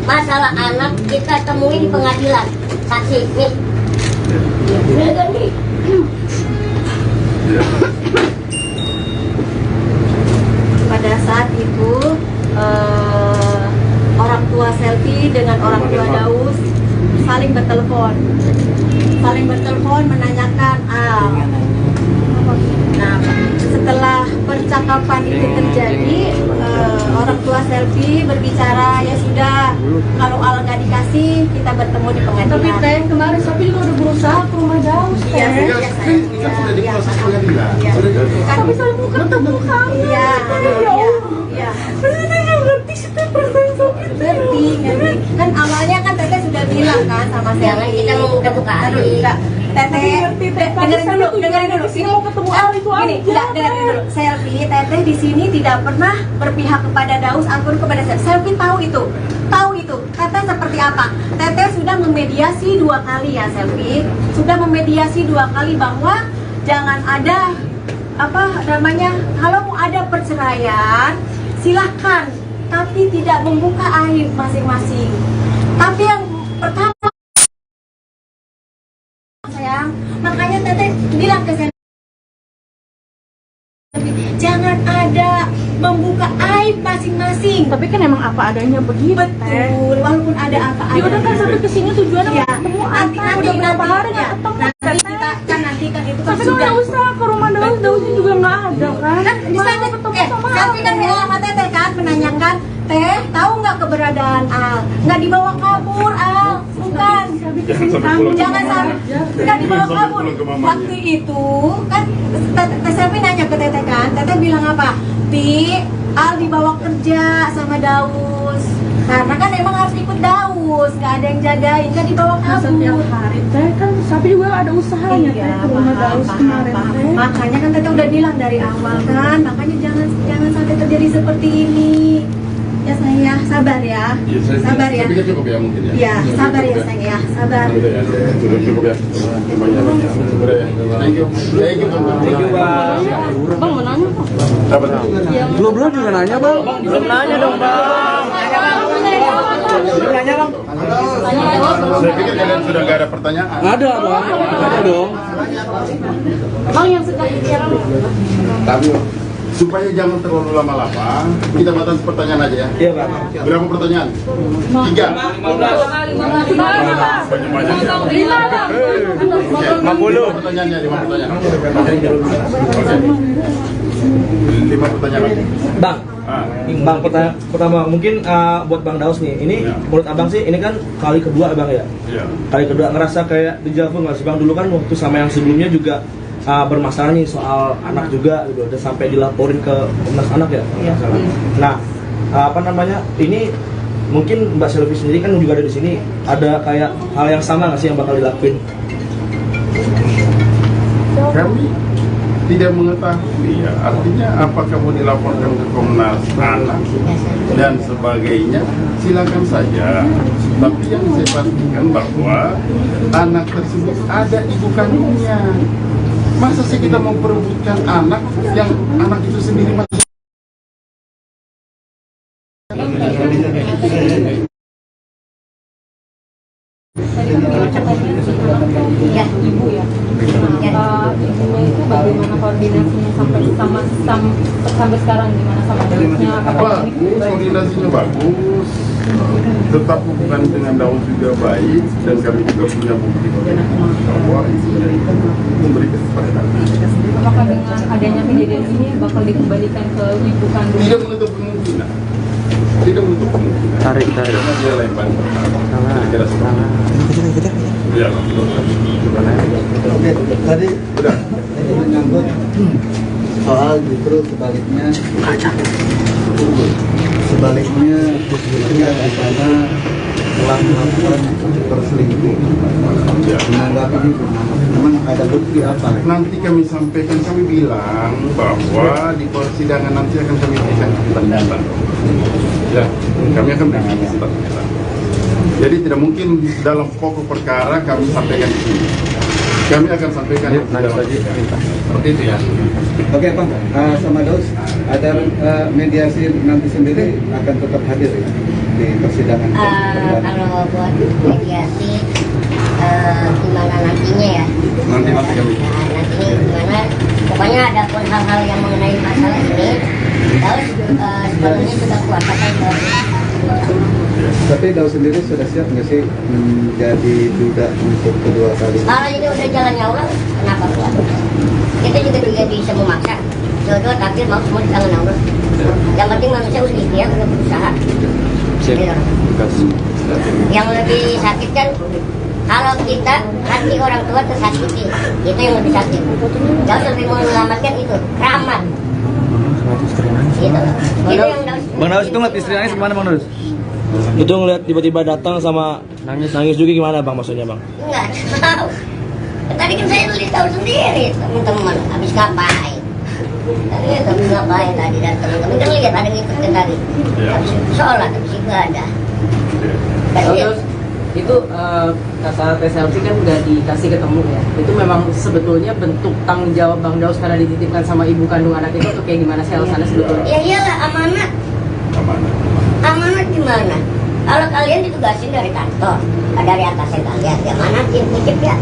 masalah anak kita temuin di pengadilan, saksi nih. Kan nih. Pada saat itu orang tua Selfie dengan orang tua Daus saling bertelepon menanyakan nah setelah percakapan itu terjadi, orang tua Selfie berbicara, ya sudah, kalau Al nggak dikasih kita bertemu di pengadilan. Tapi Teh, kemarin Selfie juga udah berusaha ke rumah Daus. Iya, Kan sudah diproses pengadilan. Tapi saya mau ketemu kamu. Iya. Saya nggak ngerti sih perasaan Selfie. Ngerti. Kan awalnya kan Teteh sudah bilang kan sama Jangan Selfie. kita mau buka-buka Enggak. Dengerin dulu. Sini mau ketemu Al itu Gini, dengerin dulu. Selfie, Teteh di sini tidak pernah berpihak kepada Daus ataupun kepada Selfie. Selfie tahu itu. Teteh seperti apa? Teteh sudah memediasi 2 kali ya, Selfie. Sudah memediasi 2 kali bahwa jangan ada kalau mau ada perceraian silahkan, tapi tidak membuka aib masing-masing. Tapi yang pertama, sayang, makanya Teteh bilang ke Selfie, jangan ada membuka aib masing-masing. Tapi kan emang apa adanya begitu. Betul, walaupun ada apa Ya udah kan sampai kesini tujuannya mau ketemu nanti udah berapa hari nggak ketemu. nanti kan itu kan Tapi kalau nggak usah ke rumah Dausnya juga nggak ada kan. di sana ketemu sama Selfie kan bilang sama Teteh kan, menanyakan, Teh tahu nggak keberadaan Al? Nggak dibawa kabur Al, bukan. Jangan sampai nggak dibawa kabur. Waktu itu kan Selfie nanya ke Teteh kan, Teteh bilang apa? Al dibawa kerja sama Daus. Karena kan emang harus ikut Daus, nggak ada yang jagain, nggak dibawa kabur. Setiap hari Teh kan Sapi juga ada usahanya Teh ke rumah Daus kemarin Teh. Makanya kan Teteh udah bilang dari awal kan, makanya jangan sampai terjadi seperti ini. Ya sayang ya, sabar ya. Sabar ya. Tapi cukup ya mungkin ya. Iya, sabar ya sayang ya, sabar. Sudah cukup ya. Thank you. Thank you, Bang. Bang mau nanya Bang? Belum juga nanya, Bang. Belum nanya dong, Bang. Nanya, Bang. Saya pikir kalian sudah nggak ada pertanyaan. Ada, Bang. Ada dong. Bang yang suka bicara Tapi supaya jangan terlalu lama-lama, kita batasi pertanyaan aja ya. Iya, Bang. Berapa pertanyaan? 3. 50 pertanyaannya, 5 pertanyaan. 5 pertanyaan lagi. Bang, pertama mungkin buat Bang Daus nih, ini menurut abang sih ini kan kali kedua abang ya? Iya. Kali kedua ngerasa kayak dejavu nggak sih Bang? Dulu kan waktu sama yang sebelumnya juga bermasalah nih soal anak juga gitu, dan sampai dilaporin ke Komnas Anak ya? Iya. Nah, apa namanya, ini mungkin Mbak Selvi sendiri kan juga ada di sini, ada kayak hal yang sama nggak sih yang bakal dilakuin? Kami tidak mengetahui ya, artinya apakah mau dilaporkan ke Komnas Anak dan sebagainya, silakan saja. Tapi yang saya pastikan bahwa anak tersebut ada ibu kandungnya. Masa sih kita mau perebutkan anak yang anak itu sendiri masih ya ibu ya. Ibunya itu bagaimana koordinasinya sampai sekarang, gimana sama Dausnya? bagus, koordinasinya bagus, tetap hubungan dengan Daus juga baik, dan kami juga punya bukti bahwa ibunya itu memberikan kepada. Apakah dengan adanya kejadian ini bakal dikembalikan ke ibu kandung? Tidak menutup kemungkinan. Tidak menutup kemungkinan. Tarik. Karena dia lain paling pertama. Kira-kira seperti itu. Ya, Oke, tadi udah menyangkut soal justru sebaliknya di sana telah melakukan perselingkuhan. Menanggapi itu, memang ada bukti apa? Nanti kami sampaikan, kami bilang bahwa di persidangan nanti akan kami berikan keterangan. Ya, kami akan berikan keterangan. Jadi tidak mungkin dalam pokok perkara kami sampaikan di sini. Kami akan sampaikan di dalam seperti itu ya. Oke Pak, sama Daus, ada mediasi nanti sendiri akan tetap hadir ya di persidangan. Kalau buat mediasi gimana nantinya ya? Nanti kami. Nantinya gimana? Pokoknya ada pun hal-hal yang mengenai masalah ini, Daus sebenarnya sudah kuasakan Tapi Daus sendiri sudah siap nggak sih menjadi duda untuk kedua kali? Kalau ini udah jalannya Allah, kenapa kuat? Kita juga tidak bisa memaksa. Jodoh takdir mau semua di tangan Allah. Yang penting manusia udah ikhtiar, udah berusaha. Yang lebih sakit kan kalau kita hati orang tua tersakiti, itu yang lebih sakit. Daus lebih mau menyelamatkan itu keramat. Gitu. Itu yang Bang Daus itu ngeliat istri nangis gimana Bang Daus? Itu ngeliat tiba-tiba datang sama nangis juga gimana Bang maksudnya Bang? Enggak tahu. Tadi kan saya tulis tahu sendiri teman-teman habis ngapain. Tadi habis ngapain tadi datang. Kami kan lihat ada ngikutin tadi. Habis sholat, habis ibadah. Terus itu kata TSLC kan udah dikasih ketemu ya. Itu memang sebetulnya bentuk tanggung jawab Bang Daus karena dititipkan sama ibu kandung anak itu atau kayak gimana sih alasannya sebetulnya? Ya iyalah amanat. Amanat gimana? Kalau kalian ditugasin dari kantor, dari atasan kalian, ya manatin, titip ya.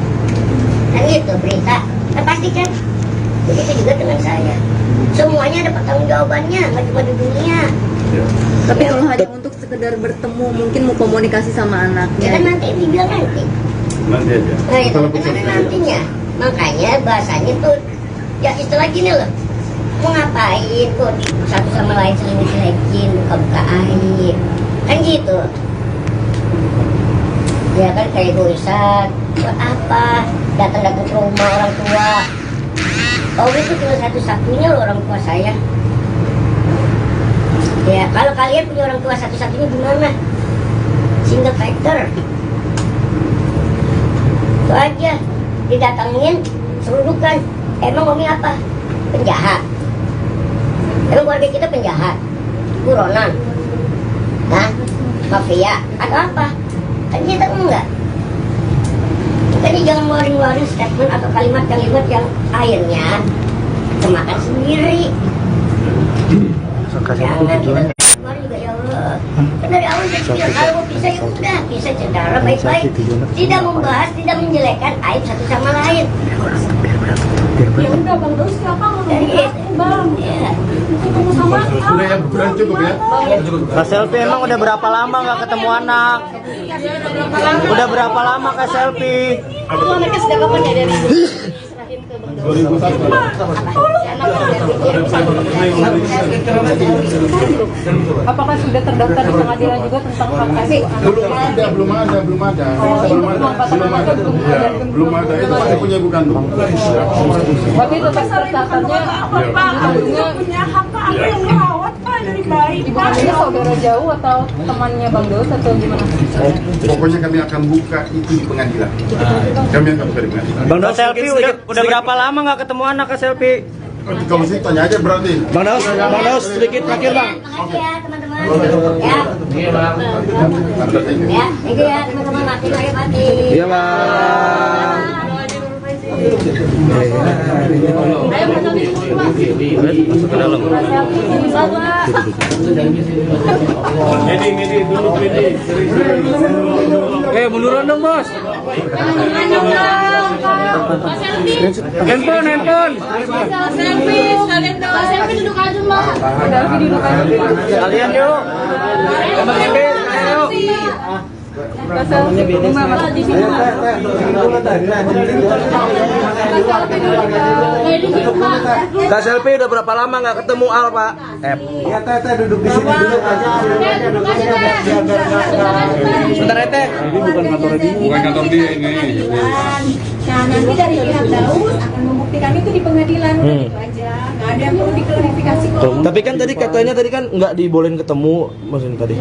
Kan gitu berita. Kan pasti kan. Begitu juga dengan saya. Semuanya ada pertanggungjawabannya, nggak cuma di dunia. Tapi kalau hanya untuk sekedar bertemu, mungkin mau komunikasi sama anaknya. Ya kan nanti dibilang nanti. Nanti aja. Nah itu gimana nantinya? Makanya bahasanya tuh, ya istilah gini loh. Mau ngapain kok satu sama lain selingkuh-selingkuhin, buka-buka aib. Kan gitu. Ya kan kayak egoisan. Buat apa? Datang-datang ke rumah orang tua. Oh itu cuma satu-satunya loh orang tua saya. Ya kalau kalian punya orang tua satu-satunya gimana? Single factor. Itu aja. Didatangin, serudukan. Emang ngomongin apa? Penjahat. Emang keluarga kita penjahat? Buronan? Hah? Mafia? Atau apa? Kan kita enggak. Makanya jangan ngeluarin statement atau kalimat-kalimat yang akhirnya kemakan sendiri. Jangan kita kemarin juga ya Allah. Kan dari awal saya bilang kalau mau pisah ya udah pisah secara baik-baik. Tidak membahas, tidak menjelekkan aib satu sama lain. Ya udah Bang Daus siapa mau Bang? Ketemu sama Udah ya, bukan cukup ya. Kak Selfie emang udah berapa lama nggak ketemu anak? Udah berapa lama Kak Selfie? Itu anaknya sejak kapan ya dari serahin ke Bang Daus? Apakah sudah terdaftar di pengadilan juga tentang hak asuh anak? Belum ada. Ya, belum ada. Itu pasti punya ibu kandung. Tapi itu pas tercatatnya ibu punya hak apa yang merawat Pak dari bayi. ibu kandungnya saudara jauh atau temannya Bang Daus atau gimana? Pokoknya kami akan buka itu di pengadilan. Kami akan buka di pengadilan. Bang Daus Selfie udah berapa lama nggak ketemu anak Kak Selfie? Kalau sih tanya aja berarti. Bang Daus sedikit terakhir Bang. Makasih ya teman-teman. Ya. Iya Bang. Ya, thank you ya teman-teman. Makin lagi pasti. Iya Bang. Munduran dong bos. Handphone. Selfie duduk aja Mbak. Kalian yuk. Kak Selfie udah berapa lama nggak ketemu Al Pak? Ya Teh duduk di sini dulu aja. Sebentar Teh. Bukan kantor dia ini. Nah nanti dari pihak Daus akan membuktikan itu di pengadilan. Itu aja. Nggak ada yang perlu diklarifikasi kok. Tapi kan tadi katanya nggak dibolehin ketemu maksudnya tadi.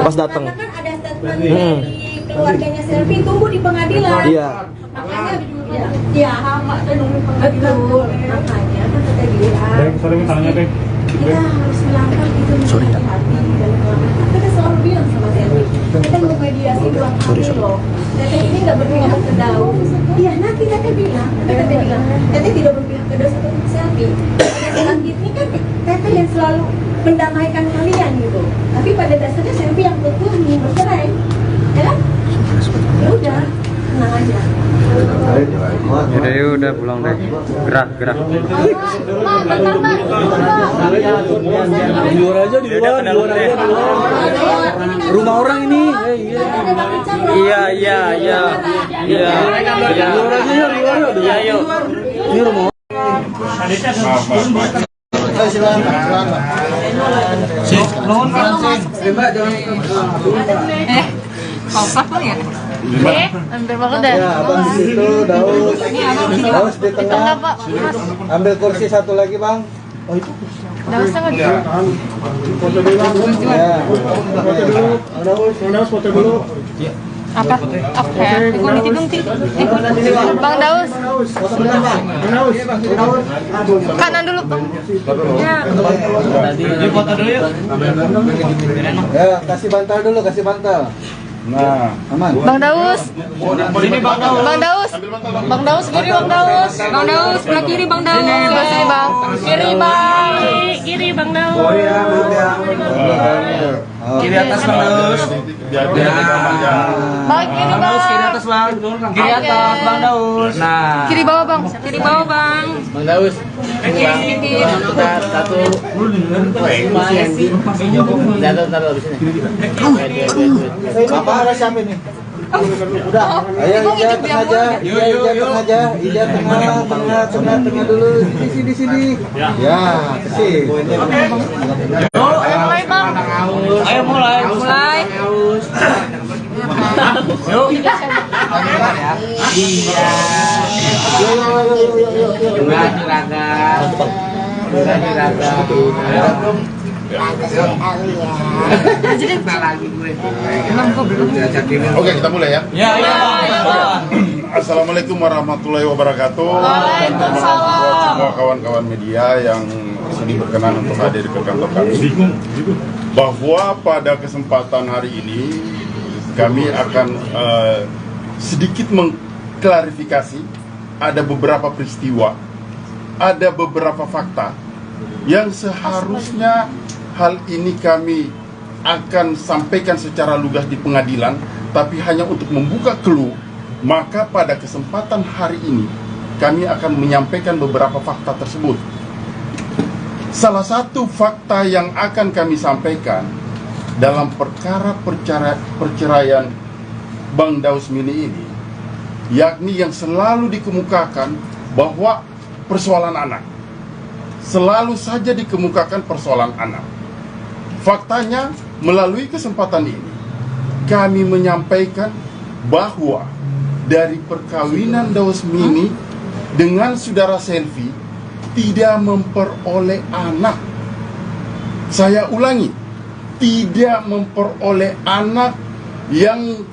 Pas datang. Kan ada statement dari keluarganya Selfie, tunggu di pengadilan. Iya. Makanya ya hama dan nunggu pengadilan. Makanya kan kata dia. Kita harus melangkah itu hati-hati dalam melangkah. Kita selalu bilang sama Selfie, kita memediasi 2 kali loh. Teteh ini nggak berpihak ke Daus. Iya nanti Teteh bilang, Teteh tidak berpihak ke Daus atau ke Selfie. Pada saat ini kan Teteh yang selalu mendamaikan kalian gitu. Tapi pada dasarnya Selfie yang betul ingin bercerai, ya kan? Ya udah, tenang aja. Udah pulang deh. Gerak. Di luar aja di luar. Rumah orang ini. Iya. Di luar aja yuk, di luar yuk. Iya yuk. Ini rumah orang. Kompak pun ya? Hampir banget deh. Ya, abang di situ, Daus di tengah. Ambil kursi satu lagi bang. Oh itu. Dausnya nggak Ya. Daus foto dulu. Apa? Oke. Kondisi dong Ti. Bang Daus. Kanan dulu Bang. Ya. Ini foto dulu yuk. Ya, kasih bantal. Nah, aman. Bang Daus. Sini Bang Daus. Bang Daus. Bang Daus kiri Bang Daus. Bang Daus sebelah kiri Bang Daus. Sebelah sini Bang. Kiri Bang. Kiri Bang Daus. Oh iya, maaf ya. Kiri atas Bang Daus. Bang kiri Bang. Kiri atas Bang. Kiri atas Bang Daus. Nah. Kiri bawah Bang. Kiri bawah Bang. Bang Daus. Kiri. Satu. Apa harus siapa nih? Udah, ayo Ija tengah aja. Ija tengah dulu. Di sini. Ya, kesini. Mulai Bang. Ayo mulai. Yuk. Oke, kita mulai ya. Ya. Assalamualaikum warahmatullahi wabarakatuh. Waalaikumsalam. Buat semua kawan-kawan media yang sini berkenan untuk hadir ke kantor kami, bahwa pada kesempatan hari ini kami akan sedikit mengklarifikasi ada beberapa peristiwa, ada beberapa fakta yang seharusnya hal ini kami akan sampaikan secara lugas di pengadilan, tapi hanya untuk membuka clue. Maka pada kesempatan hari ini kami akan menyampaikan beberapa fakta tersebut. Salah satu fakta yang akan kami sampaikan dalam perkara perceraian Bang Daus Mini ini, yakni yang selalu dikemukakan bahwa persoalan anak. Selalu saja dikemukakan persoalan anak. Faktanya, melalui kesempatan ini, kami menyampaikan bahwa dari perkawinan Daus Mini dengan saudara Selvi tidak memperoleh anak. Saya ulangi, tidak memperoleh anak yang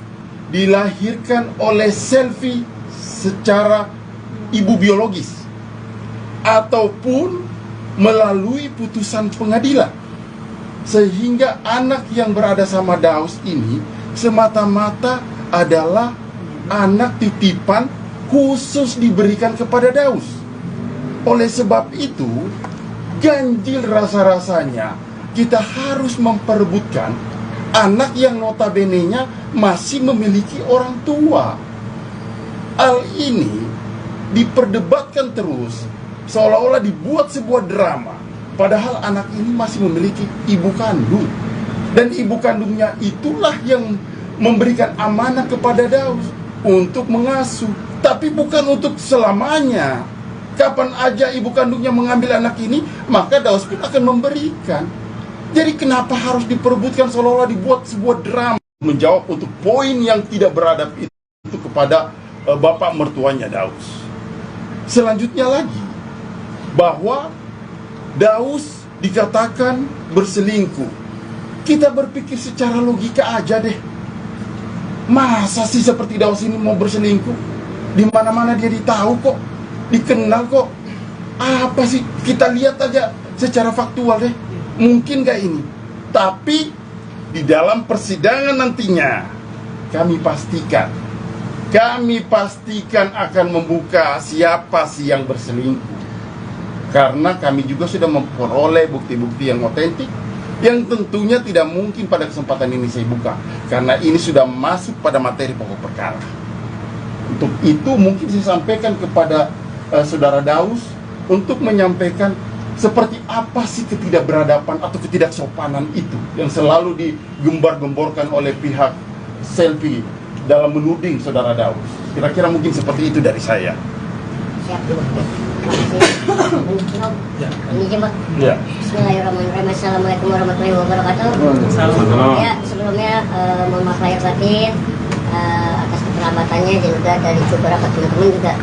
dilahirkan oleh Selvi secara ibu biologis ataupun melalui putusan pengadilan, sehingga anak yang berada sama Daus ini semata-mata adalah anak titipan khusus diberikan kepada Daus. Oleh sebab itu, ganjil rasa-rasanya kita harus memperebutkan anak yang notabene-nya masih memiliki orang tua. Hal ini diperdebatkan terus, seolah-olah dibuat sebuah drama, padahal anak ini masih memiliki ibu kandung. Dan ibu kandungnya itulah yang memberikan amanah kepada Daus untuk mengasuh, tapi bukan untuk selamanya. Kapan aja ibu kandungnya mengambil anak ini, maka Daus pun akan memberikan. Jadi kenapa harus diperebutkan seolah-olah dibuat sebuah drama? Menjawab untuk poin yang tidak beradab itu kepada bapak mertuanya Daus. Selanjutnya lagi, bahwa Daus dikatakan berselingkuh. Kita berpikir secara logika aja deh. Masa sih seperti Daus ini mau berselingkuh? Di mana-mana dia ditahu kok, dikenal kok. Apa sih? Kita lihat aja secara faktual deh. Mungkin gak ini? Tapi di dalam persidangan nantinya kami pastikan akan membuka siapa sih yang berselingkuh. Karena kami juga sudah memperoleh bukti-bukti yang otentik, yang tentunya tidak mungkin pada kesempatan ini saya buka, karena ini sudah masuk pada materi pokok perkara. Untuk itu mungkin saya sampaikan kepada saudara Daus untuk menyampaikan seperti apa sih ketidakberadaban atau ketidaksopanan itu yang selalu digembar-gemborkan oleh pihak Selvi dalam menuding saudara Daus. Kira-kira mungkin seperti itu dari saya. Siap. Ini coba. Ya. Bismillahirrahmanirrahim. Assalamualaikum warahmatullahi wabarakatuh. Ya, sebelumnya mohon maaf lahir batin atas keterlambatannya, dan juga dari beberapa teman-teman juga.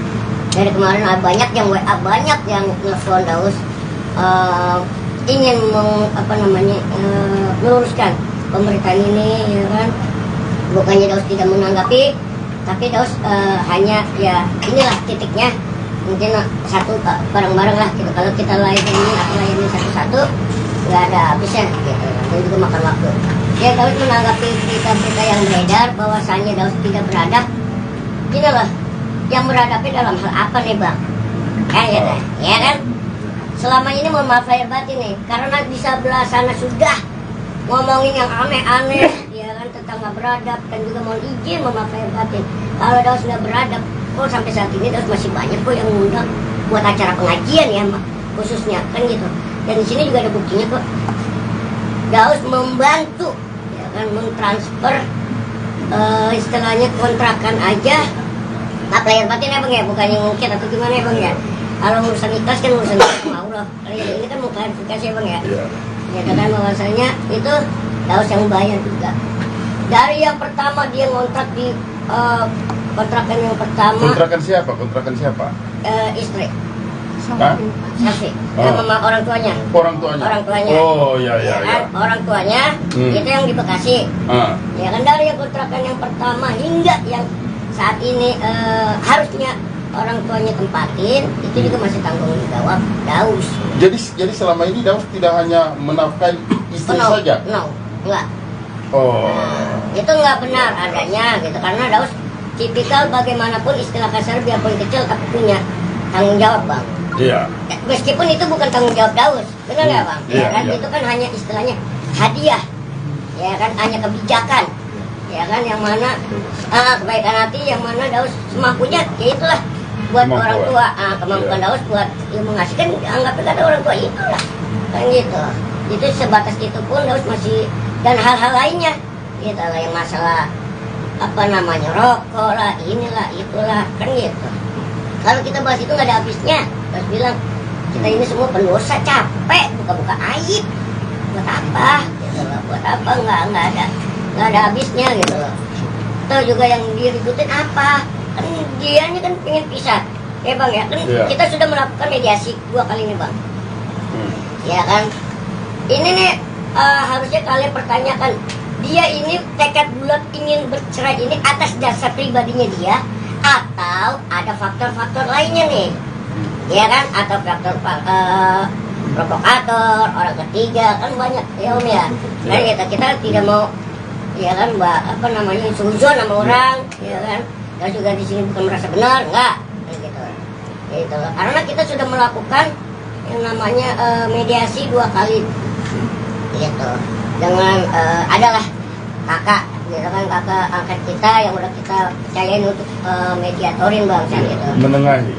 Dari kemarin banyak yang WA, banyak yang telepon Daus, ingin meluruskan pemberitaan ini, ya kan. Bukannya Daus tidak menanggapi, tapi Daus hanya ya inilah titiknya. Mungkin satu bareng-bareng lah gitu. Kalau kita layanin satu-satu nggak ada habisnya gitu, dan juga makan waktu. Ya, Daus menanggapi berita-berita yang beredar bahwasannya Daus tidak beradab. Gini loh, yang beradabnya dalam hal apa nih Bang? Ya kan? Selama ini mohon maaf lahir batin nih, karena di sebelah sana sudah ngomongin yang aneh-aneh, ya kan, tentang nggak beradab, dan juga mohon izin mohon maaf lahir batin. Kalau Daus nggak beradab, oh sampai saat ini Daus masih banyak kok yang ngundang buat acara pengajian ya, khususnya kan gitu. Dan di sini juga ada buktinya kok. Daus membantu, ya kan, mentransfer istilahnya kontrakan aja. Maaf lahir batin ya Bang ya, bukannya mungkin atau gimana ya Bang ya. Kalau urusan ikhlas kan urusan Allah. Ini kan mau klarifikasi ya Bang ya. Ya kan bahwasanya itu Daus yang bayar juga. Dari yang pertama dia ngontrak di kontrakan yang pertama. Kontrakan siapa? Istri. Selvi. Sama orang tuanya. Orang tuanya. Oh ya. Orang tuanya itu yang di Bekasi. Ya kan, dari yang kontrakan yang pertama hingga yang saat ini harusnya orang tuanya tempatin, itu juga masih tanggung jawab Daus. Jadi selama ini Daus tidak hanya menafkahi istri saja? Enggak. Oh. Itu enggak benar adanya gitu, karena Daus tipikal bagaimanapun istilah kasar biarpun kecil tapi punya tanggung jawab Bang. Iya. Meskipun itu bukan tanggung jawab Daus, benar nggak Bang? Iya, kan itu kan hanya istilahnya hadiah, ya kan, hanya kebijakan, ya kan, yang mana kebaikan hati yang mana Daus semampunya, ya itulah buat orang tua, kemampuan Daus buat ya mengasih kan anggapnya kata orang tua itu lah kan gitu. Itu sebatas itu pun Daus masih, dan hal-hal lainnya gitu lah, yang masalah apa namanya rokok lah, inilah itulah kan gitu. Kalau kita bahas itu nggak ada habisnya. Daus bilang kita ini semua pendosa, capek buka-buka aib, buat apa gitu loh, buat apa, nggak ada habisnya gitu loh. Atau juga yang diributin apa, kan dianya kan pengen pisah ya bang ya, kan kita sudah melakukan mediasi 2 kali nih bang. Ya kan, ini nih harusnya kalian pertanyakan, dia ini tekad bulat ingin bercerai ini atas dasar pribadinya dia, atau ada faktor-faktor lainnya nih, ya kan, atau faktor provokator, orang ketiga, kan banyak ya om ya. Nah kita tidak mau ya kan mbak, apa namanya, suzon sama orang, ya kan, dan juga di sini bukan merasa benar, enggak, gitu. Karena kita sudah melakukan yang namanya mediasi 2 kali, gitu, dengan adalah kakak, gitu kan, kakak angkat kita yang udah kita percayain untuk mediatorin bang, gitu,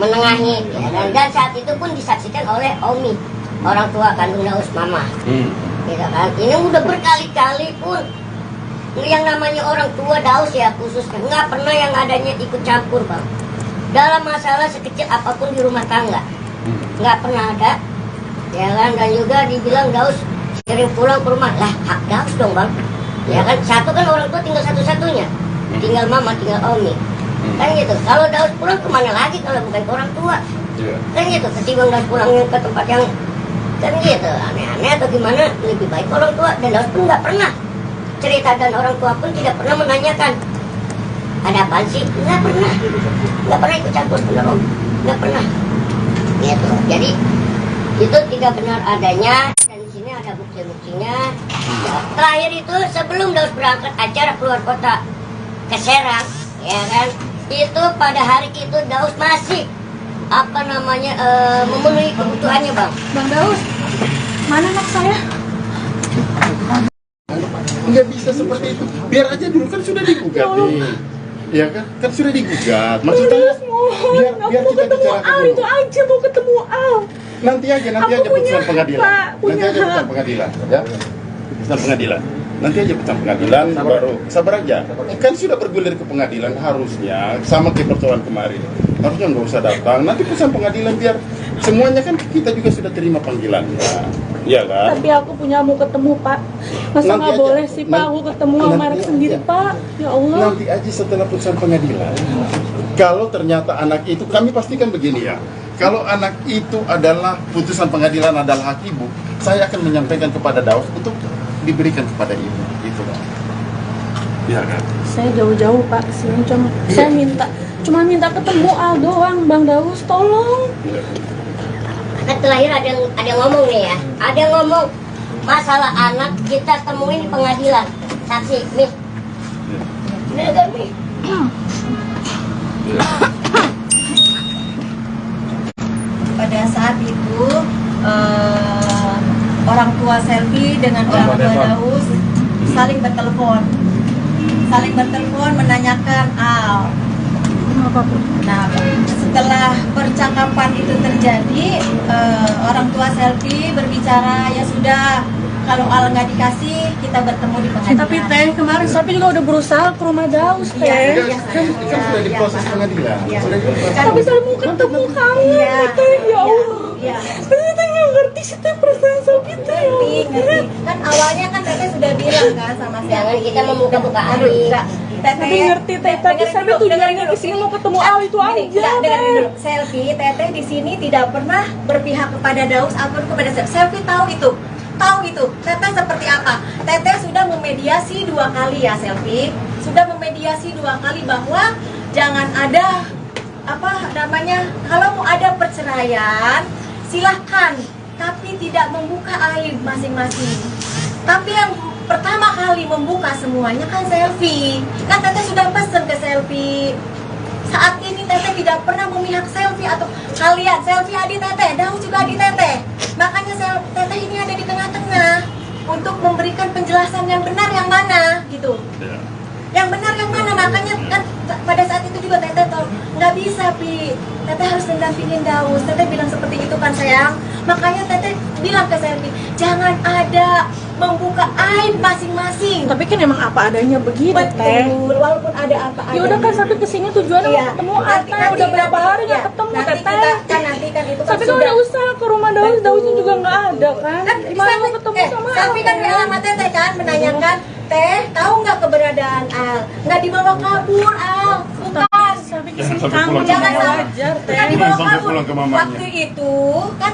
menengahi, ya, dan saat itu pun disaksikan oleh Omi, orang tua kandung Daus, mama, gitu kan. Ini udah berkali-kali pun yang namanya orang tua Daus ya khususnya nggak pernah yang adanya ikut campur bang dalam masalah sekecil apapun di rumah tangga, nggak pernah ada, ya kan. Dan juga dibilang Daus sering pulang ke rumah, lah hak Daus dong bang, ya kan. Satu kan orang tua tinggal satu-satunya, tinggal mama, tinggal Omi, kan gitu. Kalau Daus pulang kemana lagi kalau bukan ke orang tua, kan gitu. Ketimbang Daus pulangnya ke tempat yang kan gitu aneh-aneh atau gimana, lebih baik orang tua. Dan Daus pun nggak pernah cerita, dan orang tua pun tidak pernah menanyakan ada apa sih, nggak pernah ikut campur, benar om, nggak pernah gitu. Jadi itu tidak benar adanya, dan di sini ada bukti-buktinya. Terakhir itu sebelum Daus berangkat acara keluar kota ke Serang, ya kan, itu pada hari itu Daus masih apa namanya memenuhi kebutuhannya bang. Bang Daus, mana anak saya? Nggak bisa seperti itu. Biar aja dulu, kan sudah digugat nih. Ya kan sudah digugat. Maksudnya biar kita bicarakan dulu. Itu aja mau ketemu Al. Nanti aja putusan pengadilan. Nanti aja putusan pengadilan, ya. Putusan pengadilan. Nanti aja putusan pengadilan baru sabar aja. Kan sudah bergulir ke pengadilan, harusnya sama kayak persoalan kemarin. Harusnya nggak usah datang. Nanti putusan pengadilan biar semuanya kan kita juga sudah terima panggilannya. Iya kan? Tapi aku punya mau ketemu Pak. Masa nggak boleh sih Pak aku ketemu sama Marek sendiri Pak? Ya Allah. Nanti aja setelah putusan pengadilan. Kalau ternyata anak itu, kami pastikan begini ya. Kalau anak itu adalah putusan pengadilan adalah hak ibu, saya akan menyampaikan kepada Daus untuk diberikan kepada ibu. Itu kan? Iya kan? Saya jauh-jauh Pak kesini saya cuma minta ketemu Al doang. Bang Daus tolong. Kan terakhir ada yang ngomong nih ya, ada yang ngomong masalah anak kita temuin di pengadilan, saksi nih, bener kan nih? Pada saat itu orang tua Selvi dengan orang tua Daus saling bertelepon menanyakan Al. Nah, setelah percakapan itu terjadi, orang tua Selvi berbicara, ya sudah, kalau Al nggak dikasih, kita bertemu di pengadilan. Tapi Teh, kemarin Selvi juga udah berusaha ke rumah Daus Teh. Kan sudah diproses pengadilan. Tapi saya mau ketemu kamu Teh, ya Allah. Tapi Teh nggak ngerti sih Teh perasaan Selvi Teh. Ngerti. Kan awalnya kan Teteh sudah bilang kan sama Selvi. Jangan kita membuka-buka aib. Tapi ngerti Teh, tapi saya tujuannya kesini mau ketemu Al itu aja. Dengerin dulu, Selvi, Teteh di sini tidak pernah berpihak kepada Daus ataupun kepada Selvi. Selvi tahu itu, Teteh seperti apa. Teteh sudah memediasi 2 kali ya Selvi, sudah memediasi 2 kali bahwa jangan ada apa namanya, kalau mau ada perceraian silahkan, tapi tidak membuka aib masing-masing. Tapi yang pertama kali membuka semuanya kan Selvi. Kan Teteh sudah pesen ke Selvi. Saat ini Teteh tidak pernah memihak Selvi atau kalian. Selvi adik Teteh, Daus juga adik Teteh. Makanya Teteh ini ada di tengah-tengah untuk memberikan penjelasan yang benar yang mana gitu. Yang benar yang mana, makanya kan pada saat itu juga Teteh tolong. Nggak bisa, Pi. Teteh harus mendampingin Daus. Teteh bilang seperti itu kan sayang. Makanya Teteh bilang ke Selvi, jangan ada membuka aib masing-masing. Tapi kan emang apa adanya begitu, Teh. Betul, walaupun ada apa adanya. Ya udah kan sampai kesini tujuannya mau ketemu Ate. Udah berapa hari nggak ketemu, Teteh. Nanti kan itu kan Tapi kan udah usaha ke rumah Daus, Dausnya juga nggak ada kan. Gimana mau ketemu sama Selvi kan bilang sama Teteh kan menanyakan, Teh, tahu nggak keberadaan Al? Nggak dibawa kabur, Al. Bukan. Sampai kesini kamu Jangan wajar, Teh. nggak dibawa Sampai kabur. pulang ke mamanya. Waktu itu kan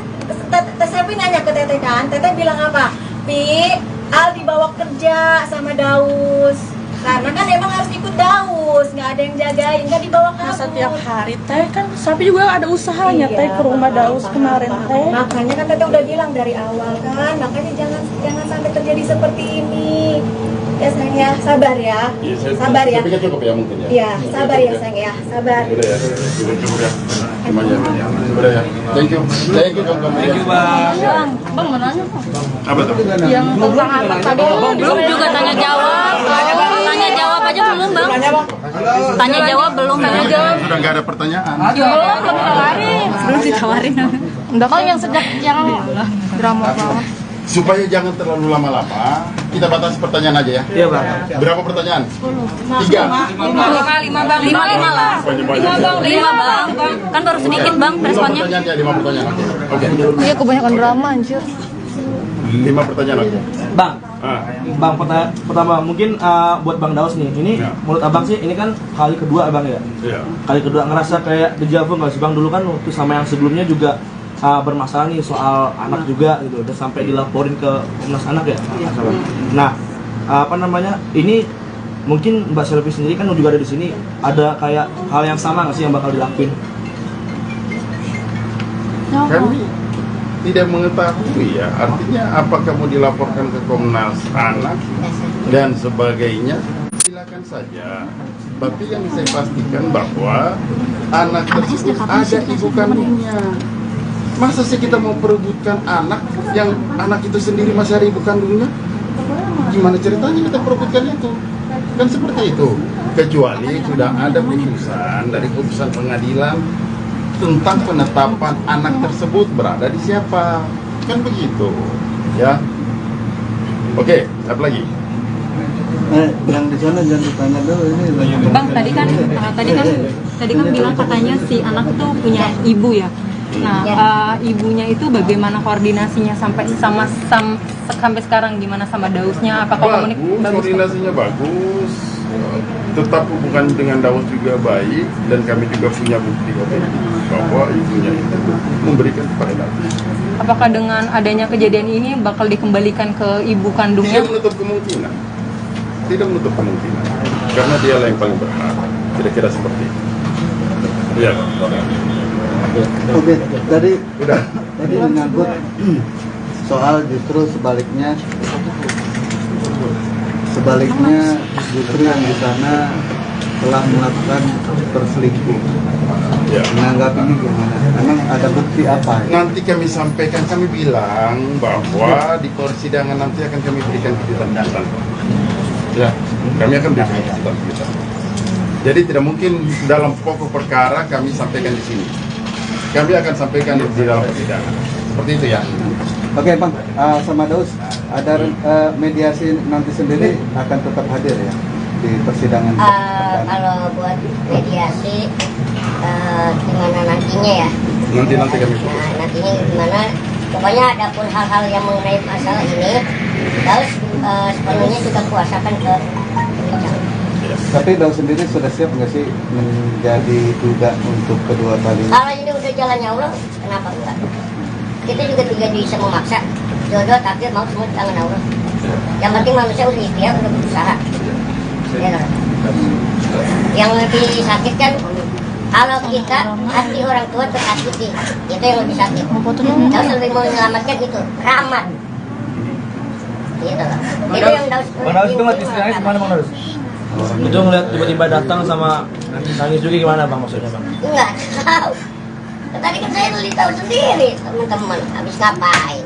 Teh Selvi nanya ke Teteh kan, Teteh bilang apa? Pi, Al dibawa kerja sama Daus. Karena kan emang harus ikut Daus, nggak ada yang jagain, nggak dibawa kabur. Masa tiap hari, Teh, kan Sapi juga ada usahanya, Teh, ke rumah Daus kemarin, Teh. Makanya kan Teteh udah bilang dari awal kan, makanya jangan sampai terjadi seperti ini. Ya sayang ya, sabar ya. Sabar ya. Saya pikir cukup ya mungkin ya. Iya, sabar ya sayang ya, sabar. Udah ya, cukup ya. Cuma ya. Udah ya. Thank you. Thank you, Bang. Thank you, Bang, Bang mau nanya kok. Apa tuh? Yang tentang anak tadi belum juga tanya jawab. Tanya jawab aja belum, Bang. Tanya jawab belum, tanya jawab. Sudah nggak ada pertanyaan. Belum ditawarin. Belum ditawarin. Enggak kan yang sejak yang drama banget. Supaya jangan terlalu lama-lama, kita batasi pertanyaan aja ya. Iya, Bang. Berapa pertanyaan? 3. Lima lah. Lima bang. Kan baru sedikit bang 5 responnya. pertanyaan ya, 5 pertanyaan. Oke. Iya kebanyakan drama anjir. 5 pertanyaan oke. Bang, Ah. Bang, pertama mungkin buat Bang Daus nih, ini Ya. menurut Abang sih ini kan kali kedua Abang ya? Iya. Kali kedua ngerasa kayak dejavu nggak sih Bang? Dulu kan waktu sama yang sebelumnya juga bermasalah nih soal anak juga gitu, udah sampai dilaporin ke Komnas Anak ya? Nah, apa namanya, ini mungkin Mbak Selvi sendiri kan juga ada di sini, ada kayak hal yang sama nggak sih yang bakal dilakuin? Kami tidak mengetahui ya, artinya apakah mau dilaporkan ke Komnas Anak dan sebagainya, silakan saja. Tapi yang saya pastikan bahwa anak tersebut ada ibu kandungnya. Masa sih kita mau perebutkan anak yang anak itu sendiri masih ada ibu kandungnya? Gimana ceritanya kita perebutkan itu? Kan seperti itu. Kecuali sudah ada putusan dari putusan pengadilan tentang penetapan anak tersebut berada di siapa, kan begitu ya. Oke, apa lagi? Yang di sana jangan ditanya dulu ini. Bang, tadi kan bilang katanya si anak itu punya ibu ya. Nah, ibunya itu bagaimana koordinasinya sampai sampai sekarang, gimana sama Dausnya? Apakah Bagus, koordinasinya bagus. Tetap hubungan dengan Daus juga baik, dan kami juga punya bukti bahwa ibunya itu memberikan kepada Daus. Apakah dengan adanya kejadian ini bakal dikembalikan ke ibu kandungnya? Tidak menutup kemungkinan. Tidak menutup kemungkinan. Karena dialah yang paling berhak. Kira-kira seperti itu. Iya. Oke, tadi Udah. menyangkut soal justru sebaliknya justru yang di sana telah melakukan perselingkuh. Ya. Menanggapinya gimana? Emang ada bukti apa? Nanti kami sampaikan, kami bilang bahwa di persidangan nanti akan kami berikan kejutan-kejutan. Ya, kami akan berikan kejutan-kejutan. Jadi tidak mungkin dalam pokok perkara kami sampaikan di sini. Kami akan sampaikan di dalam persidangan. Seperti itu ya. Oke Bang, sama Daus, ada mediasi nanti sendiri akan tetap hadir ya di persidangan? Kalau buat mediasi gimana nantinya ya? Nanti kami. Nah, nantinya gimana? Pokoknya ada pun hal-hal yang mengenai masalah ini, Daus sepenuhnya kita kuasakan ke penyidik. Tapi Daus sendiri sudah siap nggak sih menjadi duda untuk kedua kali? Kalau ini udah jalannya Allah, kenapa enggak? Kita juga tidak bisa memaksa. Jodoh takdir mau semua di tangan Allah. Yang penting manusia udah ikhtiar, udah berusaha. Ya, kan? Yang lebih sakit kan kalau kita hati orang tua tersakiti, itu yang lebih sakit. Daus lebih mau menyelamatkan itu rahmat. Gitu loh. Itu yang Daus. Bang Daus itu ngeliat istrinya gimana Bang Daus? Itu ngeliat tiba-tiba datang sama nangis juga gimana Bang maksudnya Bang? Enggak tahu. Tadi kan saya beli tahu sendiri teman-teman habis ngapain.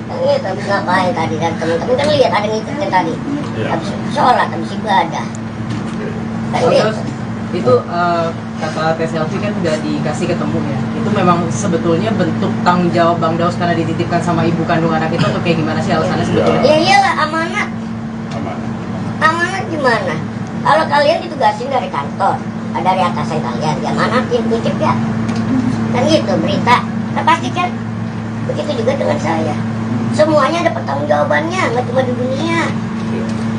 Gitu, habis ngapain tadi, dan teman-teman kan lihat ada ngikutin tadi. Habis sholat, habis ibadah. Terus itu kata Teh Selfie kan udah dikasih ketemu ya. Itu memang sebetulnya bentuk tanggung jawab Bang Daus karena dititipkan sama ibu kandung anak itu atau kayak gimana sih alasannya sebetulnya? Ya iyalah, amanat. Amanat gimana? Kalau kalian ditugasin dari kantor, dari atasan kalian, ya manatin, titip ya. Kan gitu berita. Nah pasti kan begitu juga dengan saya. Semuanya ada pertanggungjawabannya, nggak cuma di dunia.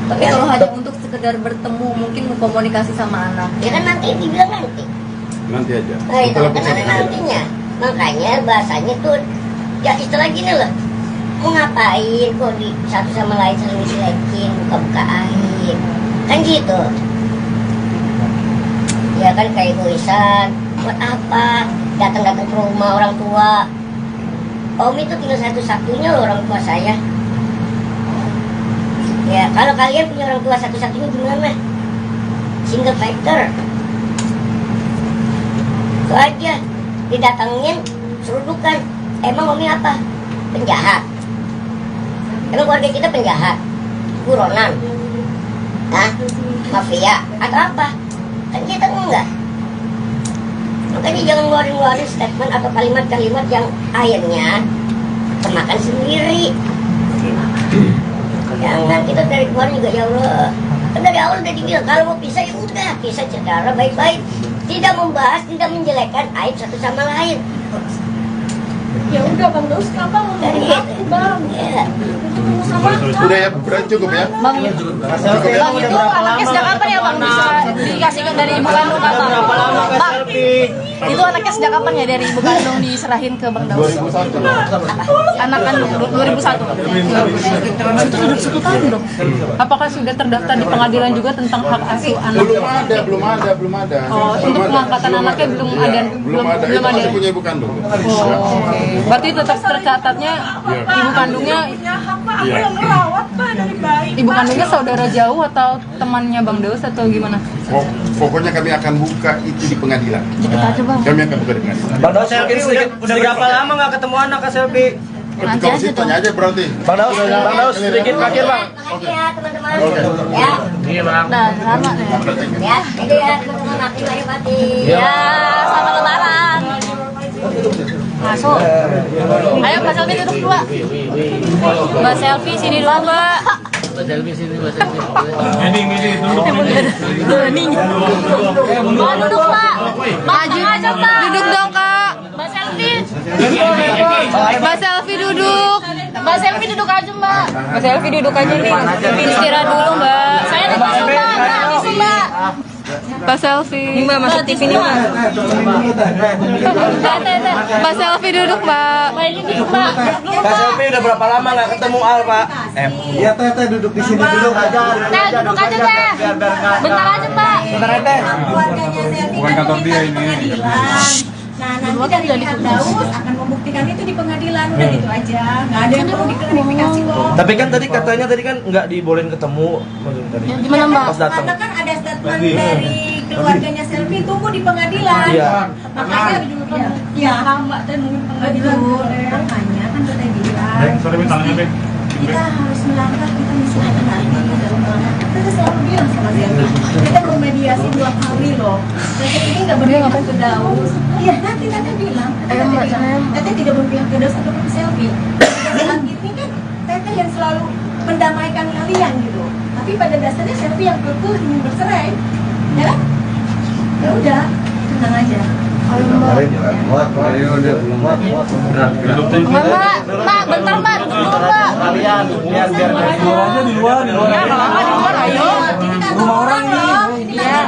Tapi kalau hanya untuk sekedar bertemu, mungkin komunikasi sama anak. Ya kan nanti dibilang nanti. Nanti aja. Nah itu kan ada nantinya. Makanya bahasanya tuh ya istilah gini loh. Mau ngapain kok di satu sama lain saling diselekin, buka-buka aib. Kan gitu. Ya kan kayak egoisan. Buat apa? Datang-datang ke rumah orang tua. Om itu tinggal satu-satunya loh orang tua saya. Ya, kalau kalian punya orang tua satu-satunya gimana? Single factor. Itu aja. Didatengin, serudukan. Emang Omi apa? Penjahat. Emang keluarga kita penjahat? Buronan? Hah? Mafia? Atau apa? Kan kita enggak. Makanya jangan ngeluarin statement atau kalimat-kalimat yang akhirnya kemakan sendiri. Jangan, kita dari keluar juga ya Allah. Kan dari awal udah dibilang kalau mau pisah ya udah pisah secara baik-baik, tidak membahas, tidak menjelekkan aib satu sama lain. Ya udah Bang Daus, kenapa mau Dari aku Bang? ya. Udah ya, berarti cukup ya. Bang, Bang itu anaknya sejak kapan ya Bang bisa dikasihkan dari ibu kandung ke Bang? Bang, itu anaknya sejak kapan ya dari ibu kandung diserahin ke Bang Daus? 2001. Anak kan 2001. Itu sudah 1 tahun dong. Apakah sudah terdaftar di pengadilan juga tentang hak asuh anak? Belum ada. Oh, untuk pengangkatan anaknya belum ada. Belum ada. Itu masih punya ibu kandung. Oh, oke. Berarti tetap tercatatnya ibu kandungnya Pak, aku yang merawat Pak dari bayi. ibu kandungnya saudara jauh atau temannya Bang Daus atau gimana? Pokoknya kami akan buka itu di pengadilan. Deket aja Bang. Kami akan buka di pengadilan. Bang Daus mungkin udah berapa lama nggak ketemu anak Kak Selfie? Kalau situ tanya aja berarti. Bang Daus sedikit terakhir Bang. Oke ya teman-teman. Oke. Ya. Iya Bang. Nah, lama nih. Ya, itu ya teman-teman mati mari mati. Ya, selamat lebaran. Masuk. Ayo Mbak Selfie duduk dua. Mbak Selfie sini dulu Mbak. Mbak Selfie sini Mbak Selfie. Mbak duduk Mbak. Maju aja Mbak. Duduk dong Kak. Mbak Selfie. Mbak Selfie duduk. Mbak Selfie duduk aja Mbak. Mbak Selfie duduk aja nih. Istirahat dulu Mbak. Saya ada tisu Mbak. Nah, tisu Mbak. Mbak Selfie. Ini Mbak masuk TV nih Mbak. Mbak Selfie duduk Mbak. Mbak ini duduk Mbak. Kak Selfie udah berapa lama nggak ketemu Al Pak? Iya Teh duduk di sini dulu aja. Nah, duduk aja deh. Bentar aja Mbak. Bentar ya Teh. Keluarganya Selfie kan meminta di pengadilan. Nah, nanti dari pihak Daus akan membuktikan itu di pengadilan. Udah gitu aja. Nggak ada yang perlu diklarifikasi kok. Tapi kan tadi katanya nggak dibolehin ketemu. Tadi. Gimana Mbak? Pas datang. Karena kan ada statement dari keluarganya Selfie tunggu di pengadilan. Iya. Makanya ya Mbak Teh nunggu pengadilan. Makanya kan udah bilang. Kita harus melangkah, kita mesti hati-hati dalam melangkah. Kita selalu bilang sama Selfie, kita bermediasi 2 kali loh. Teteh ini nggak berpihak ke Daus. Iya, nanti Teteh bilang, Teteh tidak berpihak ke Daus atau ke Selfie. Saat ini kan Teteh yang selalu mendamaikan kalian gitu. Tapi pada dasarnya Selfie yang kekeh ingin bercerai, ya kan? Ya udah, tenang aja. Mbak, bentar Mbak, duduk dulu Mbak. Kalian biar aja di luar. Ya, kalau nggak di luar, ayo. Rumah orang nih. Iya.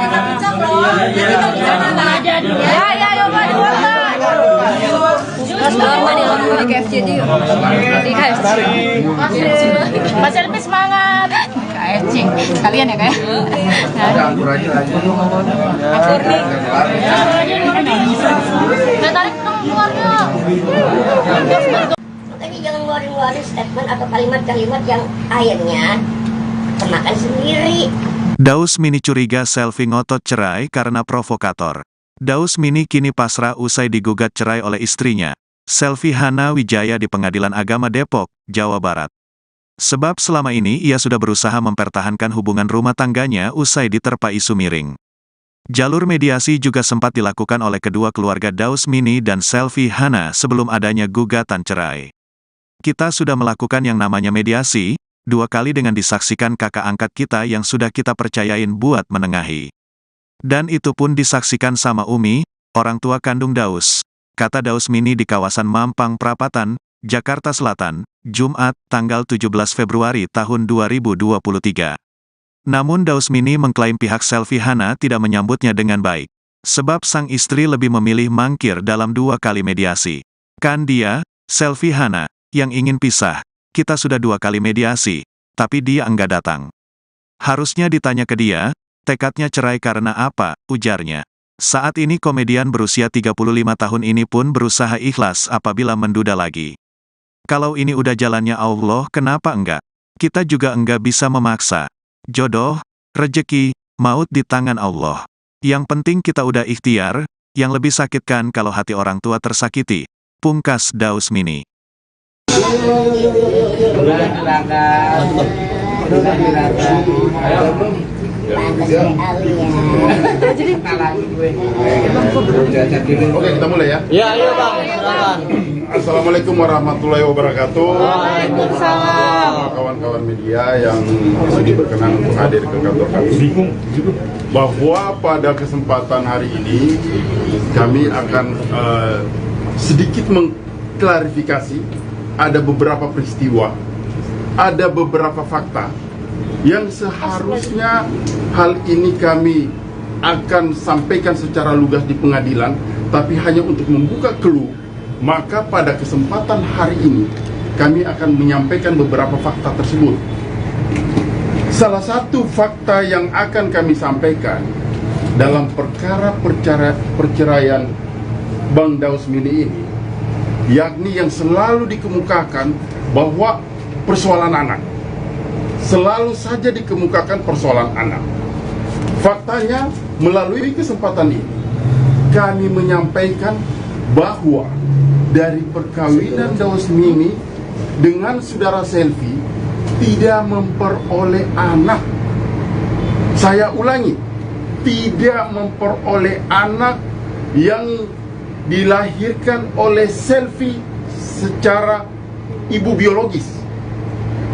Ya, ayo Mbak, di luar Mbak. Di luar Mbak, di luar di KFC aja yuk. Di KFC. Mbak Selfie semangat. KFC, kalian ya kayak. Akur aja. Akur nih. Saya tarik dong keluarnya. Makanya jangan ngeluarin statement atau kalimat-kalimat yang akhirnya kemakan sendiri. Daus Mini curiga Selfie ngotot cerai karena provokator. Daus Mini kini pasrah usai digugat cerai oleh istrinya, Selfie Hana Wijaya di Pengadilan Agama Depok, Jawa Barat. Sebab selama ini ia sudah berusaha mempertahankan hubungan rumah tangganya usai diterpa isu miring. Jalur mediasi juga sempat dilakukan oleh kedua keluarga Daus Mini dan Selvi Hana sebelum adanya gugatan cerai. Kita sudah melakukan yang namanya mediasi, 2 kali dengan disaksikan kakak angkat kita yang sudah kita percayain buat menengahi. Dan itu pun disaksikan sama Umi, orang tua kandung Daus, kata Daus Mini di kawasan Mampang Prapatan, Jakarta Selatan, Jumat, tanggal 17 Februari tahun 2023. Namun Daus Mini mengklaim pihak Selvi Hana tidak menyambutnya dengan baik. Sebab sang istri lebih memilih mangkir dalam 2 kali mediasi. Kan dia, Selvi Hana, yang ingin pisah. Kita sudah 2 kali mediasi, tapi dia enggak datang. Harusnya ditanya ke dia, tekadnya cerai karena apa, ujarnya. Saat ini komedian berusia 35 tahun ini pun berusaha ikhlas apabila menduda lagi. Kalau ini udah jalannya Allah, kenapa enggak? Kita juga enggak bisa memaksa. Jodoh, rejeki, maut di tangan Allah. Yang penting kita udah ikhtiar, yang lebih sakit kan kalau hati orang tua tersakiti. Pungkas Daus Mini. Oke, kita mulai ya. Ya, ayo Bang. Silakan. Assalamualaikum warahmatullahi wabarakatuh. Waalaikumsalam. Kawan-kawan media yang sudi berkenan untuk hadir ke kantor kami, bahwa pada kesempatan hari ini kami akan sedikit mengklarifikasi ada beberapa peristiwa, ada beberapa fakta yang seharusnya hal ini kami akan sampaikan secara lugas di pengadilan, tapi hanya untuk membuka clue. Maka pada kesempatan hari ini kami akan menyampaikan beberapa fakta tersebut. Salah satu fakta yang akan kami sampaikan dalam perkara perceraian Bang Daus Mini ini, yakni yang selalu dikemukakan bahwa persoalan anak. Selalu saja dikemukakan persoalan anak. Faktanya, melalui kesempatan ini kami menyampaikan bahwa dari perkawinan Daus Mini dengan saudara Selvi tidak memperoleh anak. Saya ulangi, tidak memperoleh anak yang dilahirkan oleh Selvi secara ibu biologis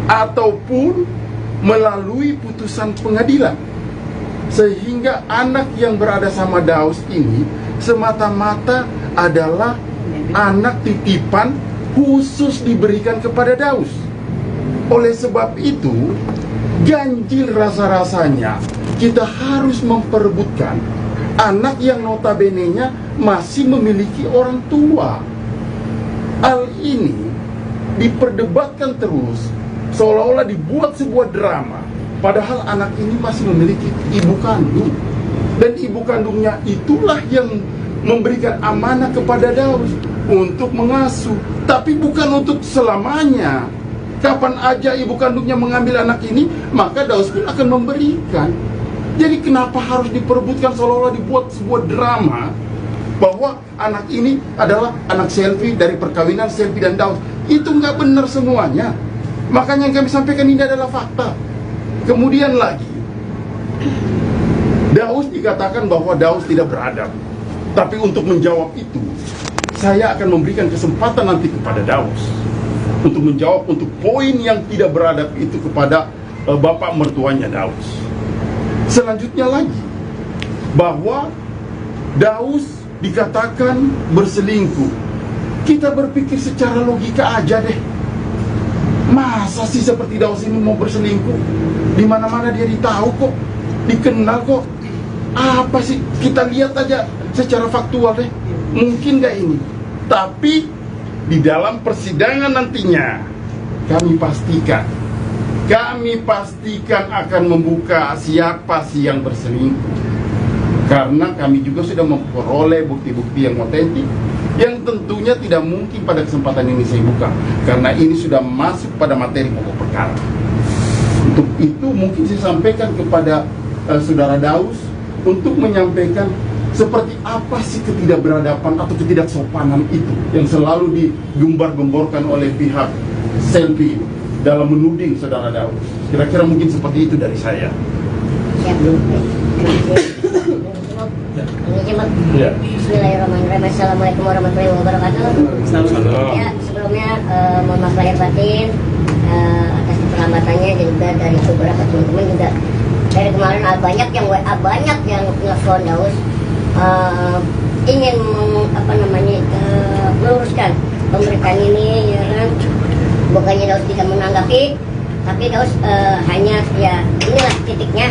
ataupun melalui putusan pengadilan, sehingga anak yang berada sama Daus ini semata-mata adalah anak titipan khusus diberikan kepada Daus. Oleh sebab itu, ganjil rasa-rasanya kita harus memperebutkan anak yang notabene-nya masih memiliki orang tua. Hal ini diperdebatkan terus, seolah-olah dibuat sebuah drama, padahal anak ini masih memiliki ibu kandung. Dan ibu kandungnya itulah yang memberikan amanah kepada Daus untuk mengasuh, tapi bukan untuk selamanya. Kapan aja ibu kandungnya mengambil anak ini, maka Daus pun akan memberikan. Jadi kenapa harus diperebutkan, seolah-olah dibuat sebuah drama bahwa anak ini adalah anak Selvi dari perkawinan Selvi dan Daus? Itu nggak benar semuanya. Makanya yang kami sampaikan ini adalah fakta. Kemudian lagi, Daus dikatakan bahwa Daus tidak beradab. Tapi untuk menjawab itu, saya akan memberikan kesempatan nanti kepada Daus untuk menjawab untuk poin yang tidak beradab itu kepada bapak mertuanya Daus. Selanjutnya lagi, bahwa Daus dikatakan berselingkuh. Kita berpikir secara logika aja deh. Masa sih seperti Daus ini mau berselingkuh? Di mana-mana dia ditahu kok, dikenal kok. Apa sih? Kita lihat aja secara faktual deh. Mungkin gak ini? Tapi di dalam persidangan nantinya kami pastikan akan membuka siapa sih yang berselingkuh. Karena kami juga sudah memperoleh bukti-bukti yang otentik, yang tentunya tidak mungkin pada kesempatan ini saya buka, karena ini sudah masuk pada materi pokok perkara. Untuk itu mungkin saya sampaikan kepada saudara Daus untuk menyampaikan seperti apa sih ketidakberadaban atau ketidaksopanan itu yang selalu digembar-gemborkan oleh pihak Selvi dalam menuding saudara Daus. Kira-kira mungkin seperti itu dari saya. Ini cuma Iya. Bismillahirrahmanirrahim. Assalamualaikum warahmatullahi wabarakatuh. Ya, sebelumnya mohon maaf lahir batin atas keterlambatannya, dan juga dari beberapa teman-teman juga dari kemarin banyak yang WA, banyak yang telepon Daus ingin meluruskan pemberitaan ini, ya kan. Bukannya Daus tidak menanggapi, tapi Daus hanya ya inilah titiknya,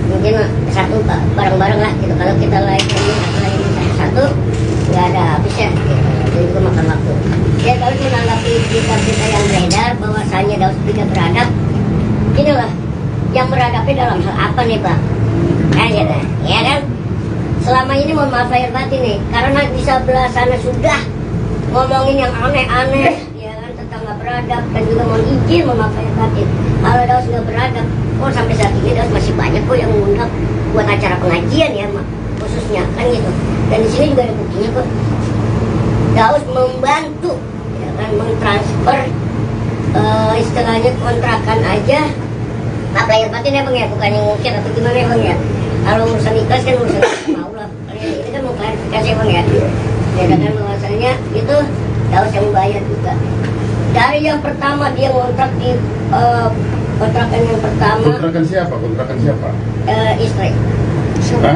mungkin satu bareng-bareng lah gitu. Kalau kita lain satu nggak ada habisnya gitu. Dan juga makan waktu. Ya Daus menanggapi berita-berita yang beredar bahwasanya Daus tidak beradab. Inilah yang beradabnya dalam hal apa nih Bang? Gitu, ya kan? Selama ini mohon maaf lahir batin nih, karena di sebelah sana sudah ngomongin yang aneh-aneh, ya kan, tentang nggak beradab, dan juga mohon izin mohon maaf lahir batin. Kalau Daus nggak beradab, sampai saat ini Daus masih banyak kok yang mengundang buat acara pengajian ya, khususnya kan gitu. Dan di sini juga ada buktinya kok. Daus membantu, ya kan, mentransfer istilahnya kontrakan aja. Maaf lahir batin ya Bang ya, bukannya ngungkit atau gimana ya Bang ya. Kalau urusan ikhlas kan urusan mau lah. Ini kan mau klarifikasi Bang ya. Ya dengan bahwasanya itu Daus yang membayar juga. Dari yang pertama dia ngontrak di kontrakan yang pertama. Kontrakan siapa? Kontrakan siapa? Istri. Hah?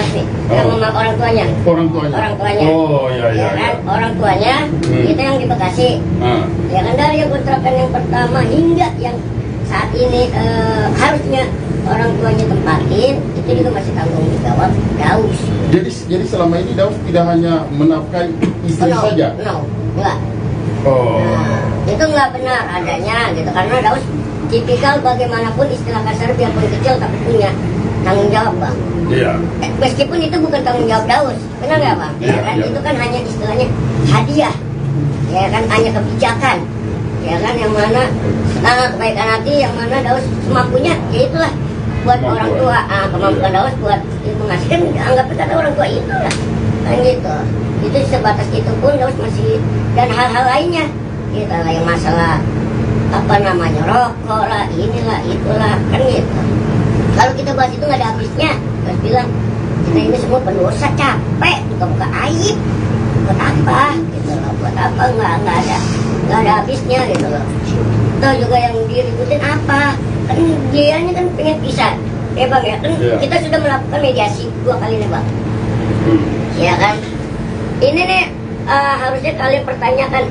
Istri. Yang memang orang tuanya. Orang tuanya. Orang tuanya. Oh iya iya. Ya kan? Orang tuanya itu yang di Bekasi. Ya kan, dari yang kontrakan yang pertama hingga yang saat ini harusnya orang tuanya tempatin, itu juga masih tanggung jawab Daus. Jadi selama ini Daus tidak hanya menafkahi istri saja? Enggak. Itu enggak benar adanya gitu, karena Daus tipikal bagaimanapun istilah kasar biarpun kecil tapi punya tanggung jawab Bang. Iya. Meskipun itu bukan tanggung jawab Daus, benar nggak Bang? Iya, Ya kan? iya. Itu kan hanya istilahnya hadiah, ya kan, hanya kebijakan, ya kan, yang mana kebaikan hati, yang mana Daus semampunya, ya itulah buat orang tua. Kemampuan Daus buat mengasihkan, anggap kata orang tua itulah, kan gitu. Itu sebatas itu pun Daus masih, dan hal-hal lainnya, gitu lah, yang masalah rokok lah, inilah itulah, kan gitu. Kalau kita bahas itu nggak ada habisnya. Daus bilang kita ini semua pendosa, capek buka-buka aib, buat apa gitu loh, buat apa, nggak ada habisnya gitu loh. Tahu juga yang diributin apa, kan dianya kan pengen pisah ya Bang ya, kan kita sudah melakukan mediasi 2 kali nih Bang, ya kan. Ini nih harusnya kalian pertanyakan,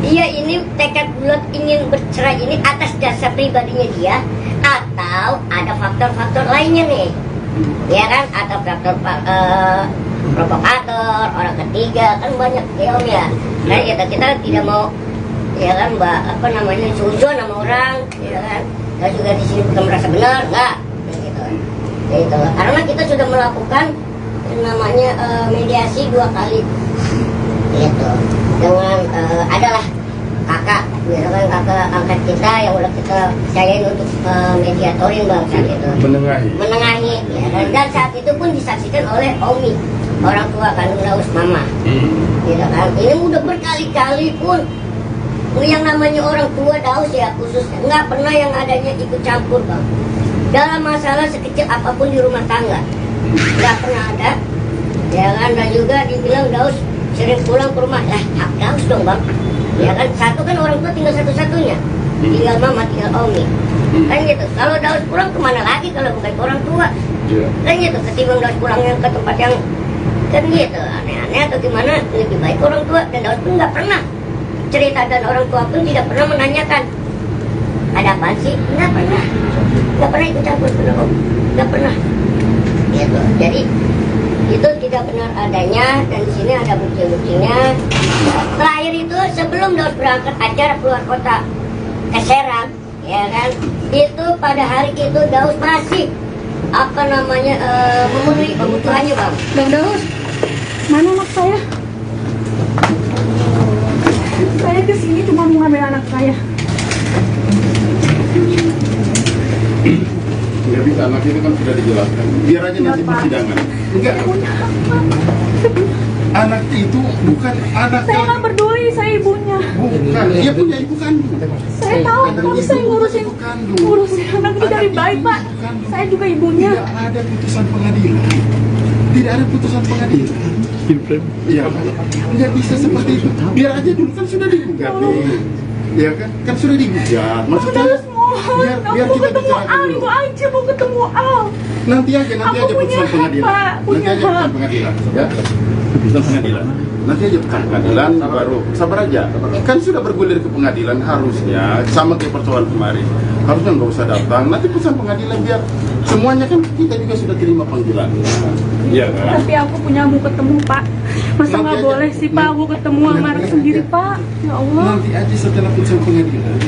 dia ini tekad bulat ingin bercerai ini atas dasar pribadinya dia, atau ada faktor-faktor lainnya nih, ya kan, atau faktor provokator, orang ketiga, kan banyak ya Om ya. Nah kita tidak mau, ya kan, suzon sama orang, ya kan. Kita juga di sini bukan merasa benar, enggak, gitu. Gitu. Karena kita sudah melakukan namanya mediasi 2 kali, gitu. Dengan adalah kakak, gitu kan, kakak angkat kita yang udah kita percayain untuk mediatorin Bang saat itu. Menengahi, ya. Dan saat itu pun disaksikan oleh Omi, orang tua kandung Daus, mama, gitu kan. Ini udah berkali-kali pun yang namanya orang tua Daus ya khususnya nggak pernah yang adanya ikut campur Bang dalam masalah sekecil apapun di rumah tangga, nggak pernah ada, ya kan. Dan juga dibilang Daus sering pulang ke rumah, lah hak Daus dong Bang, ya kan. Satu kan orang tua tinggal satu-satunya, tinggal mama, tinggal Omi, kan gitu. Kalau Daus pulang kemana lagi kalau bukan ke orang tua, kan gitu. Ketimbang Daus pulangnya ke tempat yang kan gitu aneh-aneh atau gimana, lebih baik orang tua. Dan Daus pun nggak pernah cerita, dan orang tua pun tidak pernah menanyakan ada apa sih, nggak pernah ikut campur, nggak pernah gitu. Jadi itu tidak benar adanya, dan di sini ada bukti-buktinya. Terakhir itu sebelum Daus berangkat acara keluar kota ke Serang, ya kan, itu pada hari itu Daus masih memenuhi kebutuhannya Bang. Bang Daus, mana anak saya? Saya kesini cuma mau ngambil anak saya. Nggak bisa, anak itu kan sudah dijelaskan. Biar aja nanti persidangan. Enggak. Anak itu bukan anak. Saya nggak peduli, saya ibunya. Bukan, dia punya ibu kandung. Saya tahu, tapi saya ngurusin anak itu dari baik Pak. Saya juga ibunya. Tidak ada putusan pengadilan. tidak ada putusan pengadilan. Iya, nggak bisa seperti itu. Biar aja dulu kan sudah digugat nih, ya kan sudah digugat. Maksudnya biar kita bicara dulu. Itu aja mau ketemu Al. Nanti aja putusan pengadilan. Nanti aja putusan pengadilan, ya. Putusan pengadilan. Nanti aja putusan pengadilan baru sabar aja. Kan sudah bergulir ke pengadilan, harusnya sama kayak persoalan kemarin. Harusnya nggak usah datang. Nanti putusan pengadilan biar semuanya kan kita juga sudah terima panggilan. Iya kan? Tapi aku punya mau ketemu Pak. Masa nggak boleh sih Pak aku ketemu sama anak sendiri Pak? Ya Allah. Nanti aja setelah putusan pengadilan.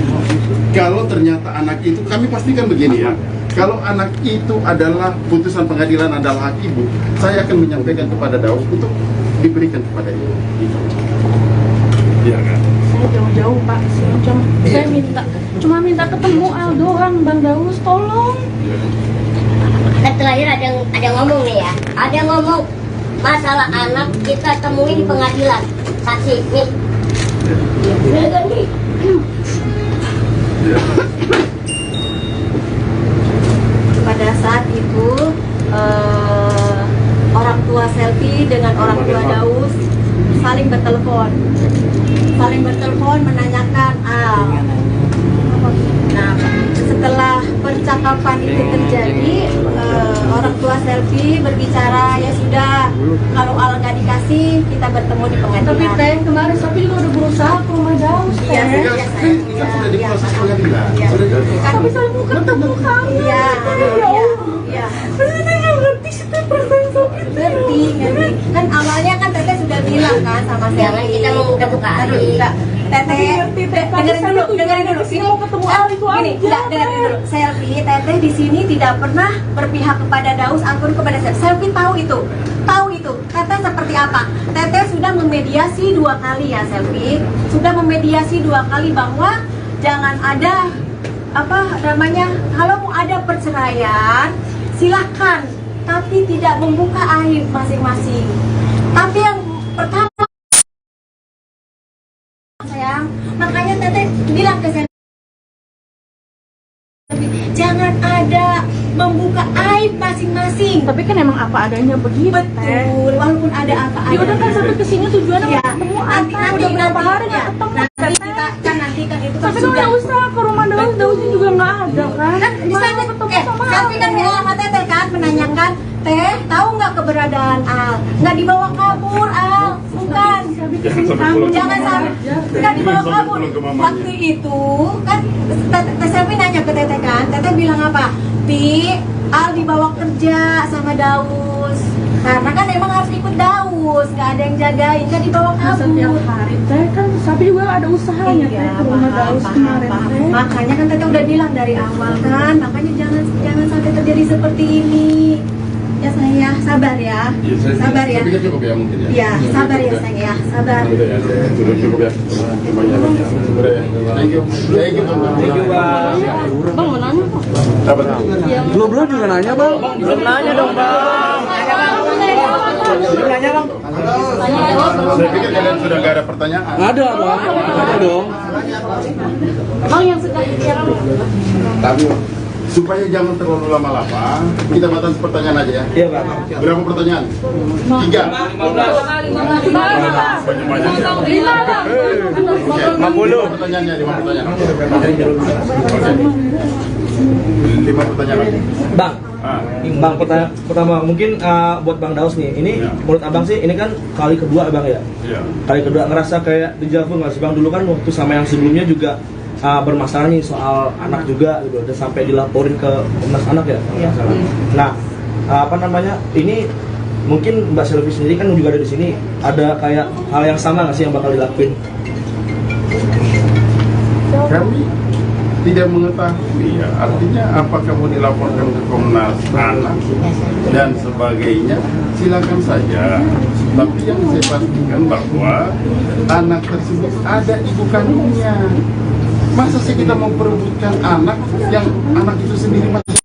Kalau ternyata anak itu, kami pastikan begini ya. Kalau anak itu adalah putusan pengadilan adalah hak ibu, saya akan menyampaikan kepada Daus untuk diberikan kepada ibu. Iya kan? Saya jauh-jauh Pak. Saya cuma minta ketemu Al doang, Bang Daus, tolong. Kan terakhir ada yang ngomong nih ya, ada yang ngomong masalah anak kita temui di pengadilan, saksi nih. Bener nih. Pada saat itu orang tua Selfie dengan orang tua Daus saling bertelepon menanyakan Al. Nah, setelah percakapan itu terjadi, orang tua Selfie berbicara, ya sudah, kalau Al nggak dikasih, kita bertemu di pengadilan. Tapi Teh, kemarin Selfie juga udah berusaha ke rumah Daus. Iya, Sudah diproses pengadilan. Tapi saya mau ketemu kamu. Iya. Saya nggak ngerti sih Teh perasaan Selfie. Ngerti. Kan awalnya kan Teteh sudah bilang kan sama Jangan kita membuka-buka hari. Teteh, dengerin dulu. Sini mau ketemu Al itu aja. Dengerin dulu. Selfie, Teteh di sini tidak pernah berpihak kepada Daus, ampun kepada Selfie. Selfie tahu itu. Teteh seperti apa? Teteh sudah memediasi 2 kali ya Selfie. Sudah memediasi 2 kali bahwa jangan ada kalau mau ada perceraian silahkan, tapi tidak membuka aib masing-masing. Tapi yang pertama sayang, makanya Teteh bilang ke saya, jangan ada membuka aib masing-masing. Tapi kan emang apa adanya begitu. Betul, walaupun ada apa Ya udah kan sampai kesini tujuannya mau ketemu nanti udah berapa hari nggak ketemu. Nanti kan itu kan Tapi kan nggak usah ke rumah Daus, Dausnya juga nggak ada kan. Bisa ketemu sama Tapi kan bilang sama Teteh kan menanyakan, Teh tahu nggak keberadaan Al? Nggak dibawa kabur Al, bukan. Jangan sampai nggak dibawa kabur. Waktu itu kan Teh Selfie nanya ke Teteh kan, Teteh bilang apa? Al dibawa kerja sama Daus. Karena kan emang harus ikut Daus, nggak ada yang jagain, nggak dibawa kabur. Setiap hari Teh kan Sabi juga ada usahanya Teh ke rumah Daus kemarin Teh. Makanya kan Teteh udah bilang dari awal kan, makanya jangan sampai terjadi seperti ini. Ya sayang ya, sabar ya. Sabar ya. Tapi cukup ya mungkin ya. Iya, sabar ya sayang ya, sabar. Sudah cukup ya. Thank you. Thank you Bang. Bang mau nanya kok. Belum juga nanya Bang. Belum nanya dong Bang. Nanya Bang. Saya pikir kalian sudah gak ada pertanyaan. Ada Bang. Ada dong. Bang yang sudah bicara. Tapi supaya jangan terlalu lama-lama, kita batasi pertanyaan aja ya. Iya Bang. Berapa pertanyaan? 3. 50 pertanyaannya, 5 pertanyaan. 5 pertanyaan lagi. Bang, pertama mungkin buat Bang Daus nih. Ini menurut Abang sih ini kan kali kedua Abang ya. Iya. Kali kedua ngerasa kayak dejavu nggak sih Bang? Dulu kan waktu sama yang sebelumnya juga bermasalah nih soal anak juga gitu, dan sampai dilaporin ke Komnas Anak ya. Nah, ini mungkin Mbak Selfie sendiri kan juga ada di sini. Ada kayak hal yang sama nggak sih yang bakal dilakuin? Kami tidak mengetahui ya, artinya apakah mau dilaporkan ke Komnas Anak dan sebagainya, silakan saja. Tapi yang saya pastikan bahwa anak tersebut ada ibu kandungnya. Masa sih kita mau perebutkan anak yang anak itu sendiri masih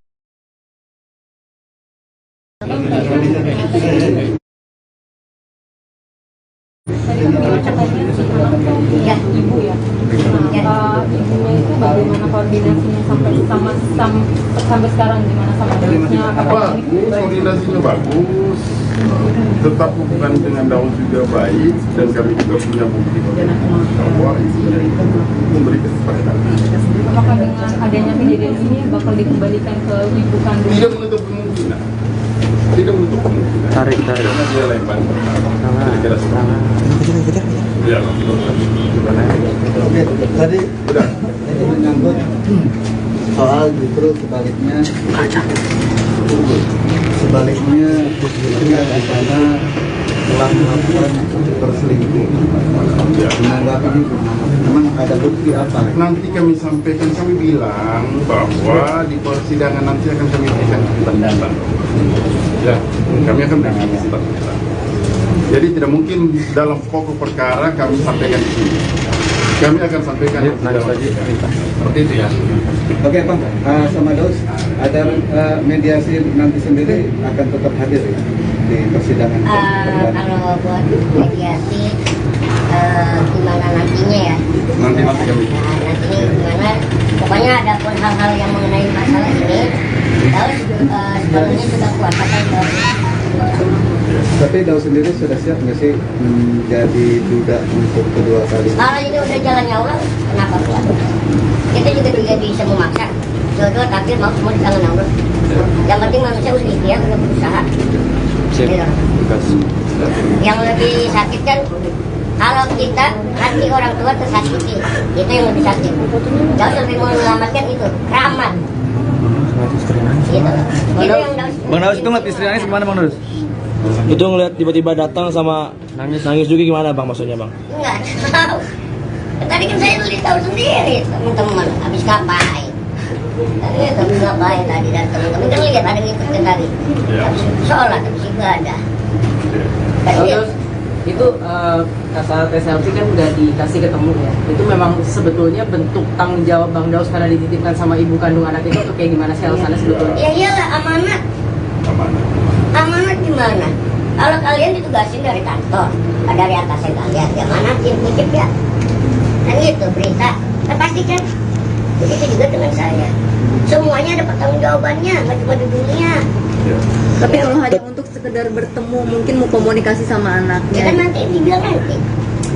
Ya, ibu ya. Ibunya itu bagaimana koordinasinya sampai sekarang, gimana sama Dausnya? bagus, koordinasinya bagus. tetap hubungan dengan Daus juga baik, dan kami juga punya bukti bahwa istrinya itu memberi kesepakatan. Apakah dengan adanya kejadian ini bakal dikembalikan ke ibu kandung? Tidak menutup kemungkinan. Tidak menutup kemungkinan. Tarik. Karena dia lain-lain. Kira-kira seperti itu. Ya, Oke, tadi udah. ini menyangkut soal justru sebaliknya istrinya di sana telah melakukan perselingkuhan. Menanggapi itu, memang ada bukti apa? Nanti kami sampaikan, kami bilang bahwa di persidangan nanti akan kami berikan keterangan. Ya, kami akan berikan keterangan. Jadi tidak mungkin dalam pokok perkara kami sampaikan di sini. Kami akan sampaikan seperti itu ya. Oke Bang, sama Daus, ada mediasi nanti sendiri akan tetap hadir ya di persidangan. Kalau buat mediasi gimana nantinya ya? Nanti kami. Nantinya gimana? Pokoknya ada pun hal-hal yang mengenai masalah ini, Daus sebenarnya sudah kuasakan Daus. Tapi Daus sendiri sudah siap nggak sih menjadi duda untuk kedua kali? Kalau ini udah jalannya Allah, kenapa kuat? Kita juga tidak bisa memaksa. Jodoh takdir mau semua di tangan Allah. Yang penting manusia udah ikhtiar, udah berusaha. Yang lebih sakit kan kalau kita hati orang tua tersakiti, itu yang lebih sakit. Daus lebih mau menyelamatkan itu rahmat. Gitu. Itu yang Daus. Bang Daus itu ngeliat istri nangis gimana Bang Daus? Itu ngeliat tiba-tiba datang sama nangis juga gimana Bang maksudnya Bang? Enggak tahu. Tadi kan saya beli tahu sendiri teman-teman habis ngapain. Tadi habis ngapain tadi dan teman-teman kan lihat ada ngikut kan tadi. Habis sholat, habis ibadah. Terus itu kasat SLC kan udah dikasih ketemu ya. Itu memang sebetulnya bentuk tanggung jawab Bang Daus karena dititipkan sama ibu kandung anak itu kayak gimana sih alasannya sebetulnya? Ya iyalah amanat. Amanat gimana? Kalau kalian ditugasin dari kantor, dari atasan kalian, ya manatin, titip ya. Kan gitu berita, terpastikan. Begitu juga dengan saya. Semuanya ada pertanggungjawabannya, nggak cuma di dunia. Tapi kalau hanya untuk sekedar bertemu, mungkin mau komunikasi sama Ya anaknya. kan nanti dibilang nanti.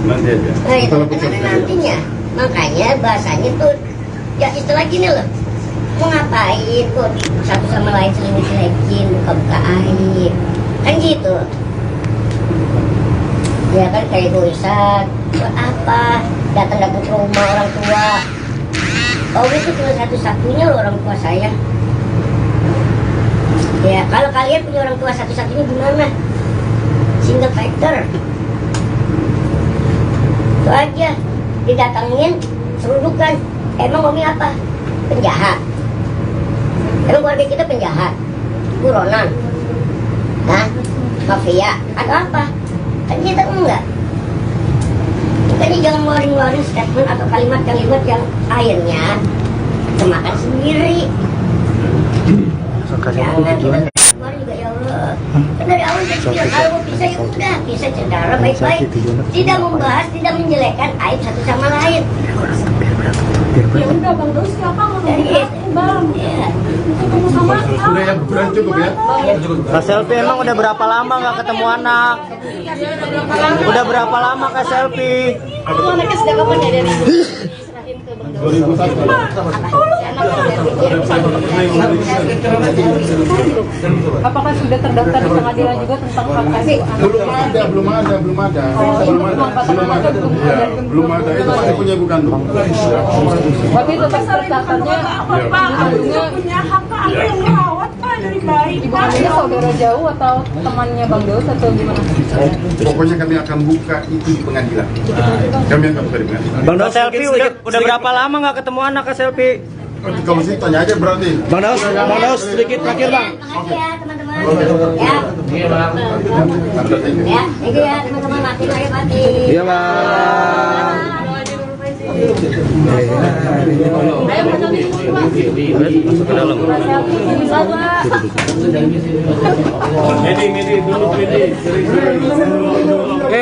Nanti aja. Nah itu kan ada nantinya. Makanya bahasanya tuh, ya istilah gini loh. Mau ngapain kok satu sama lain selingkuh-selingkuhin, buka-buka aib. Kan gitu. Ya kan kayak egoisan. Buat apa? Datang-datang ke rumah orang tua. Oh itu cuma satu-satunya loh orang tua saya. Ya kalau kalian punya orang tua satu-satunya gimana? Single factor. Itu aja. Didatangin, serudukan. Emang Umi apa? Penjahat. Emang keluarga kita penjahat? Buronan? Hah? Mafia? Atau apa? Kan kita enggak. Makanya jangan ngeluarin statement atau kalimat-kalimat yang akhirnya kemakan sendiri. Jangan kita keluar juga ya Allah. Kan dari awal saya bilang kalau mau pisah ya udah pisah secara baik-baik. Tidak membahas, tidak menjelekkan aib satu sama lain. Ya udah Bang Daus siapa ngomong Bang? Sudah ya, cukup ya. Kak Selfie emang udah berapa lama nggak ketemu anak? Udah berapa lama Kak Selfie? Anaknya sudah kapan ya dari serahin ke Bang Daus? 2001. Apakah sudah terdaftar di pengadilan juga tentang hak asuh anak? Belum ada. Ya, belum ada. Itu pasti punya ibu kandung. Tapi tetap terdaftarnya Ibunya punya hak apa yang merawat Pak dari bayi? ibu kandungnya saudara jauh atau temannya Bang Daus atau gimana? Pokoknya kami akan buka itu di pengadilan. Kami akan buka di pengadilan. Bang Daus Selfie udah berapa lama nggak ketemu anak Kak Selfie? Kalau sih tanya aja berarti. Bang Daus sedikit terakhir Bang. Makasih ya teman-teman. Ya. Ya, itu ya teman-teman mati lah ya mati. Iya Bang.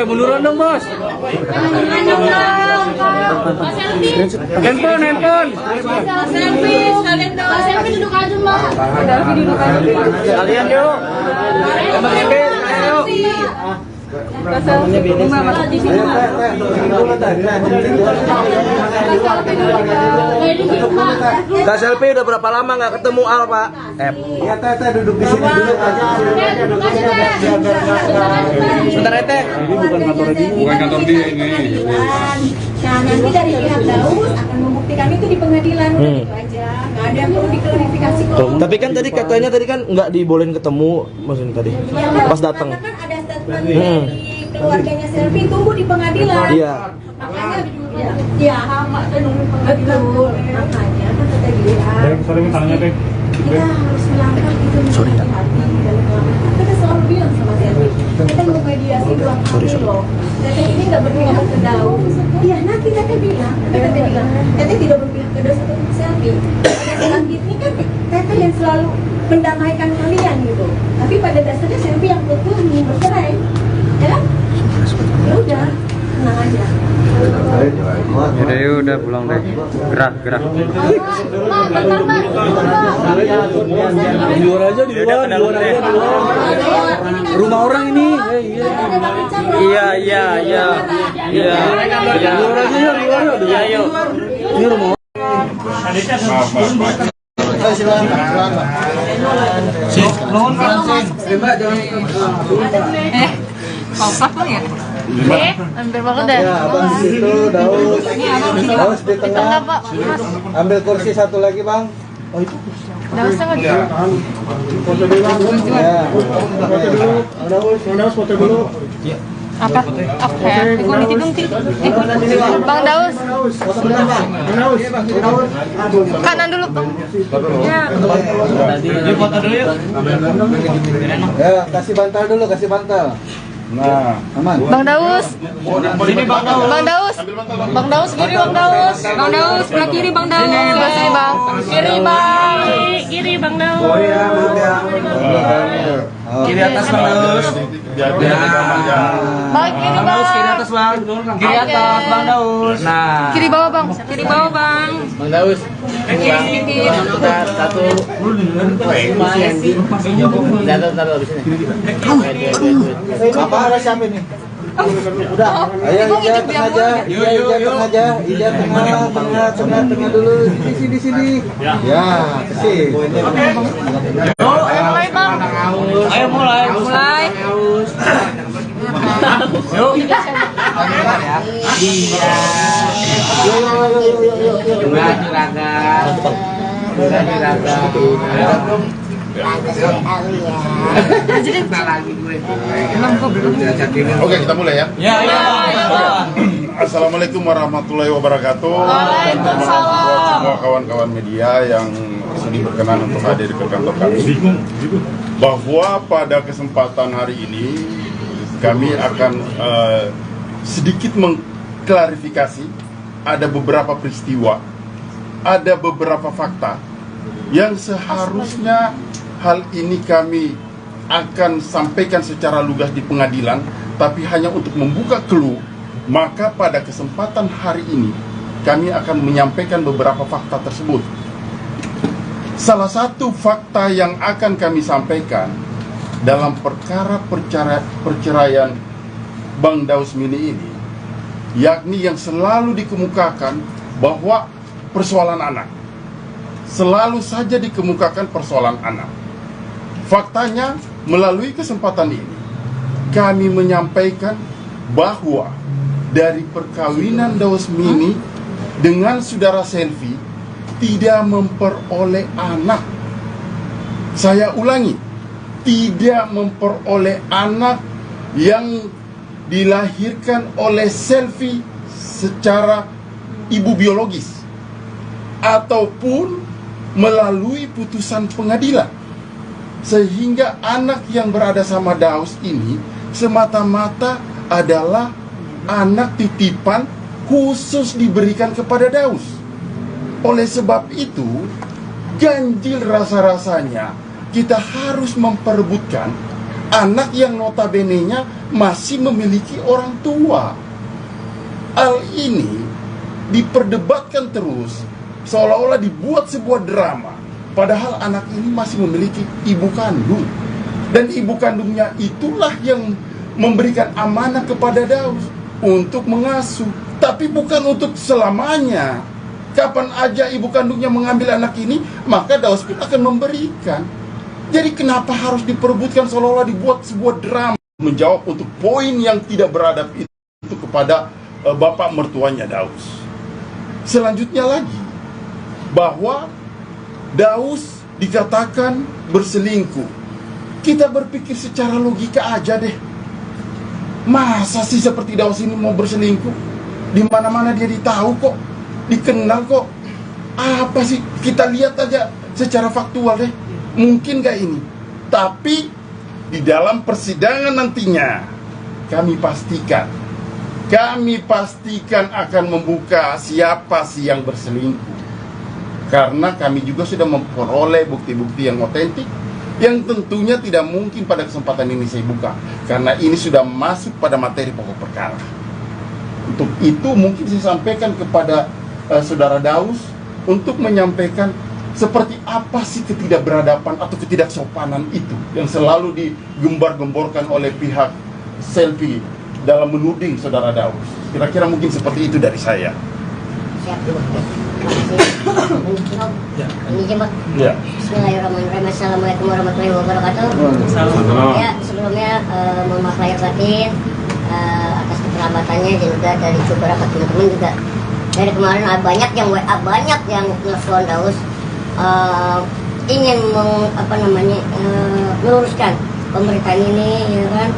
Munduran dong bos. Handphone. Selfie duduk aja Mbak. Kalian yuk. Kak Selfie udah berapa lama nggak ketemu Al, Pak? Iya, Teh duduk di sini dulu. Sebentar ya, Teh. Ini bukan kantor dia ini. Nah, nanti dari pihak Daus akan membuktikan itu di pengadilan, itu aja. Nggak ada yang perlu diklarifikasi kok. Tapi kan tadi katanya kan nggak dibolehin ketemu, maksudnya tadi. Pas datang. Karena kan ada statement dari keluarganya Selfie, tunggu di pengadilan. Iya. Makanya ya sama saya nunggu pengadilan. Makanya kan kata dia. Sorry tanya deh. Kita harus melangkah itu hati-hati dalam melangkah. Kita selalu bilang sama Selfie, kita mau mediasi 2 kali loh. Teteh ini nggak berpihak ke Daus. Iya, nanti Teteh bilang, Teteh tidak berpihak ke Daus atau ke Selfie. Pada saat ini kan Teteh yang selalu mendamaikan kalian gitu. Tapi pada dasarnya Selfie yang betul ingin bercerai, ya kan? Ya udah, tenang aja. Yaudah, udah pulang deh. Gerak. Di luar aja, di luar aja. Rumah orang ini. Iya. Di luar aja yuk, di luar yuk. Iya, yuk. Ini rumah orang. Kompak lo ya? Hampir banget deh. Ya, abang di situ, Daus di tengah. Pak. Ambil kursi satu lagi, Bang. Dausnya nggak Ya. Daus foto dulu. Apa? Oke. Bang Daus. Kanan dulu, Bang. Ya. Foto dulu yuk. Ya, kasih bantal. Nah, aman. Bang Daus. Sini Bang Daus. Bang Daus. Bang Daus kiri, Bang Daus. Bang Daus, sebelah kiri Bang Daus. Sebelah sini, Bang. Kiri, Bang. Kiri, Bang Daus. Oh iya, maaf ya. Kiri atas Bang Daus. Bang, kiri, Bang. Kiri atas Bang. Kiri atas Bang Daus. Nah. Kiri bawah Bang. Kiri bawah Bang. Bang Daus. Kiri. Satu. Taruh habis ini. Apa harus siapin nih? Udah, ayo Ija tengah aja. Ija tengah dulu. Di sini. Ya, sih. Ayo mulai, Bang. Ayo mulai. Yuk. Oke, kita mulai ya. Ya. Assalamualaikum warahmatullahi wabarakatuh. Waalaikumsalam. Buat semua kawan-kawan media yang sudi berkenan untuk hadir ke kantor kami, bahwa pada kesempatan hari ini kami akan sedikit mengklarifikasi ada beberapa peristiwa, ada beberapa fakta yang seharusnya hal ini kami akan sampaikan secara lugas di pengadilan, tapi hanya untuk membuka clue. Maka pada kesempatan hari ini kami akan menyampaikan beberapa fakta tersebut. Salah satu fakta yang akan kami sampaikan dalam perkara perceraian Bang Daus Mini ini, yakni yang selalu dikemukakan bahwa persoalan anak. Selalu saja dikemukakan persoalan anak. Faktanya, melalui kesempatan ini kami menyampaikan bahwa dari perkawinan Daus Mini dengan saudara Selfie tidak memperoleh anak. Saya ulangi, tidak memperoleh anak yang dilahirkan oleh Selfie secara ibu biologis ataupun melalui putusan pengadilan, sehingga anak yang berada sama Daus ini semata-mata adalah anak titipan khusus diberikan kepada Daus. Oleh sebab itu, ganjil rasa-rasanya kita harus memperebutkan anak yang notabene-nya masih memiliki orang tua. Hal ini diperdebatkan terus, seolah-olah dibuat sebuah drama, padahal anak ini masih memiliki ibu kandung. Dan ibu kandungnya itulah yang memberikan amanah kepada Daus untuk mengasuh, tapi bukan untuk selamanya. Kapan aja ibu kandungnya mengambil anak ini, maka Daus pun akan memberikan. Jadi kenapa harus diperebutkan, seolah-olah dibuat sebuah drama? Menjawab untuk poin yang tidak beradab itu kepada bapak mertuanya Daus. Selanjutnya lagi, bahwa Daus dikatakan berselingkuh. Kita berpikir secara logika aja deh. Masa sih seperti Daus ini mau berselingkuh? Di mana-mana dia ditahu kok, dikenal kok. Apa sih? Kita lihat aja secara faktual deh. Mungkin gak ini? Tapi di dalam persidangan nantinya kami pastikan akan membuka siapa sih yang berselingkuh. Karena kami juga sudah memperoleh bukti-bukti yang otentik, yang tentunya tidak mungkin pada kesempatan ini saya buka, karena ini sudah masuk pada materi pokok perkara. Untuk itu mungkin saya sampaikan kepada saudara Daus untuk menyampaikan seperti apa sih ketidakberadaban atau ketidaksopanan itu yang selalu digembar-gemborkan oleh pihak Selfie dalam menuding saudara Daus. Kira-kira mungkin seperti itu dari saya. Siap. Ini jemaat. Ya. Bismillahirrahmanirrahim. Assalamualaikum warahmatullahi wabarakatuh. Ya, sebelumnya mohon maaf lahir batin atas keterlambatannya, dan juga dari beberapa teman-teman juga. Dari kemarin banyak yang WA, banyak yang nelfon Daus ingin meluruskan pemberitaan ini, ya kan.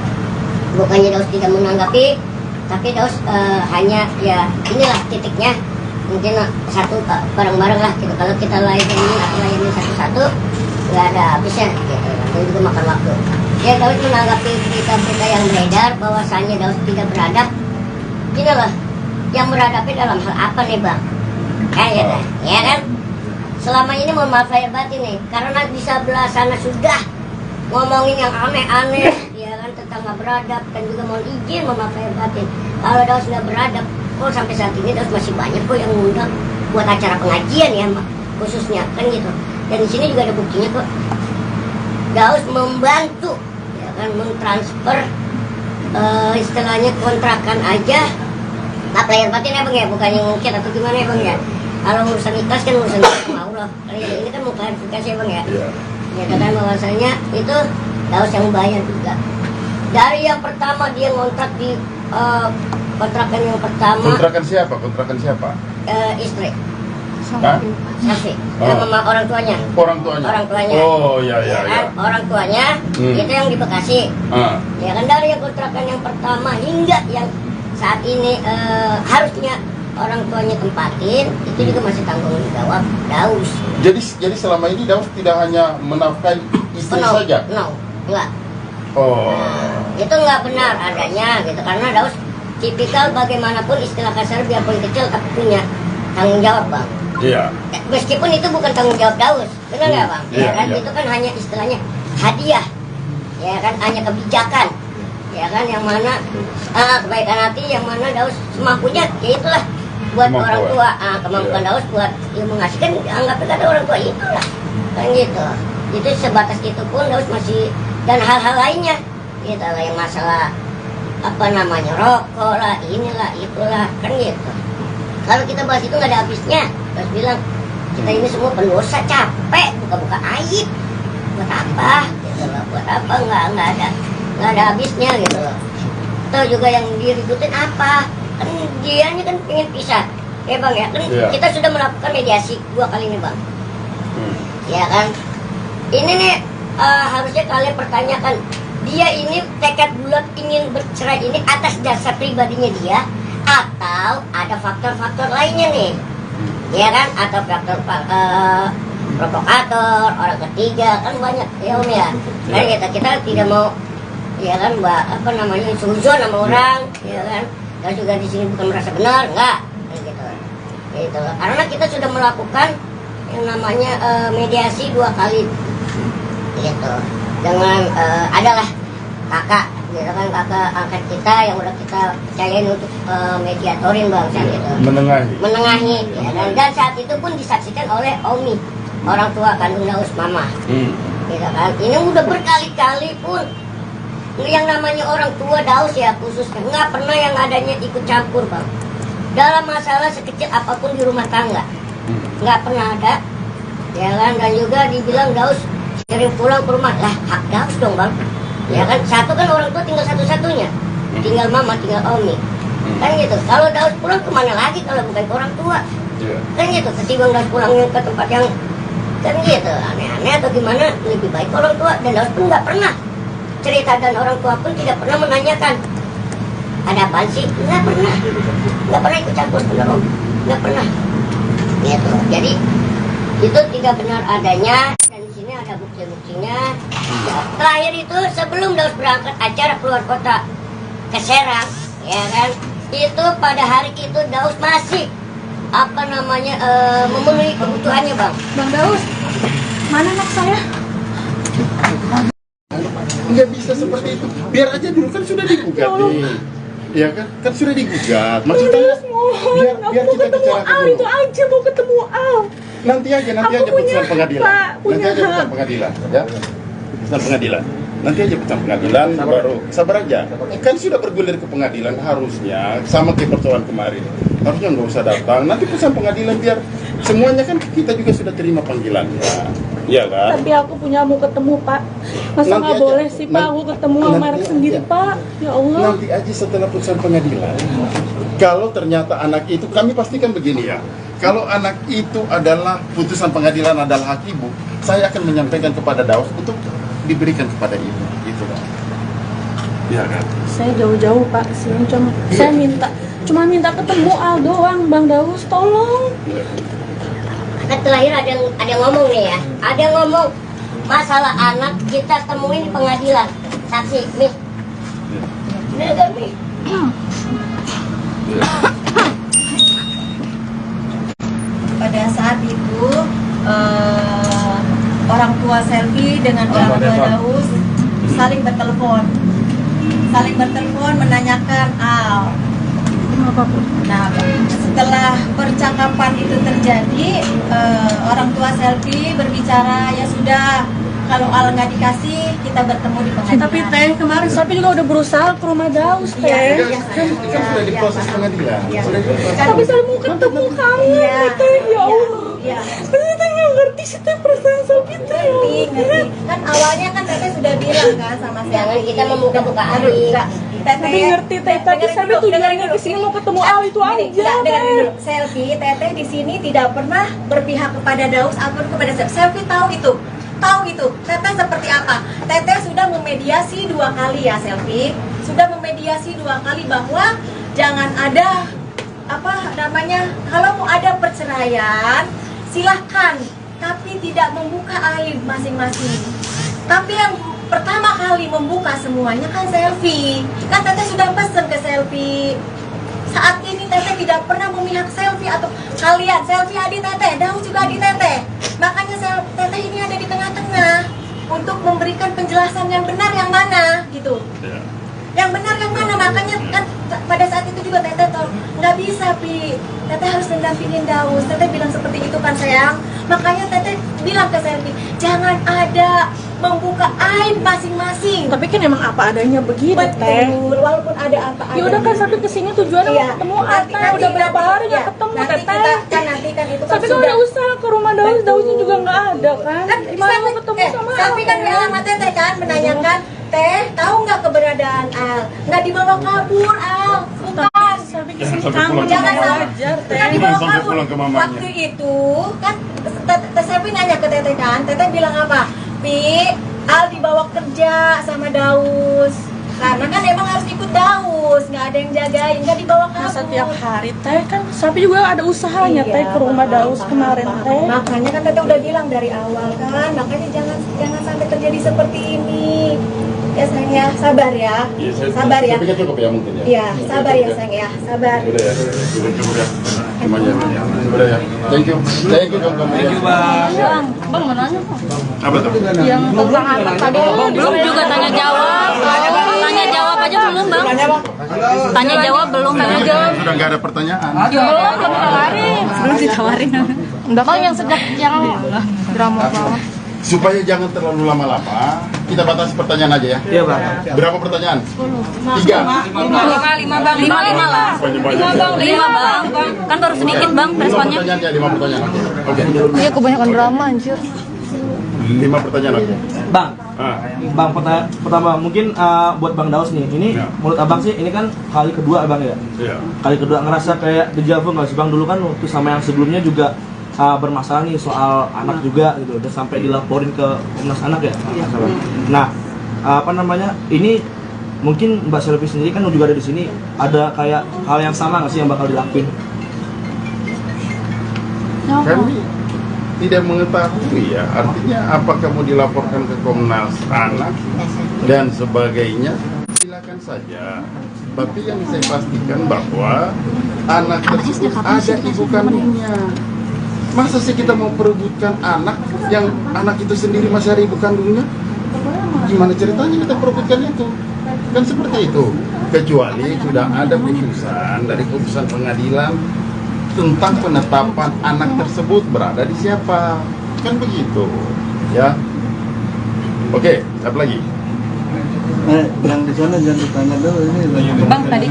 Bukannya Daus tidak menanggapi, tapi Daus hanya ya inilah titiknya. Mungkin satu bareng-bareng lah gitu. Kalau kita layanin satu-satu nggak ada habisnya gitu. Dan juga makan waktu. Ya, Daus menanggapi berita-berita yang beredar bahwasannya Daus tidak beradab. Gini loh, yang beradabnya dalam hal apa nih bang? Ya kan? Selama ini mohon maaf lahir batin nih, karena di sebelah sana sudah ngomongin yang aneh-aneh, ya kan, tentang nggak beradab, dan juga mohon izin mohon maaf lahir batin. Kalau Daus nggak beradab, kok sampai saat ini Daus masih banyak kok yang ngundang buat acara pengajian ya, khususnya kan gitu. Dan di sini juga ada buktinya kok. Daus membantu, ya kan, mentransfer istilahnya kontrakan aja. Maaf lahir batin ya bang ya, bukannya ngungkit atau gimana ya bang ya. Kalau urusan ikhlas kan urusan Allah. Ini kan mau klarifikasi ya bang ya. Ya kan bahwasanya itu Daus yang bayar juga. Dari yang pertama dia ngontrak di kontrakan yang pertama. Kontrakan siapa? Kontrakan siapa? Istri. Hah? Safi. Sama orang tuanya. Orang tuanya. Orang tuanya. Oh ya. Orang tuanya itu yang di Bekasi. Ya kan, dari yang kontrakan yang pertama hingga yang saat ini harusnya orang tuanya tempatin, itu juga masih tanggung jawab Daus. Jadi selama ini Daus tidak hanya menafkahi istri saja? Enggak. Oh. Nah, itu enggak benar adanya gitu, karena Daus tipikal bagaimanapun istilah kasar biarpun kecil tapi punya tanggung jawab bang. Iya. Meskipun itu bukan tanggung jawab Daus, benar nggak bang? Iya, Ya kan, iya. itu kan hanya istilahnya hadiah, ya kan, hanya kebijakan, ya kan, yang mana kebaikan hati, yang mana Daus semampunya, ya itulah buat orang tua, kemampuan Daus buat ya mengasihkan, anggap kata orang tua itulah, kan gitu. Itu sebatas itu pun Daus masih, dan hal-hal lainnya, gitu lah, yang masalah rokok lah, inilah, itulah, kan gitu. Kalau kita bahas itu nggak ada habisnya. Daus bilang kita ini semua pendosa, capek buka-buka aib, buat apa? Gitu loh, buat apa? Nggak ada habisnya gitu loh. Atau juga yang diributin apa? Kan dianya kan pengen pisah, ya bang ya. Kan kita sudah melakukan mediasi 2 kali nih bang. Ya kan. Ini nih harusnya kalian pertanyakan, dia ini tekad bulat ingin bercerai ini atas dasar pribadinya dia, atau ada faktor-faktor lainnya nih, ya kan, atau faktor provokator, orang ketiga, kan banyak ya om ya. Kan kita tidak mau, ya kan, suzon sama orang, ya kan. Dan juga di sini bukan merasa benar, enggak, gitu. Karena kita sudah melakukan yang namanya mediasi 2 kali, gitu. Dengan adalah kakak, gitu kan, kakak angkat kita yang udah kita percayain untuk mediatorin bang, gitu. Menengahi, ya, dan saat itu pun disaksikan oleh Omi, orang tua kandung Daus, mama. Gitu kan? Ini udah berkali-kali pun yang namanya orang tua Daus ya khususnya nggak pernah yang adanya ikut campur bang dalam masalah sekecil apapun di rumah tangga, nggak pernah ada ya kan. Dan juga dibilang Daus sering pulang ke rumah, lah hak Daus dong bang ya kan. Satu kan orang tua tinggal satu-satunya, tinggal mama, tinggal Omi kan gitu. Kalau Daus pulang kemana lagi kalau bukan ke orang tua kan gitu. Ketimbang Daus pulangnya ke tempat yang kan gitu aneh-aneh atau gimana, lebih baik orang tua. Dan Daus pun nggak pernah cerita, dan orang tua pun tidak pernah menanyakan ada apa sih, nggak pernah ikut campur, bener nggak pernah gitu. Jadi itu tidak benar adanya, dan di sini ada bukti-buktinya. Ya, terakhir itu sebelum Daus berangkat acara keluar kota ke Serang ya kan, itu pada hari itu Daus masih memenuhi kebutuhannya bang. Bang Daus, mana anak saya? Nggak bisa seperti itu. Biar aja dulu kan sudah digugat nih. Ya kan sudah digugat. Maksudnya biar kita bicarakan dulu. Itu aja mau ketemu Al. Nanti aja putusan pengadilan. Nanti aja putusan pengadilan, ya. Putusan pengadilan. Nanti aja putusan pengadilan baru sabar aja. Kan sudah bergulir ke pengadilan, harusnya sama kayak persoalan kemarin. Harusnya nggak usah datang. Nanti putusan pengadilan biar semuanya kan kita juga sudah terima panggilannya. Iya kan? Tapi aku mau ketemu Pak. Masa nggak boleh sih Pak aku ketemu sama anak sendiri Pak? Ya Allah. Nanti aja setelah putusan pengadilan. Kalau ternyata anak itu, kami pastikan begini ya. Kalau anak itu adalah putusan pengadilan adalah hak ibu, saya akan menyampaikan kepada Daus untuk diberikan kepada ibu. Gitu kan? Iya kan? Saya jauh-jauh Pak. Saya cuma minta ketemu Al doang, Bang Daus, tolong. Kan terakhir ada yang ngomong nih ya, ada yang ngomong masalah anak kita temuin di pengadilan, saksi Mi. Bener kan Mi? Pada saat itu orang tua Selvi dengan orang tua Daus saling bertelepon menanyakan Al. Nah, setelah percakapan itu terjadi, orang tua Selvi berbicara, ya sudah, kalau Al nggak dikasih, kita bertemu di pengadilan. Tapi Teh, kemarin Selvi juga udah berusaha ke rumah Daus, Teh. Kan sudah diproses pengadilan. Tapi saya mau ketemu kamu, Teh, ya Allah. Tapi Teh nggak ngerti sih Teh perasaan Selvi Teh. Ngerti. Kan awalnya kan Teteh sudah bilang kan sama Selvi. Jangan kita membuka-buka hati. Tapi ngerti Teh, tapi Selvi tujuannya ke sini mau ketemu Al itu aja. Selvi, Teteh di sini tidak pernah berpihak kepada Daus ataupun kepada Selvi. Selvi tahu itu. Teteh seperti apa? Teteh sudah memediasi 2 kali ya Selvi. Sudah memediasi 2 kali bahwa jangan ada kalau mau ada perceraian silahkan, tapi tidak membuka aib masing-masing. Tapi yang pertama kali membuka semuanya kan Selvi. Kan Teteh sudah pesan ke Selvi. Saat ini Teteh tidak pernah memihak Selvi atau kalian. Selvi adik Teteh, Daus juga adik Teteh. Makanya Teteh ini ada di tengah-tengah untuk memberikan penjelasan yang benar yang mana gitu. Yang benar yang mana, makanya kan pada saat itu juga Teteh tahu nggak bisa Pi. Teteh harus mendampingin Daus. Teteh bilang seperti itu kan sayang. Makanya Teteh bilang ke Selvi, jangan ada membuka aib masing-masing. Tapi kan emang apa adanya begitu, Teh. Walaupun ada apa adanya. Ya udah kan Selvi kesini tujuannya mau ketemu Teh. Udah berapa hari nggak ketemu Teteh. Nanti kan itu kan tapi kan udah usaha ke rumah Daus, Dausnya juga nggak ada kan. Gimana mau ketemu sama Selvi kan bilang sama Teteh kan menanyakan, Teh tahu nggak keberadaan Al? Nggak dibawa kabur Al, bukan. Selvi kesini kamu jangan wajar Teh. Nggak dibawa kabur. Waktu itu kan Selvi nanya ke Teteh kan, Teteh bilang apa? Pi, Al dibawa kerja sama Daus. Karena kan emang harus ikut Daus, nggak ada yang jagain, nggak dibawa kabur. Setiap hari Teh kan Selvi juga ada usahanya Teh ke rumah Daus kemarin Teh. Makanya kan Teteh udah bilang dari awal kan, makanya jangan sampai terjadi seperti ini. Ya sayang ya, sabar ya. Sabar ya. Tapi kan cukup ya mungkin ya. Iya, sabar ya sayang ya, sabar. Udah ya, cukup ya. Semuanya. Udah ya. Thank you. Thank you Bang. Bang mau nanya kok. Apa tuh? Yang tentang anak tadi belum juga tanya jawab. Tanya jawab aja belum Bang. Tanya jawab belum tanya jawab. Sudah nggak ada pertanyaan. Belum ditawarin. Enggak Bang yang sejak yang drama banget. Supaya jangan terlalu lama-lama, kita batasi pertanyaan aja ya. Iya bang. Berapa pertanyaan? 3. Lima bang, lima lah. Lima bang, kan baru sedikit bang 5 responnya. pertanyaan ya, 5 pertanyaan. Oke. Iya kebanyakan drama anjir. 5 pertanyaan oke. Bang, Ah. bang pertama mungkin buat Bang Daus nih. Ini Ya. menurut abang sih ini kan kali kedua bang ya. Iya. Kali kedua ngerasa kayak dejavu nggak sih bang? Dulu kan waktu sama yang sebelumnya juga bermasalah nih soal anak juga gitu, udah sampai dilaporin ke Komnas Anak ya. Nah, apa namanya? Ini mungkin Mbak Selvi sendiri kan juga ada di sini. Ada kayak hal yang sama nggak sih yang bakal dilakuin? Kami tidak mengetahui ya, artinya apakah mau dilaporkan ke Komnas Anak dan sebagainya, silakan saja. Tapi yang saya pastikan bahwa anak tersebut ada ibu kandungnya. Masa sih kita mau perebutkan anak yang anak itu sendiri masih ada ibu kandungnya? Gimana ceritanya kita perebutkan itu? Kan seperti itu. Kecuali sudah ada putusan dari putusan pengadilan tentang penetapan anak tersebut berada di siapa, kan begitu ya. Oke, apa lagi? Yang di sana jangan ditanya dulu ini lagi. Bang, tadi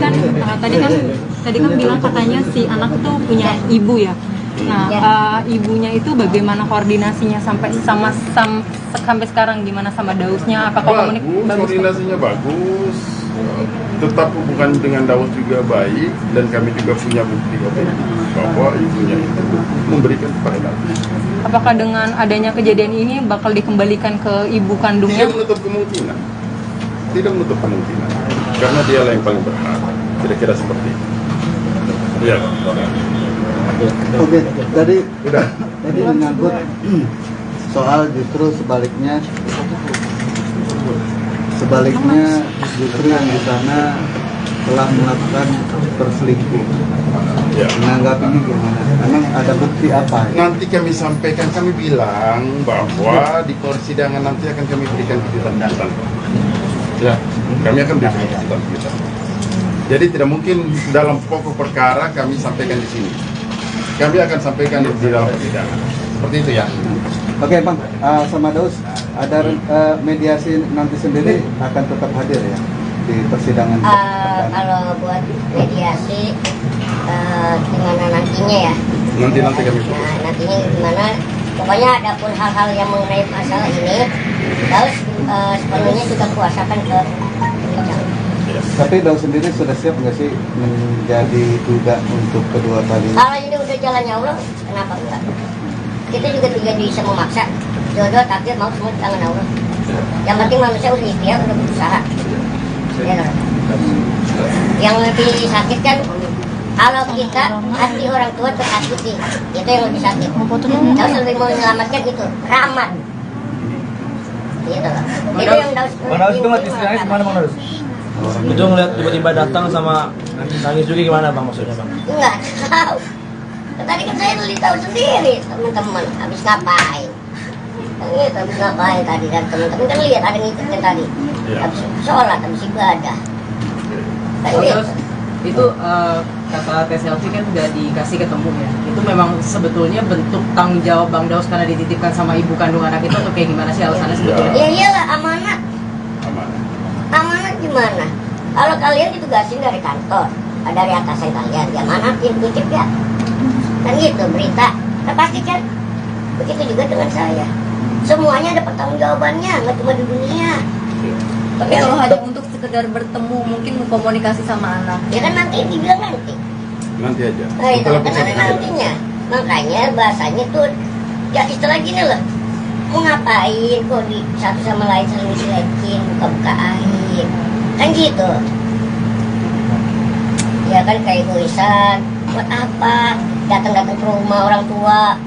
kan bilang katanya si anak tuh punya ibu ya. Nah, ibunya itu bagaimana koordinasinya sampai sampai sekarang, gimana sama Dausnya? Apakah Bagus, koordinasinya bagus. Tetap hubungan dengan Daus juga baik, dan kami juga punya bukti bahwa ibunya itu memberikan kepada Daus. Apakah dengan adanya kejadian ini bakal dikembalikan ke ibu kandungnya? Tidak menutup kemungkinan. Tidak menutup kemungkinan. Karena dialah yang paling berhak. Kira-kira seperti itu. Ya. Oke, tadi Udah. menyangkut soal justru sebaliknya justru yang di sana telah melakukan perselingkuh. Ya. Menanggapinya gimana? Emang ada bukti apa? Nanti kami sampaikan, kami bilang bahwa di persidangan nanti akan kami berikan kejutan dasar. Ya, kami akan berikan kejutan. Jadi tidak mungkin dalam pokok perkara kami sampaikan di sini. Kami akan sampaikan di dalam persidangan. Seperti itu ya. Oke Bang, sama Daus, ada mediasi nanti sendiri akan tetap hadir ya di persidangan? Kalau buat mediasi gimana nantinya ya? Nanti kami. Nah, nantinya gimana? Pokoknya ada pun hal-hal yang mengenai masalah ini, Daus sepenuhnya sudah kuasakan ke penyidik. Tapi Daus sendiri sudah siap nggak sih menjadi duda untuk kedua kali? Kalau ini udah jalannya Allah, kenapa enggak? Kita juga tidak bisa memaksa. Jodoh takdir mau semua di tangan Allah. Yang penting manusia udah ikhtiar, udah berusaha. Ya, kan? Yang lebih sakit kan kalau kita hati orang tua tersakiti, itu yang lebih sakit. Daus lebih mau menyelamatkan itu rahmat. Gitu loh. Itu yang Daus. Bang Daus itu ngeliat istilahnya gimana Bang Daus? Itu ngeliat tiba-tiba datang sama nangis juga gimana Bang maksudnya Bang? Enggak tahu. Tadi kan saya beli tahu sendiri teman-teman habis ngapain. Gitu, habis ngapain tadi, dan teman-teman kan lihat ada ngikutin tadi. Habis sholat, habis ibadah. Kan gitu. Itu kata Teh Selvi kan udah dikasih ketemu ya. Itu memang sebetulnya bentuk tanggung jawab Bang Daus karena dititipkan sama ibu kandung anak itu, atau kayak gimana sih alasannya sebetulnya? Ya iyalah, amanat. Amanat gimana? Kalau kalian ditugasin dari kantor, dari atasan kalian, ya manatin, titip ya. Kan gitu berita. Nah, pasti kan begitu juga dengan saya. Semuanya ada pertanggungjawabannya, nggak cuma di dunia. Tapi kalau hanya untuk sekedar bertemu, mungkin komunikasi sama anak. Ya kan nanti dibilang nanti. Nanti aja. Nah itu kan ada nantinya. Makanya bahasanya tuh ya istilah gini loh. Mau ngapain kok di satu sama lain saling silekin, buka-buka air. Kan gitu. Ya kan kayak egoisan. Buat apa? Datang-datang ke rumah orang tua.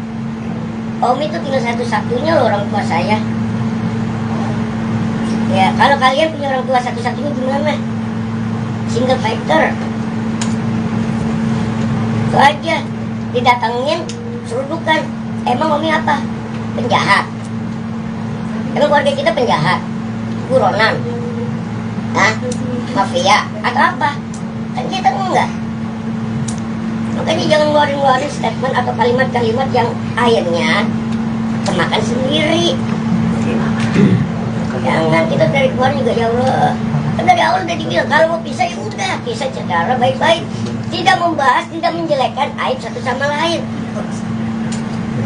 Om itu tinggal satu-satunya loh orang tua saya. Ya, kalau kalian punya orang tua satu-satunya gimana? Single fighter. Itu aja. Didatengin, serudukan. Emang Omi apa? Penjahat. Emang keluarga kita penjahat? Buronan? Hah? Mafia? Atau apa? Kan kita enggak. Makanya jangan ngeluarin statement atau kalimat-kalimat yang akhirnya kemakan sendiri. Jangan kita dari Tuhan juga ya Allah. Kan dari awal udah dibilang kalau mau pisah ya udah pisah secara baik-baik, tidak membahas, tidak menjelekkan aib satu sama lain.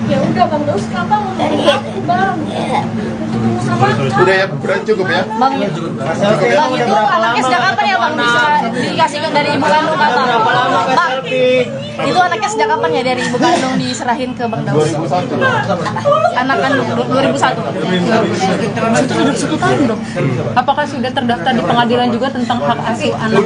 Ya udah Bang Daus, kenapa mau Dari aku Bang? ya. Udah ya, berarti cukup ya. Bang, Bang itu anaknya sejak kapan ya Bang bisa dikasih dari ibu kandung kata? Bang, itu anaknya sejak kapan ya dari ibu kandung diserahin ke Bang Daus? 2001. Anak kan 2001. Itu sudah 1 tahun dong. Apakah sudah terdaftar di pengadilan juga tentang hak asuh anak?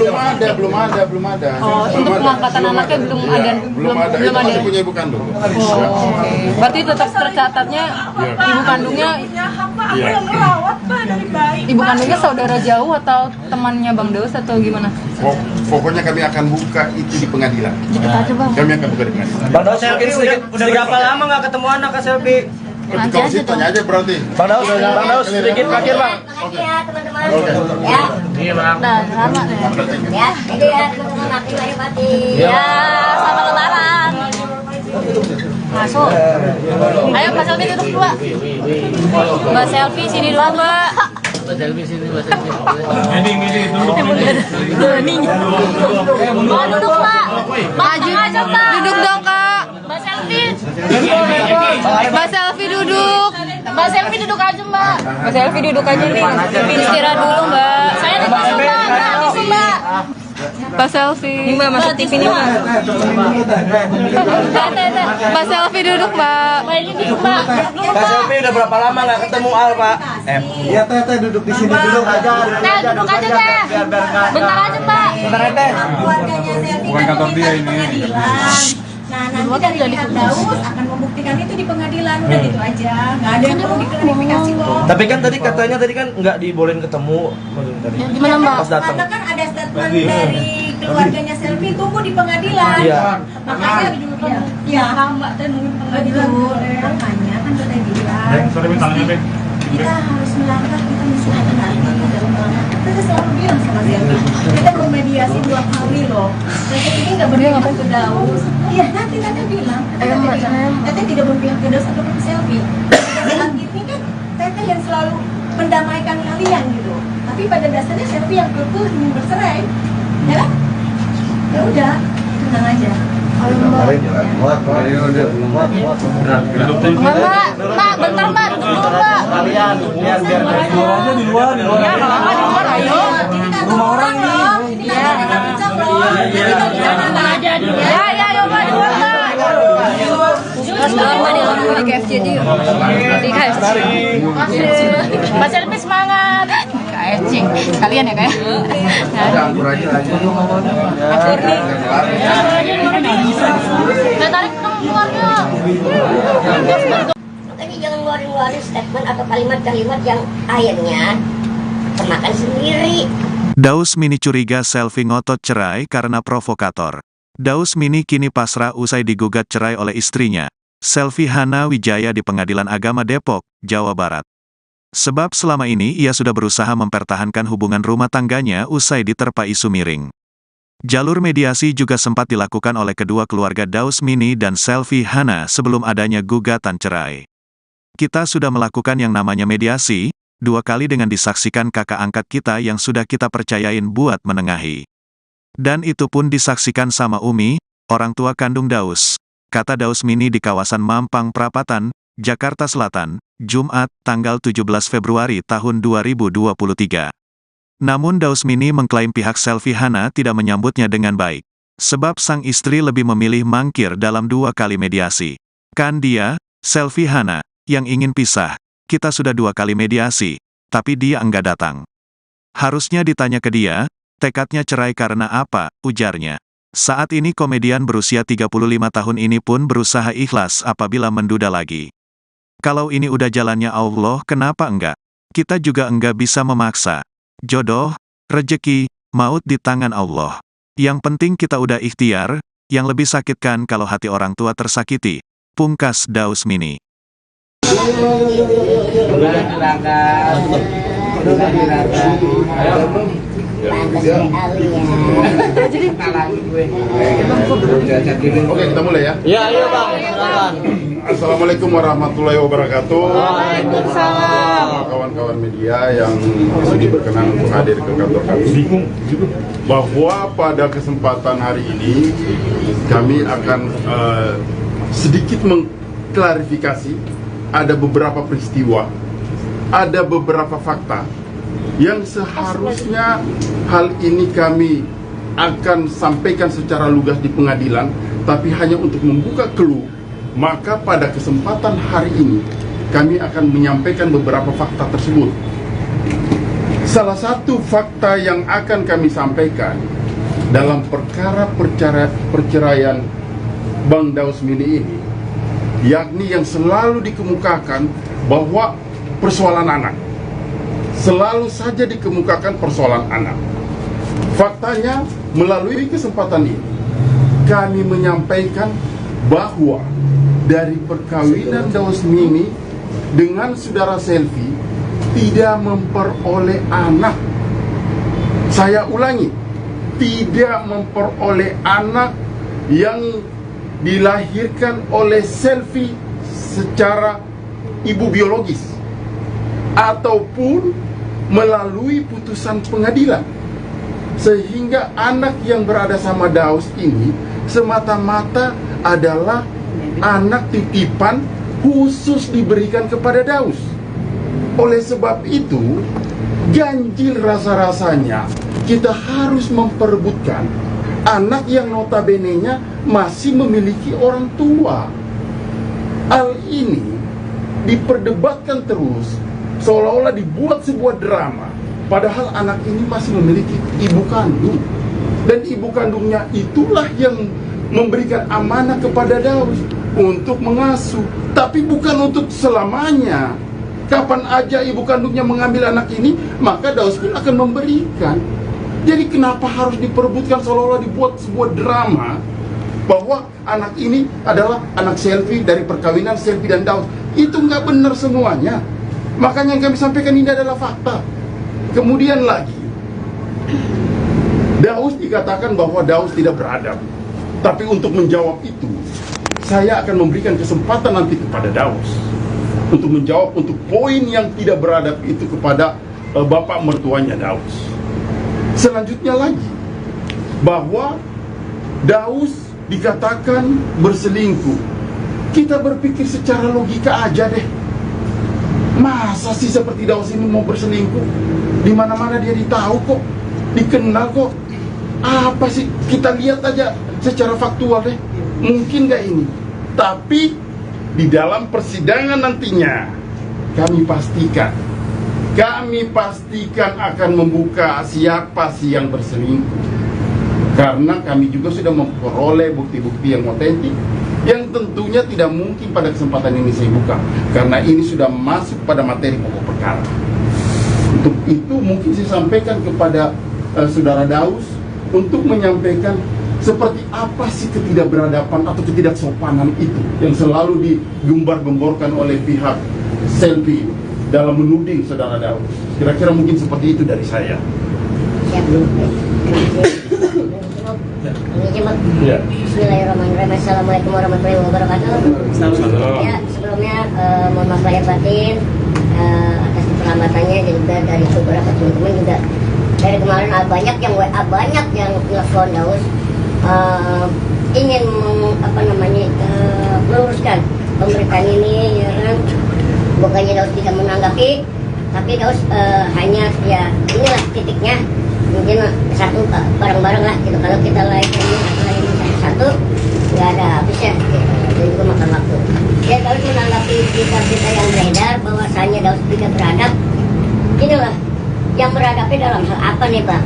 Belum ada. Oh, untuk pengangkatan anaknya belum ada. Belum ada. Itu masih punya ibu kandung. Oh, oke. Berarti tetap tercatatnya ibu kandungnya Aku yang merawat Pak dari bayi. ibu kandungnya saudara jauh atau temannya Bang Daus atau gimana? Pokoknya kami akan buka itu di pengadilan. Dikit aja Bang. Kami akan buka di pengadilan. Bang Daus mungkin sedikit berapa lama nggak ketemu anak Kak Selvi? Kalau situ tanya aja berarti. Bang Daus sedikit terakhir Bang. Makasih ya teman-teman. Oke. Ya. Iya Bang. Nah, selamat ya. Ya, jadi ya teman-teman makin lahir batin. Ya, selamat lebaran. Masuk. Ayo Mbak Selvi duduk dua. Mbak Selvi sini dulu Mbak. Mbak Selvi sini, Mbak Selvi. Mau duduk Mbak. Maju aja Mbak. Duduk dong Kak. Mbak Selvi. Mbak Selvi duduk. Mbak Selvi duduk aja Mbak. Mbak Selvi duduk aja nih. Istirahat dulu Mbak. Saya di sini Mbak. Di sini Mbak. Mbak Selvi. Ini Mbak masuk TV nih Mbak. Mbak Selvi duduk Mbak. Mbak ini duduk Mbak. Kak Selvi udah berapa lama nggak ketemu Al Pak? Iya Teh duduk di sini dulu aja. Teh duduk aja Teh. Bentar aja Pak. Bentar ya Teh. Keluarganya Selvi Bukan kantor dia ini. Nah, nanti dari pihak Daus akan membuktikan itu di pengadilan, udah gitu aja. Nggak ada yang perlu diklarifikasi kok. Tapi kan tadi katanya nggak dibolehin ketemu tadi. Gimana Mbak? Pas datang. Karena kan ada statement dari keluarganya Selvi, tunggu di pengadilan. Iya. Makanya ya, Mbak Teh nunggu pengadilan. Makanya kan kita bilang. Kita harus melangkah, kita mesti hati-hati dalam melangkah. Kita selalu bilang sama Selvi, kita bermediasi 2 kali loh. Teteh ini nggak berpihak ke Daus. Iya, nanti Teteh bilang. Teteh tidak berpihak ke Daus atau ke Selvi. Saat ini kan Teteh yang selalu mendamaikan kalian gitu. Tapi pada dasarnya Selvi yang kekeh ingin bercerai, ya kan? Ya udah, tenang aja. Mbak, bentar Mbak, duduk dulu Mbak. Kalian biar aja di luar. Ya, nggak apa-apa di luar, ayo. Rumah orang nih. Iya. Ya, ayo Mbak, di luar Mbak. Mas keluar Mbak, di luar di KFC aja yuk. Di KFC. Mbak Selvi semangat. KFC, kalian ya kayak. Campur aja lagi. Akur nih. Nah, tarik dong keluarnya. Makanya jangan ngeluarin statement atau kalimat-kalimat yang akhirnya kemakan sendiri. Daus Mini curiga Selvi ngotot cerai karena provokator. Daus Mini kini pasrah usai digugat cerai oleh istrinya, Selvi Hana Wijaya di Pengadilan Agama Depok, Jawa Barat. Sebab selama ini ia sudah berusaha mempertahankan hubungan rumah tangganya usai diterpa isu miring. Jalur mediasi juga sempat dilakukan oleh kedua keluarga Daus Mini dan Selvi Hana sebelum adanya gugatan cerai. Kita sudah melakukan yang namanya mediasi, 2 kali dengan disaksikan kakak angkat kita yang sudah kita percayain buat menengahi. Dan itu pun disaksikan sama Umi, orang tua kandung Daus, kata Daus Mini di kawasan Mampang Prapatan, Jakarta Selatan, Jumat, tanggal 17 Februari tahun 2023. Namun Daus Mini mengklaim pihak Selvi Hana tidak menyambutnya dengan baik. Sebab sang istri lebih memilih mangkir dalam 2 kali mediasi. Kan dia, Selvi Hana, yang ingin pisah. Kita sudah 2 kali mediasi, tapi dia enggak datang. Harusnya ditanya ke dia, tekadnya cerai karena apa, ujarnya. Saat ini komedian berusia 35 tahun ini pun berusaha ikhlas apabila menduda lagi. Kalau ini udah jalannya Allah, kenapa enggak? Kita juga enggak bisa memaksa. Jodoh, rejeki, maut di tangan Allah. Yang penting kita udah ikhtiar, yang lebih sakit kan kalau hati orang tua tersakiti. Pungkas Daus Mini. Oke, kita mulai ya. Iya, ayo Bang. Silakan. Assalamualaikum warahmatullahi wabarakatuh. Waalaikumsalam. Kawan-kawan media yang sudi berkenan untuk hadir ke kantor kami, bahwa pada kesempatan hari ini kami akan sedikit mengklarifikasi ada beberapa peristiwa, ada beberapa fakta yang seharusnya hal ini kami akan sampaikan secara lugas di pengadilan, tapi hanya untuk membuka clue. Maka pada kesempatan hari ini kami akan menyampaikan beberapa fakta tersebut. Salah satu fakta yang akan kami sampaikan dalam perkara perceraian Bang Daus Mini ini, yakni yang selalu dikemukakan bahwa persoalan anak, selalu saja dikemukakan persoalan anak. Faktanya, melalui kesempatan ini kami menyampaikan bahwa dari perkawinan Daus Mini dengan saudara Selfie tidak memperoleh anak. Saya ulangi, tidak memperoleh anak yang dilahirkan oleh Selfie secara ibu biologis ataupun melalui putusan pengadilan, sehingga anak yang berada sama Daus ini semata-mata adalah anak titipan khusus diberikan kepada Daus. Oleh sebab itu, ganjil rasa-rasanya kita harus memperebutkan anak yang notabene-nya masih memiliki orang tua. Hal ini diperdebatkan terus, seolah-olah dibuat sebuah drama, padahal anak ini masih memiliki ibu kandung. Dan ibu kandungnya itulah yang memberikan amanah kepada Daus untuk mengasuh, tapi bukan untuk selamanya. Kapan aja ibu kandungnya mengambil anak ini, maka Daus pun akan memberikan. Jadi kenapa harus diperebutkan, seolah-olah dibuat sebuah drama bahwa anak ini adalah anak Selfie dari perkawinan Selfie dan Daus? Itu nggak benar semuanya. Makanya yang kami sampaikan ini adalah fakta. Kemudian lagi, Daus dikatakan bahwa Daus tidak beradab. Tapi untuk menjawab itu, saya akan memberikan kesempatan nanti kepada Daus untuk menjawab untuk poin yang tidak beradab itu kepada bapak mertuanya Daus. Selanjutnya lagi, bahwa Daus dikatakan berselingkuh. Kita berpikir secara logika aja deh. Masa sih seperti Daus ini mau berselingkuh? Di mana-mana dia ditahu kok, dikenal kok. Apa sih? Kita lihat aja secara faktual deh. Mungkin gak ini? Tapi di dalam persidangan nantinya kami pastikan akan membuka siapa sih yang berselingkuh. Karena kami juga sudah memperoleh bukti-bukti yang otentik, yang tentunya tidak mungkin pada kesempatan ini saya buka, karena ini sudah masuk pada materi pokok perkara. Untuk itu mungkin saya sampaikan kepada saudara Daus untuk menyampaikan seperti apa sih ketidakberadaban atau ketidaksopanan itu yang selalu digembar-gemborkan oleh pihak Selfie dalam menuding saudara Daus. Kira-kira mungkin seperti itu dari saya. Bismillahirrahmanirrahim. Assalamualaikum warahmatullahi wabarakatuh. Ya, sebelumnya mohon maaf lahir batin atas keterlambatannya, dan juga dari beberapa teman-teman juga dari kemarin banyak yang WA, banyak yang telepon Daus ingin meluruskan pemberitaan ini, ya kan. Bukannya Daus tidak menanggapi, tapi Daus hanya ya inilah titiknya, mungkin satu bareng-bareng lah gitu. Kalau kita lain satu nggak ada habisnya, dan juga makan waktu. Ya Daus menanggapi berita-berita yang beredar bahwasanya Daus tidak beradab. Inilah yang beradabnya dalam hal apa nih Bang?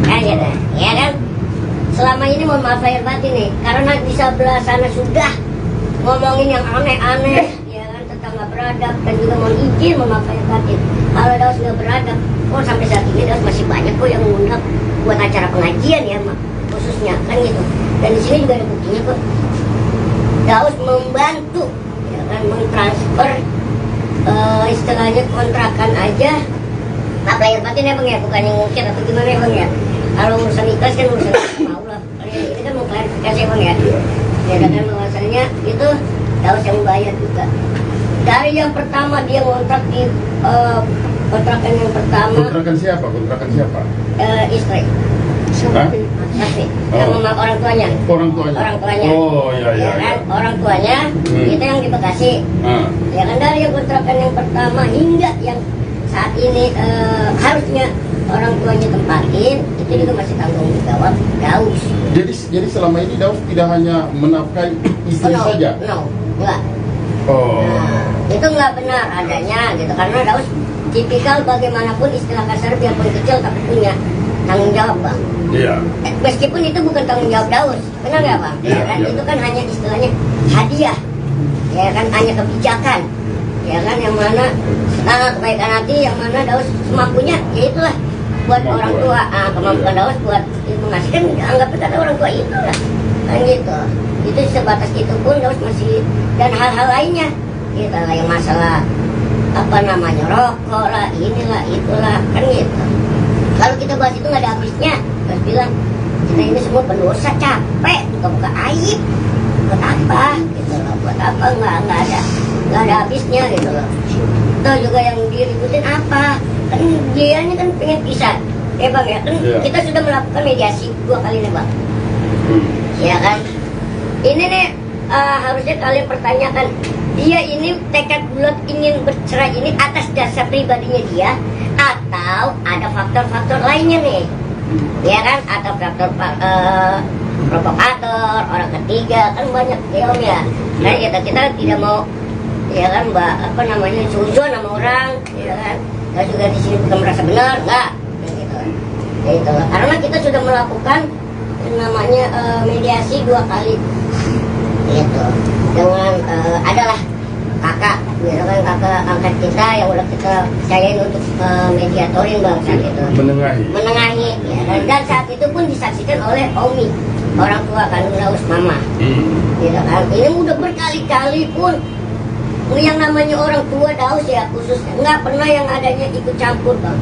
Kan ya kan? Selama ini mohon maaf lahir batin nih, karena di sebelah sana sudah ngomongin yang aneh-aneh, ya kan, tentang nggak beradab, dan juga mohon izin mohon maaf lahir batin. Kalau Daus nggak beradab, sampai saat ini Daus masih banyak kok yang mengundang buat acara pengajian ya, khususnya kan gitu. Dan di sini juga ada buktinya kok. Daus membantu, ya kan, mentransfer istilahnya kontrakan aja. Maaf lahir batin ya Bang ya, bukan yang ngukir atau gimana ya Bang ya. Kalau urusan ikhlas kan urusan mau lah. Ini kan mau klarifikasi Bang ya. Ya kan bahwasanya itu Daus yang bayar juga. Dari yang pertama dia ngontrak di kontrakan yang pertama. Kontrakan siapa? Kontrakan siapa? Istri. Hah? Istri. Sama orang tuanya. Orang tuanya. Orang tuanya. Oh iya iya. Ya kan? Orang tuanya itu yang di Bekasi. Ya kan, dari yang kontrakan yang pertama hingga yang saat ini harusnya orang tuanya tempatin, itu juga masih tanggung jawab Daus. Jadi selama ini Daus tidak hanya menafkahi istri saja? No, enggak. Oh. Nah, itu nggak benar adanya gitu, karena Daus tipikal bagaimanapun istilah kasar biarpun kecil tapi punya tanggung jawab, Bang. Iya. Meskipun itu bukan tanggung jawab Daus, benar nggak, Bang? Iya, Ya kan, iya. itu kan hanya istilahnya hadiah, ya kan, hanya kebijakan, ya kan, yang mana kebaikan hati, yang mana Daus semampunya, ya itulah buat orang tua, kemampuan Daus buat mengasihkan, anggap kata orang tua itu lah, kan gitu. Itu sebatas itu pun Daus masih, dan hal-hal lainnya, gitu lah, yang masalah apa namanya rokok lah, inilah itulah, kan gitu. Kalau kita bahas itu nggak ada habisnya. Daus bilang kita ini semua pendosa, capek buka-buka aib, buat apa gitu loh, buat apa, nggak ada habisnya gitu loh. Itu juga yang diributin apa, kan dia ini kan pengen pisah, Bang ya kan. Kita sudah melakukan mediasi 2 kali nih, Bang, ya kan. Ini nih harusnya kalian pertanyakan, dia ini tekad bulat ingin bercerai ini atas dasar pribadinya dia, atau ada faktor-faktor lainnya nih, ya kan, atau faktor provokator, orang ketiga, kan banyak ya Om ya. Nah kita tidak mau, ya kan, Mbak, apa namanya, suzon sama orang, ya kan. Kita juga di sini bukan merasa benar, enggak, gitu. Ya itu, karena kita sudah melakukan namanya mediasi 2 kali, gitu. Dengan adalah kakak, gitu kan, kakak angkat kita yang udah kita percayain untuk mediatorin, Bang, saat itu. Menengahi, ya. Dan saat itu pun disaksikan oleh Omi, orang tua kandung Daus, mama, gitu kan. Ini udah berkali-kali pun yang namanya orang tua Daus ya khususnya nggak pernah yang adanya ikut campur, Bang,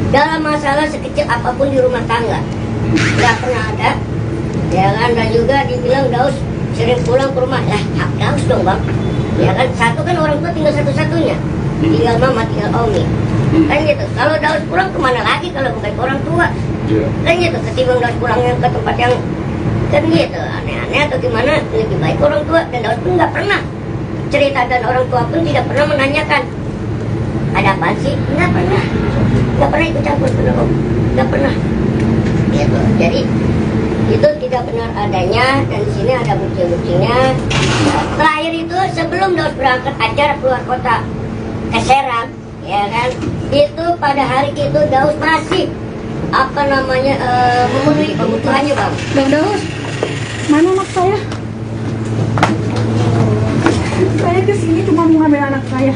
dalam masalah sekecil apapun di rumah tangga, nggak pernah ada, ya kan. Dan juga dibilang Daus sering pulang ke rumah, lah hak Daus dong, Bang, ya kan. Satu kan orang tua tinggal satu-satunya, tinggal mama, tinggal Omi, kan gitu. Kalau Daus pulang kemana lagi kalau bukan ke orang tua, kan gitu. Ketimbang Daus pulangnya ke tempat yang kan gitu aneh-aneh atau gimana, lebih baik orang tua. Dan Daus pun nggak pernah cerita, dan orang tua pun tidak pernah menanyakan ada apa sih, nggak pernah ikut campur, benar Om, nggak pernah, gitu. Jadi itu tidak benar adanya, dan di sini ada bukti-buktinya. Terakhir itu sebelum Daus berangkat acara keluar kota ke Serang, ya kan, itu pada hari itu Daus masih apa namanya memenuhi kebutuhannya, Bang. Bang Daus, mana anak saya? Saya kesini cuma mau ngambil anak saya.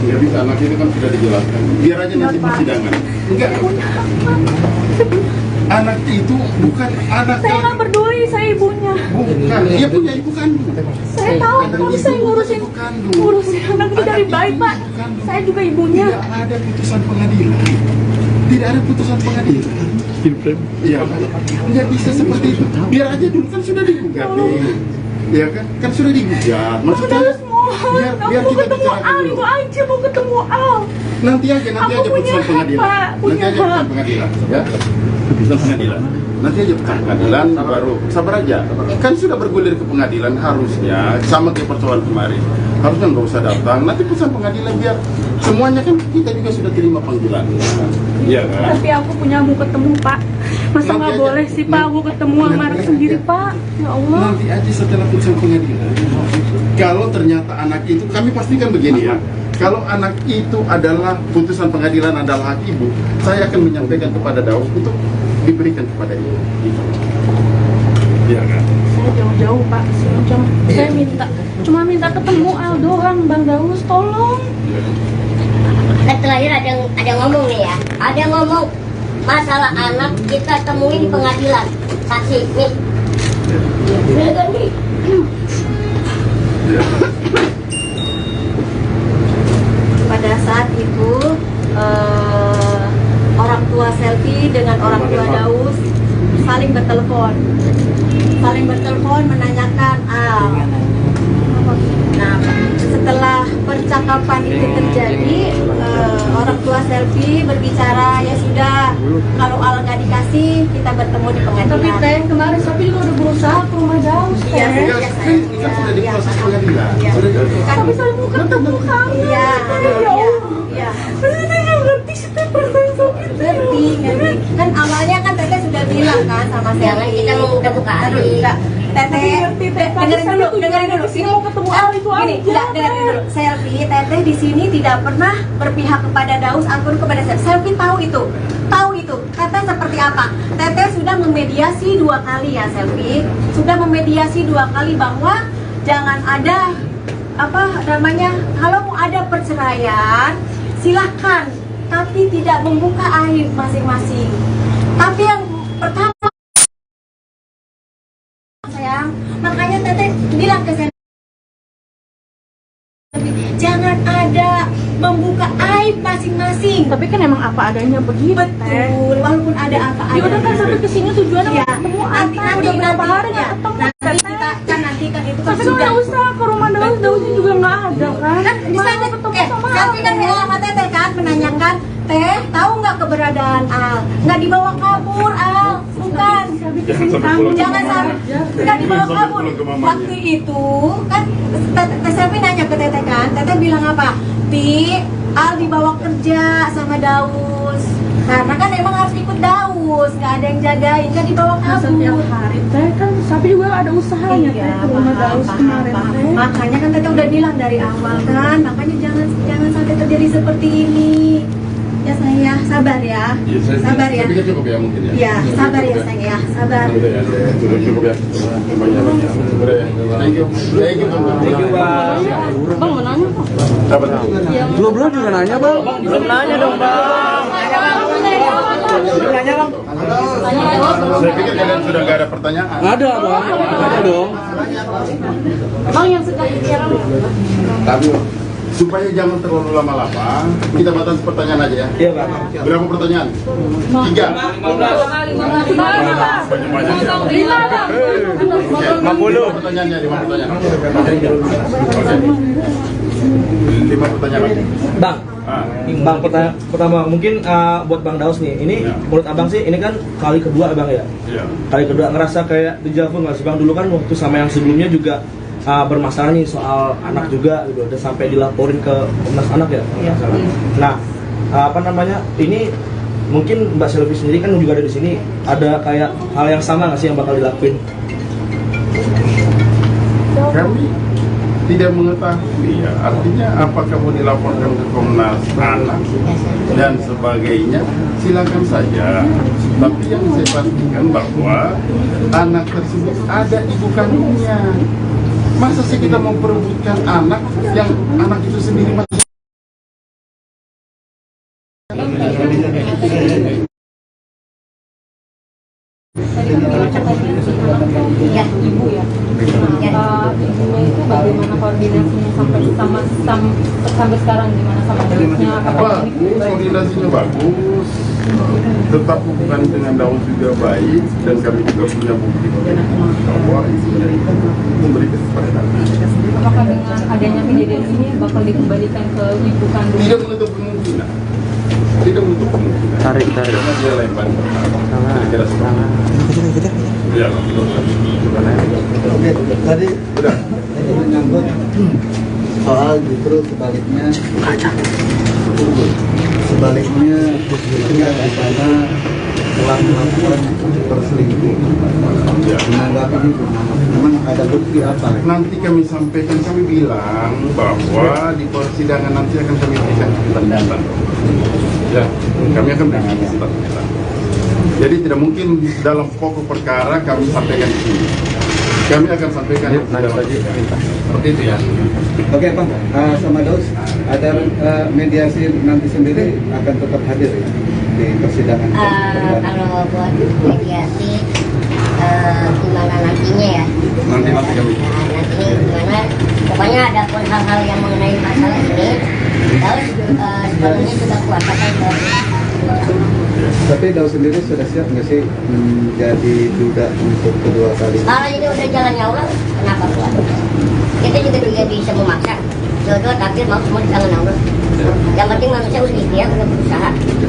Ya bisa, anak itu kan sudah dijelaskan. Biar aja nanti persidangan. Enggak. Anak itu bukan anak. Saya nggak peduli, saya ibunya. Bukan, dia punya ibu kandung. Saya tahu, tapi saya ngurusin anak itu dari baik, Pak. Saya juga ibunya. Tidak ada putusan pengadilan. Tidak ada putusan pengadilan. Iya, nggak bisa seperti itu. Biar aja dulu kan sudah digugat nih. Ya kan sudah digugat. Maksudnya biar kita bicarakan dulu. Itu aja mau ketemu Al. Nanti aja putusan pengadilan. Nanti aja putusan pengadilan, ya. Putusan pengadilan. Nanti aja putusan pengadilan baru sabar aja. Kan sudah bergulir ke pengadilan, harusnya sama kayak persoalan kemarin. Harusnya nggak usah datang. Nanti putusan pengadilan biar semuanya kan kita juga sudah terima panggilan. Iya kan? Tapi aku punya mau ketemu, Pak. Masa nggak boleh sih, Pak? Aku ketemu anak sendiri, Pak. Ya Allah. Nanti aja setelah putusan pengadilan. Kalau ternyata anak itu, kami pastikan begini ya. Kalau anak itu adalah putusan pengadilan adalah hak ibu, saya akan menyampaikan kepada Daus untuk diberikan kepada ibu. Iya kan? Saya jauh-jauh, Pak. Saya cuma minta ketemu Al doang, Bang Daus, tolong. Kan terakhir ada ngomong nih ya, ada ngomong masalah anak kita temui di pengadilan, saksi nih. Pada saat itu orang tua Selfie dengan orang tua Daus saling bertelepon menanyakan nah setelah percakapan itu terjadi orang tua Selfie berbicara ya sudah kalau Al nggak dikasih kita bertemu di pengadilan. Tapi Teh kemarin Sophie juga udah berusaha ke rumah Daus. Iya, Kan sudah di proses pengadilan. Tapi saya mau ketemu kamu. Iya. Iya. Saya nggak ngerti sih Teh perasaan Sophie. Ngerti. Kan awalnya kan Teteh sudah bilang kan sama Jangan Selfie. kita membuka-buka hati. Teteh, dengerin dulu. Sini mau ketemu Al itu Gini, dengerin dulu. Selfie, Teteh di sini tidak pernah berpihak kepada Daus ataupun kepada Selfie. Selfie tahu itu. Teteh seperti apa? Teteh sudah memediasi 2 kali ya Selfie. Sudah memediasi 2 kali bahwa jangan ada kalau mau ada perceraian silahkan, tapi tidak membuka aib masing-masing. Tapi yang pertama sayang, makanya Teteh bilang ke saya jangan ada membuka aib masing-masing. Tapi kan emang apa adanya begitu. Betul, walaupun ada apa Ya udah kan sampai kesini tujuannya mau ketemu nanti udah berapa hari nggak ketemu. Nanti kita kan nanti kan itu kan Tapi kan udah usaha ke rumah Dausnya juga nggak ada kan. Kan di sana Selfie kan sama Teteh kan menanyakan, Teh tahu nggak keberadaan Al? Nggak dibawa kabur Al, bukan. Jangan sampai nggak dibawa kabur. Waktu itu kan Teh Selfie nanya ke Teteh kan, Teteh bilang apa? Al dibawa kerja sama Daus. Karena kan emang harus ikut Daus, nggak ada yang jagain, kan dibawa kabur. Setiap hari Teh kan Sapi juga ada usahanya Teh ke rumah Daus kemarin Teh. Makanya kan Teteh udah bilang dari awal kan, makanya jangan sampai terjadi seperti ini. Ya sayang ya, sabar ya. Sabar ya. Tapi cukup ya mungkin ya. Ya, sabar ya sayang ya, sabar. Sudah cukup ya. Udah ya. Thank you. Thank you, Bang. Bang mau nanya kok. Apa tuh? Belum juga nanya bang. Belum nanya dong bang. Nanya bang. Saya pikir kalian sudah gak ada pertanyaan. Ada bang. Ada dong. Bang yang suka bicara. Tapi supaya jangan terlalu lama-lama, kita batasi pertanyaan aja ya. Iya Pak. Berapa pertanyaan? 3. 50 pertanyaannya, 5 pertanyaan. Oke. 5 pertanyaan lagi. Bang, pertama mungkin buat Bang Daus nih. Ini menurut abang sih, ini kan kali kedua abang ya. Iya. Kali kedua ngerasa kayak dejavu nggak sih bang? Dulu kan waktu sama yang sebelumnya juga bermasalah nih soal anak juga gitu, udah sampai dilaporin ke Komnas Anak ya. Nah, ini mungkin Mbak Selfie sendiri kan juga ada di sini, ada kayak hal yang sama nggak sih yang bakal dilakuin? Kami tidak mengetahui ya, artinya apakah mau dilaporkan ke Komnas Anak dan sebagainya, silakan saja. Tapi yang saya pastikan bahwa anak tersebut ada ibu kandungnya. Masa sih kita mau perebutkan anak yang anak itu sendiri masih Ya, ibu ya. Ibunya itu bagaimana koordinasinya sampai sekarang, gimana sama Dausnya? bagus, koordinasinya bagus, tetap hubungan dengan Daus juga baik, dan kami juga punya bukti bahwa ibunya itu memberikan kepada Apakah dengan adanya kejadian ini bakal dikembalikan ke ibu kandung? tidak menutup kemungkinan. Tarik. Karena dia lebar. Kira-kira ya, Oke, tadi udah. ini menyangkut soal justru sebaliknya ketika di sana telah melakukan perselingkuhan. Menanggapi itu, memang ada bukti apa? Nanti kami sampaikan, kami bilang bahwa di persidangan nanti akan kami berikan keterangan. Ya, kami akan berikan keterangan. Jadi tidak mungkin dalam pokok perkara kami sampaikan di sini. Kami akan sampaikan seperti itu ya. Oke Pak, sama Daus, ada mediasi nanti sendiri akan tetap hadir ya di persidangan. Kalau buat mediasi gimana nantinya ya? Nanti kami. Nanti gimana? Pokoknya ada pun hal-hal yang mengenai masalah ini, Daus sebelumnya sudah kuat kan? Tapi Daus sendiri sudah siap nggak sih menjadi duda untuk kedua kali? Kalau ini udah jalannya Allah, kenapa buat? Kita juga bisa memaksa jodoh takdir mau semua di tangan Allah. Yang penting manusia udah ikhtiar, udah berusaha. Gitu.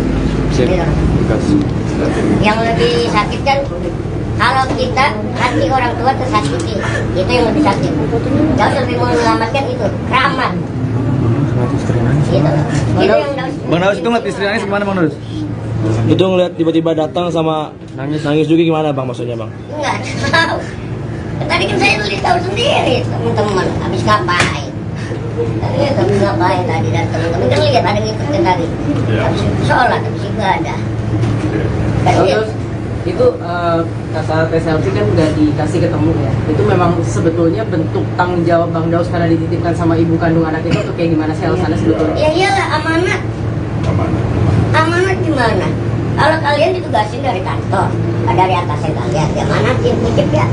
Yang lebih sakit kan kalau kita hati orang tua tersakiti, itu yang lebih sakit. Daus lebih mau menyelamatkan itu keramat. Gitu. Itu yang Bang Daus itu ngeliat istri nangis gimana Bang Daus? Itu ngeliat tiba-tiba datang sama nangis juga gimana Bang maksudnya Bang? nggak tahu. Tadi kan saya udah tahu sendiri teman-teman habis ngapain. Tadi habis ngapain tadi dan teman-teman kan lihat ada ngikutin tadi. Habis sholat, habis ibadah. Terus itu kata TSLP kan udah dikasih ketemu ya. Itu memang sebetulnya bentuk tanggung jawab Bang Daus karena dititipkan sama ibu kandung anak itu tuh kayak gimana sih alasannya sebetulnya? Ya iyalah amanat. Amanat gimana? Kalau kalian ditugasin dari kantor, dari atasan kalian, ya manatin, titip ya.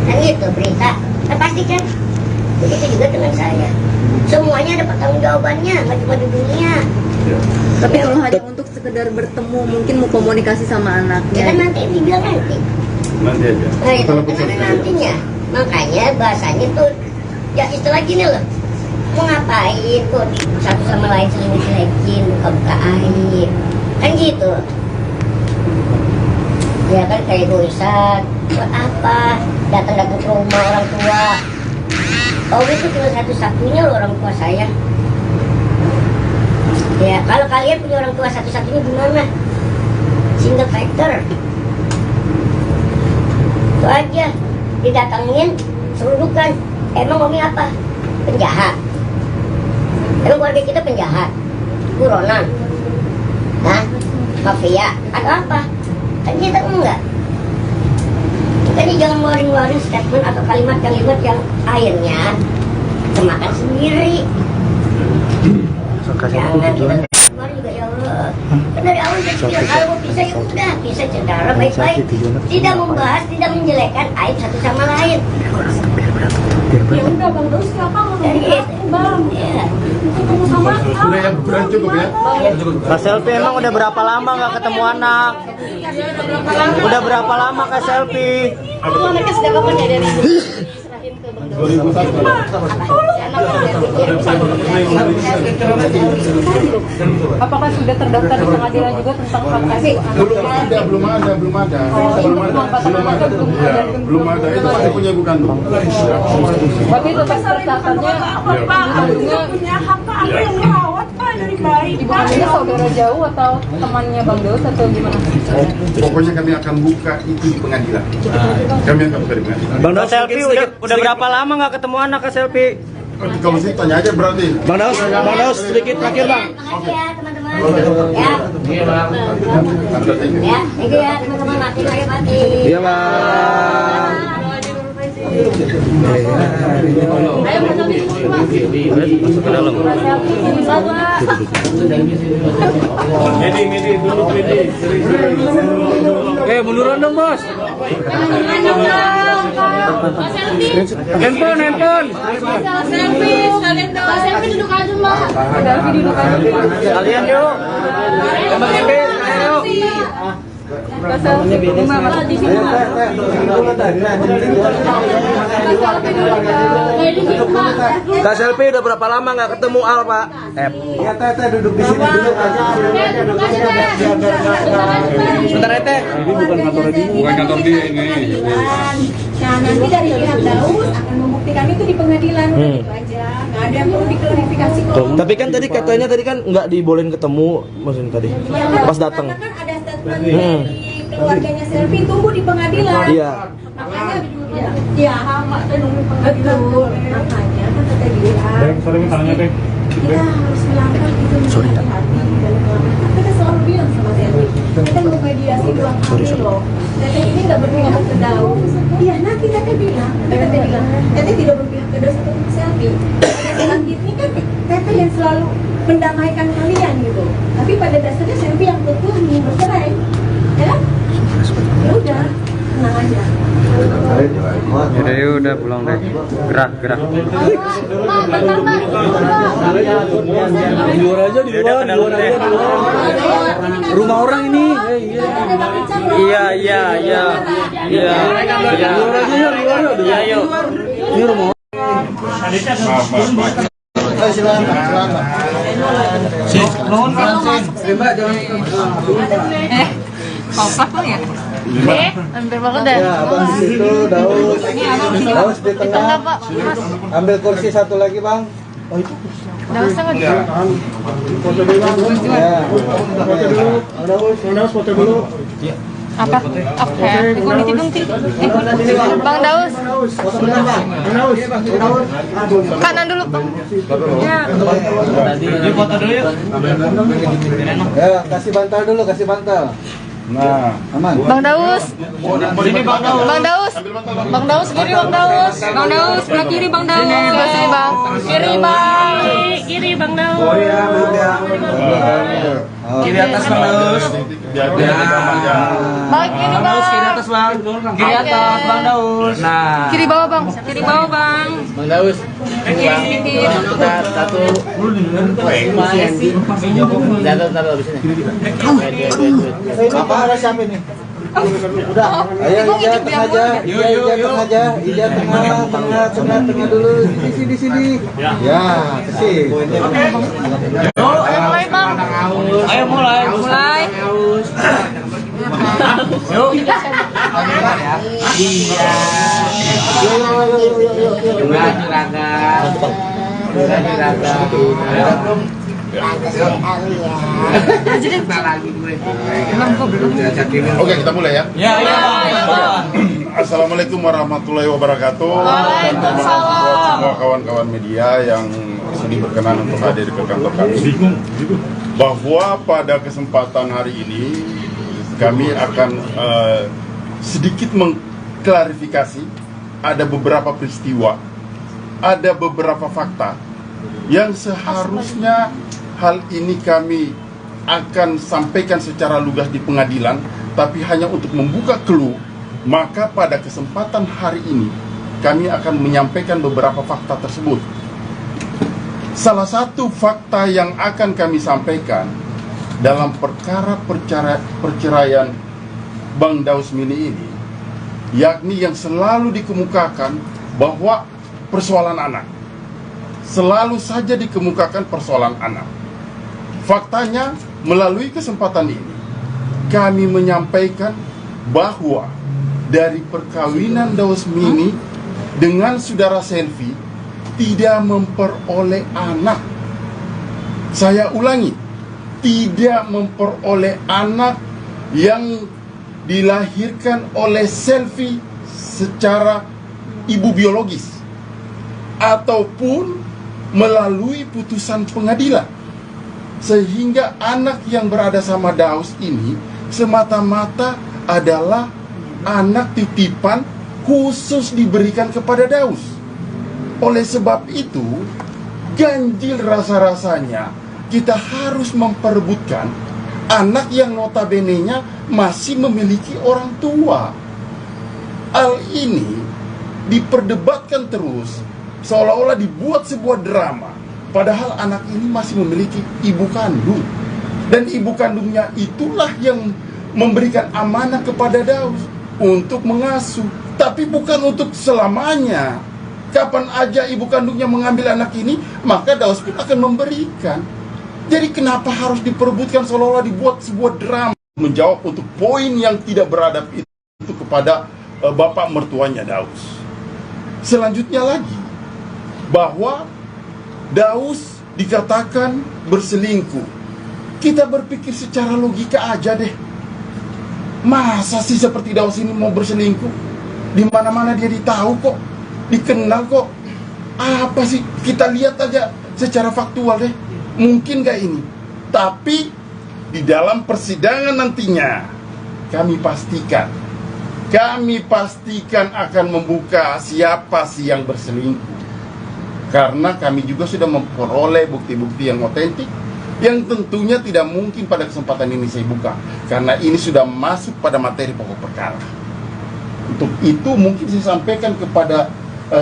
Dan itu berita, pastikan. Begitu juga dengan saya. Semuanya ada pertanggungjawabannya, nggak cuma di dunia. Tapi kalau hanya untuk sekedar bertemu, mungkin mau komunikasi sama Ya anaknya. kan nanti dibilang nanti. Nanti aja. Nah itu kan ada nantinya. Makanya bahasanya tuh ya istilah gini loh. Mau ngapain kok satu sama lain selingkuh-selingkuhin, buka-buka aib. Kan gitu. Ya kan kayak egoisan. Buat apa? Datang-datang ke rumah orang tua. Oh itu cuma satu-satunya loh orang tua saya. Ya kalau kalian punya orang tua satu-satunya gimana? Single factor. Itu aja. Didatangin, serudukan. Emang mami apa? Penjahat. Emang keluarga kita penjahat? Buronan? Hah? Mafia? Atau apa? Kan kita enggak. Makanya jangan ngeluarin statement atau kalimat-kalimat yang akhirnya kemakan sendiri. Jangan kita kemarin juga ya Allah. Kan dari awal saya bilang kalau bisa ya udah bisa cara baik-baik. Tidak membahas, tidak menjelekkan aib satu sama lain. Ya udah Bang Daus siapa ngomong Bang? Iya. Ketemu sama Udah ya, beran cukup ya. Kak Selfie emang udah berapa lama nggak ketemu anak? Udah berapa lama Kak Selfie? Anaknya sudah kapan ya dari ibu? Serahin ke Bang Daus. Apakah sudah terdaftar di pengadilan juga tentang hak asuh anak? Belum ada. Belum ada. Itu pasti punya ibu kandung. Tapi itu pas terdaftarnya punya hak Pak, aku yang merawat Pak dari bayi. ibu kandungnya saudara jauh atau temannya Bang Daus atau gimana? Pokoknya kami akan buka itu di pengadilan. Kami akan buka di pengadilan. Bang Daus Selfie udah berapa lama nggak ketemu anak Kak Selfie? Kalau sih tanya aja berarti. Bang Daus sedikit terakhir Bang. Makasih ya teman-teman. Ya. Ya, itu ya teman-teman mati lagi mati. Iya Bang. Masuk ke dalam. Munduran dong bos. Handphone. Selfie duduk aja Mbak. Kalian yuk. Kak Selfie udah berapa lama nggak ketemu Al Pak? Ya Teh duduk di sini dulu aja. Sebentar Teh. Ini bukan kantor dia. Bukan kantor dia ini. Nah nanti dari pihak Daus akan membuktikan itu di pengadilan. Itu aja. Nggak ada yang perlu diklarifikasi kok. Tapi kan tadi katanya nggak dibolehin ketemu maksudnya tadi. Pas datang. Karena kan ada statement dari keluarganya Selfie, tunggu di pengadilan. Iya. Makanya ya Mak teh nunggu pengadilan. Makanya kan kata dia kita harus melangkah itu dengan hati-hati dalam melangkah. Kita selalu bilang sama Selfie, kita memediasi dua kali loh. Teteh ini nggak berpihak ke Daus. Iya nanti Teteh bilang, Teteh tidak berpihak ke Daus atau ke Selfie. Pada saat ini kan Teteh yang selalu mendamaikan kalian gitu. Tapi pada dasarnya Selfie yang betul ingin bercerai, ya kan? Ya udah, tenang aja. Yaudah yuk, udah pulang deh. Gerak. Di luar aja, di luar aja. Rumah orang ini. Iya. Di luar aja yuk, di luar yuk. Ayo. Ini rumah orang. Silakan. Kompak lo ya? Hampir banget dah. Ya, abang di situ, Daus di tengah. Pak. Mas. Ambil kursi satu lagi, Bang. Dausnya nggak dulu. Ya. Foto dulu. Apa? Oke. Ikut ditidung sih. Bang Daus. Kanan dulu, Bang. Ya. Di foto dulu yuk. Ya, kasih bantal. Nah, aman. Bang Daus. Sini Bang Daus. Bang Daus. Bang Daus kiri, Bang Daus. Bang Daus, sebelah kiri Bang Daus. Sebelah sini, Bang. Kiri, Bang. Kiri Bang Daus. Oh ya, Kiri atas Bang Daus. Bang kiri, Bang. Kiri atas Bang. Kiri atas Bang Daus. Nah. Kiri bawah, Bang. Kiri bawah, Bang. Bang Daus. Kiri. Satu. Apa harus siapa nih? Udah, ayo Ija tengah aja. Ija tengah dulu. Di sini. Ya, kesini. Ayo mulai, Bang. Ayo mulai. Yuk. Oke, kita mulai ya. Ya. Assalamualaikum warahmatullahi wabarakatuh. Waalaikumsalam. Buat semua kawan-kawan media yang sini berkenan untuk hadir ke kantor kami. Bahwa pada kesempatan hari ini kami akan sedikit mengklarifikasi ada beberapa peristiwa, ada beberapa fakta yang seharusnya hal ini kami akan sampaikan secara lugas di pengadilan, tapi hanya untuk membuka clue. Maka pada kesempatan hari ini kami akan menyampaikan beberapa fakta tersebut. Salah satu fakta yang akan kami sampaikan dalam perkara perceraian Bang Daus Mini ini, yakni yang selalu dikemukakan bahwa persoalan anak. Selalu saja dikemukakan persoalan anak. Faktanya, melalui kesempatan ini kami menyampaikan bahwa dari perkawinan Daus Mini dengan saudara Selfie tidak memperoleh anak. Saya ulangi, tidak memperoleh anak yang dilahirkan oleh Selfie secara ibu biologis ataupun melalui putusan pengadilan, sehingga anak yang berada sama Daus ini semata-mata adalah anak titipan khusus diberikan kepada Daus. Oleh sebab itu, ganjil rasa-rasanya kita harus memperebutkan anak yang notabene-nya masih memiliki orang tua. Hal ini diperdebatkan terus, seolah-olah dibuat sebuah drama, padahal anak ini masih memiliki ibu kandung. Dan ibu kandungnya itulah yang memberikan amanah kepada Daus untuk mengasuh, tapi bukan untuk selamanya. Kapan aja ibu kandungnya mengambil anak ini, maka Daus pun akan memberikan. Jadi kenapa harus diperebutkan seolah-olah dibuat sebuah drama? Menjawab untuk poin yang tidak beradab itu kepada bapak mertuanya Daus. Selanjutnya lagi, bahwa Daus dikatakan berselingkuh. Kita berpikir secara logika aja deh. Masa sih seperti Daus ini mau berselingkuh? Di mana-mana dia ditahu kok, dikenal kok. Apa sih? Kita lihat aja secara faktual deh. Mungkin gak ini? Tapi di dalam persidangan nantinya kami pastikan akan membuka siapa sih yang berselingkuh. Karena kami juga sudah memperoleh bukti-bukti yang otentik, yang tentunya tidak mungkin pada kesempatan ini saya buka, karena ini sudah masuk pada materi pokok perkara. Untuk itu mungkin saya sampaikan kepada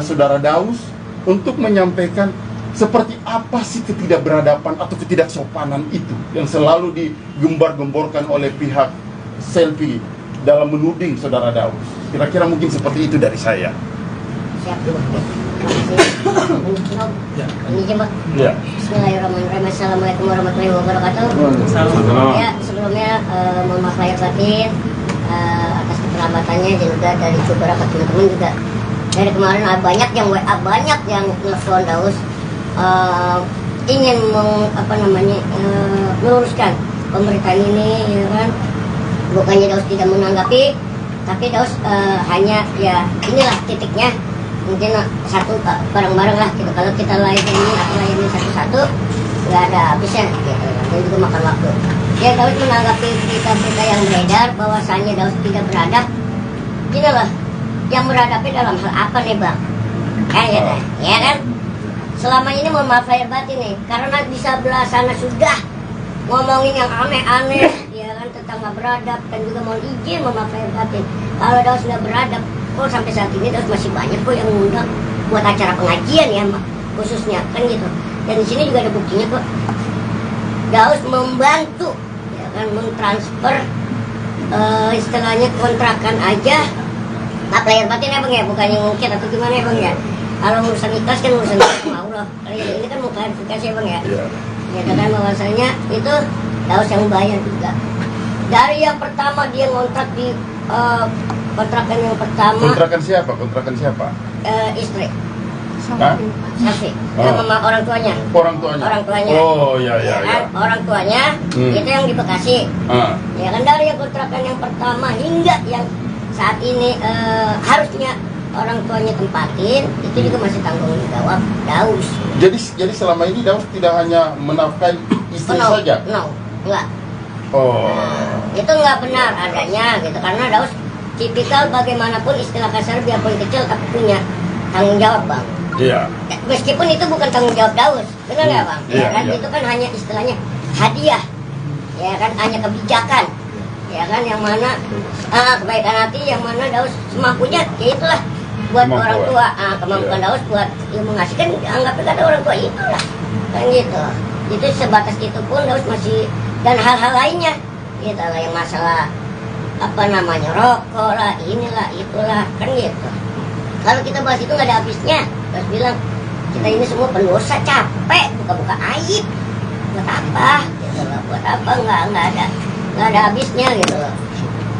saudara Daus untuk menyampaikan seperti apa sih ketidakberadaban atau ketidaksopanan itu yang selalu digembar-gemborkan oleh pihak Selfie dalam menuding saudara Daus. Kira-kira mungkin seperti itu dari saya. Siap. Ini coba. Ya. Bismillahirrahmanirrahim. Assalamualaikum warahmatullahi wabarakatuh. Ya, sebelumnya mohon maaf lahir batin atas keterlambatannya, dan juga dari beberapa teman-teman juga. Dari kemarin banyak yang WA, banyak yang nelfon Daus ingin meluruskan pemberitaan ini, ya kan. Bukannya Daus tidak menanggapi, tapi Daus hanya ya inilah titiknya. Mungkin satu bareng-bareng lah gitu. Kalau kita layani satu-satu nggak ada habisnya gitu. Dan juga makan waktu. Ya Daus menanggapi berita-berita yang beredar bahwasannya Daus tidak beradab. Gini loh, yang beradabnya dalam hal apa nih bang? Ya kan? Selama ini mohon maaf lahir batin nih, karena di sebelah sana sudah ngomongin yang aneh-aneh, ya kan, tentang nggak beradab, dan juga mohon izin mohon maaf lahir batin. Kalau Daus nggak beradab, sampai saat ini Daus masih banyak kok yang mengundang buat acara pengajian ya, khususnya kan gitu. Dan di sini juga ada buktinya kok. Daus membantu, ya kan, mentransfer istilahnya kontrakan aja. Maaf lahir batin ya bang ya, bukannya ngungkit atau gimana ya bang ya. Kalau urusan ikhlas kan urusan Allah. Ini kan mau klarifikasi ya bang ya. Ya kan bahwasanya itu Daus yang bayar juga. Dari yang pertama dia ngontrak di kontrakan yang pertama. Kontrakan siapa? Kontrakan siapa? Istri. Safi. Sama orang tuanya. Orang tuanya. Orang tuanya. Oh iya. Orang tuanya itu yang di Bekasi. Ya kan, dari yang kontrakan yang pertama hingga yang saat ini harusnya orang tuanya tempatin, itu juga masih tanggung jawab Daus. Jadi selama ini Daus tidak hanya menafkahi istri saja? Enggak. Itu enggak benar adanya gitu, karena Daus tipikal bagaimanapun istilah kasar biarpun kecil tapi punya tanggung jawab bang. Iya. Meskipun itu bukan tanggung jawab Daus, benar nggak bang? Iya, kan itu kan hanya istilahnya hadiah, ya kan, hanya kebijakan, ya kan, yang mana kebaikan hati yang mana Daus semampunya, ya itulah buat orang tua, kemampuan Daus buat yang mengasihkan, anggapnya kata orang tua itulah kan gitu. Itu sebatas itu pun Daus masih, dan hal-hal lainnya gitu lah, yang masalah rokok lah, inilah itulah kan gitu. Kalau kita bahas itu nggak ada habisnya. Daus bilang kita ini semua pendosa, capek buka-buka aib, buat apa gitu loh, buat apa, nggak ada habisnya gitu loh.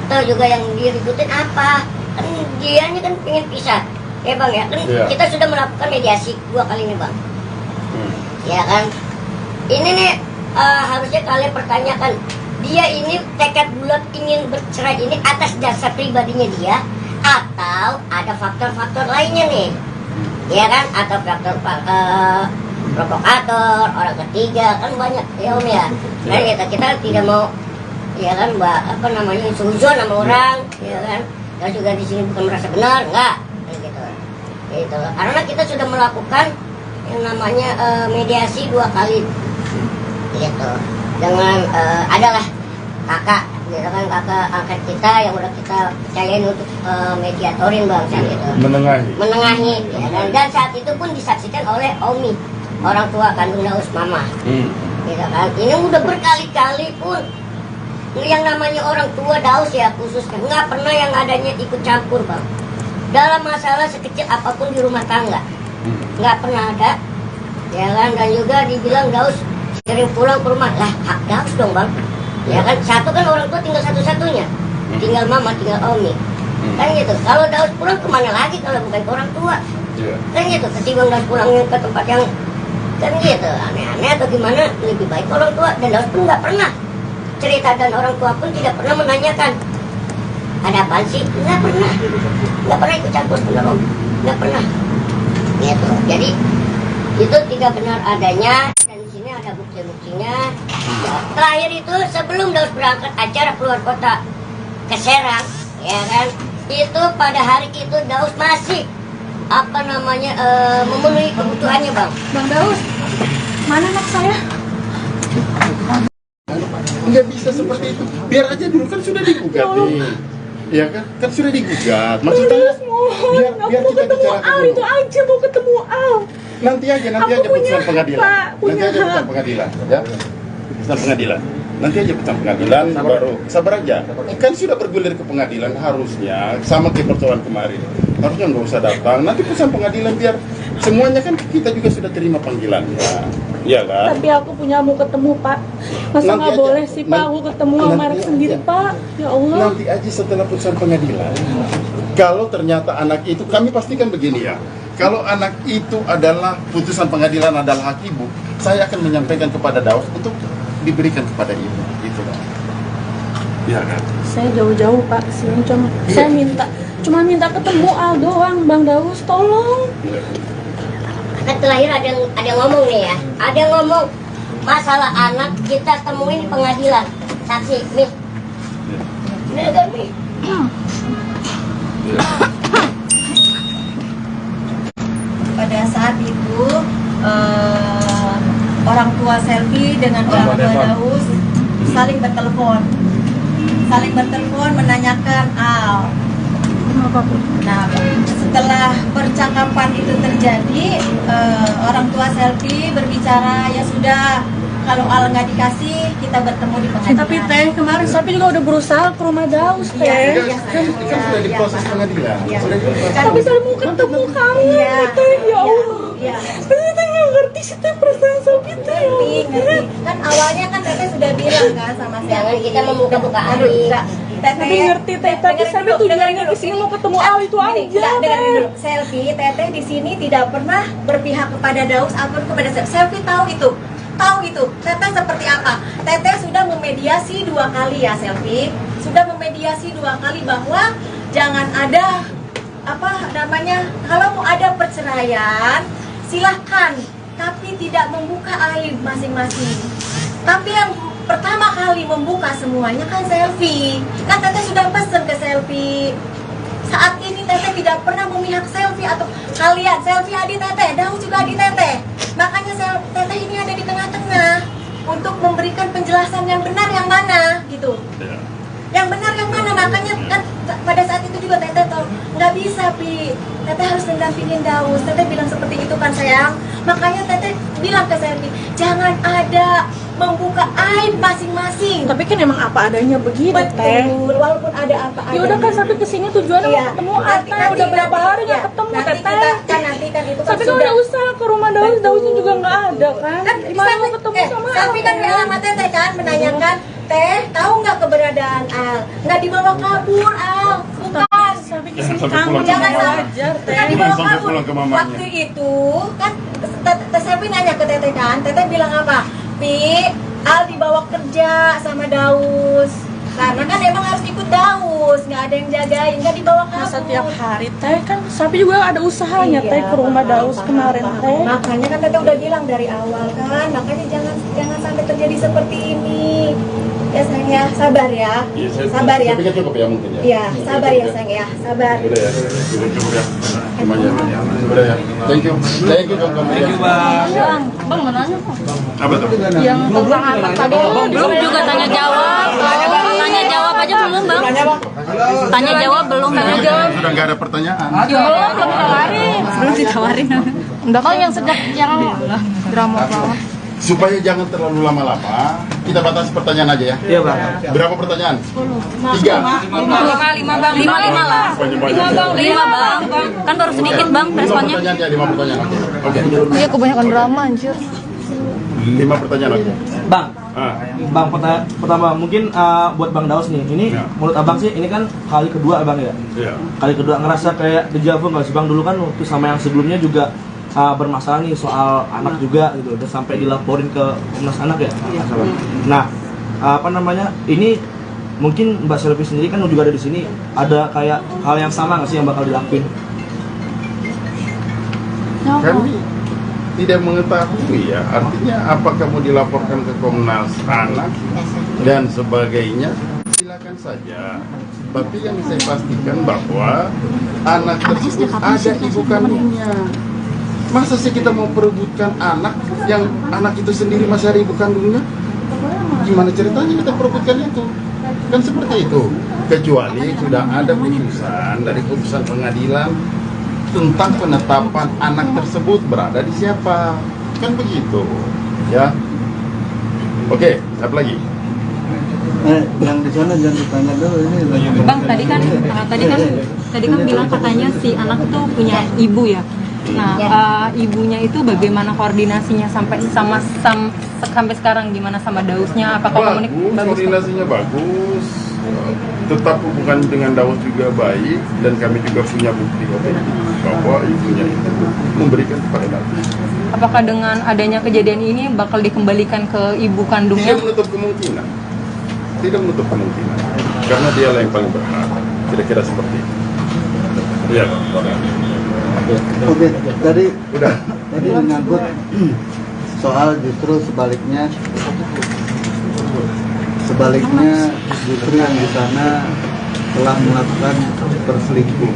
Atau juga yang diributin apa, kan dianya kan pengen pisah ya bang ya kan. Kita sudah melakukan mediasi 2 kali nih bang, ya kan. Ini nih harusnya kalian pertanyakan, dia ini tekad bulat ingin bercerai ini atas dasar pribadinya dia atau ada faktor-faktor lainnya nih, ya kan, atau faktor provokator, orang ketiga, kan banyak ya om ya. Kan kita tidak mau, ya kan, suzon sama orang, ya kan. Dan juga di sini bukan merasa benar, enggak, gitu. Karena kita sudah melakukan yang namanya mediasi 2 kali, gitu. Dengan adalah kakak, gitu kan, kakak angkat kita yang udah kita percayain untuk mediatorin bang, gitu. Menengahi, ya kan. Dan saat itu pun disaksikan oleh Omi, orang tua kandung Daus, mama, gitu kan. Ini udah berkali-kali pun yang namanya orang tua Daus ya khususnya nggak pernah yang adanya ikut campur bang dalam masalah sekecil apapun di rumah tangga, nggak pernah ada, ya kan. Dan juga dibilang Daus sering pulang ke rumah, lah hak Daus dong bang, ya kan. Satu kan orang tua tinggal satu-satunya, tinggal mama, tinggal Omi, kan gitu. Kalau Daus pulang kemana lagi kalau bukan ke orang tua, kan gitu. Ketimbang Daus pulang ke tempat yang kan gitu aneh-aneh atau gimana, lebih baik orang tua. Dan Daus pun nggak pernah cerita, dan orang tua pun tidak pernah menanyakan ada apa sih, nggak pernah ikut campur, benar om, nggak pernah gitu. Jadi itu tidak benar adanya, dan di sini ada bukti-buktinya. Terakhir itu sebelum Daus berangkat acara keluar kota ke Serang, ya kan, itu pada hari itu Daus masih memenuhi kebutuhannya bang. Bang Daus, mana anak saya? Nggak bisa seperti itu. Biar aja dulu, kan sudah digugat nih. Ya kan sudah digugat. Maksudnya biar mau kita ketemu bicarakan Al, dulu. itu aja mau ketemu Al. Nanti aja putusan pengadilan. Pak, Nanti aja putusan pengadilan, ya. Putusan pengadilan. Nanti aja putusan pengadilan baru sabar aja. Kan sudah bergulir ke pengadilan, harusnya sama kayak persoalan kemarin. Harusnya nggak usah datang. Nanti putusan pengadilan biar semuanya kan kita juga sudah terima panggilannya. Iya kan? Tapi aku punya mau ketemu Pak. Masa Nanti nggak aja. boleh sih Pak aku ketemu sama Nanti anak aja. sendiri Pak? Ya Allah. Nanti aja setelah putusan pengadilan. Kalau ternyata anak itu, kami pastikan begini ya. Kalau anak itu adalah putusan pengadilan adalah hak ibu, saya akan menyampaikan kepada Daus untuk diberikan kepada ibu. Gitu kan? Iya kan? Saya jauh-jauh Pak kesini saya cuma minta ketemu Al doang, Bang Daus tolong. Kan terakhir ada yang ngomong nih ya, ada yang ngomong masalah anak kita temuin di pengadilan. Saksi, Mi. Ini ada Mi. Pada saat itu orang tua Selvi dengan orang tua Daus saling bertelepon menanyakan Al. Nah, setelah percakapan itu terjadi, orang tua Selvi berbicara, ya sudah, kalau Al nggak dikasih, kita bertemu di pengadilan. Tapi Teh, kemarin Selvi juga udah berusaha ke rumah Daus Teh. Kan sudah diproses pengadilan. Sudah diproses. Tapi saya mau ketemu kamu Teh, ya Allah. Saya Teh nggak ngerti sih Teh perasaan Selvi Teh. Ngerti. Kan awalnya kan Teteh sudah bilang kan sama Jangan Selvi. kita membuka-buka aib. Tapi ngerti Teh, tapi Selvi tujuannya kesini mau ketemu Al itu aja. Dengerin dulu, Selvi, Teteh di sini tidak pernah berpihak kepada Daus ataupun kepada Selvi. Selvi tahu itu, Teteh seperti apa. Teteh sudah memediasi 2 kali ya Selvi, sudah memediasi 2 kali bahwa jangan ada kalau mau ada perceraian silahkan, tapi tidak membuka aib masing-masing. Tapi yang pertama kali membuka semuanya kan Selvi. Kan Teteh sudah pesen ke Selvi. Saat ini Teteh tidak pernah memihak Selvi atau kalian. Selvi adik Teteh, Daus juga adik Teteh. Makanya Teteh ini ada di tengah-tengah untuk memberikan penjelasan yang benar yang mana gitu. Yang benar yang mana, makanya kan pada saat itu juga Teteh tahu nggak bisa Pi. Teteh harus mendampingin Daus. Teteh bilang seperti itu kan sayang. Makanya Teteh bilang ke Selvi, jangan ada membuka aib masing-masing. Tapi kan emang apa adanya begitu Teh. Betul, walaupun ada apa adanya. Ya udah kan sampai kesini tujuannya mau ketemu Ata, udah berapa hari nggak ketemu Teteh. Nanti kan itu kan Tapi kan udah usaha ke rumah Daus, Dausnya juga nggak ada kan. Gimana mau ketemu sama Al? Selvi kan bilang sama Teteh kan, menanyakan, Teh, tahu nggak keberadaan Al? Nggak dibawa kabur Al, bukan. Sampai kesini kamu Jangan wajar Teh. Nggak dibawa Sampai kabur. pulang ke mamanya. Waktu itu kan Selvi nanya ke Teteh kan, Teteh bilang apa? Pi, Al dibawa kerja sama Daus. Karena kan emang harus ikut Daus, nggak ada yang jagain, nggak dibawa kabur. Masa tiap hari Teh kan Sapi juga ada usahanya Teh ke rumah Daus kemarin Teh. Makanya kan Teteh udah bilang dari awal kan, makanya jangan sampai terjadi seperti ini. Ya sayang ya, sabar ya. Sabar ya. Saya pikir cukup ya mungkin ya. Iya, sabar ya sayang ya, sabar. Udah ya, cukup ya. Semuanya. Udah ya. Thank you Bang. Thank you Bang mau nanya kok. Apa tuh? Yang tentang anak tadi belum juga tanya jawab aja belum Bang. Tanya jawab belum. Sudah nggak ada pertanyaan. Belum ditawarin. Belum ditawarin. Enggak kan yang sejak yang drama banget. Supaya jangan terlalu lama-lama, kita batasi pertanyaan aja ya. Iya Bang. Berapa pertanyaan? 3. 5 Bang. 5 lah. 5 Bang. Kan baru sedikit Bang 5 responnya. pertanyaan ya, 5 pertanyaan. Oke. Iya kebanyakan drama anjir. 5 pertanyaan oke. Bang, Ah. Bang pertama mungkin buat Bang Daus nih. Ini Ya. menurut Abang sih ini kan kali kedua Abang ya. Iya. Kali kedua ngerasa kayak deja vu nggak sih Bang? Dulu kan waktu sama yang sebelumnya juga bermasalah nih soal anak juga gitu, udah sampai dilaporin ke Komnas Anak ya. Nah, ini mungkin Mbak Selvi sendiri kan juga ada di sini, ada kayak hal yang sama nggak sih yang bakal dilakuin? Kami tidak mengetahui ya, artinya apakah mau dilaporkan ke Komnas Anak dan sebagainya, silakan saja. Tapi yang saya pastikan bahwa anak tersebut ada ibu kandungnya. Masa sih kita mau perebutkan anak yang anak itu sendiri masih ada ibu kandungnya? Gimana ceritanya kita perebutkan itu? Kan seperti itu. Kecuali sudah ada putusan dari putusan pengadilan tentang penetapan anak tersebut berada di siapa. Kan begitu. Ya. Oke, apa lagi? Yang di sana jangan ditanya dulu ini lagi. Bang, tadi kan bilang katanya si anak tuh punya ibu ya. Nah, ibunya itu bagaimana koordinasinya sampai sampai sekarang, gimana sama Dausnya? Apakah Bagus, koordinasinya bagus. Tetap hubungan dengan Daus juga baik, dan kami juga punya bukti bahwa ibunya itu memberikan kepada Daus. Apakah dengan adanya kejadian ini bakal dikembalikan ke ibu kandungnya? Tidak menutup kemungkinan. Tidak menutup kemungkinan. Karena dialah yang paling berhak. Kira-kira seperti itu. Iya, Oke, tadi udah. Tadi menyangkut soal justru sebaliknya justru yang di sana telah melakukan perselingkuh.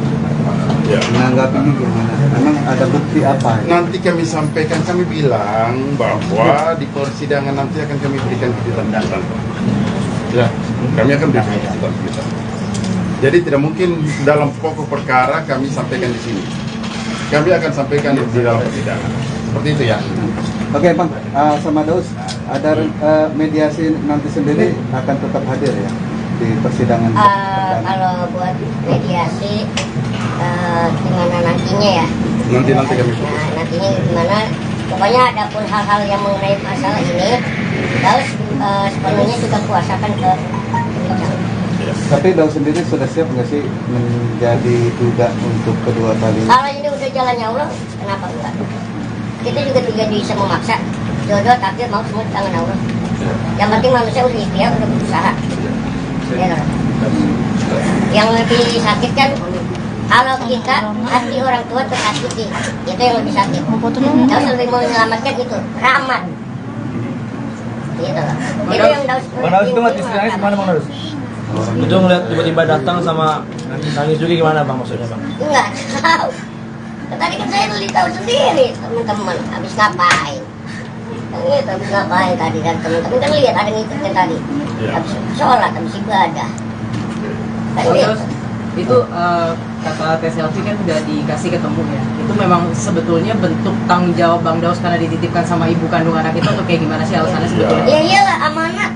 Ya. Menanggapinya gimana? Memang ada bukti apa? Nanti kami sampaikan, kami bilang bahwa di persidangan nanti akan kami berikan kejutan. Ya, kami akan berikan kejutan. Jadi tidak mungkin dalam pokok perkara kami sampaikan di sini. Kami akan sampaikan di dalam persidangan. Seperti itu ya. Oke Bang, sama Daus, ada mediasi nanti sendiri akan tetap hadir ya di persidangan? Kalau buat mediasi gimana nantinya ya? Nanti kami. Nah, nantinya gimana? Pokoknya ada pun hal-hal yang mengenai masalah ini, Daus sepenuhnya sudah kuasakan ke kejaksaan. Tapi Daus sendiri sudah siap nggak sih menjadi duga untuk kedua kali? Kalau ini udah jalannya Allah, kenapa enggak? Kita juga tidak bisa memaksa. Jodoh takdir mau semua di tangan Allah. Yang penting manusia udah ikhtiar, udah berusaha. Ya, kan? Yang lebih sakit kan kalau kita hati orang tua tersakiti, itu yang lebih sakit. Daus lebih mau menyelamatkan itu rahmat. Gitu loh. Itu yang Daus. Bang Daus itu nggak istilahnya gimana Bang Daus? Itu ngeliat tiba-tiba datang sama nangis juga gimana Bang maksudnya Bang? Enggak tahu. Tadi kan saya beli tahu sendiri teman-teman habis ngapain. Gitu, habis ngapain tadi dan teman-teman kan lihat ada ngikutnya tadi. Habis sholat, habis ibadah. Kan gitu. Itu kata tes selfie kan udah dikasih ketemu ya. Itu memang sebetulnya bentuk tanggung jawab Bang Daus karena dititipkan sama ibu kandung anak itu atau kayak gimana sih alasannya sebetulnya? Ya iyalah amanat.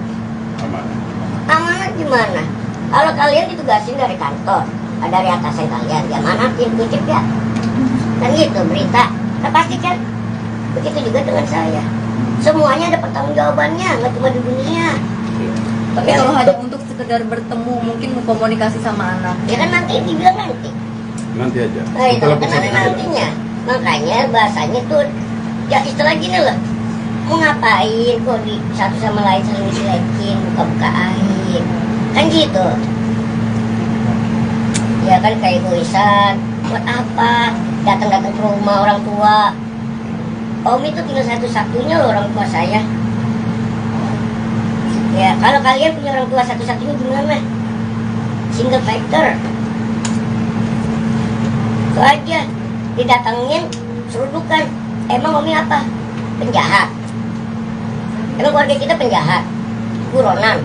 Amanat gimana? Kalau kalian ditugasin dari kantor, dari atasan kalian, ya manatin, kutip ya. Kan gitu berita. Nah, pasti kan begitu juga dengan saya. Semuanya ada pertanggungjawabannya, nggak cuma di dunia. Tapi kalau hanya untuk sekedar bertemu, mungkin komunikasi sama anak. Ya kan nanti dibilang nanti. Nanti aja. Nah itu kan ada nantinya. Makanya bahasanya tuh ya istilah gini loh. Mau ngapain kok di satu sama lain saling dilekin, buka-buka air. Kan gitu. Ya kan kayak egoisan. Buat apa? Datang-datang ke rumah orang tua. Om itu tinggal satu-satunya loh orang tua saya. Ya, kalau kalian punya orang tua satu-satunya gimana? Single factor. Itu aja. Didatangin, serudukan. Emang Omi apa? Penjahat. Emang keluarga kita penjahat? Buronan?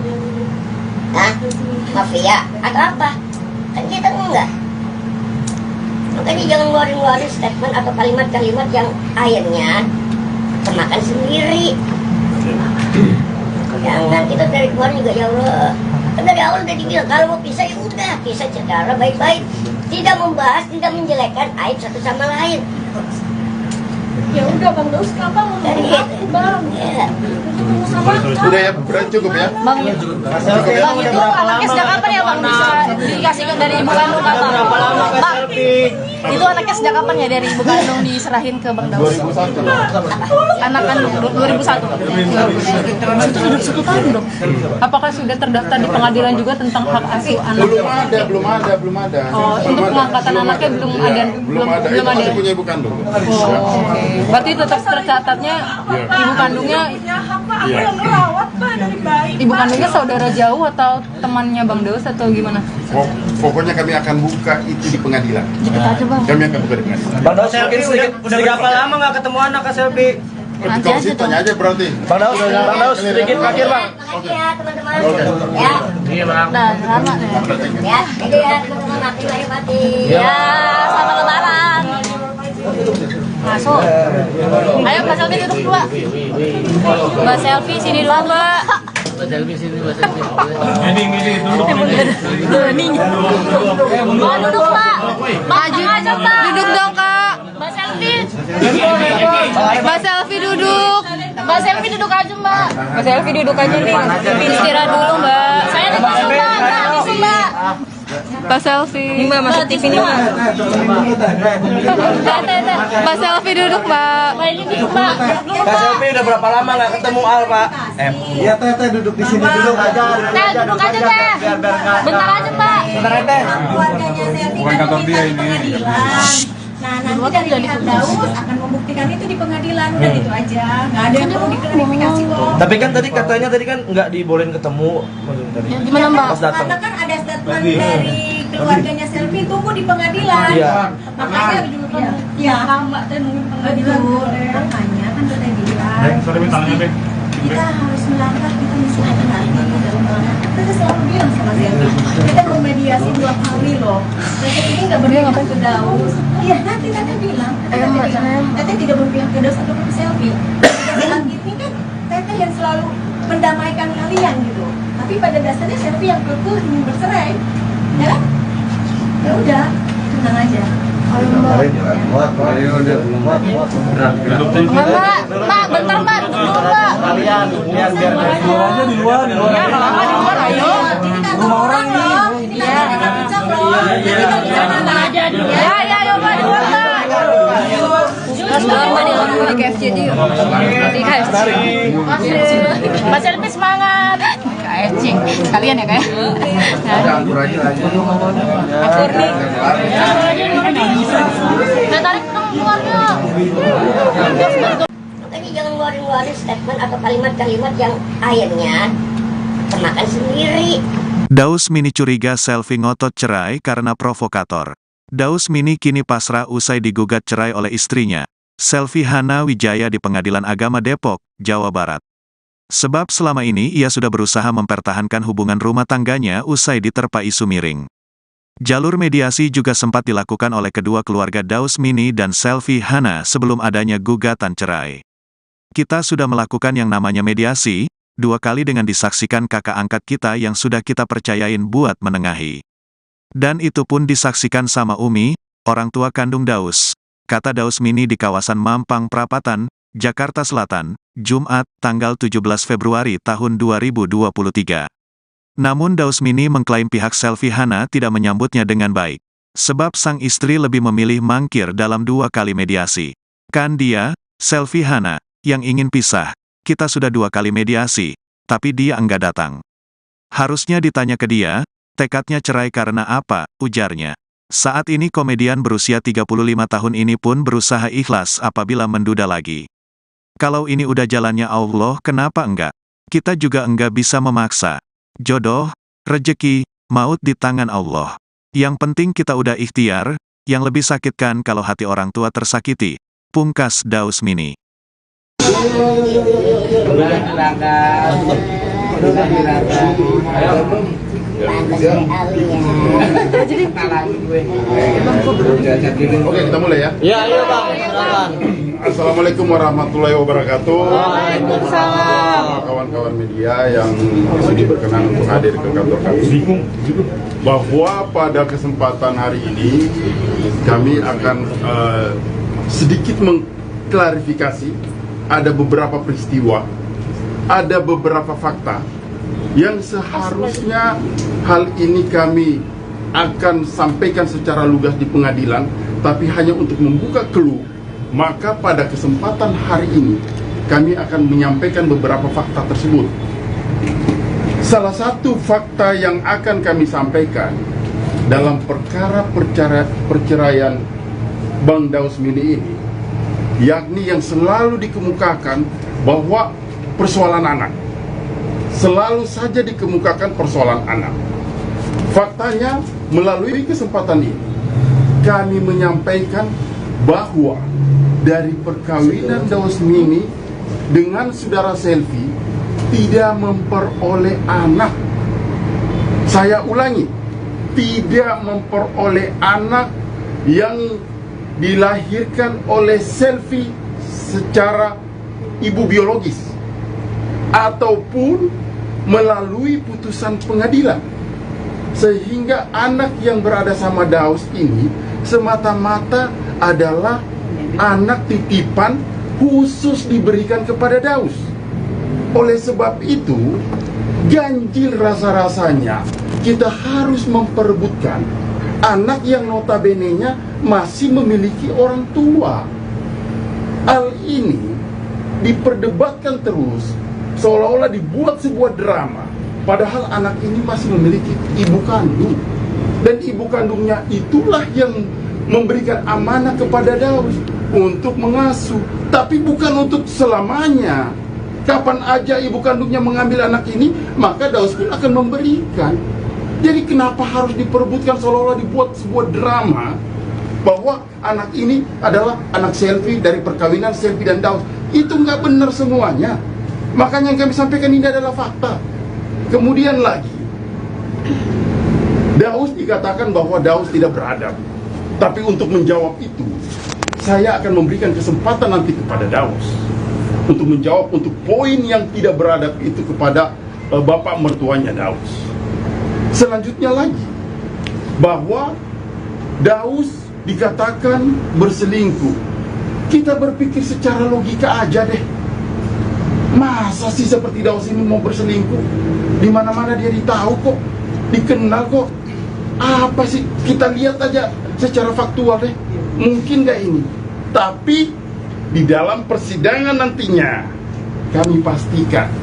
Hah? Mafia? Atau apa? Kan kita enggak. Makanya jangan ngeluarin statement atau kalimat-kalimat yang akhirnya kemakan sendiri. Jangan, kita dari keluar juga ya Allah. Kan dari awal udah dibilang kalau mau pisah ya udah pisah secara baik-baik, tidak membahas, tidak menjelekkan aib satu sama lain. Ya udah Bang Daus, kenapa mau Dari aku Bang? Ya. Sudah ya, berarti cukup ya. Bang, Bang itu anaknya sejak kapan ya Bang bisa dikasih dari ibu kandung apa? Bang, itu anaknya sejak kapan ya dari ibu kandung diserahin ke Bang Daus? 2001. Anak kandung 2001. Itu sudah 1 tahun dong. Apakah sudah terdaftar di pengadilan juga tentang hak asuh anak? Belum ada. Oh, untuk pengangkatan anaknya belum ada. Itu masih punya ibu kandung. Oke. Berarti tetap tercatatnya ibu kandungnya. Aku yang merawat Pak dari bayi. Ibu kandungnya saudara jauh atau temannya Bang Daus atau gimana? Pokoknya kami akan buka itu di pengadilan. Cepet aja Bang. Kami akan buka di pengadilan. Bang Daus selfie udah berapa lama nggak ketemu anak Kak Selfie? Nanti aja dong. Tanya aja berarti. Bang Daus, sedikit terakhir Bang. Makasih ya teman-teman. Ya. Iya bang. Nah, selamat ya. Ya, itu ya teman-teman, mati lahir batin. Ya, selamat lebaran. Masuk. Ayo Mbak Selfie duduk dua. Mbak Selfie sini dulu Mbak. Mbak Selfie sini, Mbak Selfie. Ini. Mbak duduk Mbak. Maju aja Mbak. Duduk dong Kak. Mbak Selfie. Mbak Selfie duduk. Mbak Selfie duduk aja Mbak. Mbak Selfie duduk aja nih. Istirahat dulu Mbak. Saya di sini Mbak. Di sini Mbak. Mbak Selfie. Ini Mbak masuk TV nih Mbak. Mbak Selfie duduk Mbak. Mbak ini duduk Mbak. Mbak Selfie udah berapa lama nggak ketemu Al Pak? Iya Teh duduk di sini dulu aja. Teh duduk aja Teh. Bentar aja Mbak. Bentar ya Teh. Keluarganya Selfie Bukan kantor dia ini. Nah, nanti dari pihak Daus akan membuktikan itu di pengadilan, udah itu aja. Nggak ada yang perlu diklarifikasi kok. Tapi kan tadi katanya nggak dibolehin ketemu. Gimana Mbak? Pas datang. Karena kan ada statement dari keluarganya Selfie, tunggu di pengadilan. Iya. Makanya ya, Mbak Teh nunggu pengadilan. Makanya kan udah bilang. Kita harus melangkah, kita mesti hati-hati dalam melangkah. Kita selalu bilang sama Selfie, kita memediasi 2 kali loh. Teteh ini nggak berpihak ke Daus. Iya, nanti Teteh bilang. Teteh tidak berpihak ke Daus atau ke Selfie. Dalam ini kan Teteh yang selalu mendamaikan kalian gitu. Tapi pada dasarnya Selfie yang kekeh ingin bercerai, ya kan? Ya udah, tenang aja. Mbak, bentar Mbak, duduk dulu Mbak. Kalian biar aja di luar. Ya, lama di luar, ayo. Rumah orang ini. Ya, ayo Mbak, di luar Mbak. Mas keluar Mbak, di luar di KFC aja yuk. Di KFC. Mbak Selfie semangat. KFC, kalian ya kayak? Anggur aja lagi. Akur nih. Udah tarik dong keluarnya. Makanya jangan ngeluarin statement atau kalimat-kalimat yang akhirnya termakan sendiri. Daus Mini curiga Selfie ngotot cerai karena provokator. Daus Mini kini pasrah usai digugat cerai oleh istrinya, Selfie Hana Wijaya di Pengadilan Agama Depok, Jawa Barat. Sebab selama ini ia sudah berusaha mempertahankan hubungan rumah tangganya usai diterpa isu miring. Jalur mediasi juga sempat dilakukan oleh kedua keluarga Daus Mini dan Selfie Hana sebelum adanya gugatan cerai. Kita sudah melakukan yang namanya mediasi, 2 kali dengan disaksikan kakak angkat kita yang sudah kita percayain buat menengahi. Dan itu pun disaksikan sama Umi, orang tua kandung Daus, kata Daus Mini di kawasan Mampang Prapatan, Jakarta Selatan, Jumat, tanggal 17 Februari tahun 2023. Namun Daus Mini mengklaim pihak Selfie Hana tidak menyambutnya dengan baik. Sebab sang istri lebih memilih mangkir dalam 2 kali mediasi. Kan dia, Selfie Hana, yang ingin pisah. Kita sudah 2 kali mediasi, tapi dia enggak datang. Harusnya ditanya ke dia, tekadnya cerai karena apa, ujarnya. Saat ini komedian berusia 35 tahun ini pun berusaha ikhlas apabila menduda lagi. Kalau ini udah jalannya Allah, kenapa enggak? Kita juga enggak bisa memaksa. Jodoh, rejeki, maut di tangan Allah. Yang penting kita udah ikhtiar, yang lebih sakit kan kalau hati orang tua tersakiti. Pungkas Daus Mini. Oke, kita mulai ya. Iya, ayo Bang. Silakan. Assalamualaikum warahmatullahi wabarakatuh. Waalaikumsalam. Kawan-kawan media yang sudah berkenan untuk hadir ke kantor kami, bahwa pada kesempatan hari ini kami akan sedikit mengklarifikasi ada beberapa peristiwa, ada beberapa fakta yang seharusnya hal ini kami akan sampaikan secara lugas di pengadilan, tapi hanya untuk membuka clue. Maka pada kesempatan hari ini kami akan menyampaikan beberapa fakta tersebut. Salah satu fakta yang akan kami sampaikan dalam perkara perceraian Bang Daus Mini ini, yakni yang selalu dikemukakan bahwa persoalan anak. Selalu saja dikemukakan persoalan anak. Faktanya, melalui kesempatan ini kami menyampaikan bahwa dari perkawinan Daus Mini dengan saudara Selfie tidak memperoleh anak. Saya ulangi, tidak memperoleh anak yang dilahirkan oleh Selfie secara ibu biologis ataupun melalui putusan pengadilan, sehingga anak yang berada sama Daus ini semata-mata adalah anak titipan khusus diberikan kepada Daus. Oleh sebab itu, ganjil rasa-rasanya kita harus memperebutkan anak yang notabene-nya masih memiliki orang tua. Hal ini diperdebatkan terus, seolah-olah dibuat sebuah drama, padahal anak ini masih memiliki ibu kandung. Dan ibu kandungnya itulah yang memberikan amanah kepada Daus untuk mengasuh, tapi bukan untuk selamanya. Kapan aja ibu kandungnya mengambil anak ini, maka Daus pun akan memberikan. Jadi kenapa harus diperebutkan, seolah-olah dibuat sebuah drama bahwa anak ini adalah anak Selfie dari perkawinan Selfie dan Daus? Itu nggak benar semuanya. Makanya yang kami sampaikan ini adalah fakta. Kemudian lagi, Daus dikatakan bahwa Daus tidak beradab. Tapi untuk menjawab itu, saya akan memberikan kesempatan nanti kepada Daus untuk menjawab untuk poin yang tidak beradab itu kepada bapak mertuanya Daus. Selanjutnya lagi, bahwa Daus dikatakan berselingkuh. Kita berpikir secara logika aja deh. Masa sih seperti Daus ini mau berselingkuh? Di mana-mana dia ditahu kok, dikenal kok. Apa sih? Kita lihat aja secara faktual deh. Mungkin gak ini? Tapi di dalam persidangan nantinya kami pastikan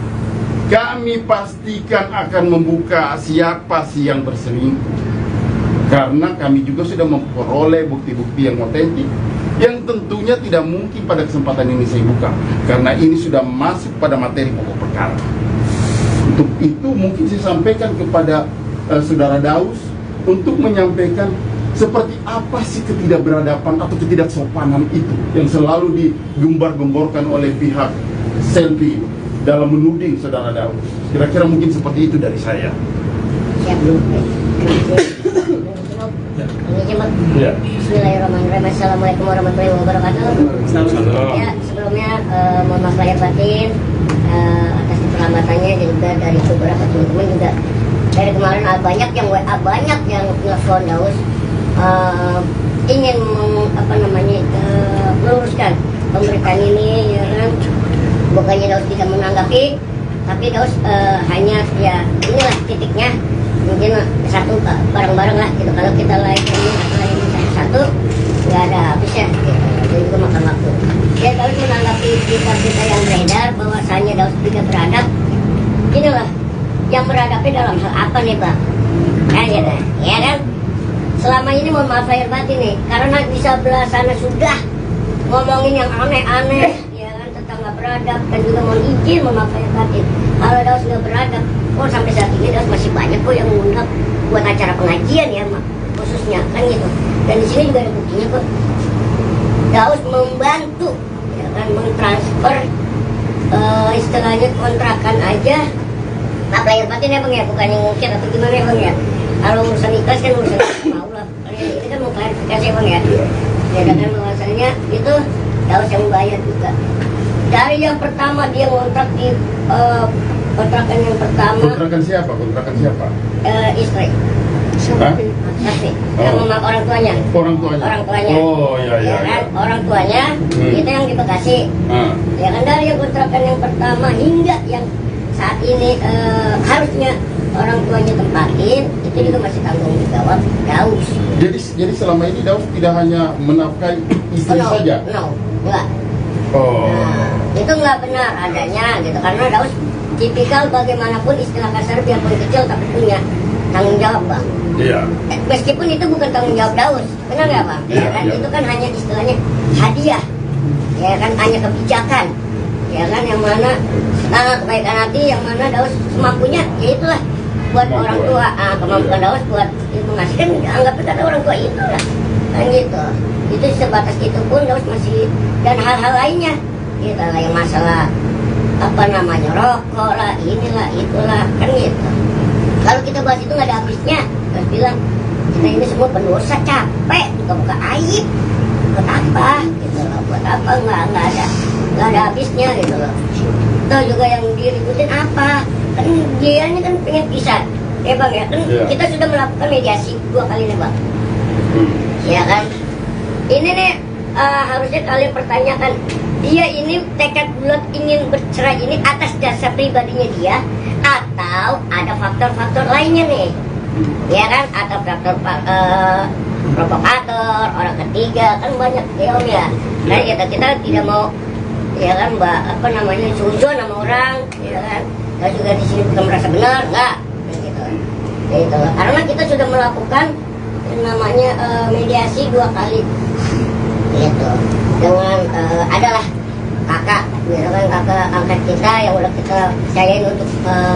akan membuka siapa sih yang berselingkuh, karena kami juga sudah memperoleh bukti-bukti yang otentik yang tentunya tidak mungkin pada kesempatan ini saya buka, karena ini sudah masuk pada materi pokok perkara. Untuk itu mungkin saya sampaikan kepada saudara Daus untuk menyampaikan seperti apa sih ketidakberadaban atau ketidaksopanan itu yang selalu digembar-gemborkan oleh pihak Selfie dalam menuding saudara Daus. Kira-kira mungkin seperti itu dari saya. Ya. Bismillahirrahmanirrahim. Assalamualaikum warahmatullahi wabarakatuh. Ya, sebelumnya mohon maaf lahir batin atas keterlambatannya, dan juga dari beberapa teman-teman juga dari kemarin banyak yang WA, banyak yang nelfon Daus ingin meluruskan pemberitaan ini, ya kan. Bukannya Daus tidak menanggapi, tapi Daus hanya ya inilah titiknya, mungkin satu bareng-bareng lah gitu. Kalau kita lain satu nggak ada habisnya gitu. Jadi juga makan waktu. Ya, Daus menanggapi berita yang beredar bahwasanya Daus tidak beradab. Inilah yang beradabnya dalam hal apa nih, Bang? Kan gitu, ya kan? Selama ini mohon maaf lahir batin nih, karena di sebelah sana sudah ngomongin yang aneh-aneh, ya kan, tentang nggak beradab, dan juga mohon izin mohon maaf lahir batin. Kalau Daus nggak beradab, sampai saat ini Daus masih banyak kok yang mengundang buat acara pengajian ya, khususnya kan gitu. Dan di sini juga ada buktinya kok. Daus membantu, ya kan, mentransfer istilahnya kontrakan aja. Maaf lahir batin ya Bang ya, bukannya ngungkit atau gimana ya Bang ya. Kalau urusan ikhlas kan urusan mau lah. Ini kan mau klarifikasi Bang ya. Jadikan bahwasanya itu Daus yang bayar juga. Dari yang pertama dia ngontrak di kontrakan yang pertama. Kontrakan siapa? Kontrakan siapa? Istri. Hah? Istri. Sama orang tuanya. Orang tuanya. Orang tuanya. Oh iya iya. Ya kan? Orang tuanya itu yang di Bekasi. Ya kan, dari yang kontrakan yang pertama hingga yang saat ini harusnya orang tuanya tempatin, itu juga masih tanggung jawab Daus. Jadi selama ini Daus tidak hanya menafkahi istri saja? Enggak. Nah, itu enggak benar adanya gitu, karena Daus tipikal bagaimanapun istilah kasar biarpun kecil tapi punya tanggung jawab Bang. Iya. Meskipun itu bukan tanggung jawab Daus, benar nggak Bang? Iya, kan? iya. Itu kan hanya istilahnya hadiah, ya kan, hanya kebijakan, ya kan, yang mana kebaikan hati, yang mana Daus semampunya, ya itulah buat orang tua. Kemampuan Daus buat ngasih kan anggap ada orang tua itu lah, kan gitu. Itu sebatas itu pun Daus masih, dan hal-hal lainnya gitu lah, yang masalah apa namanya rokok lah, inilah itulah, kan gitu. Kalau kita bahas itu nggak ada habisnya. Terus bilang kita ini semua pendosa, capek buka-buka aib, buat apa gitu loh, buat apa nggak ada habisnya gitu loh. Tahu juga yang diributin apa, kan dia ini kan pengen pisah ya bang ya, kan kita sudah melakukan mediasi 2 kali nih bang, ya kan. Ini nih harusnya kalian pertanyakan, dia ini tekad bulat ingin bercerai ini atas dasar pribadinya dia atau ada faktor-faktor lainnya nih, ya kan, atau faktor provokator, orang ketiga, kan banyak ya om ya. Nah kita tidak mau ya kan mbak, apa namanya, suzon sama orang, ya kan. Kita juga di sini bukan merasa benar, enggak, gitu. Gitu. Karena kita sudah melakukan yang namanya mediasi 2 kali, gitu. Dengan adalah kakak, gitu kan, kakak angkat kita yang udah kita percayain untuk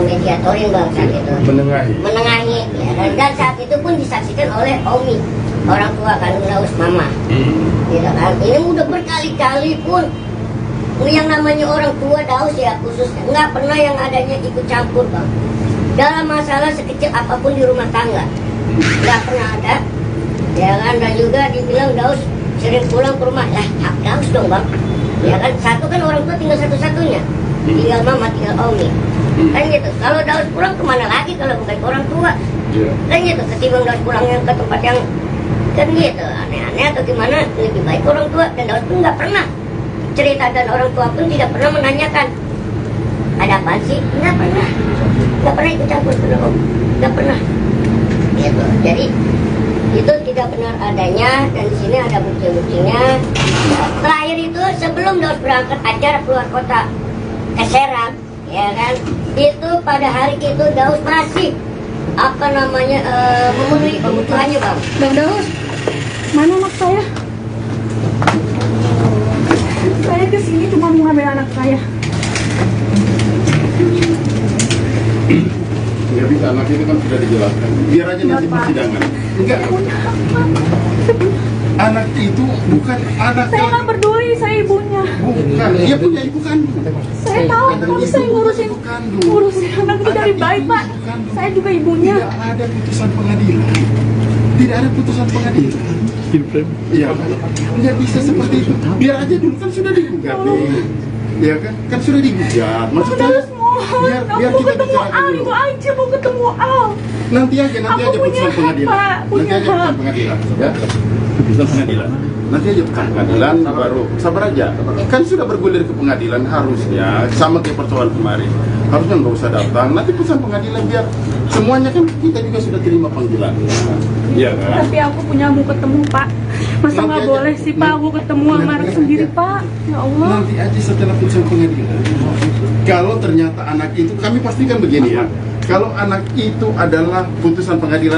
mediatorin bang saat itu. Menengahi, ya. Dan saat itu pun disaksikan oleh Omi, orang tua kandung Daus mama, gitu kan. Ini udah berkali-kali pun yang namanya orang tua Daus ya khususnya nggak pernah yang adanya ikut campur bang dalam masalah sekecil apapun di rumah tangga, nggak pernah ada, ya kan. Dan juga dibilang Daus sering pulang ke rumah, lah hak Daus dong bang, ya kan. Satu kan orang tua tinggal satu-satunya, tinggal mama, tinggal Omi, kan gitu. Kalau Daus pulang kemana lagi kalau bukan ke orang tua, kan gitu. Ketimbang Daus pulangnya ke tempat yang kan gitu aneh-aneh atau gimana, lebih baik orang tua. Dan Daus pun nggak pernah cerita, dan orang tua pun tidak pernah menanyakan ada apa sih, nggak pernah ikut campur, nggak pernah gitu. Jadi itu tidak benar adanya, dan di sini ada bukti-buktinya. Terakhir itu sebelum Daus berangkat acara keluar kota ke Serang, ya kan, itu pada hari itu Daus masih apa namanya memenuhi kebutuhannya bang. Bang Daus, mana anak saya? Saya kesini cuma mau ngambil anak saya. Nggak bisa, anak itu kan sudah dijelaskan. Biar aja nanti persidangan. Enggak. Anak itu bukan anak. Saya nggak peduli, saya ibunya. Bukan, dia punya ibu kandung. Saya tahu, tapi saya ngurusin anak itu dari baik pak. Saya juga ibunya. Tidak ada putusan pengadilan. Tidak ada putusan pengadilan. Iya, nggak bisa seperti itu. Biar aja dulu kan sudah digugat nih, ya kan? Kan sudah digugat. Maksudnya biar kita bicarakan dulu. Itu aja mau ketemu Al. Nanti aja putusan pengadilan. Nanti aja putusan pengadilan, ya. Putusan pengadilan. Nanti aja putusan pengadilan, baru sabar aja. Kan sudah bergulir ke pengadilan, harusnya sama kayak persoalan kemarin. Harusnya nggak usah datang. Nanti putusan pengadilan biar semuanya kan kita juga sudah terima panggilan. Iya kan? Tapi aku punya mau ketemu pak. Masa nggak boleh sih pak aku ketemu sama anak sendiri pak? Ya Allah. Nanti aja setelah putusan pengadilan. Kalau ternyata anak itu, kami pastikan begini ya. Kalau anak itu adalah putusan pengadilan